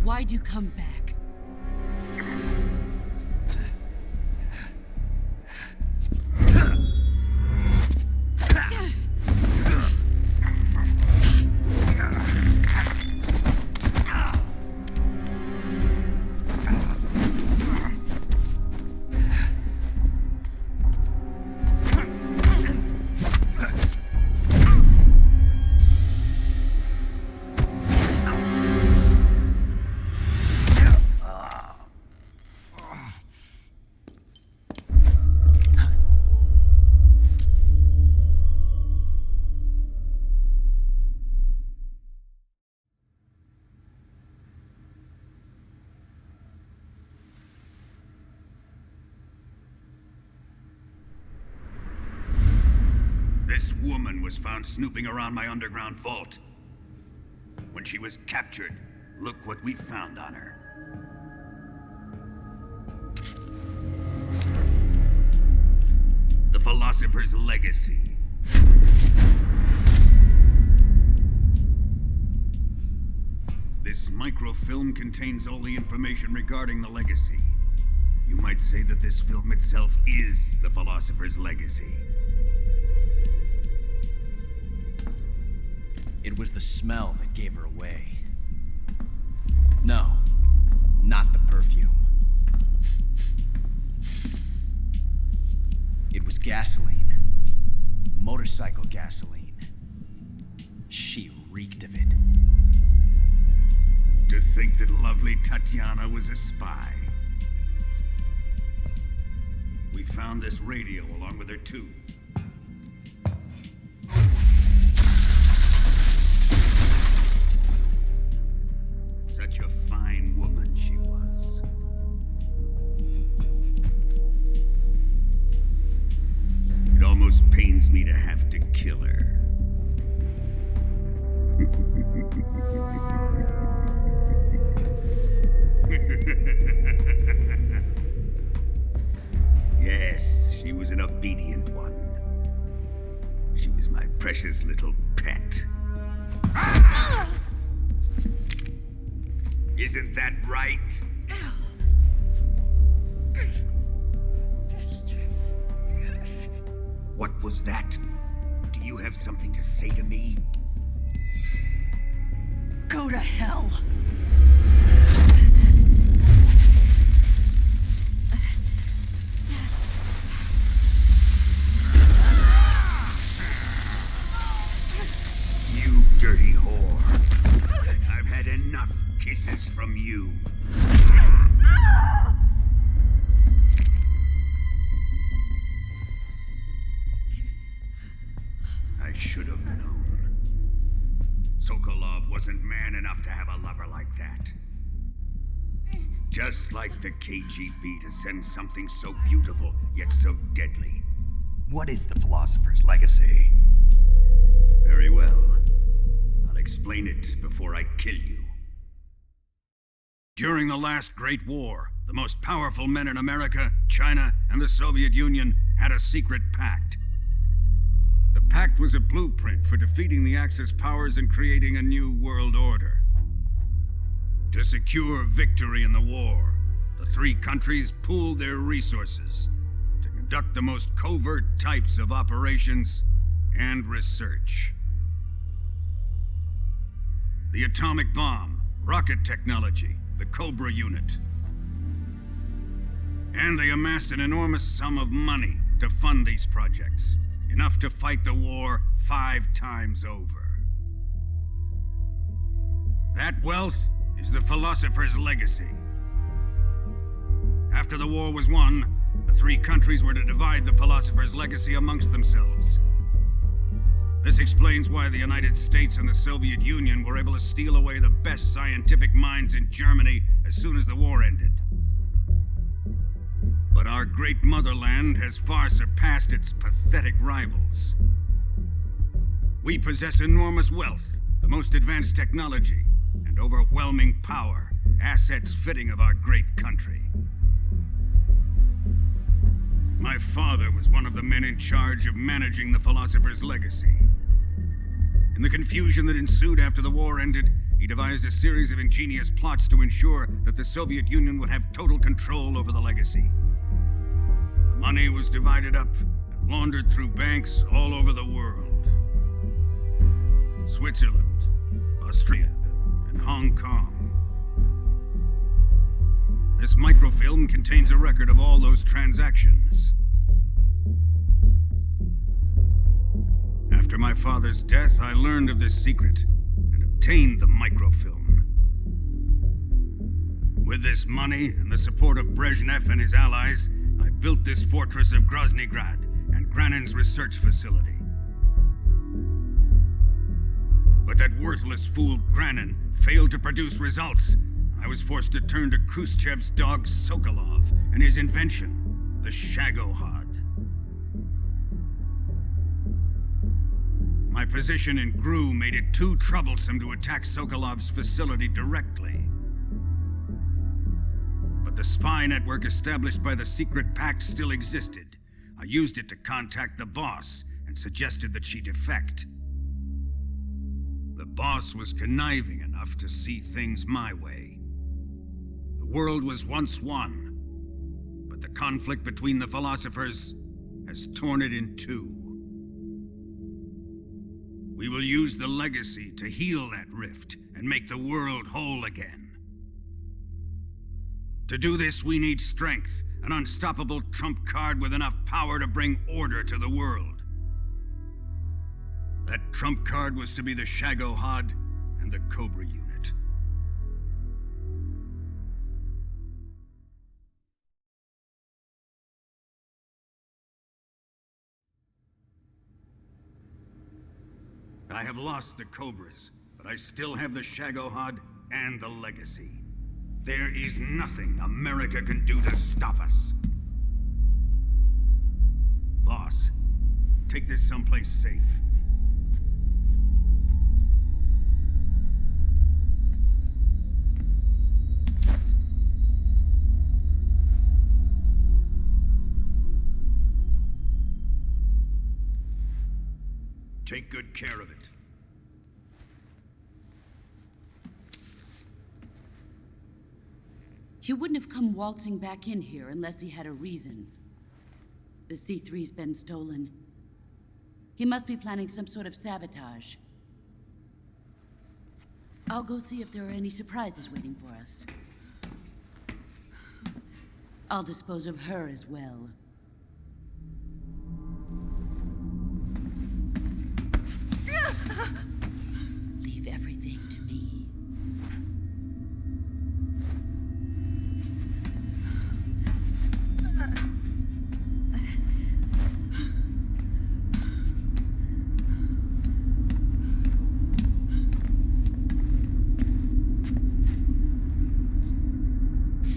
Why'd you come back? This woman was found snooping around my underground vault. When she was captured, look what we found on her. The philosopher's legacy. This microfilm contains all the information regarding the legacy. You might say that this film itself is the philosopher's legacy. It was the smell that gave her away. No, not the perfume. It was gasoline. Motorcycle gasoline. She reeked of it. To think that lovely Tatiana was a spy. We found this radio along with her too. Such a fine woman she was. It almost pains me to have to precious little pet. Isn't that right? What was that? Do you have something to say to me? Go to hell. You dirty whore. I've had enough kisses from you. I should have known. Sokolov wasn't man enough to have a lover like that. Just like the KGB to send something so beautiful, yet so deadly. What is the philosopher's legacy? Very well. I'll explain it before I kill you. During the last Great War, the most powerful men in America, China, and the Soviet Union had a secret pact. The pact was a blueprint for defeating the Axis powers and creating a new world order. To secure victory in the war, the three countries pooled their resources to conduct the most covert types of operations and research. The atomic bomb, rocket technology, the Cobra unit. And they amassed an enormous sum of money to fund these projects, enough to fight the war 5 times over. That wealth is the philosopher's legacy. After the war was won, the three countries were to divide the philosopher's legacy amongst themselves. This explains why the United States and the Soviet Union were able to steal away the best scientific minds in Germany as soon as the war ended. But our great motherland has far surpassed its pathetic rivals. We possess enormous wealth, the most advanced technology, and overwhelming power, assets fitting of our great country. My father was one of the men in charge of managing the philosopher's legacy. In the confusion that ensued after the war ended, he devised a series of ingenious plots to ensure that the Soviet Union would have total control over the legacy. The money was divided up and laundered through banks all over the world. Switzerland, Austria, and Hong Kong. This microfilm contains a record of all those transactions. After my father's death, I learned of this secret and obtained the microfilm. With this money and the support of Brezhnev and his allies, I built this fortress of Groznygrad and Granin's research facility. But that worthless fool Granin failed to produce results. I was forced to turn to Khrushchev's dog Sokolov and his invention, the Shagohod. My position in GRU made it too troublesome to attack Sokolov's facility directly. But the spy network established by the secret pact still existed. I used it to contact the boss and suggested that she defect. The boss was conniving enough to see things my way. The world was once one, but the conflict between the philosophers has torn it in two. We will use the legacy to heal that rift and make the world whole again. To do this, we need strength, an unstoppable trump card with enough power to bring order to the world. That trump card was to be the Shagohod and the Cobra unit. I have lost the Cobras, but I still have the Shagohod and the legacy. There is nothing America can do to stop us. Boss, take this someplace safe. Take take good care of it. He wouldn't have come waltzing back in here unless he had a reason. The C3's been stolen. He must be planning some sort of sabotage. I'll go see if there are any surprises waiting for us. I'll dispose of her as well. Leave everything to me.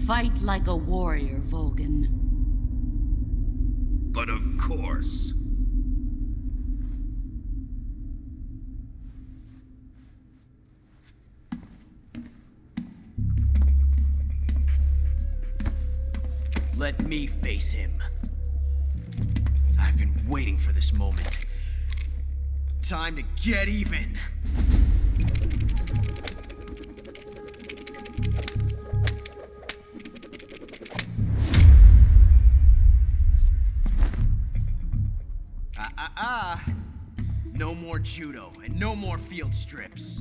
Fight like a warrior, Volgan. But of course. Let me face him. I've been waiting for this moment. Time to get even. No more judo, and no more field strips.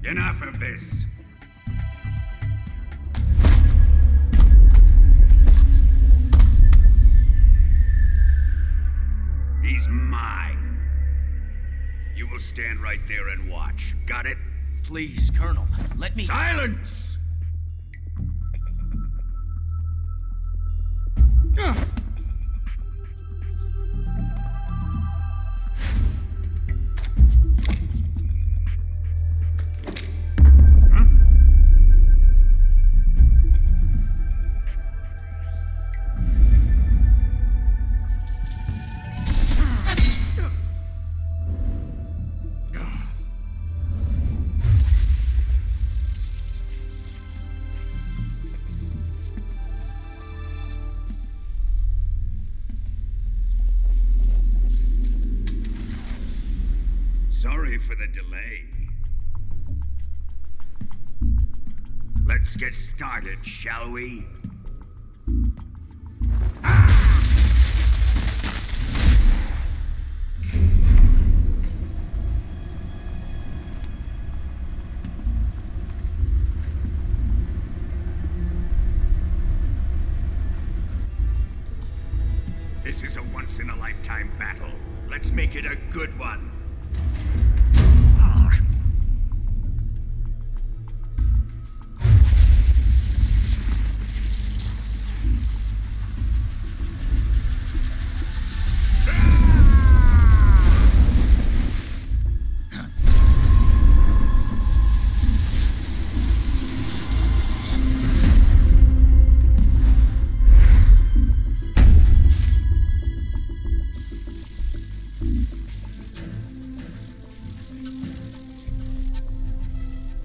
Enough of this. He's mine. You will stand right there and watch. Got it? Please, Colonel, let me— Silence! Sorry for the delay. Let's get started, shall we? This is a once-in-a-lifetime battle. Let's make it a good one.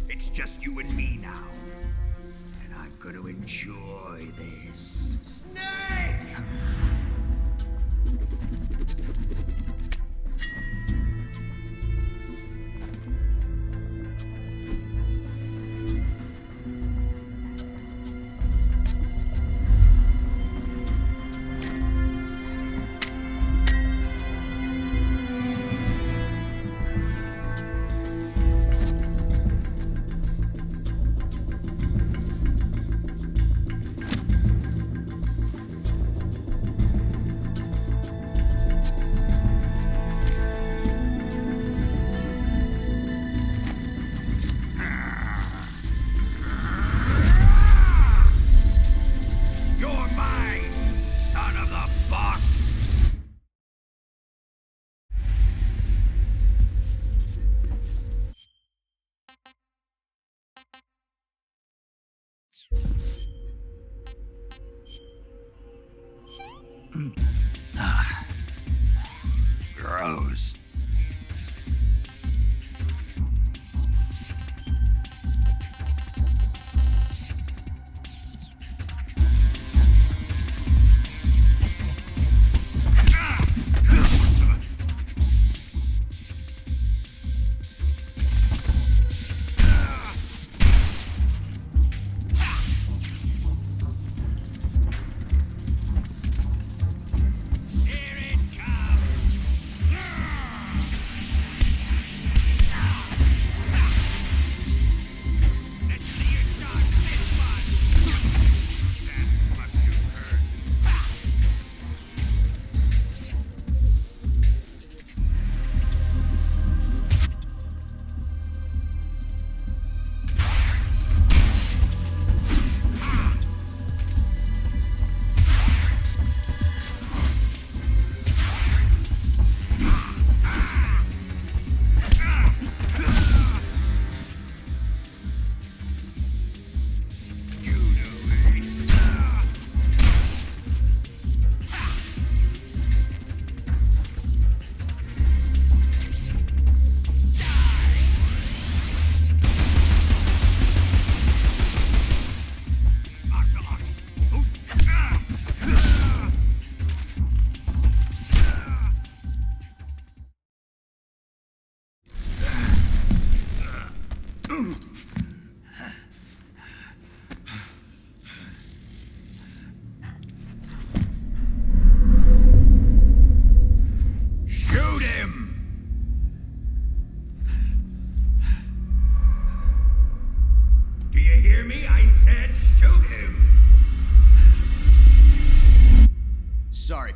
It's just you and me now. And I'm gonna enjoy this. Snake!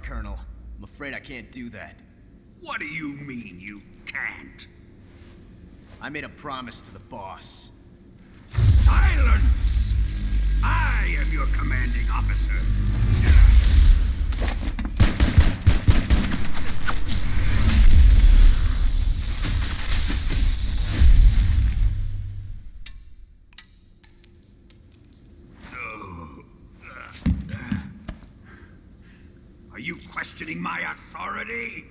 Colonel. I'm afraid I can't do that. What do you mean you can't? I made a promise to the boss. Silence! I am your commanding officer. Are you questioning my authority?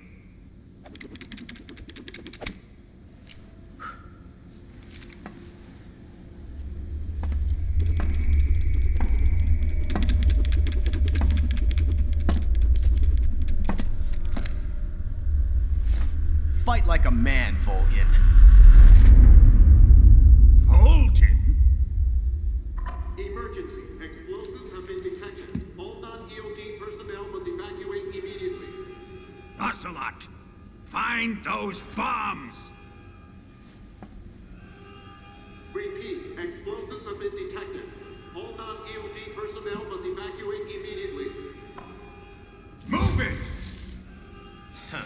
Fight like a man, Volgin. Volgin? Emergency. Explosives have been detected. All non-EOD personnel must evacuate immediately. Ocelot, find those bombs! Repeat. Explosives have been detected. All non-EOD personnel must evacuate immediately. Move it! Huh.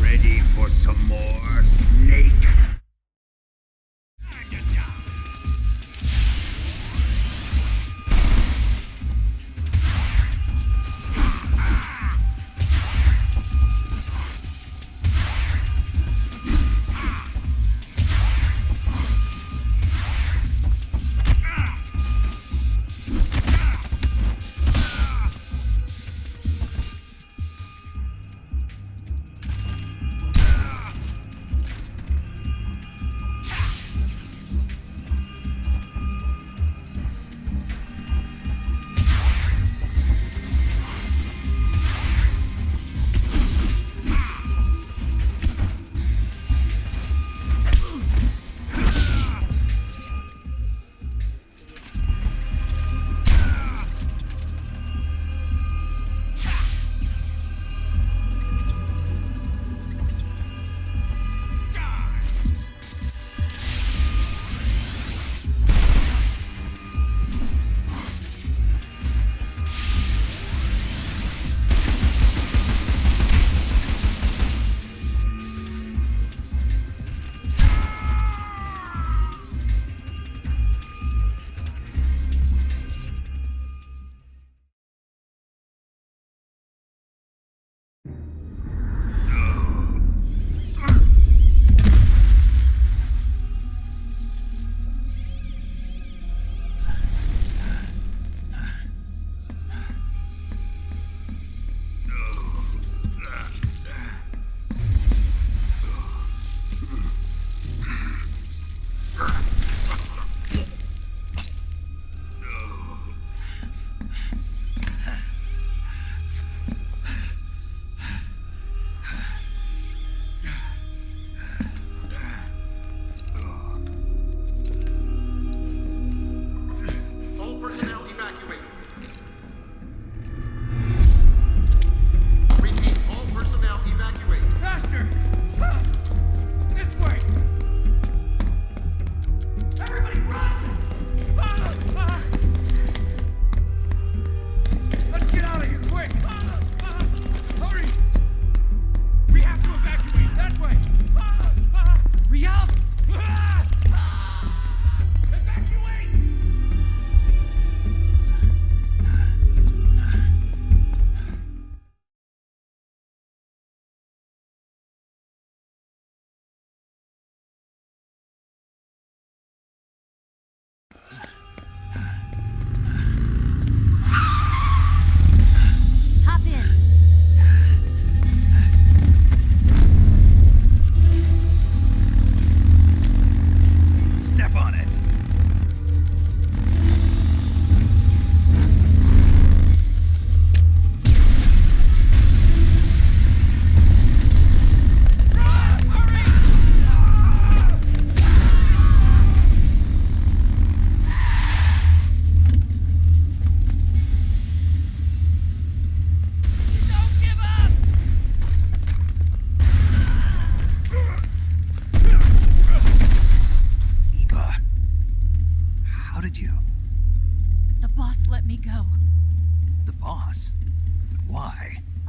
Ready for some more, Snake?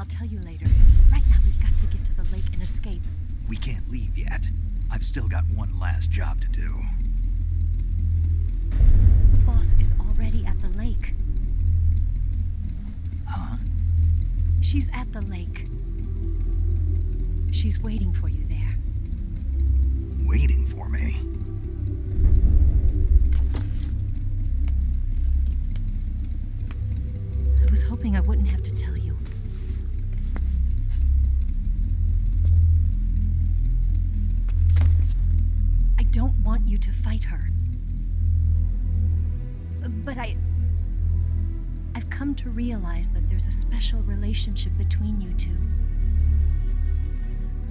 tell you later. Right now, we've got to get to the lake and escape. We can't leave yet. I've still got one last job to do. The boss is already at the lake. Huh? She's at the lake. She's waiting for you there. Waiting for me? I was hoping I wouldn't have to tell you. I don't want you to fight her. But I've come to realize that there's a special relationship between you two.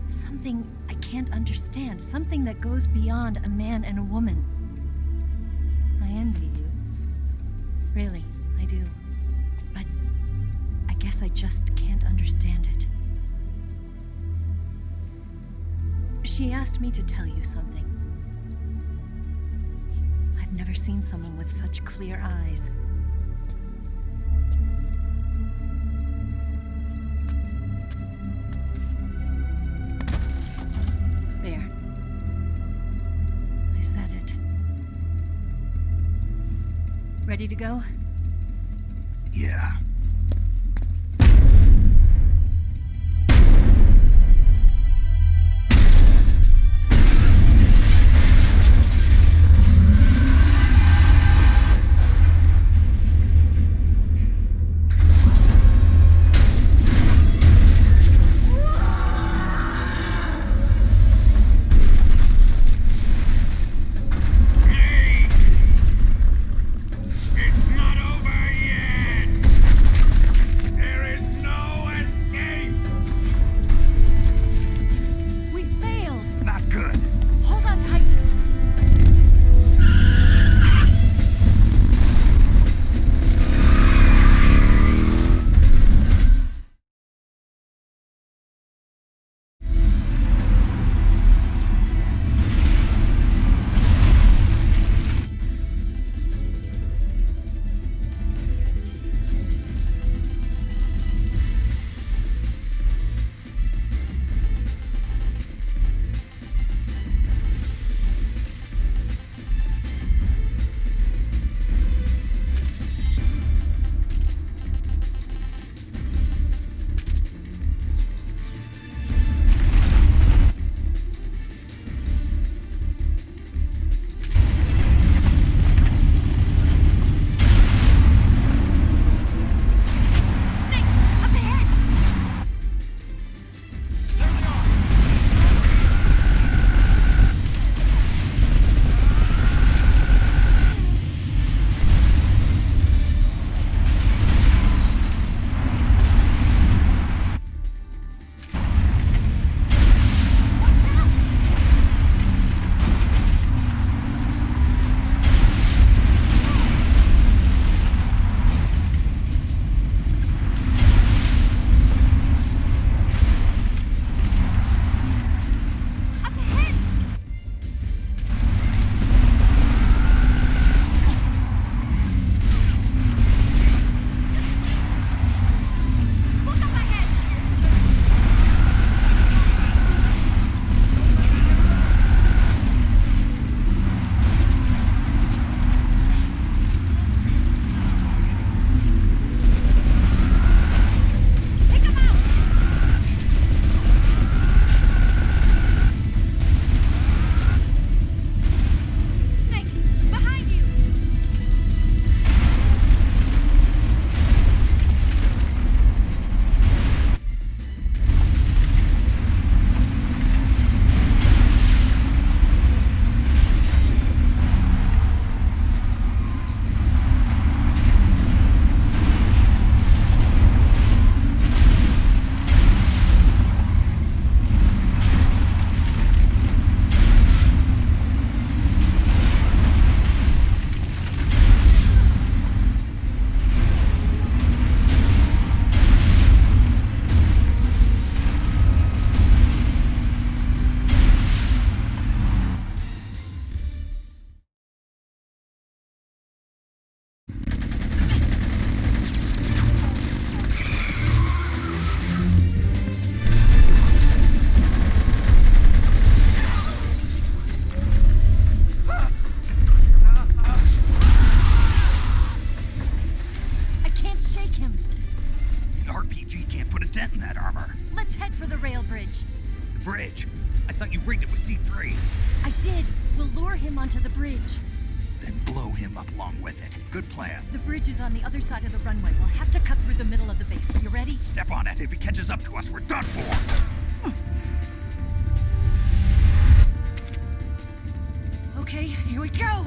Something I can't understand. Something that goes beyond a man and a woman. I envy you. Really, I do. But I guess I just can't understand it. She asked me to tell you something. I've never seen someone with such clear eyes. There. I said it. Ready to go? Yeah. It's not over yet! dent in that armor. Let's head for the rail bridge. The bridge? I thought you rigged it with C3. I did. We'll lure him onto the bridge. Then blow him up along with it. Good plan. The bridge is on the other side of the runway. We'll have to cut through the middle of the base. You ready? Step on it. If he catches up to us, we're done for. Okay, here we go!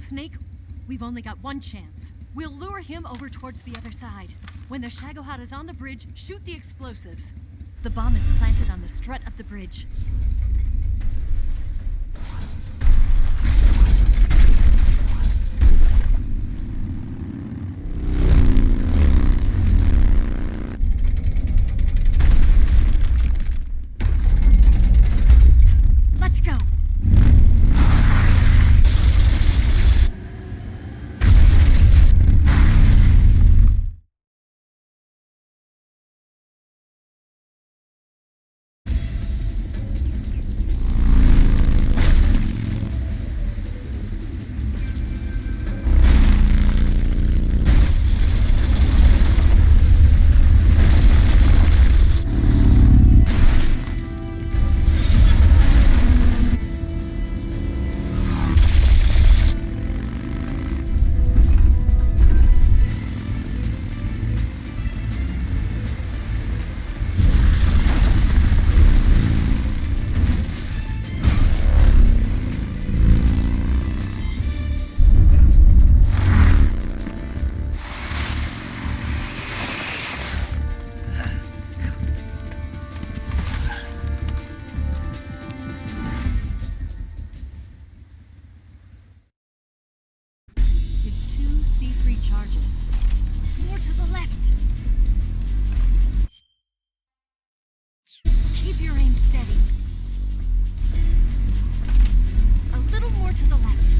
Snake, we've only got one chance. We'll lure him over towards the other side. When the Shagohod is on the bridge, shoot the explosives. The bomb is planted on the strut of the bridge. Let's go! Charges. More to the left. Keep your aim steady. A little more to the left.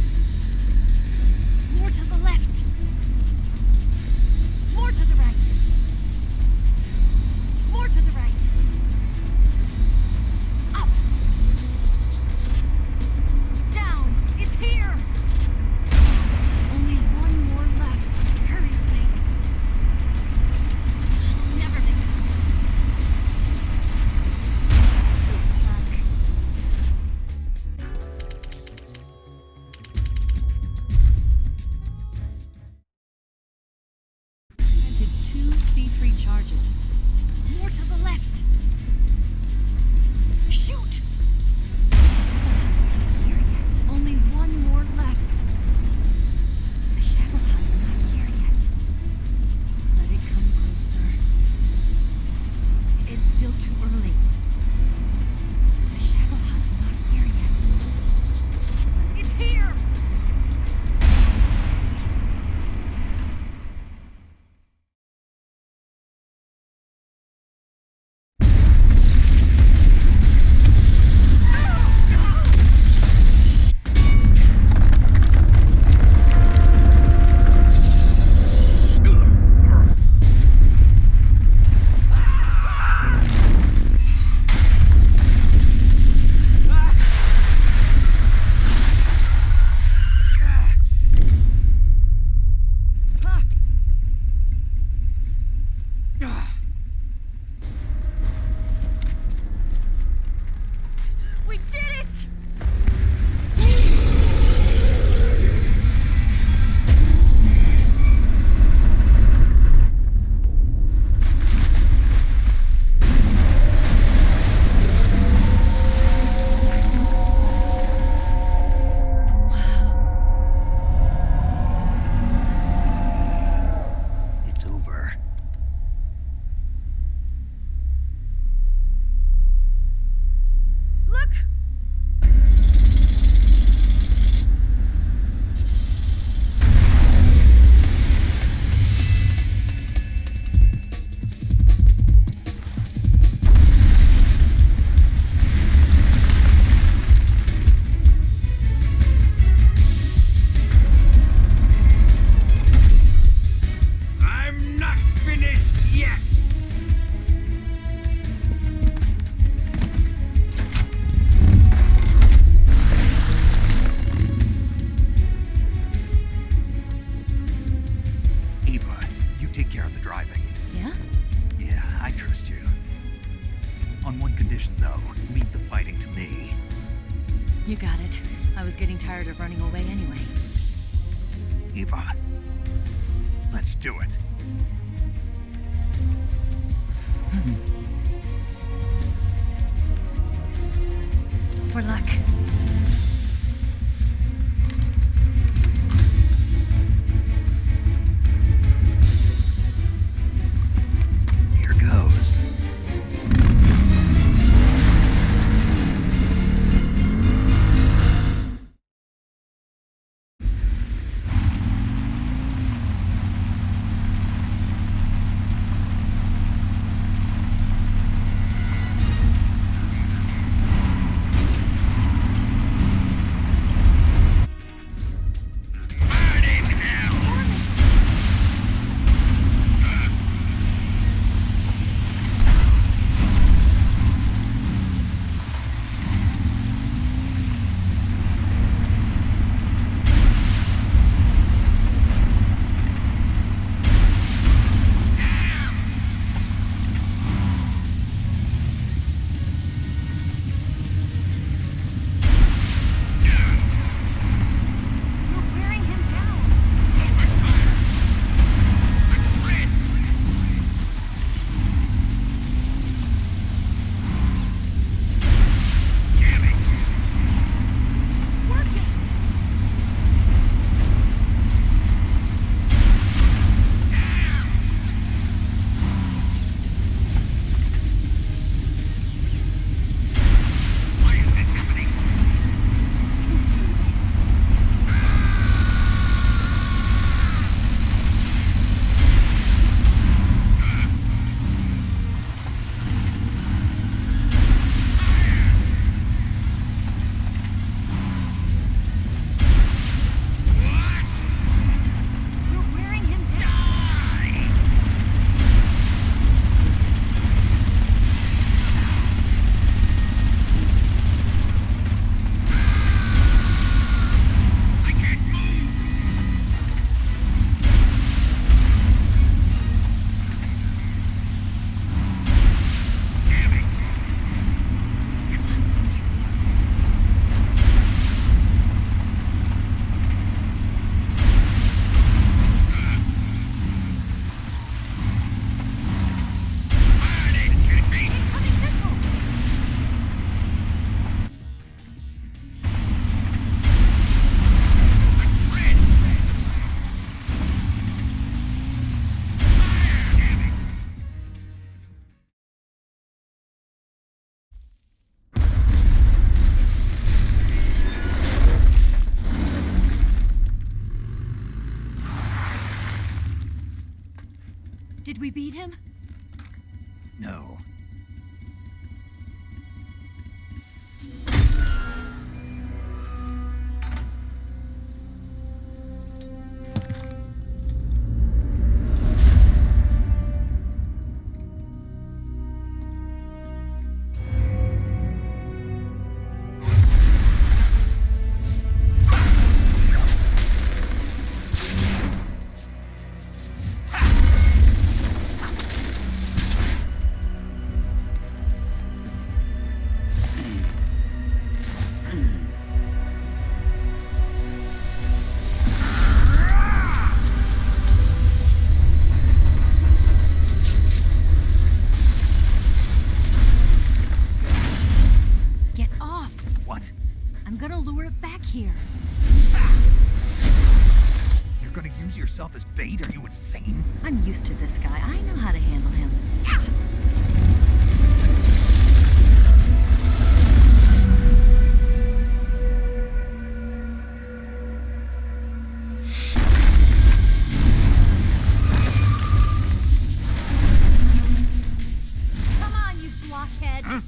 More to the left. More to the right. More to the right. Up. Down. It's here. Only one more left. Hurry, Snake. Never make it. This suck. Planted 2 C3 charges. More to the left. Shoot! It's not here yet. Only one more left. The Shagohod's not here yet. Let it come closer. It's still too early. The Shagohod's not here yet. It's here! We did it! It's over. Look! I'm not finished yet! Eva, you take care of the driving. Yeah? Yeah, I trust you. On one condition, though, leave the fighting to me. You got it. I was getting tired of running away anyway. Eva, let's do it. For luck. Did we beat him? No. Yourself as bait? Are you insane? I'm used to this guy. I know how to handle him. Come on, you blockhead. Huh?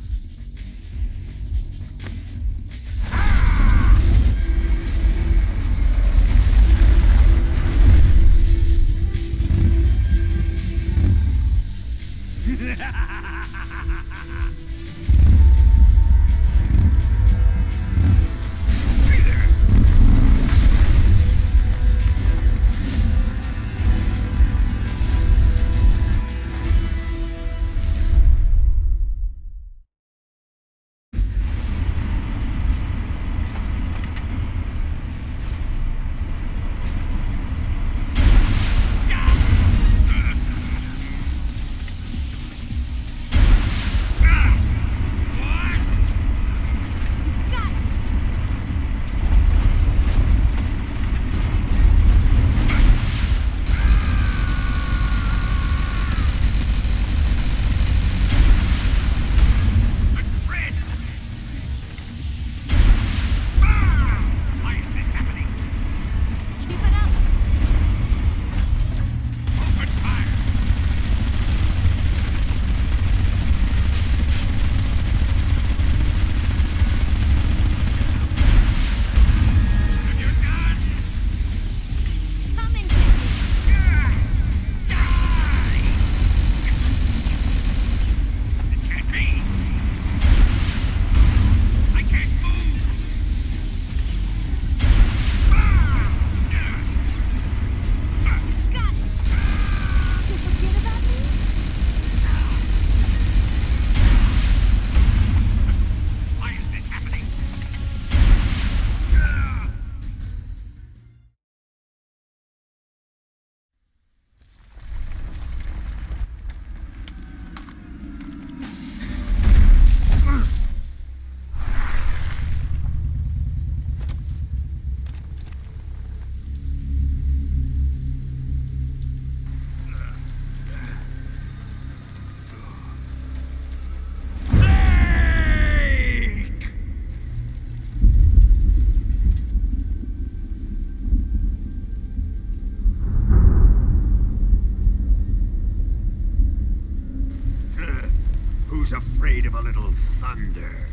Who's afraid of a little thunder?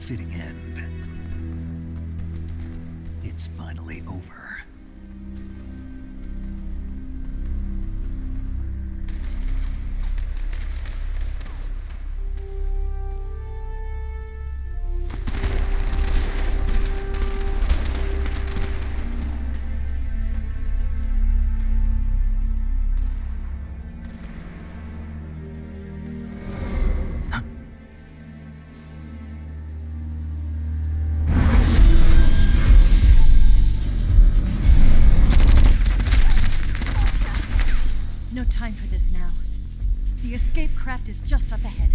fitting end. It's finally over. No time for this now. The escape craft is just up ahead.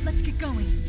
Let's get going.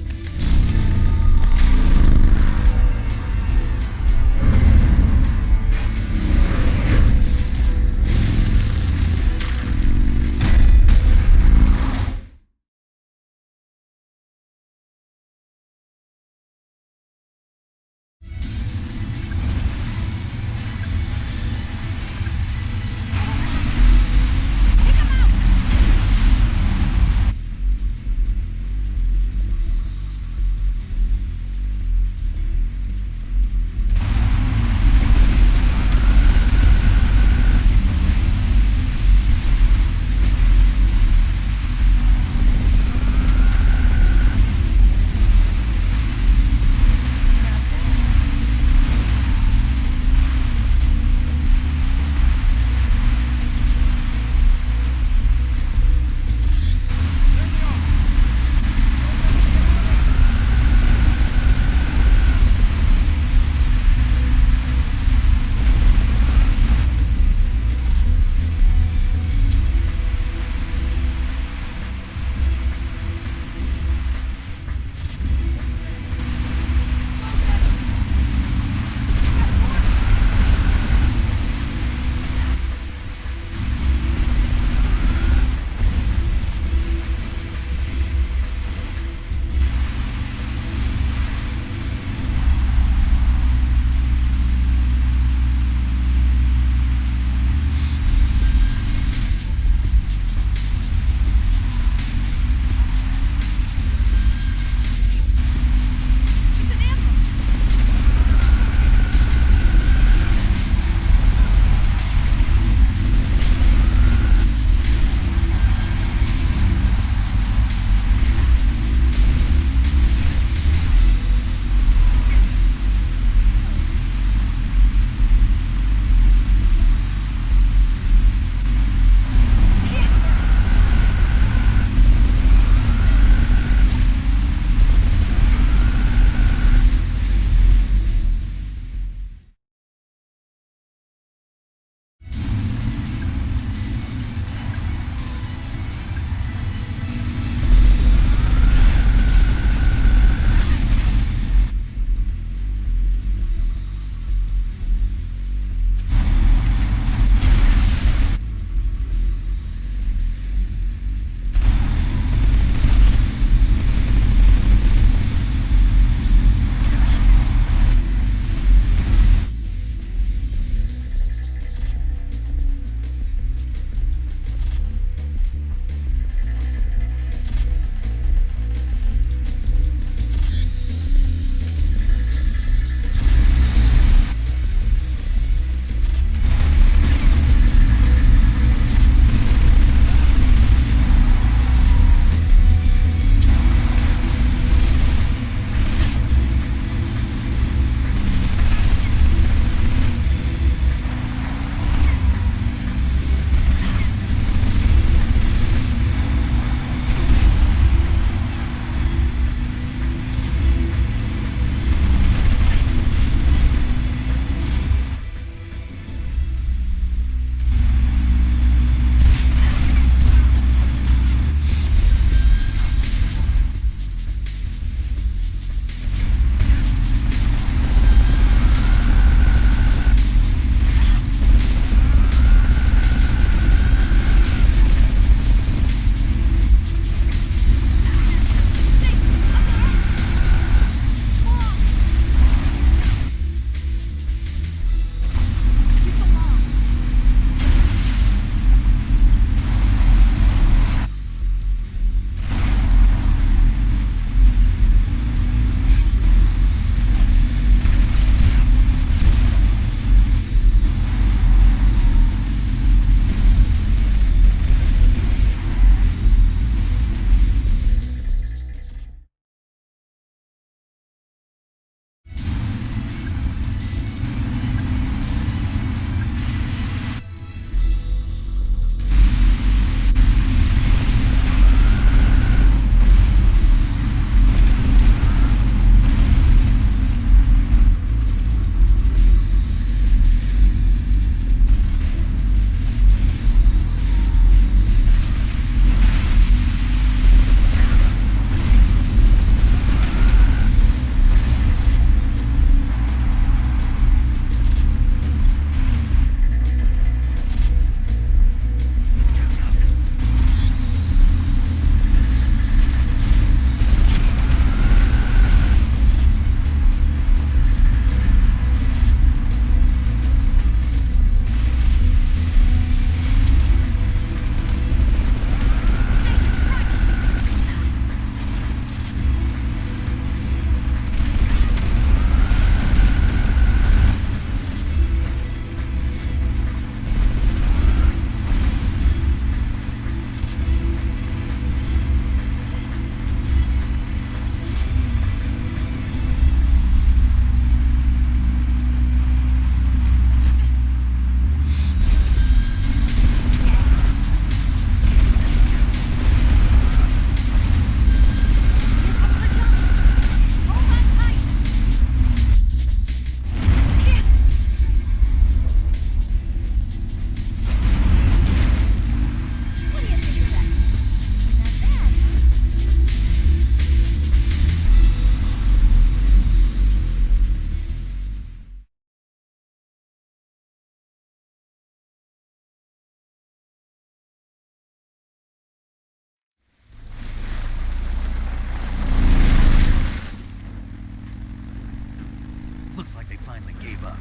Eva.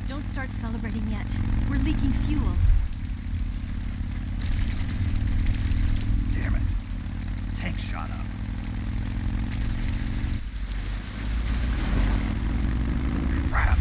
Don't start celebrating yet. We're leaking fuel. Damn it. Tank shot up. Crap.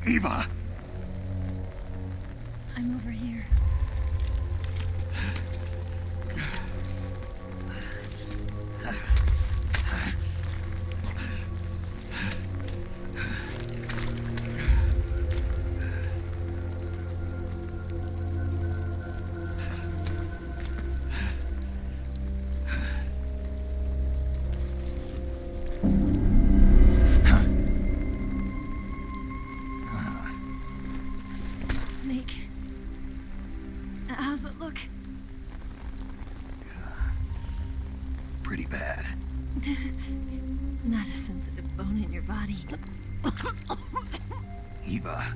Eva! I'm over here. Snake. How's it look? Pretty bad. Not a sensitive bone in your body. Eva,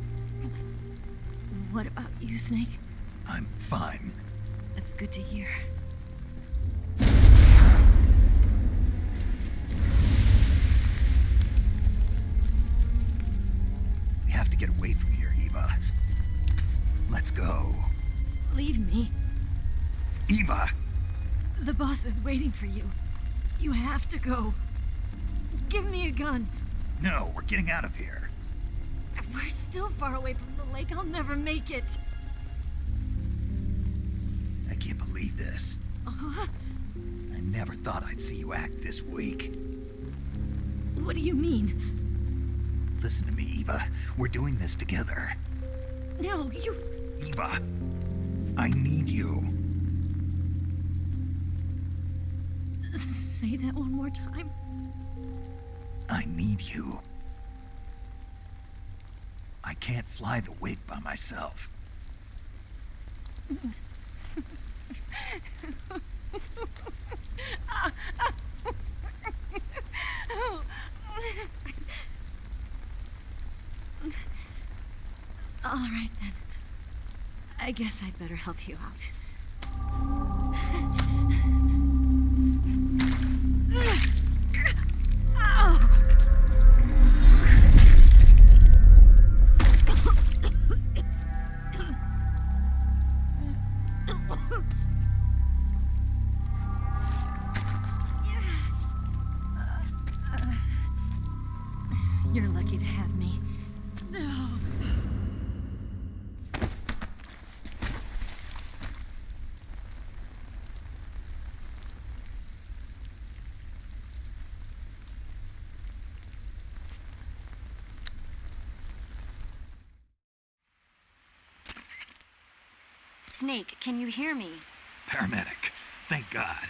What about you, Snake? I'm fine. That's good to hear. We have to get away from here, Eva. Let's go. Leave me. Eva! The boss is waiting for you. You have to go. Give me a gun. No, we're getting out of here. We're still far away from the lake. I'll never make it. I can't believe this. I never thought I'd see you act this weak. What do you mean? Listen to me, Eva. We're doing this together. No, you... Eva, I need you. Say that one more time. I need you. I can't fly the wig by myself. All right, then. I guess I'd better help you out. You're lucky to have me. Snake, can you hear me? Paramedic, thank God.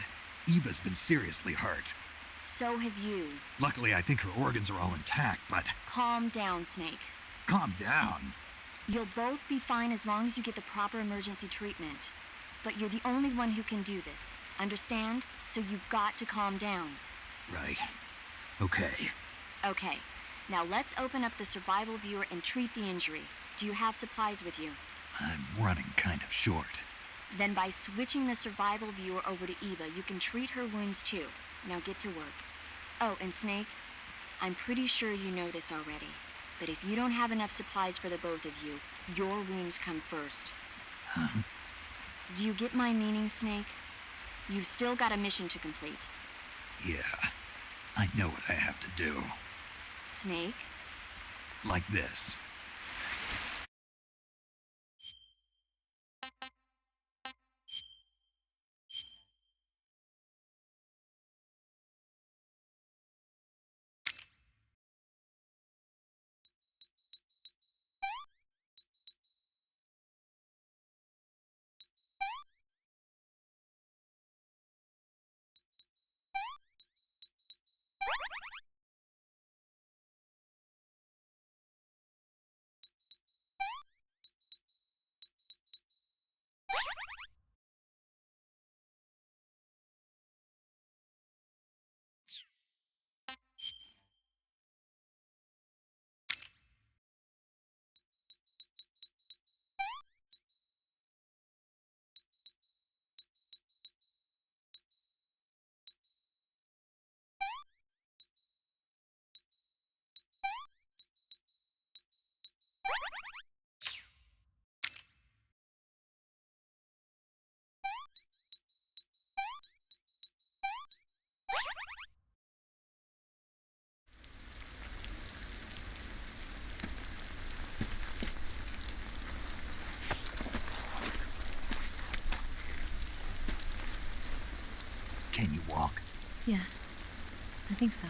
Eva's been seriously hurt. So have you. Luckily, I think her organs are all intact, but... Calm down, Snake. Calm down. You'll both be fine as long as you get the proper emergency treatment. But you're the only one who can do this. Understand? So you've got to calm down. Right. Okay. Okay. Now let's open up the survival viewer and treat the injury. Do you have supplies with you? I'm running kind of short. Then by switching the survival viewer over to Eva, you can treat her wounds too. Now get to work. Oh, and Snake, I'm pretty sure you know this already, but if you don't have enough supplies for the both of you, your wounds come first. Huh? Do you get my meaning, Snake? You've still got a mission to complete. Yeah, I know what I have to do. Snake? Like this. Yeah, I think so.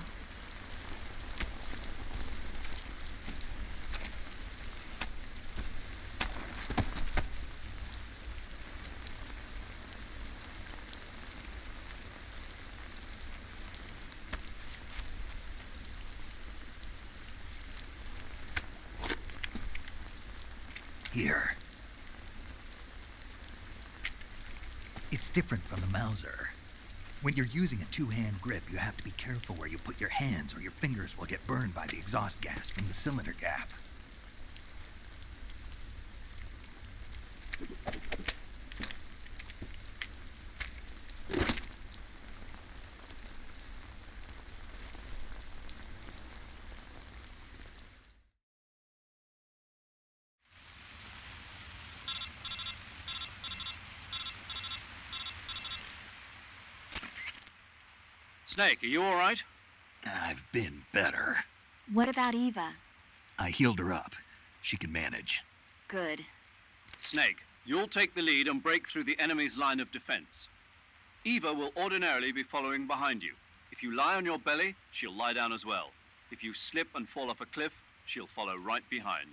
Here. It's different from the Mauser. When you're using a two-hand grip, you have to be careful where you put your hands or your fingers will get burned by the exhaust gas from the cylinder gap. Snake, are you all right? I've been better. What about Eva? I healed her up. She can manage. Good. Snake, you'll take the lead and break through the enemy's line of defense. Eva will ordinarily be following behind you. If you lie on your belly, she'll lie down as well. If you slip and fall off a cliff, she'll follow right behind.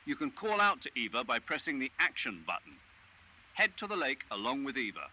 You can call out to Eva by pressing the action button. Head to the lake along with Eva.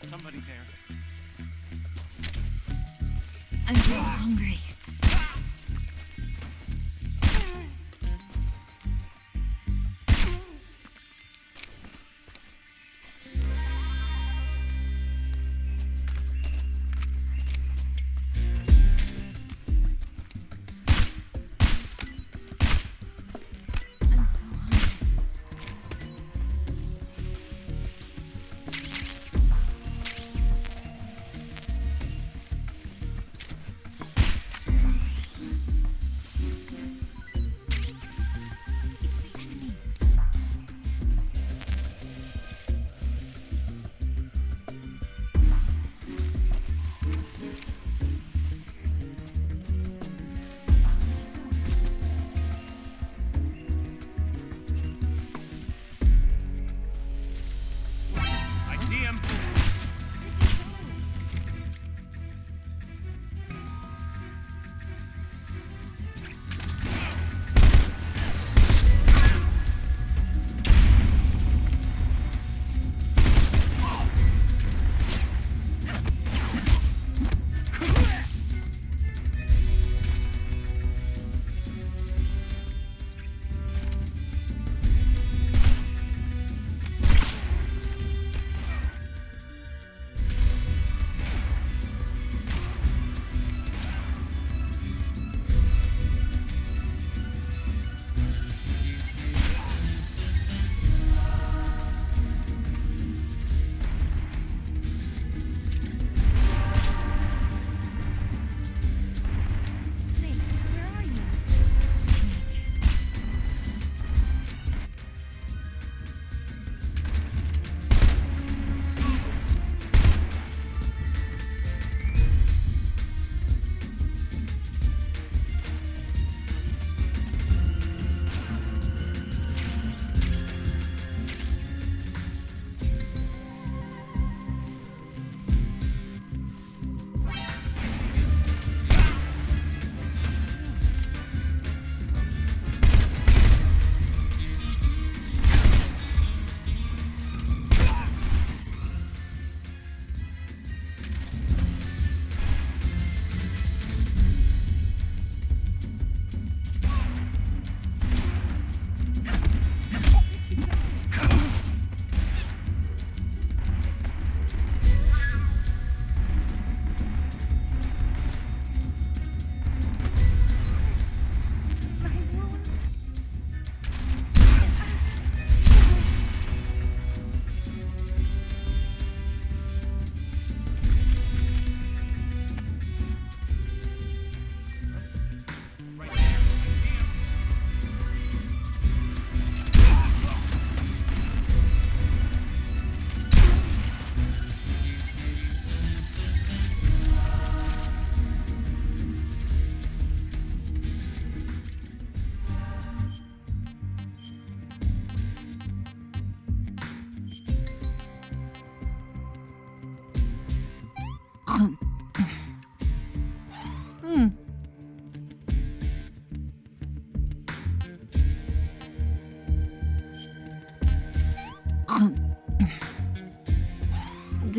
Somebody there. I'm so hungry.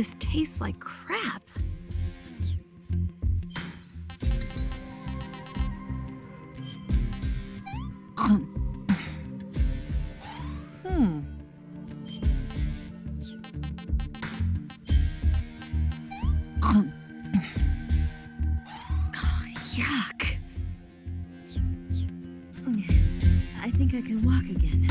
This tastes like crap. Yuck. I think I can walk again.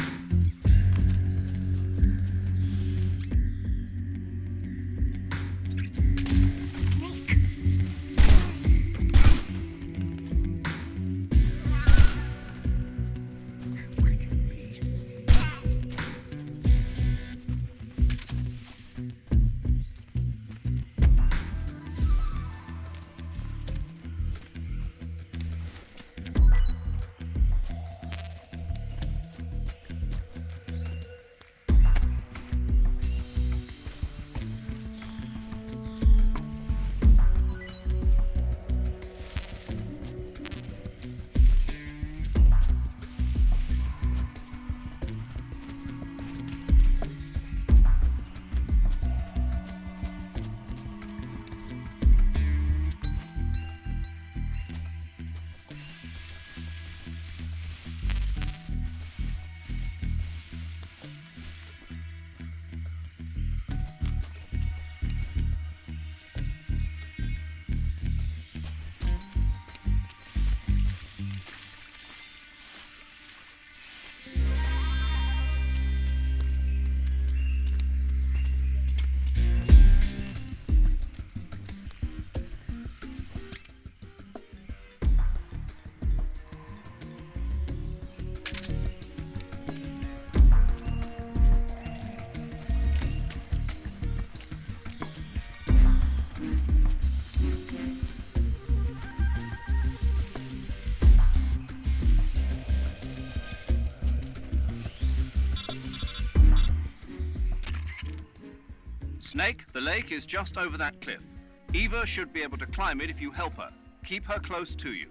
Snake, the lake is just over that cliff. Eva should be able to climb it if you help her. Keep her close to you.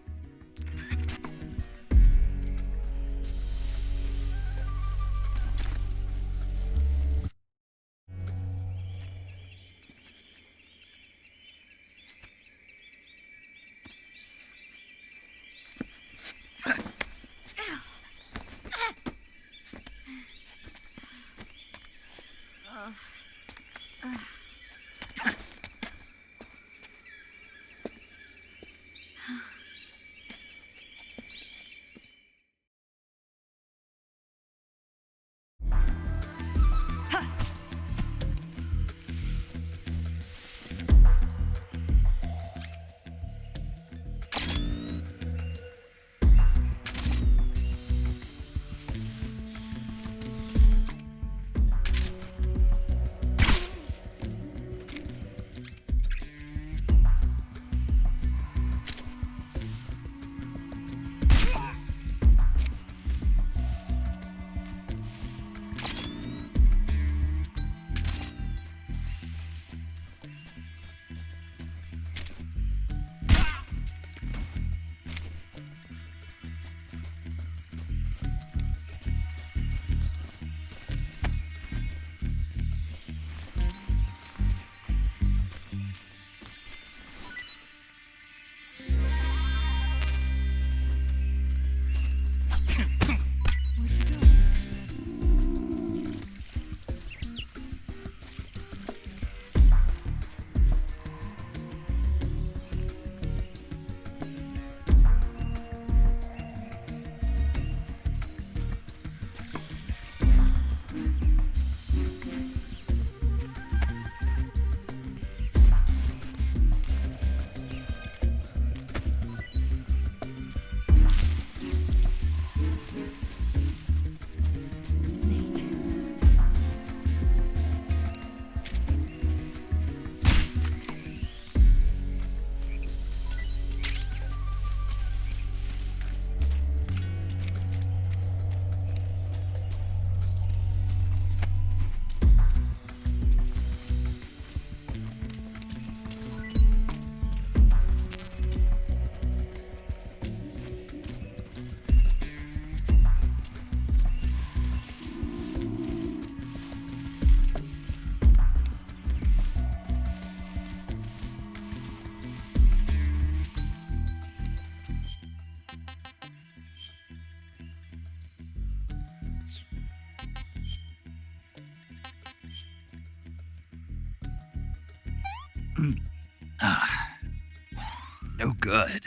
No good.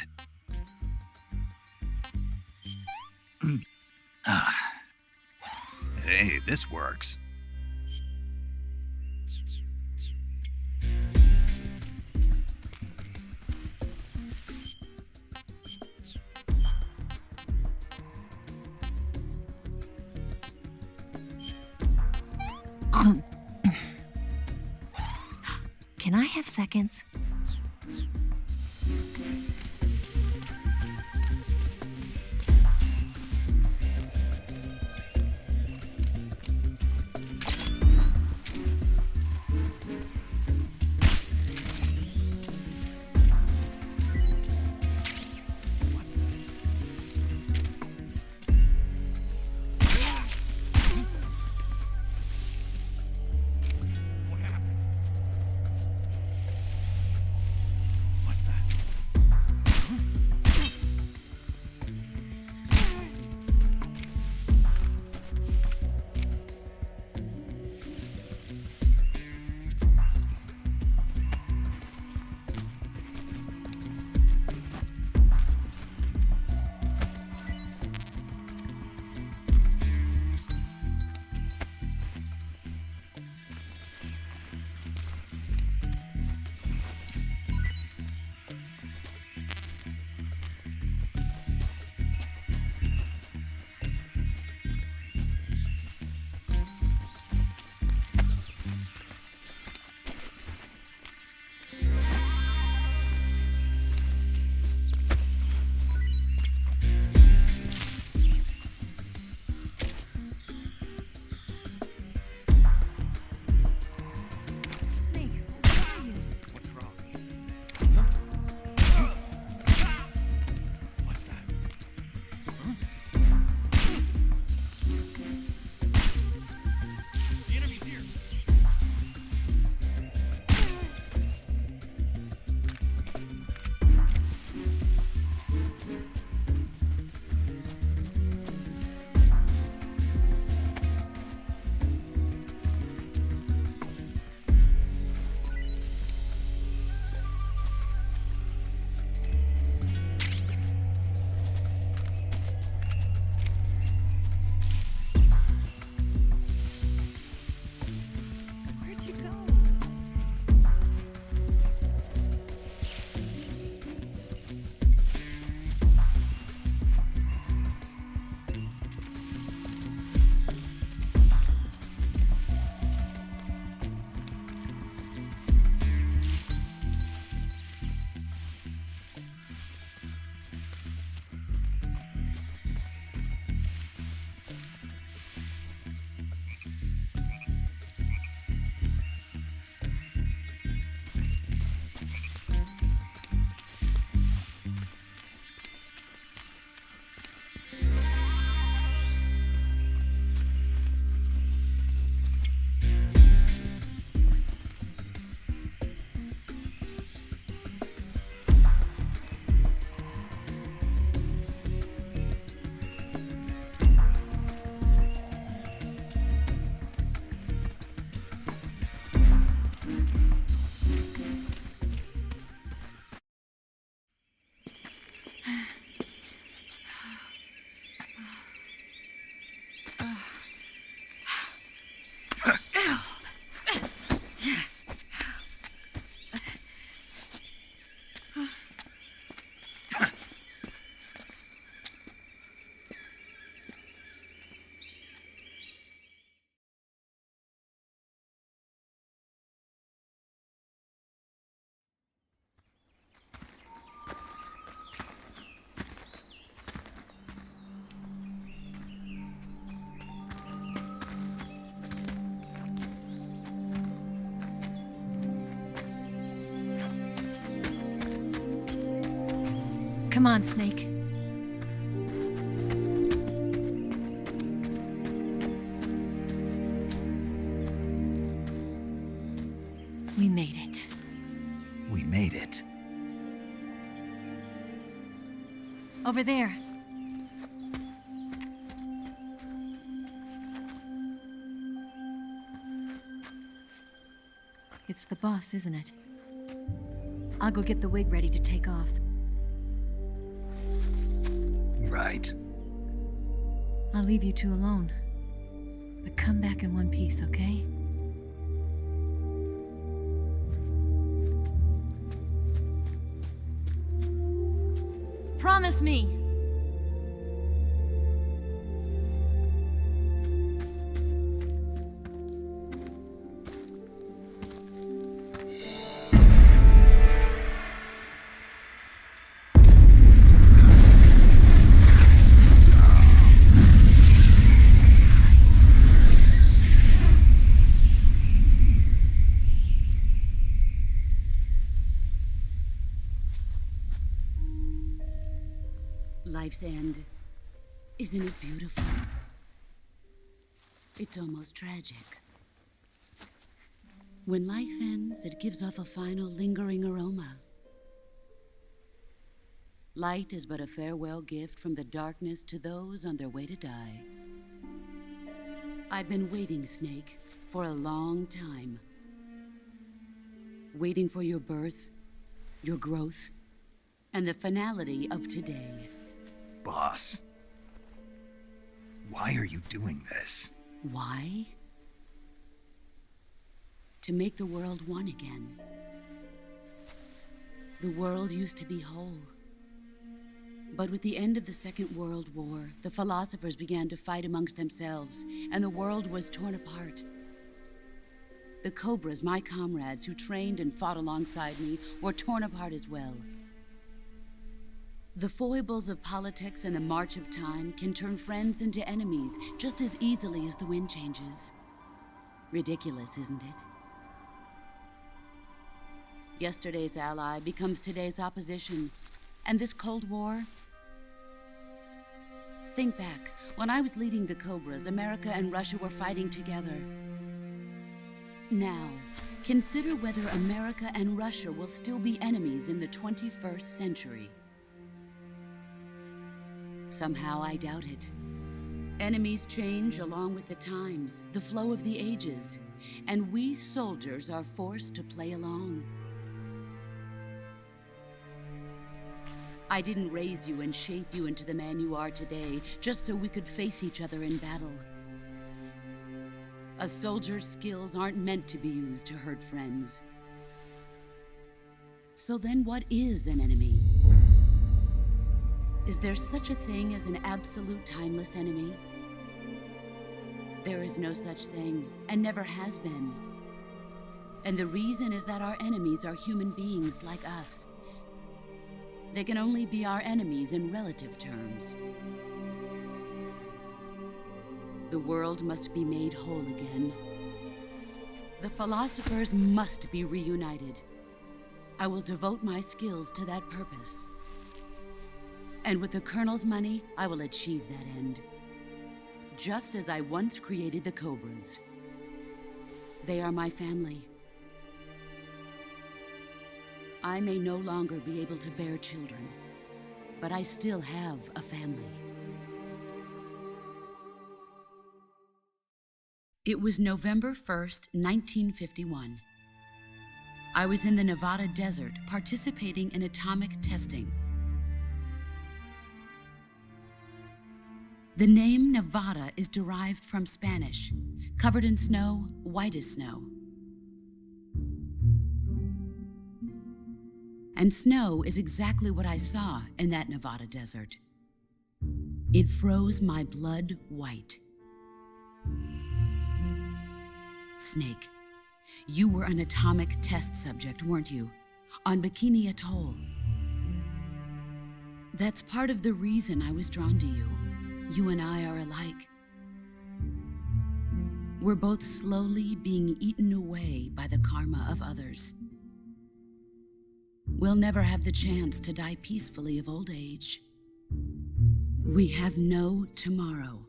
Hey, this works. Can I have seconds? Come on, Snake. We made it. We made it. Over there. It's the boss, isn't it? I'll go get the wig ready to take off. Right. I'll leave you two alone. But come back in one piece, okay? Promise me! Life's end. Isn't it beautiful? It's almost tragic. When life ends, it gives off a final lingering aroma. Light is but a farewell gift from the darkness to those on their way to die. I've been waiting, Snake, for a long time. Waiting for your birth, your growth, and the finality of today. Boss, why are you doing this? Why? To make the world one again. The world used to be whole. But with the end of the Second World War, the philosophers began to fight amongst themselves, and the world was torn apart. The Cobras, my comrades who trained and fought alongside me, were torn apart as well. The foibles of politics and the march of time can turn friends into enemies just as easily as the wind changes. Ridiculous, isn't it? Yesterday's ally becomes today's opposition, and this Cold War? Think back. When I was leading the Cobras, America and Russia were fighting together. Now, consider whether America and Russia will still be enemies in the 21st century. Somehow I doubt it. Enemies change along with the times, the flow of the ages, and we soldiers are forced to play along. I didn't raise you and shape you into the man you are today just so we could face each other in battle. A soldier's skills aren't meant to be used to hurt friends. So then what is an enemy? Is there such a thing as an absolute timeless enemy? There is no such thing, and never has been. And the reason is that our enemies are human beings like us. They can only be our enemies in relative terms. The world must be made whole again. The philosophers must be reunited. I will devote my skills to that purpose. And with the Colonel's money, I will achieve that end. Just as I once created the Cobras. They are my family. I may no longer be able to bear children, but I still have a family. It was November 1st, 1951. I was in the Nevada desert participating in atomic testing. The name Nevada is derived from Spanish, covered in snow, white as snow. And snow is exactly what I saw in that Nevada desert. It froze my blood white. Snake, you were an atomic test subject, weren't you? On Bikini Atoll. That's part of the reason I was drawn to you. You and I are alike. We're both slowly being eaten away by the karma of others. We'll never have the chance to die peacefully of old age. We have no tomorrow.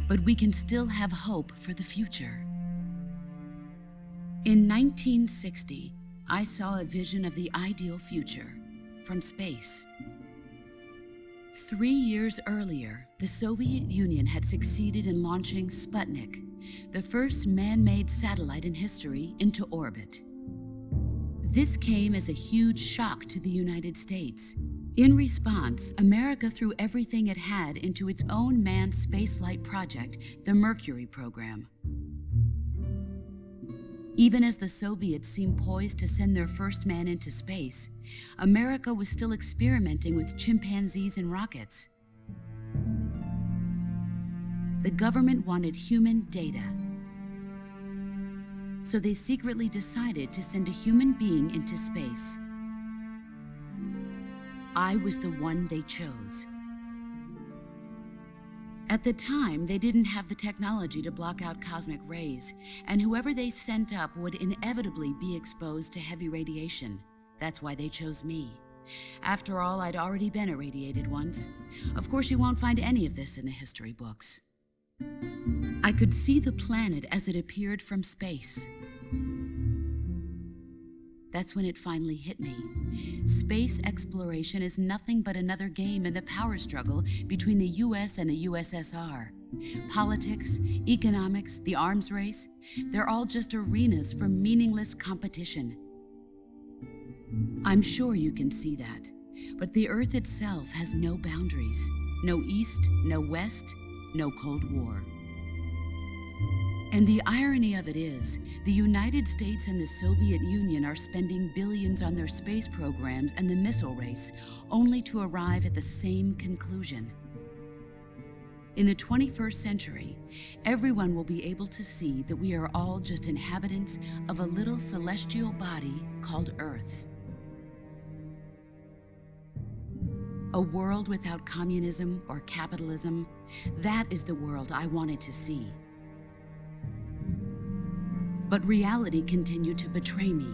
But we can still have hope for the future. In 1960, I saw a vision of the ideal future from space. 3 years earlier, the Soviet Union had succeeded in launching Sputnik, the first man-made satellite in history, into orbit. This came as a huge shock to the United States. In response, America threw everything it had into its own manned spaceflight project, the Mercury program. Even as the Soviets seemed poised to send their first man into space, America was still experimenting with chimpanzees and rockets. The government wanted human data, so they secretly decided to send a human being into space. I was the one they chose. At the time, they didn't have the technology to block out cosmic rays, and whoever they sent up would inevitably be exposed to heavy radiation. That's why they chose me. After all, I'd already been irradiated once. Of course, you won't find any of this in the history books. I could see the planet as it appeared from space. That's when it finally hit me. Space exploration is nothing but another game in the power struggle between the US and the USSR. Politics, economics, the arms race, they're all just arenas for meaningless competition. I'm sure you can see that, but the Earth itself has no boundaries. No East, no West, no Cold War. And the irony of it is, the United States and the Soviet Union are spending billions on their space programs and the missile race, only to arrive at the same conclusion. In the 21st century, everyone will be able to see that we are all just inhabitants of a little celestial body called Earth. A world without communism or capitalism, that is the world I wanted to see. But reality continued to betray me.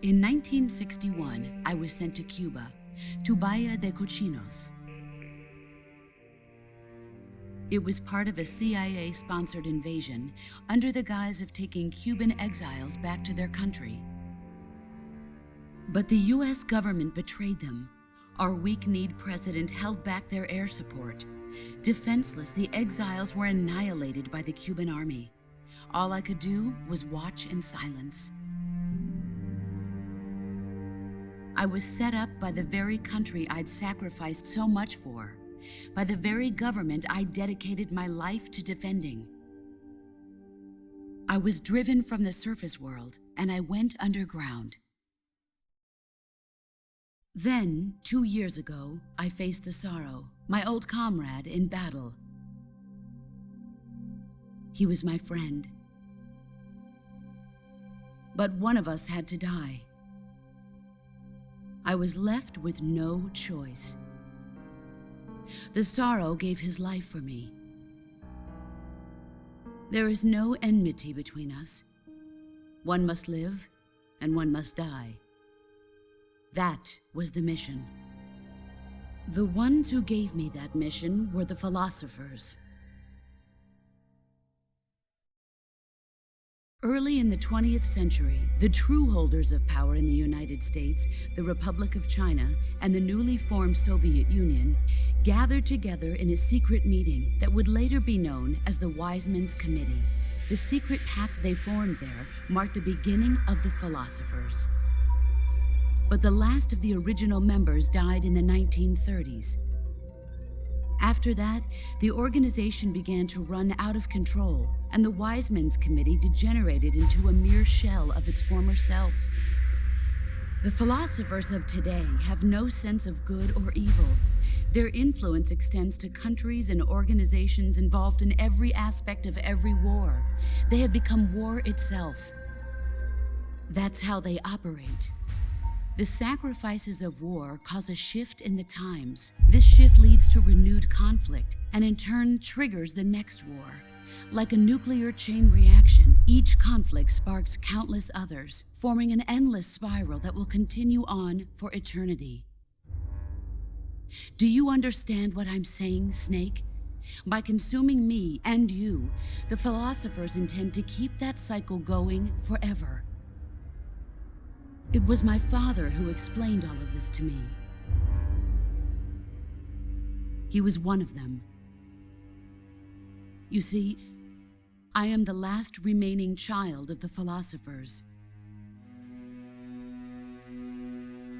In 1961, I was sent to Cuba, to Bahia de Cochinos. It was part of a CIA-sponsored invasion under the guise of taking Cuban exiles back to their country. But the US government betrayed them. Our weak-kneed president held back their air support. Defenseless, the exiles were annihilated by the Cuban army. All I could do was watch in silence. I was set up by the very country I'd sacrificed so much for, by the very government I dedicated my life to defending. I was driven from the surface world, and I went underground. Then, 2 years ago, I faced the sorrow, my old comrade in battle. He was my friend. But one of us had to die. I was left with no choice. The sorrow gave his life for me. There is no enmity between us. One must live, and one must die. That was the mission. The ones who gave me that mission were the philosophers. Early in the 20th century, the true holders of power in the United States, the Republic of China, and the newly formed Soviet Union gathered together in a secret meeting that would later be known as the Wise Men's Committee. The secret pact they formed there marked the beginning of the philosophers. But the last of the original members died in the 1930s. After that, the organization began to run out of control, and the Wise Men's Committee degenerated into a mere shell of its former self. The philosophers of today have no sense of good or evil. Their influence extends to countries and organizations involved in every aspect of every war. They have become war itself. That's how they operate. The sacrifices of war cause a shift in the times. This shift leads to renewed conflict, and in turn triggers the next war. Like a nuclear chain reaction, each conflict sparks countless others, forming an endless spiral that will continue on for eternity. Do you understand what I'm saying, Snake? By consuming me and you, the philosophers intend to keep that cycle going forever. It was my father who explained all of this to me. He was one of them. You see, I am the last remaining child of the philosophers.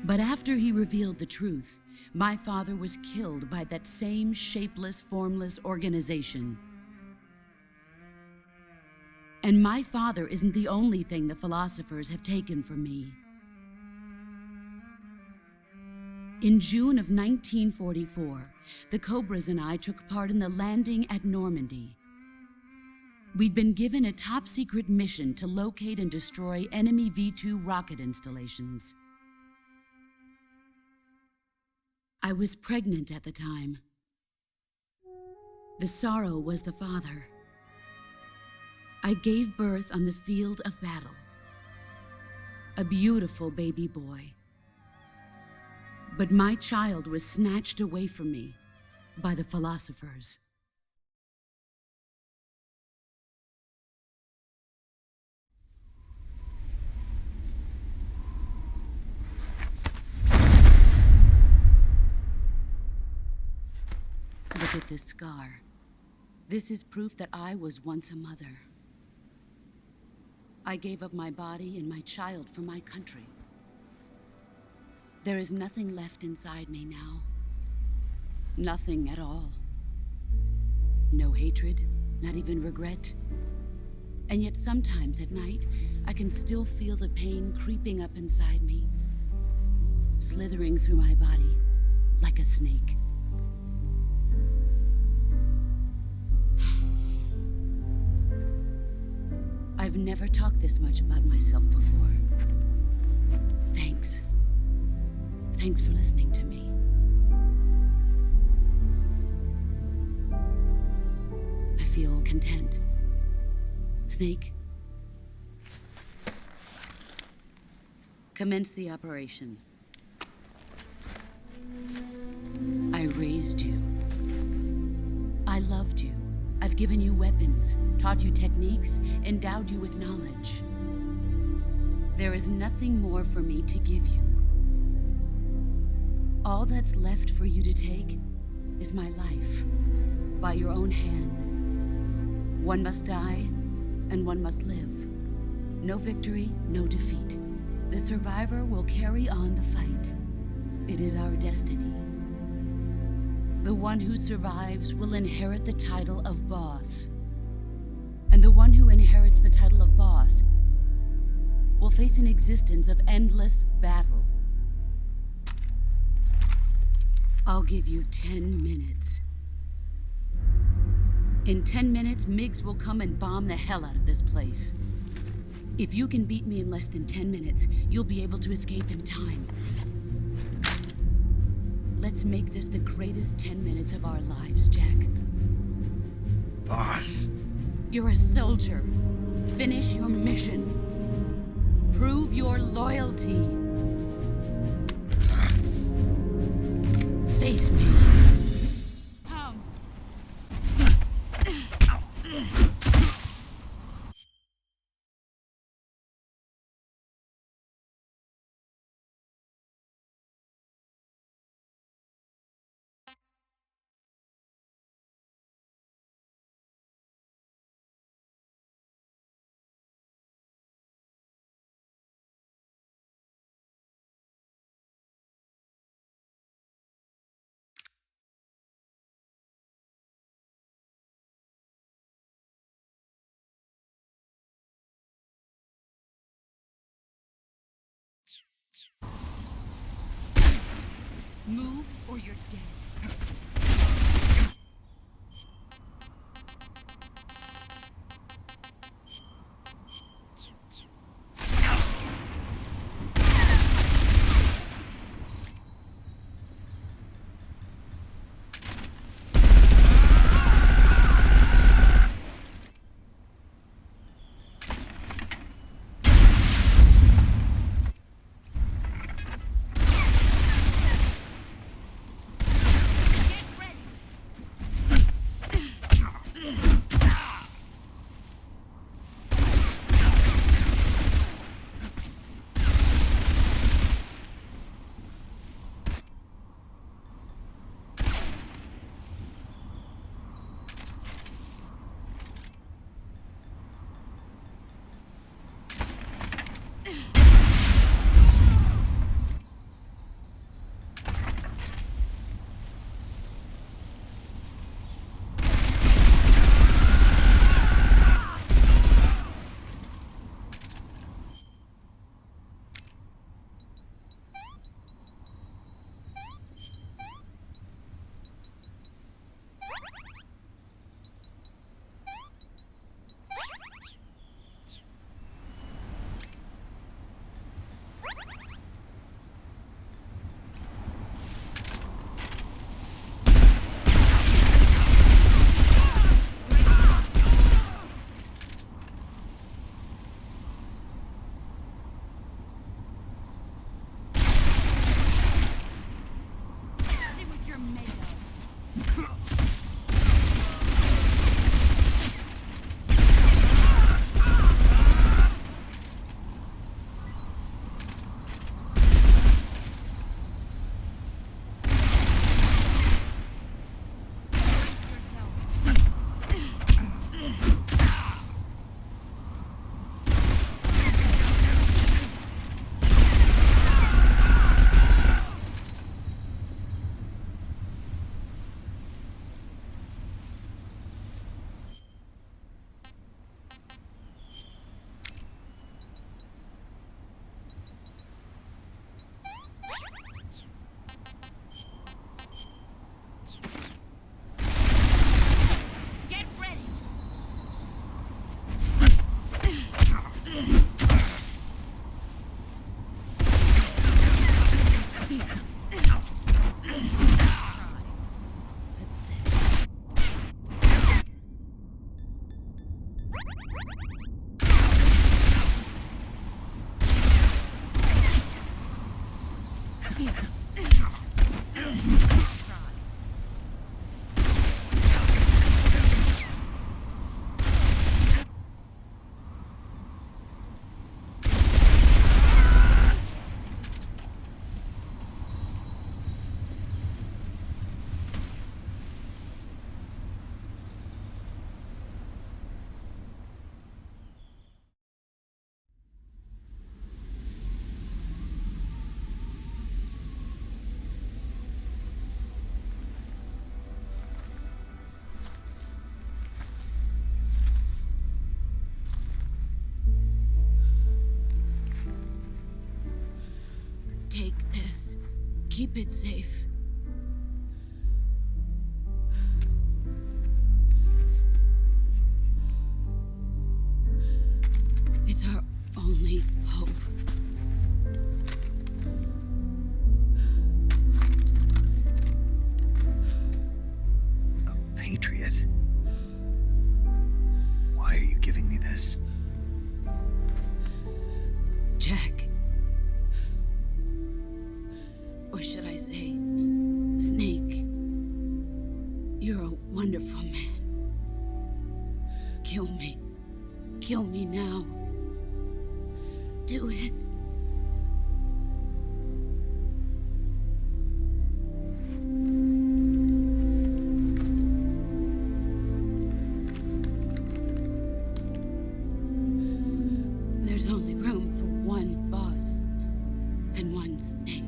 But after he revealed the truth, my father was killed by that same shapeless, formless organization. And my father isn't the only thing the philosophers have taken from me. In June of 1944, the Cobras and I took part in the landing at Normandy. We'd been given a top-secret mission to locate and destroy enemy V-2 rocket installations. I was pregnant at the time. The sorrow was the father. I gave birth on the field of battle. A beautiful baby boy. But my child was snatched away from me by the philosophers. Look at this scar. This is proof that I was once a mother. I gave up my body and my child for my country. There is nothing left inside me now. Nothing at all. No hatred, not even regret. And yet sometimes at night, I can still feel the pain creeping up inside me, slithering through my body like a snake. I've never talked this much about myself before. Thanks. Thanks for listening to me. I feel content. Snake, commence the operation. I raised you. I loved you. I've given you weapons, taught you techniques, endowed you with knowledge. There is nothing more for me to give you. All that's left for you to take is my life, by your own hand. One must die, and one must live. No victory, no defeat. The survivor will carry on the fight. It is our destiny. The one who survives will inherit the title of boss. And the one who inherits the title of boss will face an existence of endless battle. I'll give you 10 minutes. In 10 minutes, MiGs will come and bomb the hell out of this place. If you can beat me in less than 10 minutes, you'll be able to escape in time. Let's make this the greatest 10 minutes of our lives, Jack. Boss. You're a soldier. Finish your mission. Prove your loyalty. Face me. Move or you're dead. Take this. Keep it safe. It's our only hope. A patriot? Why are you giving me this? Jack. Or should I say, Snake? You're a wonderful man. Kill me. Kill me now. Do it. There's only room for one boss and one snake.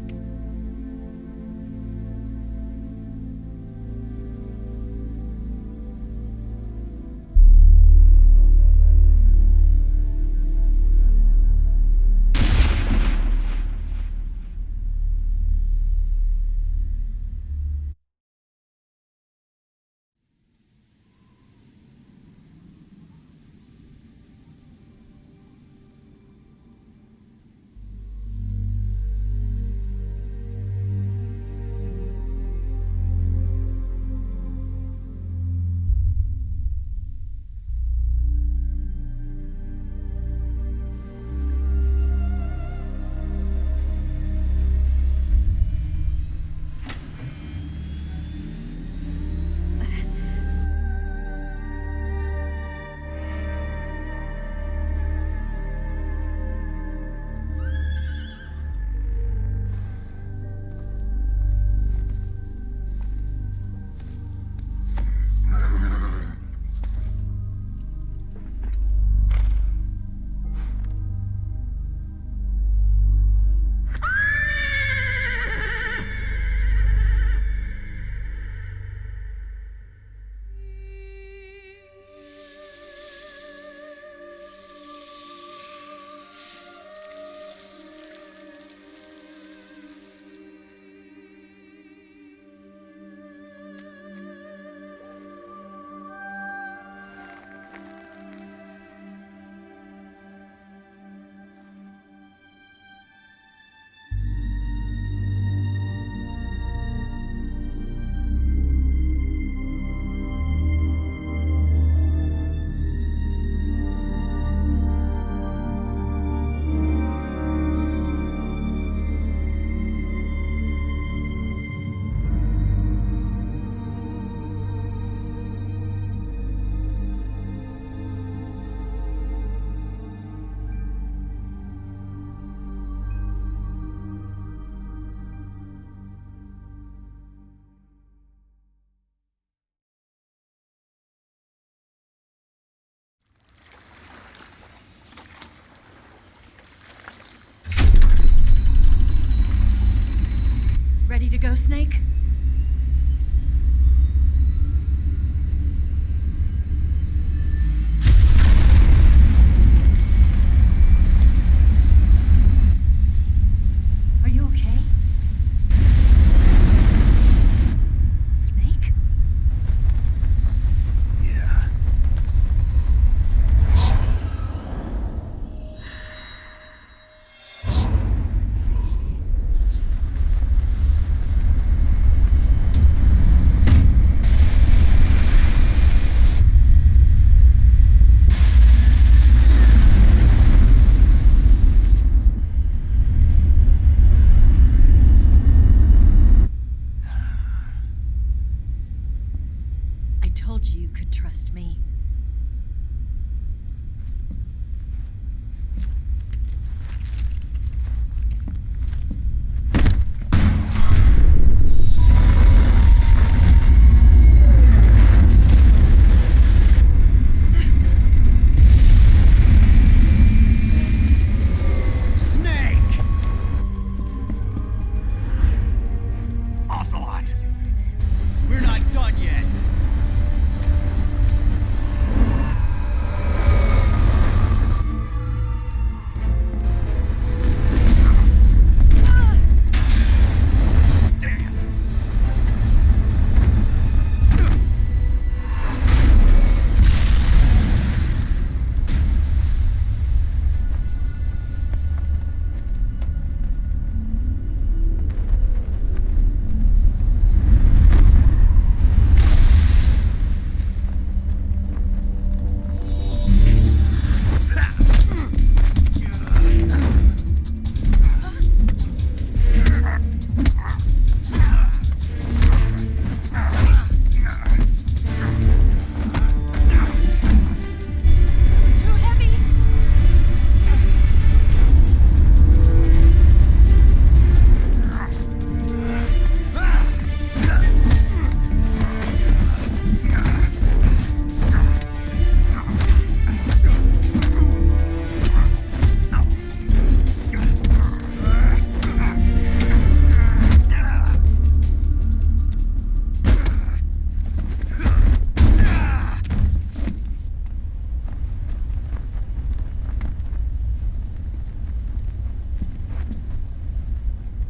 Ready to go, Snake? Are you okay? Snake? Yeah.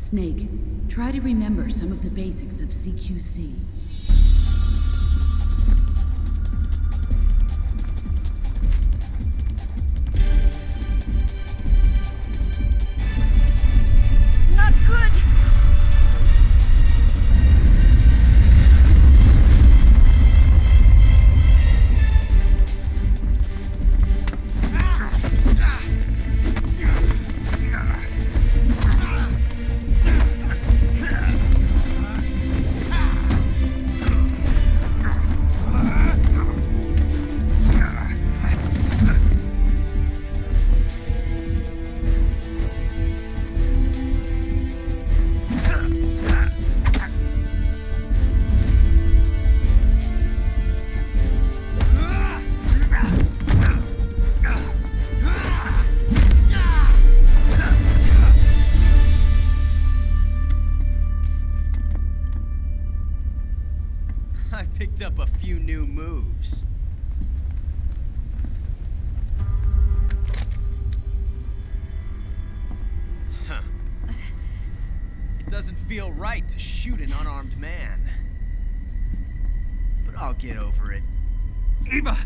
Snake, try to remember some of the basics of CQC. Not good! Picked up a few new moves. Huh. It doesn't feel right to shoot an unarmed man. But I'll get over it. Eva!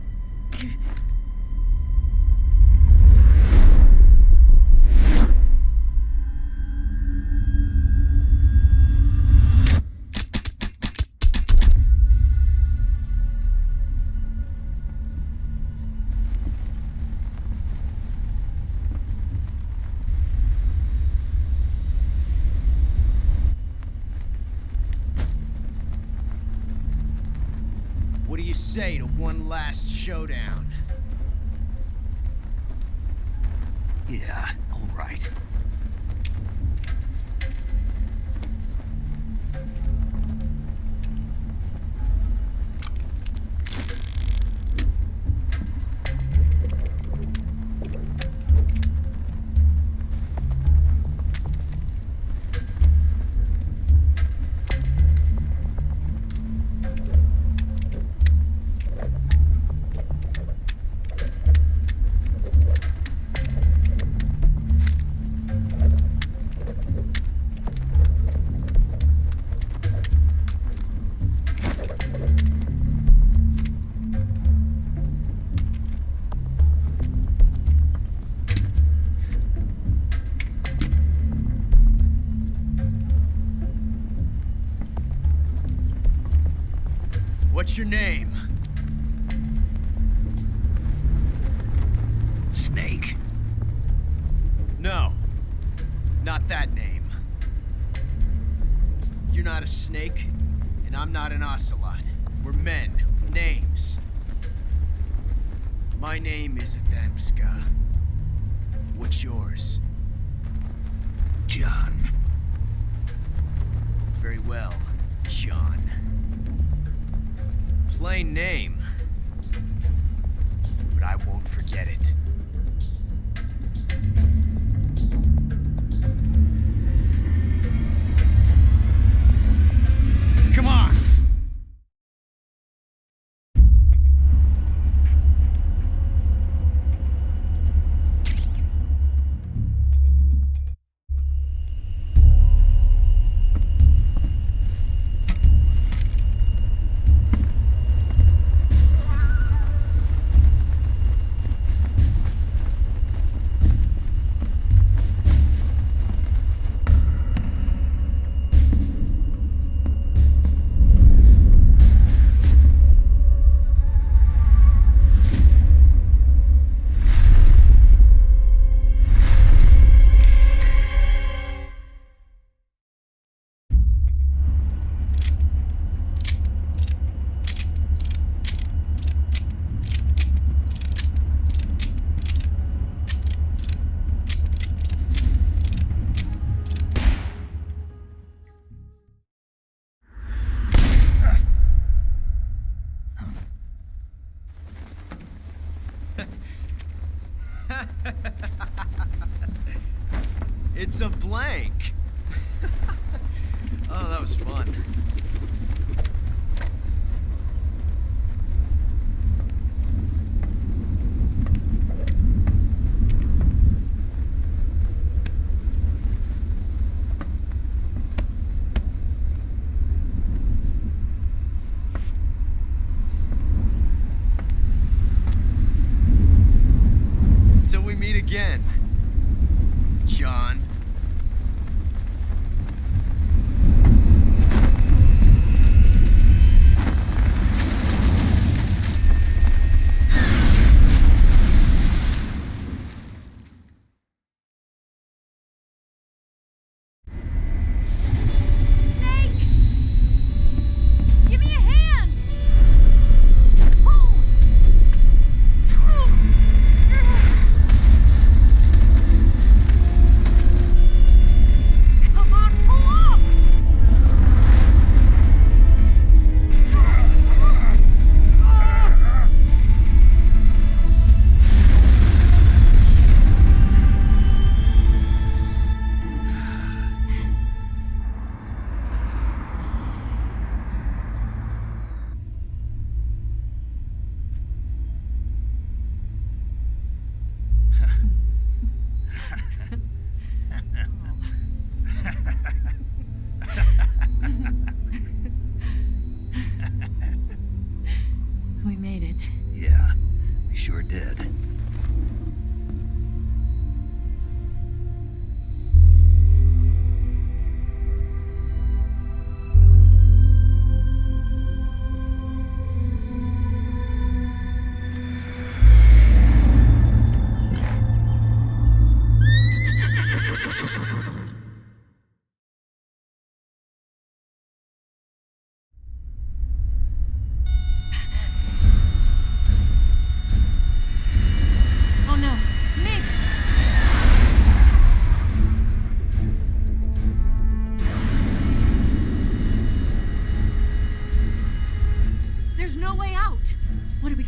What do you say to one last showdown? Yeah, all right. What's your name? Snake? No, not that name. You're not a snake, and I'm not an ocelot. We're men with names. My name is Adamska. What's yours? John. Very well, John. Plain name, but I won't forget it. Come on! It's a blank. Oh, that was fun.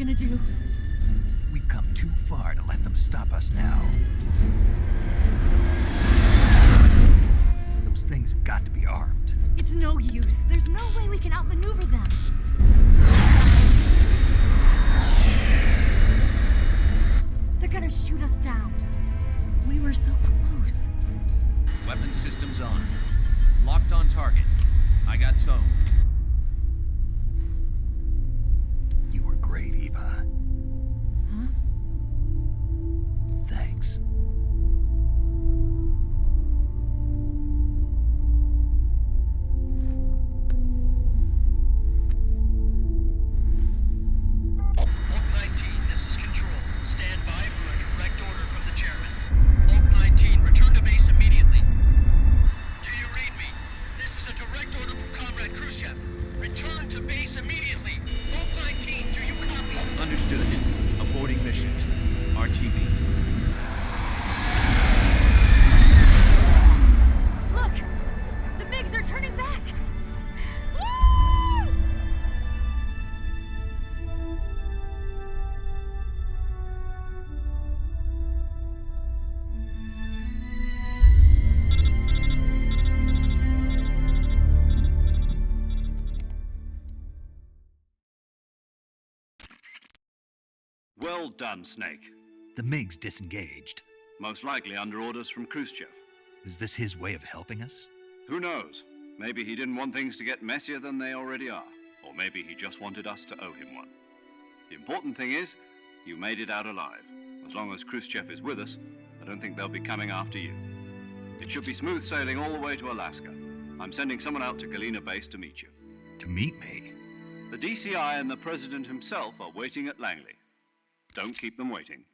gonna do? We've come too far to let them stop us now. Those things have got to be armed. It's no use. There's no way we can outmaneuver them. They're gonna shoot us down. We were so close. Weapon systems on. Locked on target. I got tow. You were great, Eva. Huh? Thanks. Oak 19, this is Control. Stand by for a direct order from the chairman. Oak 19, return to base immediately. Do you read me? This is a direct order from Comrade Khrushchev. Return to base immediately. Oak 19, do you copy? Understood. Aborting mission. RTB. Look! The MiGs are turning back! Woo! Well done, Snake. The MiGs disengaged. Most likely under orders from Khrushchev. Is this his way of helping us? Who knows? Maybe he didn't want things to get messier than they already are. Or maybe he just wanted us to owe him one. The important thing is, you made it out alive. As long as Khrushchev is with us, I don't think they'll be coming after you. It should be smooth sailing all the way to Alaska. I'm sending someone out to Galena Base to meet you. To meet me? The DCI and the President himself are waiting at Langley. Don't keep them waiting.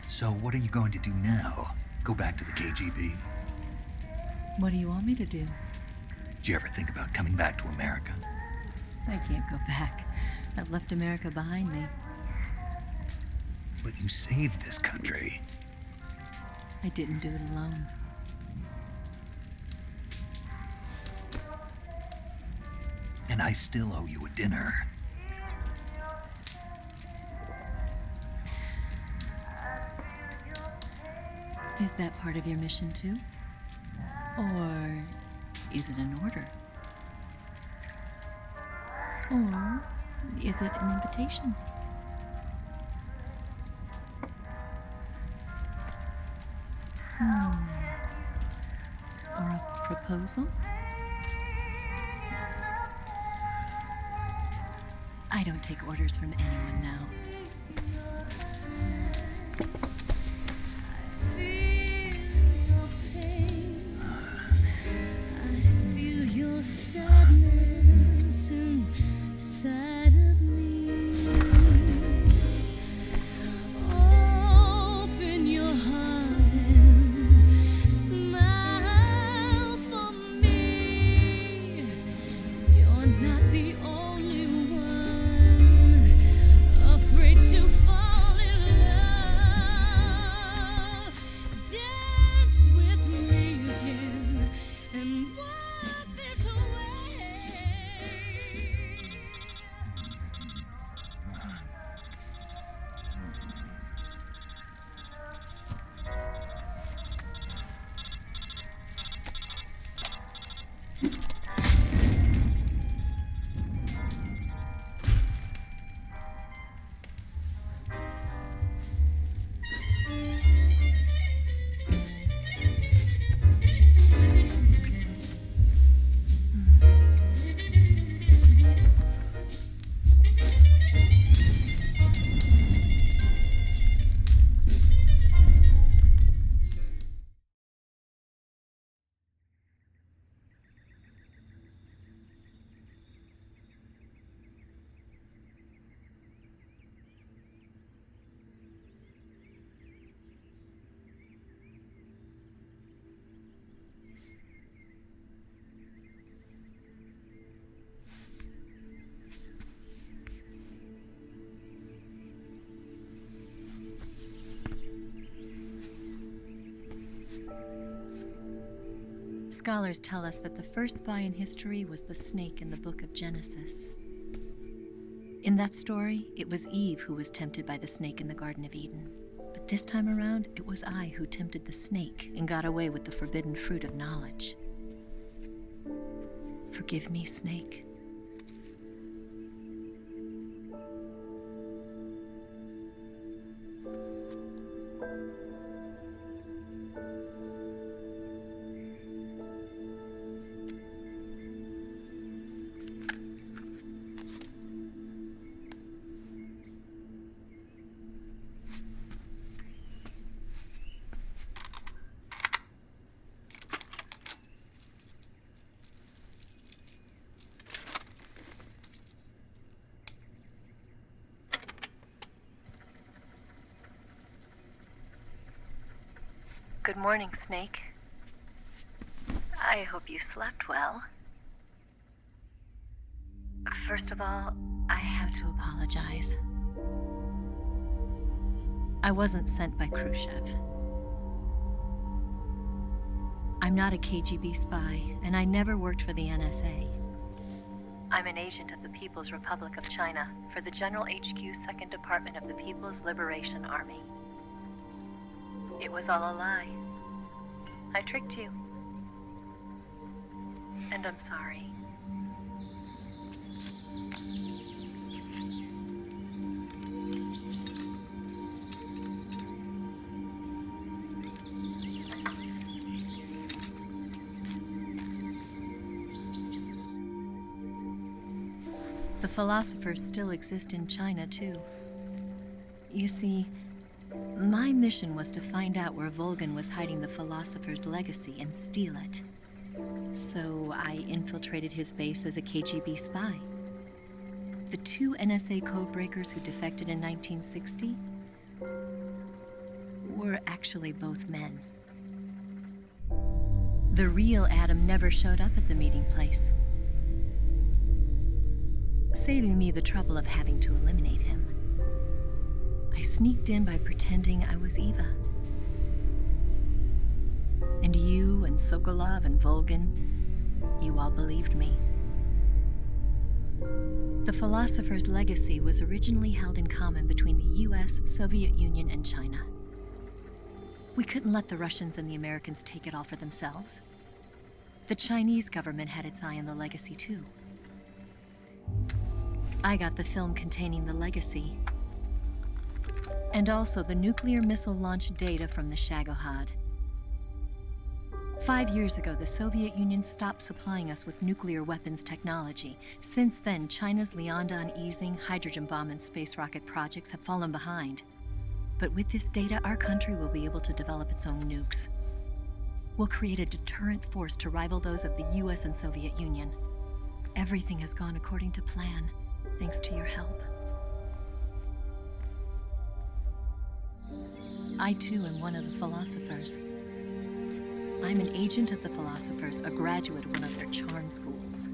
So what are you going to do now? Go back to the KGB? What do you want me to do? Did you ever think about coming back to America? I can't go back. I've left America behind me. But you saved this country. I didn't do it alone. And I still owe you a dinner. Is that part of your mission too? Or is it an order? Or is it an invitation? Or a proposal? I don't take orders from anyone now. Sadness inside of me. Open your heart and smile for me. You're not the only one afraid. Scholars tell us that the first spy in history was the snake in the book of Genesis. In that story, it was Eve who was tempted by the snake in the Garden of Eden. But this time around, it was I who tempted the snake and got away with the forbidden fruit of knowledge. Forgive me, snake. Good morning, Snake. I hope you slept well. First of all, I have to apologize. I wasn't sent by Khrushchev. I'm not a KGB spy, and I never worked for the NSA. I'm an agent of the People's Republic of China for the General HQ 2nd Department of the People's Liberation Army. It was all a lie. I tricked you. And I'm sorry. The philosophers still exist in China, too. You see, my mission was to find out where Volgan was hiding the philosopher's legacy and steal it. So I infiltrated his base as a KGB spy. The 2 NSA codebreakers who defected in 1960 were actually both men. The real Adam never showed up at the meeting place, saving me the trouble of having to eliminate him. I sneaked in by pretending I was Eva. And you and Sokolov and Volgan, you all believed me. The philosopher's legacy was originally held in common between the US, Soviet Union, and China. We couldn't let the Russians and the Americans take it all for themselves. The Chinese government had its eye on the legacy, too. I got the film containing the legacy, and also the nuclear missile launch data from the Shagohod. 5 years ago, the Soviet Union stopped supplying us with nuclear weapons technology. Since then, China's Liaodong easing, hydrogen bomb, and space rocket projects have fallen behind. But with this data, our country will be able to develop its own nukes. We'll create a deterrent force to rival those of the US and Soviet Union. Everything has gone according to plan, thanks to your help. I, too, am one of the philosophers. I'm an agent of the philosophers, a graduate of one of their charm schools.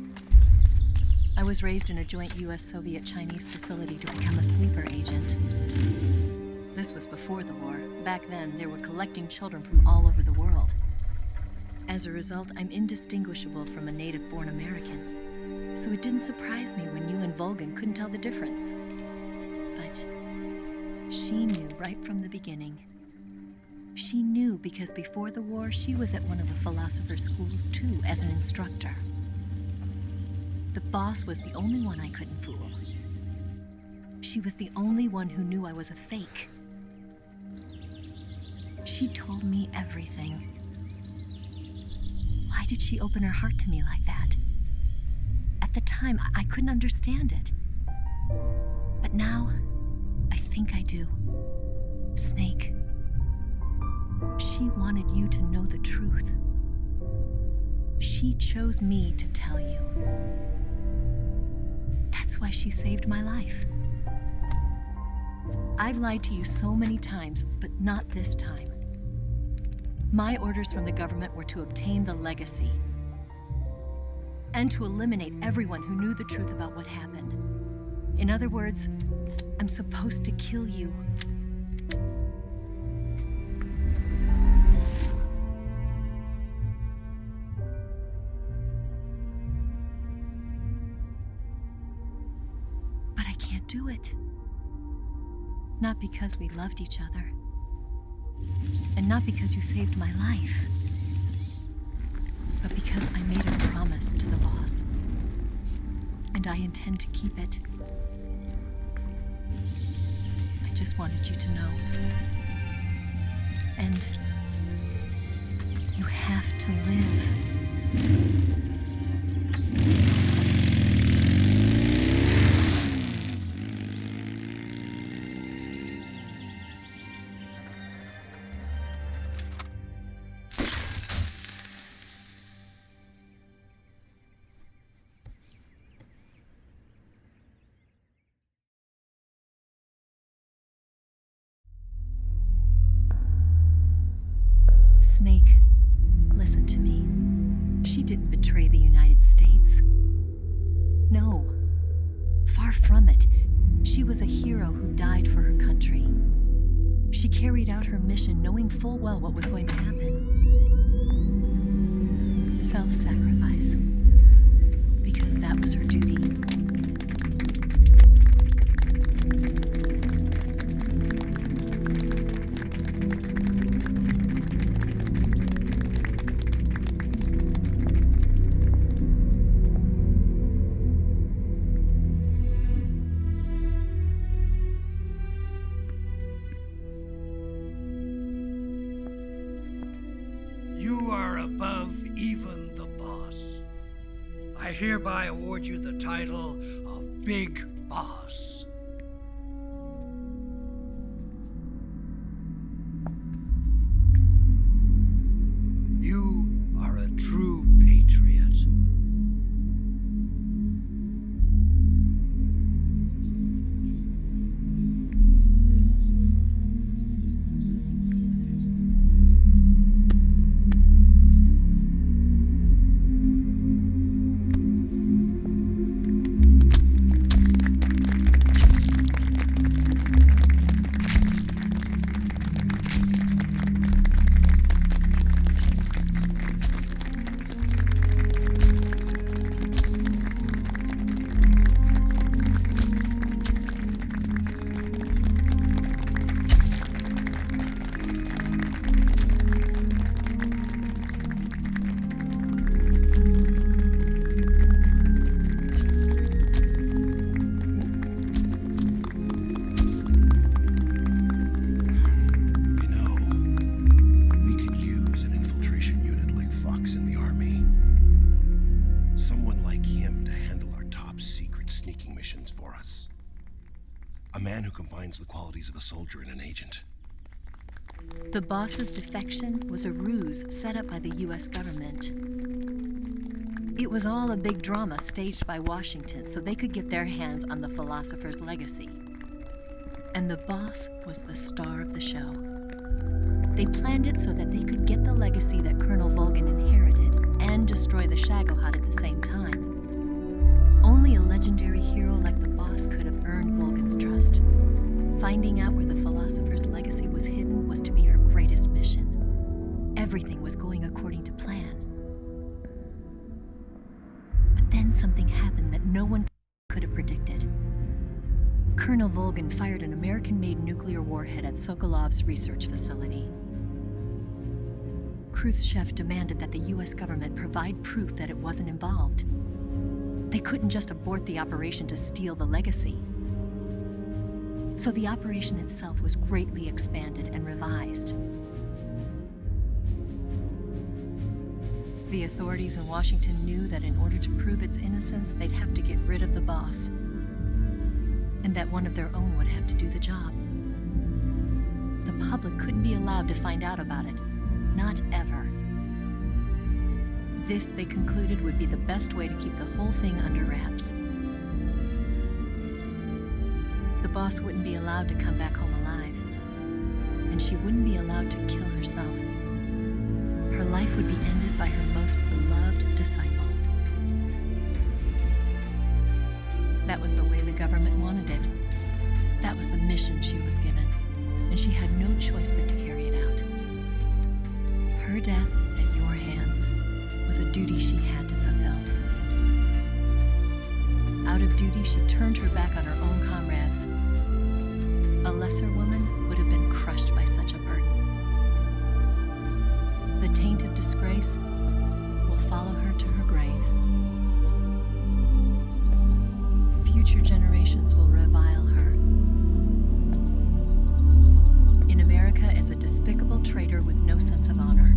I was raised in a joint US-Soviet-Chinese facility to become a sleeper agent. This was before the war. Back then, they were collecting children from all over the world. As a result, I'm indistinguishable from a native-born American. So it didn't surprise me when you and Volgan couldn't tell the difference. But she knew right from the beginning. She knew because before the war, she was at one of the philosopher's schools too, as an instructor. The boss was the only one I couldn't fool. She was the only one who knew I was a fake. She told me everything. Why did she open her heart to me like that? At the time, I couldn't understand it. But now, I think I do. Snake. She wanted you to know the truth. She chose me to tell you. That's why she saved my life. I've lied to you so many times, but not this time. My orders from the government were to obtain the legacy and to eliminate everyone who knew the truth about what happened. In other words, I'm supposed to kill you. do it. Not because we loved each other. And not because you saved my life. But because I made a promise to the boss. And I intend to keep it. I just wanted you to know. And you have to live. Snake, listen to me. She didn't betray the United States. No, far from it. She was a hero who died for her country. She carried out her mission knowing full well what was going to happen. Self-sacrifice. Because that was her duty. You are above even the boss. I hereby award you the title of Big Boss. You are a true patriot. The qualities of a soldier and an agent. The boss's defection was a ruse set up by the U.S. government. It was all a big drama staged by Washington so they could get their hands on the philosopher's legacy. And the boss was the star of the show. They planned it so that they could get the legacy that Colonel Volgin inherited and destroy the Shagohod at the same time. Only a legendary hero like the boss could have earned Volgin's trust. Finding out where the philosopher's legacy was hidden was to be her greatest mission. Everything was going according to plan. But then something happened that no one could have predicted. Colonel Volgin fired an American-made nuclear warhead at Sokolov's research facility. Khrushchev demanded that the U.S. government provide proof that it wasn't involved. They couldn't just abort the operation to steal the legacy. So the operation itself was greatly expanded and revised. The authorities in Washington knew that in order to prove its innocence, they'd have to get rid of the boss, and that one of their own would have to do the job. The public couldn't be allowed to find out about it, not ever. This, they concluded, would be the best way to keep the whole thing under wraps. The boss wouldn't be allowed to come back home alive, and she wouldn't be allowed to kill herself. Her life would be ended by her most beloved disciple. That was the way the government wanted it. That was the mission she was given, and she had no choice but to carry it out. Her death at your hands was a duty she had to fulfill. Out of duty, she turned her back on her own comrades comrades. A lesser woman would have been crushed by such a burden. The taint of disgrace will follow her to her grave. Future generations will revile her. In America as a despicable traitor with no sense of honor.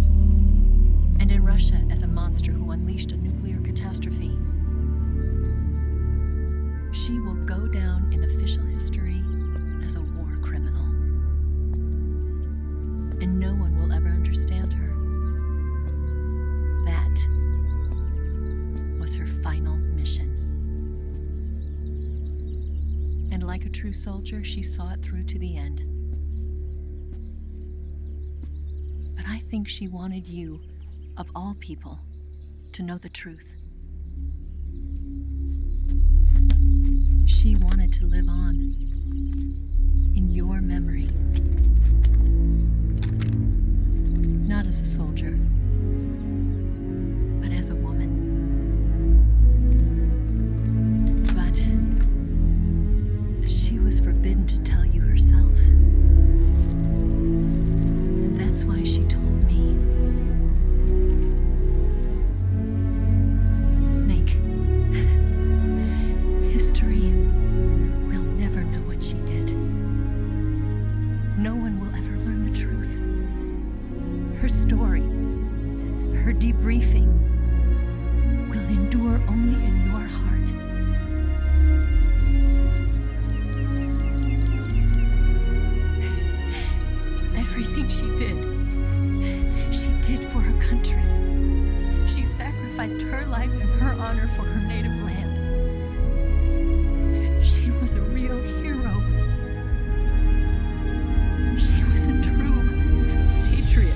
And in Russia as a monster who unleashed a nuclear catastrophe. She will go down in official history as a war criminal. And no one will ever understand her. That was her final mission. And like a true soldier, she saw it through to the end. But I think she wanted you, of all people, to know the truth. She wanted to live on in your memory. Not as a soldier, but as a woman. But she was forbidden to tell you herself. And that's why she told me. Snake, history will never know what she did. No one will ever learn the truth. Her story, her debriefing, will endure only in your heart. Everything she did for her country. She sacrificed her life and her honor for her native land. She was a real hero. She was a true patriot.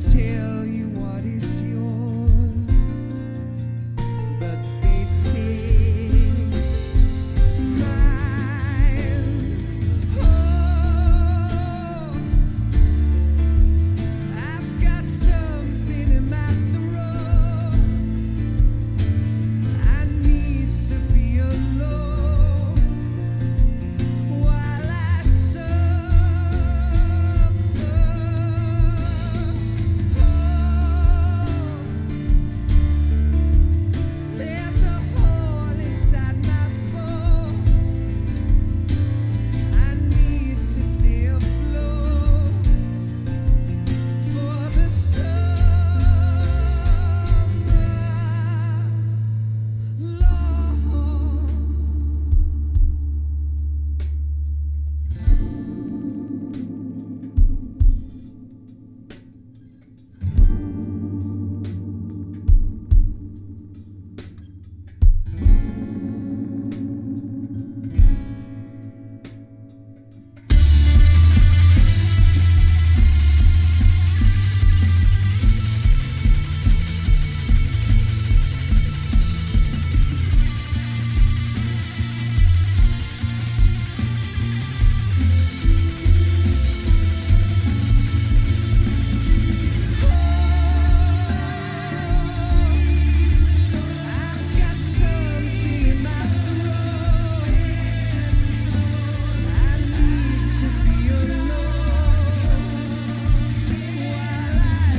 tell you what is yours, but they take mine. Oh, I've got something in my throat. I need to be alone while I there's a hole inside my bones. I need to stay afloat for the summer, Lord. I've got something in my throat. I need to be alone while I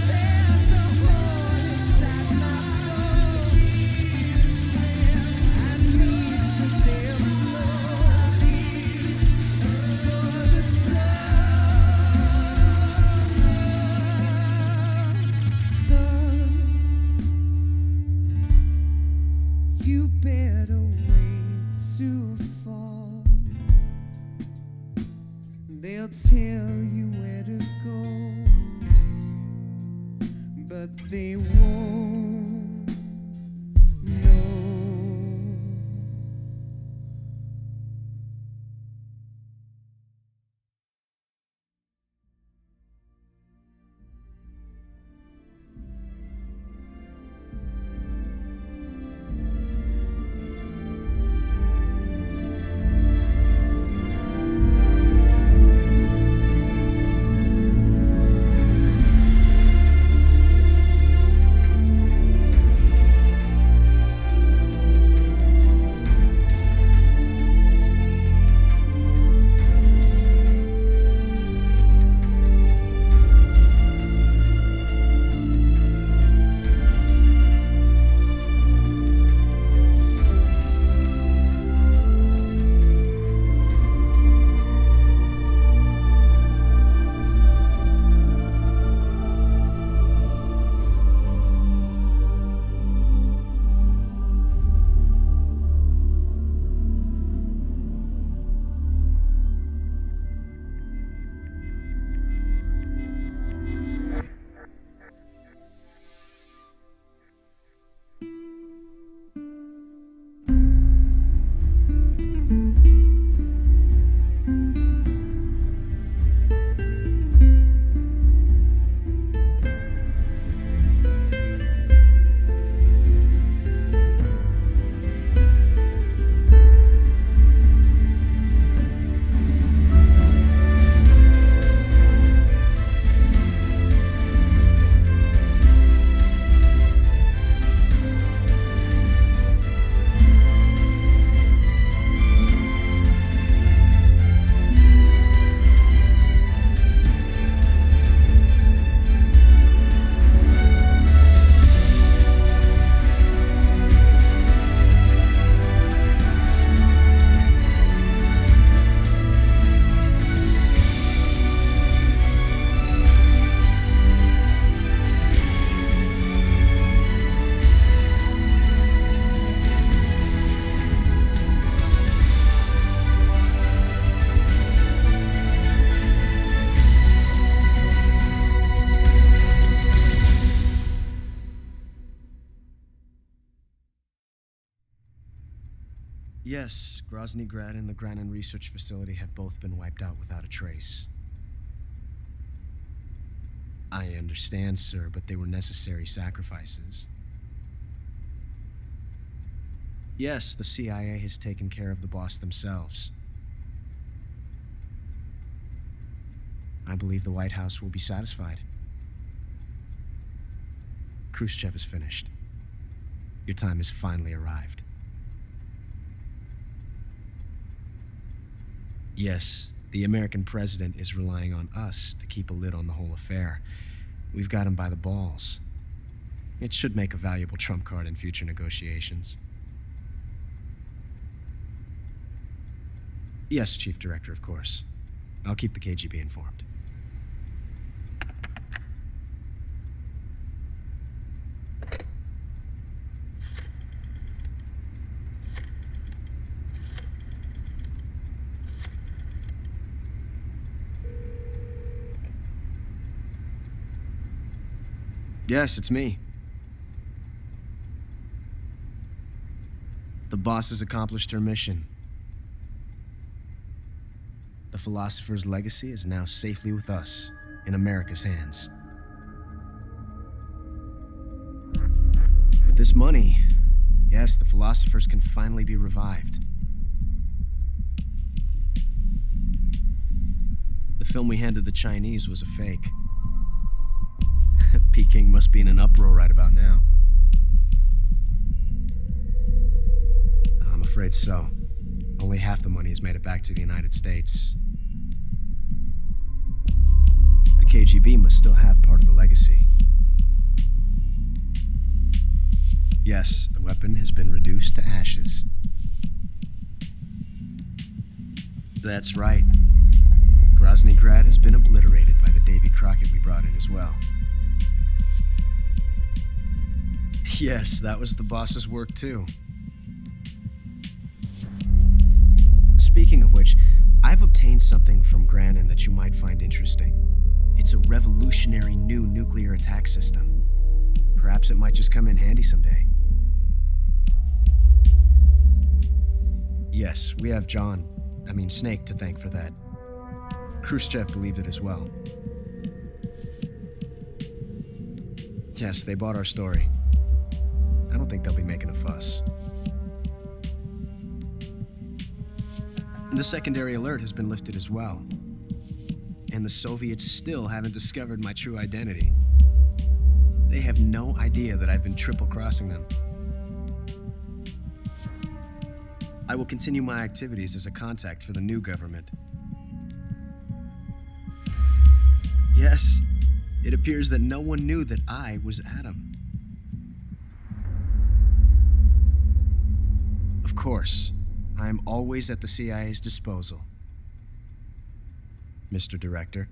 there's a hole inside my bones. I need to stay afloat for the sun. You better wait to fall. They'll tell you where to go, but they won't know. Yes, Grozny Grad and the Granin Research Facility have both been wiped out without a trace. I understand, sir, but they were necessary sacrifices. Yes, the CIA has taken care of the boss themselves. I believe the White House will be satisfied. Khrushchev is finished. Your time has finally arrived. Yes, the American president is relying on us to keep a lid on the whole affair. We've got him by the balls. It should make a valuable trump card in future negotiations. Yes, Chief Director, of course. I'll keep the KGB informed. Yes, it's me. The boss has accomplished her mission. The philosopher's legacy is now safely with us, in America's hands. With this money, yes, the philosophers can finally be revived. The film we handed the Chinese was a fake. Peking must be in an uproar right about now. I'm afraid so. Only half the money has made it back to the United States. The KGB must still have part of the legacy. Yes, the weapon has been reduced to ashes. That's right. Grozny Grad has been obliterated by the Davy Crockett we brought in as well. Yes, that was the boss's work too. Speaking of which, I've obtained something from Granin that you might find interesting. It's a revolutionary new nuclear attack system. Perhaps it might just come in handy someday. Yes, we have Snake to thank for that. Khrushchev believed it as well. Yes, they bought our story. I don't think they'll be making a fuss. The secondary alert has been lifted as well. And the Soviets still haven't discovered my true identity. They have no idea that I've been triple-crossing them. I will continue my activities as a contact for the new government. Yes, it appears that no one knew that I was Adam. Of course, I am always at the CIA's disposal, Mr. Director.